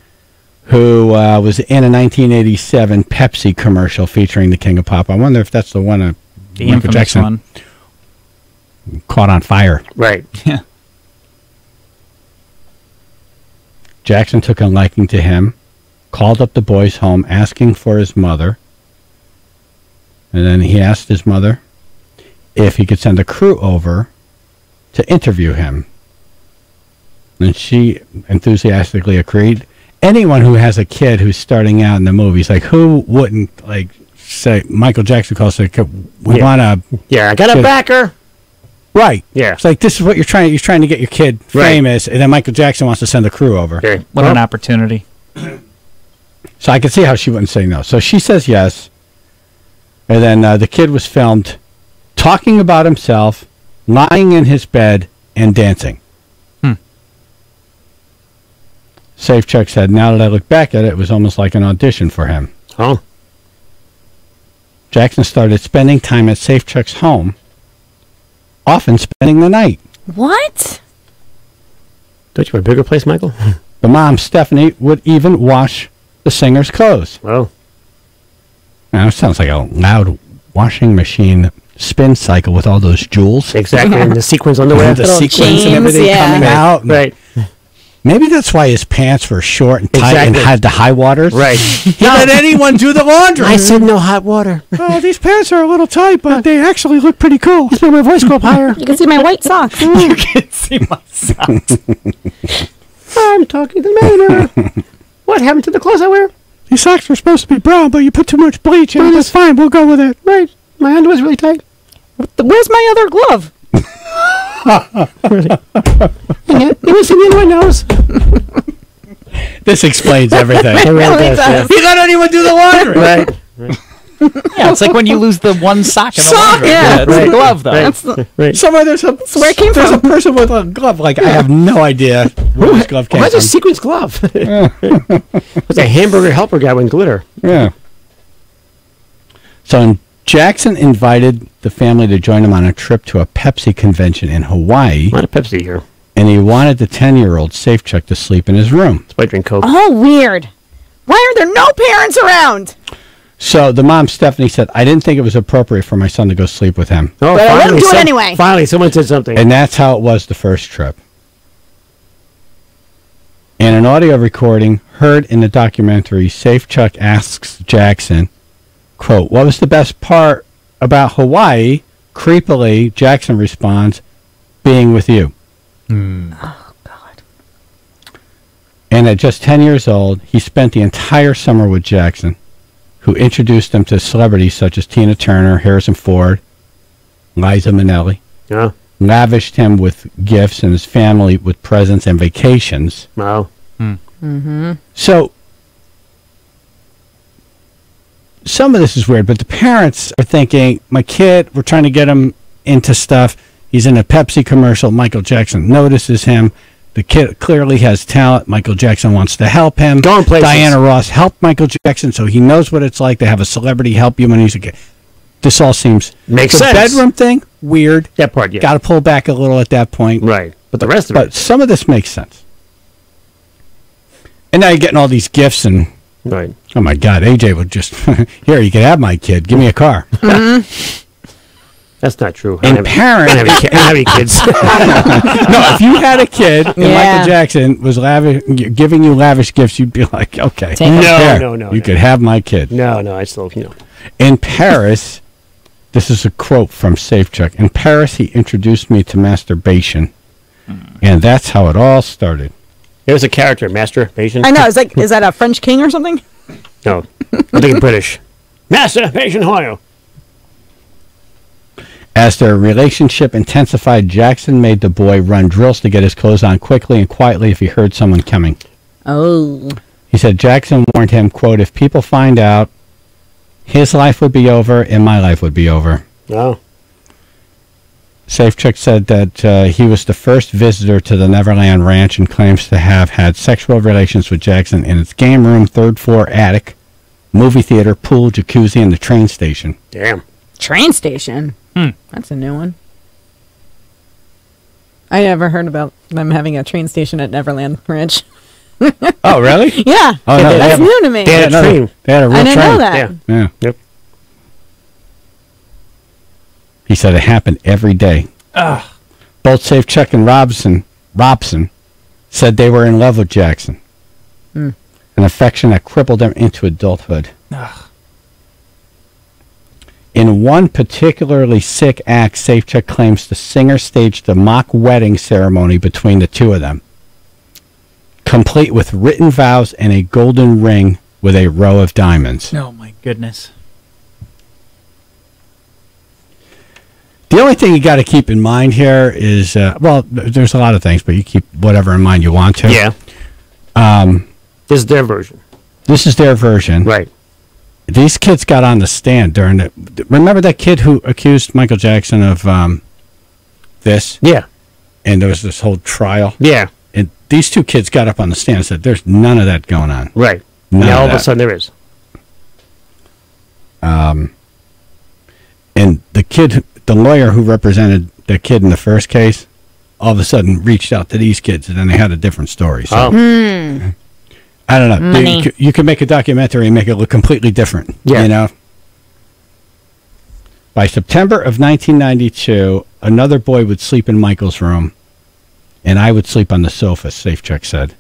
Speaker 2: who was in a 1987 Pepsi commercial featuring the King of Pop. I wonder if that's the one of
Speaker 17: The
Speaker 2: Michael
Speaker 17: infamous
Speaker 2: Jackson
Speaker 17: one.
Speaker 2: caught on fire.
Speaker 1: Right.
Speaker 17: Yeah.
Speaker 2: Jackson took a liking to him, called up the boy's home asking for his mother, and then he asked his mother if he could send a crew over to interview him. And she enthusiastically agreed. Anyone who has a kid who's starting out in the movies, like, who wouldn't, like, say, Michael Jackson calls it, we want to...
Speaker 1: Yeah, I got a backer.
Speaker 2: Right.
Speaker 1: Yeah.
Speaker 2: It's like, this is what you're trying to get your kid famous, and then Michael Jackson wants to send a crew over.
Speaker 1: Okay.
Speaker 17: What an opportunity.
Speaker 2: So I could see how she wouldn't say no. So she says yes. And then the kid was filmed talking about himself, lying in his bed, and dancing. Safe Chuck said, now that I look back at it, it was almost like an audition for him.
Speaker 1: Oh.
Speaker 2: Jackson started spending time at Safe Chuck's home, often spending the night.
Speaker 8: What?
Speaker 1: Don't you have a bigger place, Michael?
Speaker 2: The mom, Stephanie, would even wash the singer's clothes.
Speaker 1: Well.
Speaker 2: Now, it sounds like a loud washing machine spin cycle with all those jewels.
Speaker 1: Exactly, and the sequins on the way.
Speaker 2: The sequins and everything coming out.
Speaker 1: Right.
Speaker 2: Maybe that's why his pants were short and tight and
Speaker 1: Exactly.
Speaker 2: had the high waters.
Speaker 1: Right.
Speaker 2: He let anyone do the laundry.
Speaker 1: I said no hot water.
Speaker 2: Oh, these pants are a little tight, but they actually look pretty cool.
Speaker 1: Just made my voice go up higher.
Speaker 8: You can see my white socks.
Speaker 17: You can see my socks.
Speaker 1: I'm talking to the manager. What happened to the clothes I wear?
Speaker 2: These socks were supposed to be brown, but you put too much bleach in. That's fine. We'll go with it.
Speaker 1: Right. My underwear's really tight.
Speaker 8: Where's my other glove?
Speaker 1: It was in my nose.
Speaker 2: This explains everything.
Speaker 1: It really does. Yeah.
Speaker 2: He let anyone do the laundry.
Speaker 1: Right.
Speaker 17: Yeah, it's like when you lose the one sock in the laundry.
Speaker 8: Yeah.
Speaker 17: It's the glove, though.
Speaker 1: Right.
Speaker 8: That's
Speaker 1: Right.
Speaker 2: Somewhere there's
Speaker 8: where it came
Speaker 2: there's
Speaker 8: from.
Speaker 2: a person with a glove. Like, I have no idea where this glove came
Speaker 1: Why's
Speaker 2: from.
Speaker 1: a sequins glove? It's a hamburger helper guy with glitter.
Speaker 2: Yeah. So Jackson invited the family to join him on a trip to a Pepsi convention in Hawaii,
Speaker 1: A lot of Pepsi here.
Speaker 2: and he wanted the 10-year-old Safe Chuck to sleep in his room.
Speaker 1: That's why I drink Coke.
Speaker 8: Oh, weird. Why are there no parents around?
Speaker 2: So the mom, Stephanie, said, I didn't think it was appropriate for my son to go sleep with him.
Speaker 1: Oh,
Speaker 8: But I let him do it anyway.
Speaker 1: Finally, someone said something.
Speaker 2: And that's how it was the first trip. In an audio recording heard in the documentary, Safe Chuck asks Jackson, quote, what was the best part about Hawaii? Creepily, Jackson responds, being with you.
Speaker 8: Oh, God.
Speaker 2: And at just 10 years old, he spent the entire summer with Jackson, who introduced him to celebrities such as Tina Turner, Harrison Ford, Liza Minnelli,
Speaker 1: Yeah.
Speaker 2: lavished him with gifts and his family with presents and vacations.
Speaker 1: Wow.
Speaker 8: Mm-hmm.
Speaker 2: So, some of this is weird, but the parents are thinking, my kid, we're trying to get him into stuff. He's in a Pepsi commercial. Michael Jackson notices him. The kid clearly has talent. Michael Jackson wants to help him.
Speaker 1: Going places.
Speaker 2: Diana Ross helped Michael Jackson, so he knows what it's like to have a celebrity help you when he's a kid. This all seems...
Speaker 1: Makes
Speaker 2: the
Speaker 1: sense.
Speaker 2: bedroom thing, weird.
Speaker 1: That part, yeah.
Speaker 2: Got to pull back a little at that point.
Speaker 1: Right. But the rest of
Speaker 2: But some of this makes sense. And now you're getting all these gifts and...
Speaker 1: Right.
Speaker 2: Oh, my God. AJ would just... Here, you can have my kid. Give me a car.
Speaker 1: That's not true.
Speaker 2: And parents...
Speaker 1: I don't have any kids.
Speaker 2: No, if you had a kid and
Speaker 1: Yeah.
Speaker 2: Michael Jackson was giving you lavish gifts, you'd be like, okay.
Speaker 1: No.
Speaker 2: You could have my kid.
Speaker 1: No, I still,
Speaker 2: In Paris, this is a quote from SafeCheck. In Paris, he introduced me to masturbation, and that's how it all started.
Speaker 1: There's a character, masturbation.
Speaker 8: I know. It's like, is that a French king or something?
Speaker 1: No, I think British. Masturbation Hoyle.
Speaker 2: As their relationship intensified, Jackson made the boy run drills to get his clothes on quickly and quietly if he heard someone coming.
Speaker 8: Oh.
Speaker 2: He said Jackson warned him, quote, if people find out, his life would be over and my life would be over.
Speaker 1: Oh.
Speaker 2: SafeCheck said that he was the first visitor to the Neverland Ranch and claims to have had sexual relations with Jackson in its game room, third floor attic, movie theater, pool, jacuzzi, and the train station.
Speaker 1: Damn.
Speaker 8: Train station? That's a new one. I never heard about them having a train station at Neverland Ranch.
Speaker 2: Oh, really?
Speaker 8: Yeah.
Speaker 2: Oh, no,
Speaker 8: that's new to me.
Speaker 2: They had a train. They had a real
Speaker 8: I didn't
Speaker 2: train.
Speaker 8: know that.
Speaker 2: Yeah.
Speaker 1: Yep.
Speaker 2: He said it happened every day. Both SafeCheck and Robson said they were in love with Jackson. An affection that crippled them into adulthood. In one particularly sick act, SafeCheck claims the singer staged a mock wedding ceremony between the two of them, complete with written vows and a golden ring with a row of diamonds.
Speaker 17: Oh, my goodness.
Speaker 2: The only thing you got to keep in mind here is, there's a lot of things, but you keep whatever in mind you want to.
Speaker 1: Yeah. This is their version.
Speaker 2: This is their version.
Speaker 1: Right.
Speaker 2: These kids got on the stand during the... Remember that kid who accused Michael Jackson of this?
Speaker 1: Yeah.
Speaker 2: And there was this whole trial?
Speaker 1: Yeah.
Speaker 2: And these two kids got up on the stand and said, there's none of that going on.
Speaker 1: Right.
Speaker 2: None
Speaker 1: Now all of
Speaker 2: that.
Speaker 1: a sudden there is.
Speaker 2: And the lawyer who represented the kid in the first case, all of a sudden reached out to these kids, and then they had a different story. So, I don't know.
Speaker 8: Money.
Speaker 2: You could make a documentary and make it look completely different.
Speaker 1: Yeah.
Speaker 2: You know? By September of 1992, another boy would sleep in Michael's room, and I would sleep on the sofa, SafeCheck said.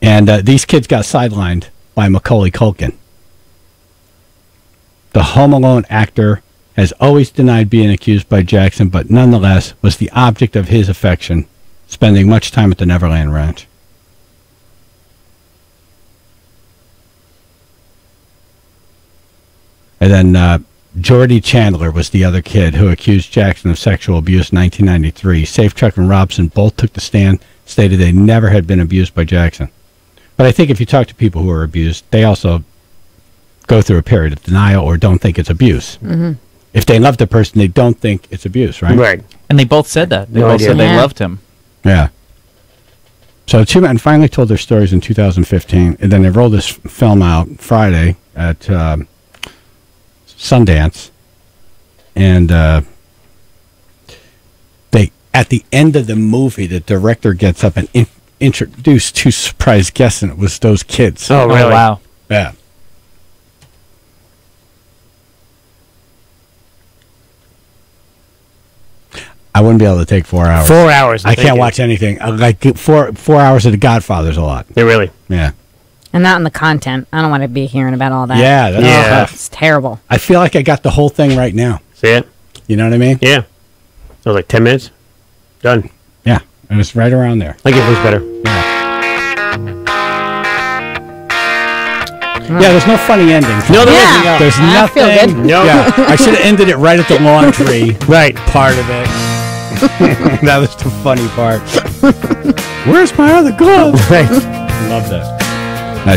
Speaker 2: And these kids got sidelined by Macaulay Culkin. The Home Alone actor has always denied being accused by Jackson, but nonetheless was the object of his affection, spending much time at the Neverland Ranch. And then Jordy Chandler was the other kid who accused Jackson of sexual abuse in 1993. SafeCheck and Robson both took the stand, stated they never had been abused by Jackson. But I think if you talk to people who are abused, they also go through a period of denial or don't think it's abuse.
Speaker 8: Mm-hmm.
Speaker 2: If they love the person, they don't think it's abuse, right?
Speaker 1: Right.
Speaker 17: And they both said that. They
Speaker 1: No
Speaker 17: both
Speaker 1: idea.
Speaker 17: said they
Speaker 8: Yeah.
Speaker 17: loved him.
Speaker 2: Yeah. So two men finally told their stories in 2015, and then they rolled this film out Friday at Sundance, and they at the end of the movie, the director gets up and introduced two surprise guests, and it was those kids.
Speaker 1: Oh, really?
Speaker 17: Oh, wow.
Speaker 2: Yeah. I wouldn't be able to take 4 hours.
Speaker 1: 4 hours.
Speaker 2: I can't watch anything. Like 4 hours of The Godfather's a lot.
Speaker 1: They really.
Speaker 2: Yeah.
Speaker 8: And not in the content. I don't want to be hearing about all that.
Speaker 2: Yeah, that's tough.
Speaker 8: It's terrible.
Speaker 2: I feel like I got the whole thing right now.
Speaker 1: See it?
Speaker 2: You know what I mean?
Speaker 1: Yeah. So like 10 minutes. Done.
Speaker 2: Yeah. It was right around there.
Speaker 1: I think it was better.
Speaker 2: Yeah, there's no funny ending.
Speaker 1: No, there
Speaker 8: Yeah.
Speaker 1: isn't.
Speaker 2: There's
Speaker 8: I
Speaker 2: nothing.
Speaker 8: feel good.
Speaker 1: No.
Speaker 2: Yeah, I should have ended it right at the laundry
Speaker 1: Right.
Speaker 2: part of it. That was the funny part. Where's my other glove?
Speaker 1: Right.
Speaker 2: Love that.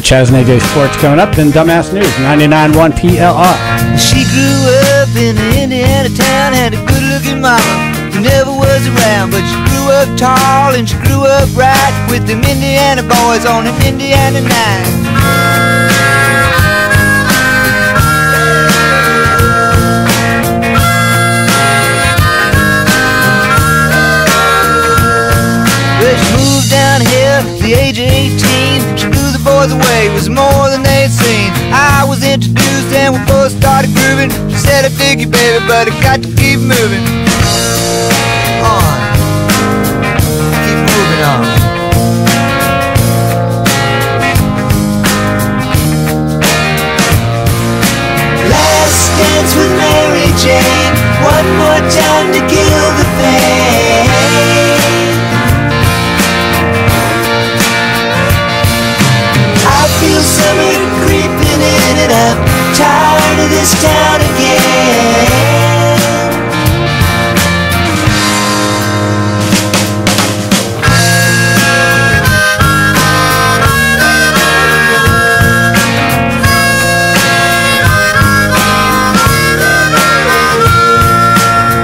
Speaker 2: Chaz and AJ Sports coming up, then Dumbass News, 99.1 PLR.
Speaker 4: She grew up in an Indiana town, had a good-looking mama who never was around, but she grew up tall and she grew up right with them Indiana boys on an Indiana night. Well, she moved down here at the age of 18. She blew the boys away, it was more than they'd seen. I was introduced and we both started grooving. She said, I dig you, baby, but I got to keep moving on. Keep moving on. Last dance with Mary Jane, one more time to kill the pain. I feel summer creeping in and I'm tired of this town again.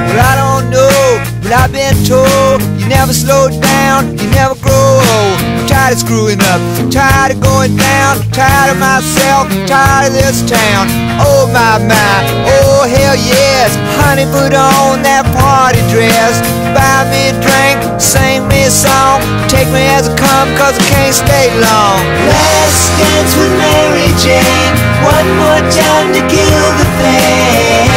Speaker 4: Well, I don't know, but I've been told you never slow down, you never grow old. I'm tired of screwing up, I'm tired of going down, tired of myself, tired of this town. Oh my, oh hell yes. Honey, put on that party dress, buy me a drink, sing me a song, take me as I come cause I can't stay long. Last dance with Mary Jane, one more time to kill the pain.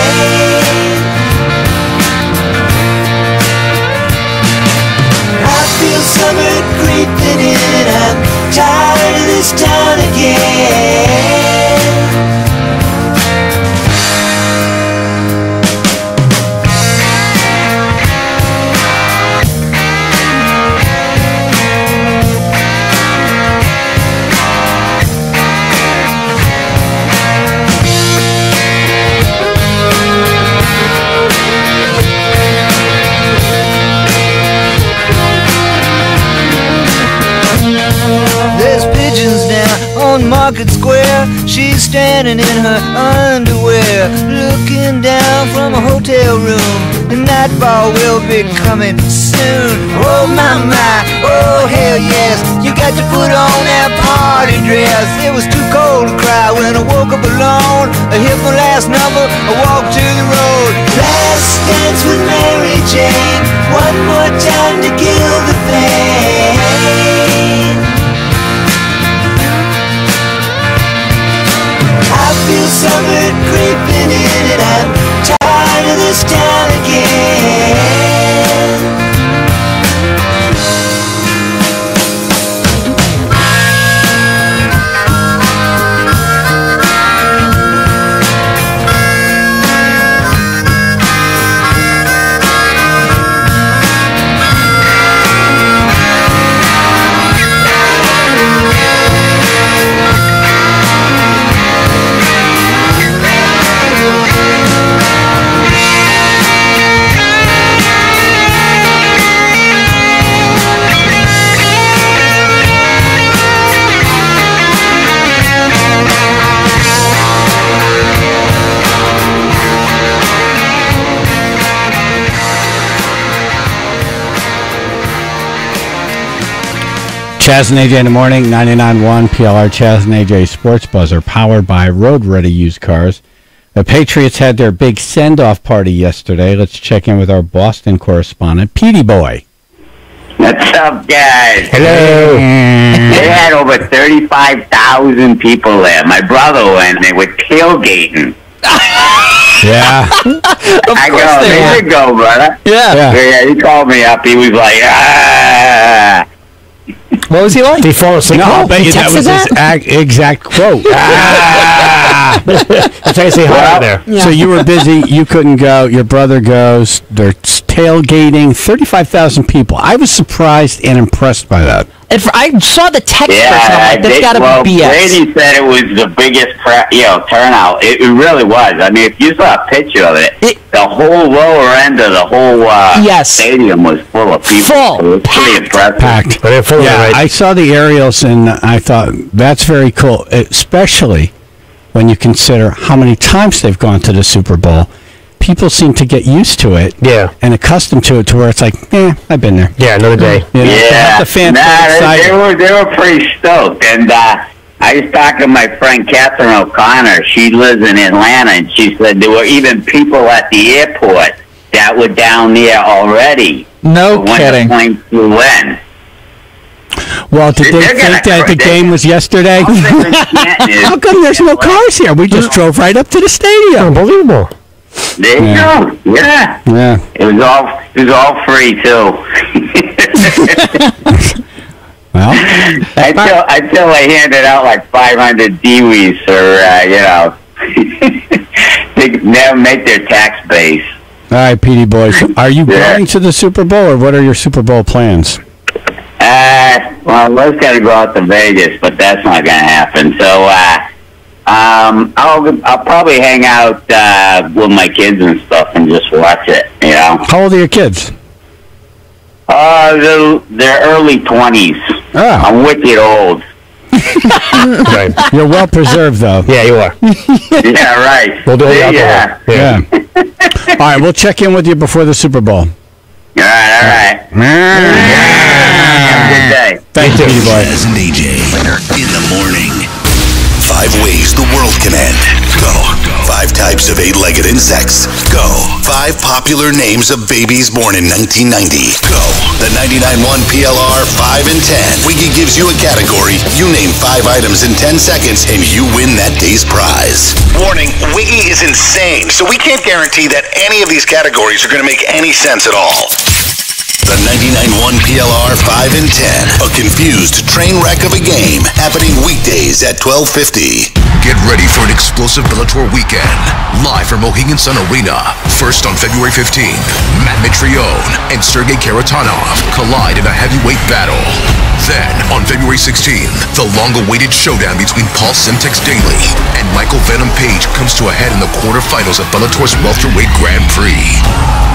Speaker 4: I feel summer creeping in, I'm tired of this town again. There's pigeons down on Market Square. She's standing in her underwear, looking down from a hotel room. The nightfall will be coming soon. Oh my, oh hell yes. You got to put on that party dress. It was too cold to cry when I woke up alone. I hit my last number, I walked to the road. Last dance with Mary Jane, one more time to kill the pain. I feel summer creeping in and I'm tired of this town again.
Speaker 2: Chaz and AJ in the morning, 99.1 PLR Chaz and AJ Sports Buzzer, powered by Road Ready Used Cars. The Patriots had their big send-off party yesterday. Let's check in with our Boston correspondent, Petey Boy.
Speaker 9: What's up, guys?
Speaker 2: Hello.
Speaker 9: They had over 35,000 people there. My brother went. They were tailgating.
Speaker 2: Yeah.
Speaker 9: I go, there you go, brother. Yeah, he called me up. He was like, ah.
Speaker 17: What was he like?
Speaker 1: Did he fall asleep?
Speaker 2: No, I'll bet you that was his exact quote.
Speaker 1: That's how you say hi there.
Speaker 2: So you were busy. You couldn't go. Your brother goes. They're tailgating. 35,000 people. I was surprised and impressed by that.
Speaker 17: I saw the text
Speaker 9: Yeah,
Speaker 17: first, and I'm like, that's got to be BS.
Speaker 9: Brady said it was the biggest turnout. It really was. I mean, if you saw a picture of it, the whole lower end of the whole stadium was full of people.
Speaker 17: Full,
Speaker 9: it was pretty impressive.
Speaker 2: Packed. Yeah, I saw the aerials, and I thought, that's very cool, especially when you consider how many times they've gone to the Super Bowl. People seem to get used to it, and accustomed to it, to where it's like, I've been there.
Speaker 1: Yeah, another day.
Speaker 2: You know, the fans
Speaker 9: they were pretty stoked, and I was talking to my friend Catherine O'Connor. She lives in Atlanta, and she said there were even people at the airport that were down there already.
Speaker 17: No kidding.
Speaker 9: When the plane flew in.
Speaker 2: Well, did they think that the game was yesterday? How come there's no cars here? We just drove right up to the stadium.
Speaker 1: Unbelievable.
Speaker 9: There you go. Yeah.
Speaker 2: Yeah.
Speaker 9: It was all free too.
Speaker 2: Well,
Speaker 9: until they handed out like 500 DWs for they never make their tax base.
Speaker 2: All right, PD boys, are you going to the Super Bowl, or what are your Super Bowl plans?
Speaker 9: Well, let's got to go out to Vegas, but that's not going to happen. So, I'll probably hang out with my kids and stuff and just watch it. You know.
Speaker 2: How old are your kids?
Speaker 9: They're early 20s.
Speaker 2: Oh.
Speaker 9: I'm wicked old.
Speaker 2: Right. You're well preserved, though.
Speaker 1: Yeah, you are.
Speaker 9: Yeah, right.
Speaker 1: We'll do it.
Speaker 2: Yeah. All right, we'll check in with you before the Super Bowl.
Speaker 9: All right. Have a good day.
Speaker 2: Thank you, Petey boy.
Speaker 10: Jazz and AJ in the morning. 5 ways the world can end. Go. 5 types of 8-legged insects. Go. 5 popular names of babies born in 1990. Go. The 99.1 PLR 5 and 10. Wiggy gives you a category. You name 5 items in 10 seconds, and you win that day's prize. Warning, Wiggy is insane, so we can't guarantee that any of these categories are going to make any sense at all. The 99.1 PLR 5 and 10. A confused train wreck of a game happening weekdays at 12:50.
Speaker 3: Get ready for an explosive Bellator weekend. Live from Mohegan Sun Arena. First on February 15th, Matt Mitrione and Sergey Karatanov collide in a heavyweight battle. Then, on February 16th, the long-awaited showdown between Paul Simtex Daly and Michael Venom Page comes to a head in the quarterfinals of Bellator's welterweight Grand Prix.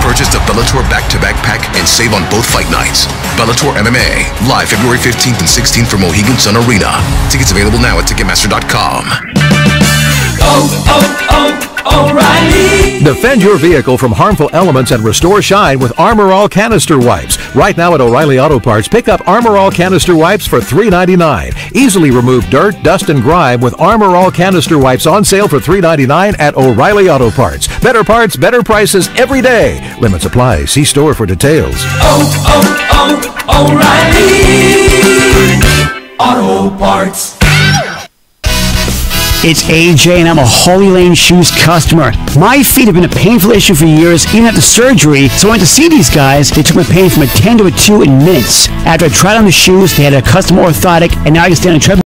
Speaker 3: Purchase the Bellator back-to-back pack and save on both fight nights. Bellator MMA, live February 15th and 16th from Mohegan Sun Arena. Tickets available now at Ticketmaster.com.
Speaker 11: O'Reilly. Defend your vehicle from harmful elements and restore shine with Armor All canister wipes. Right now at O'Reilly Auto Parts, pick up Armor All canister wipes for $3.99. Easily remove dirt, dust, and grime with Armor All canister wipes on sale for $3.99 at O'Reilly Auto Parts. Better parts, better prices every day. Limits apply. See store for details.
Speaker 16: O'Reilly Auto Parts.
Speaker 12: It's AJ, and I'm a Holy Lane Shoes customer. My feet have been a painful issue for years, even after surgery, so I went to see these guys. They took my pain from a 10 to a 2 in minutes. After I tried on the shoes, they had a custom orthotic, and now I can stand on a treadmill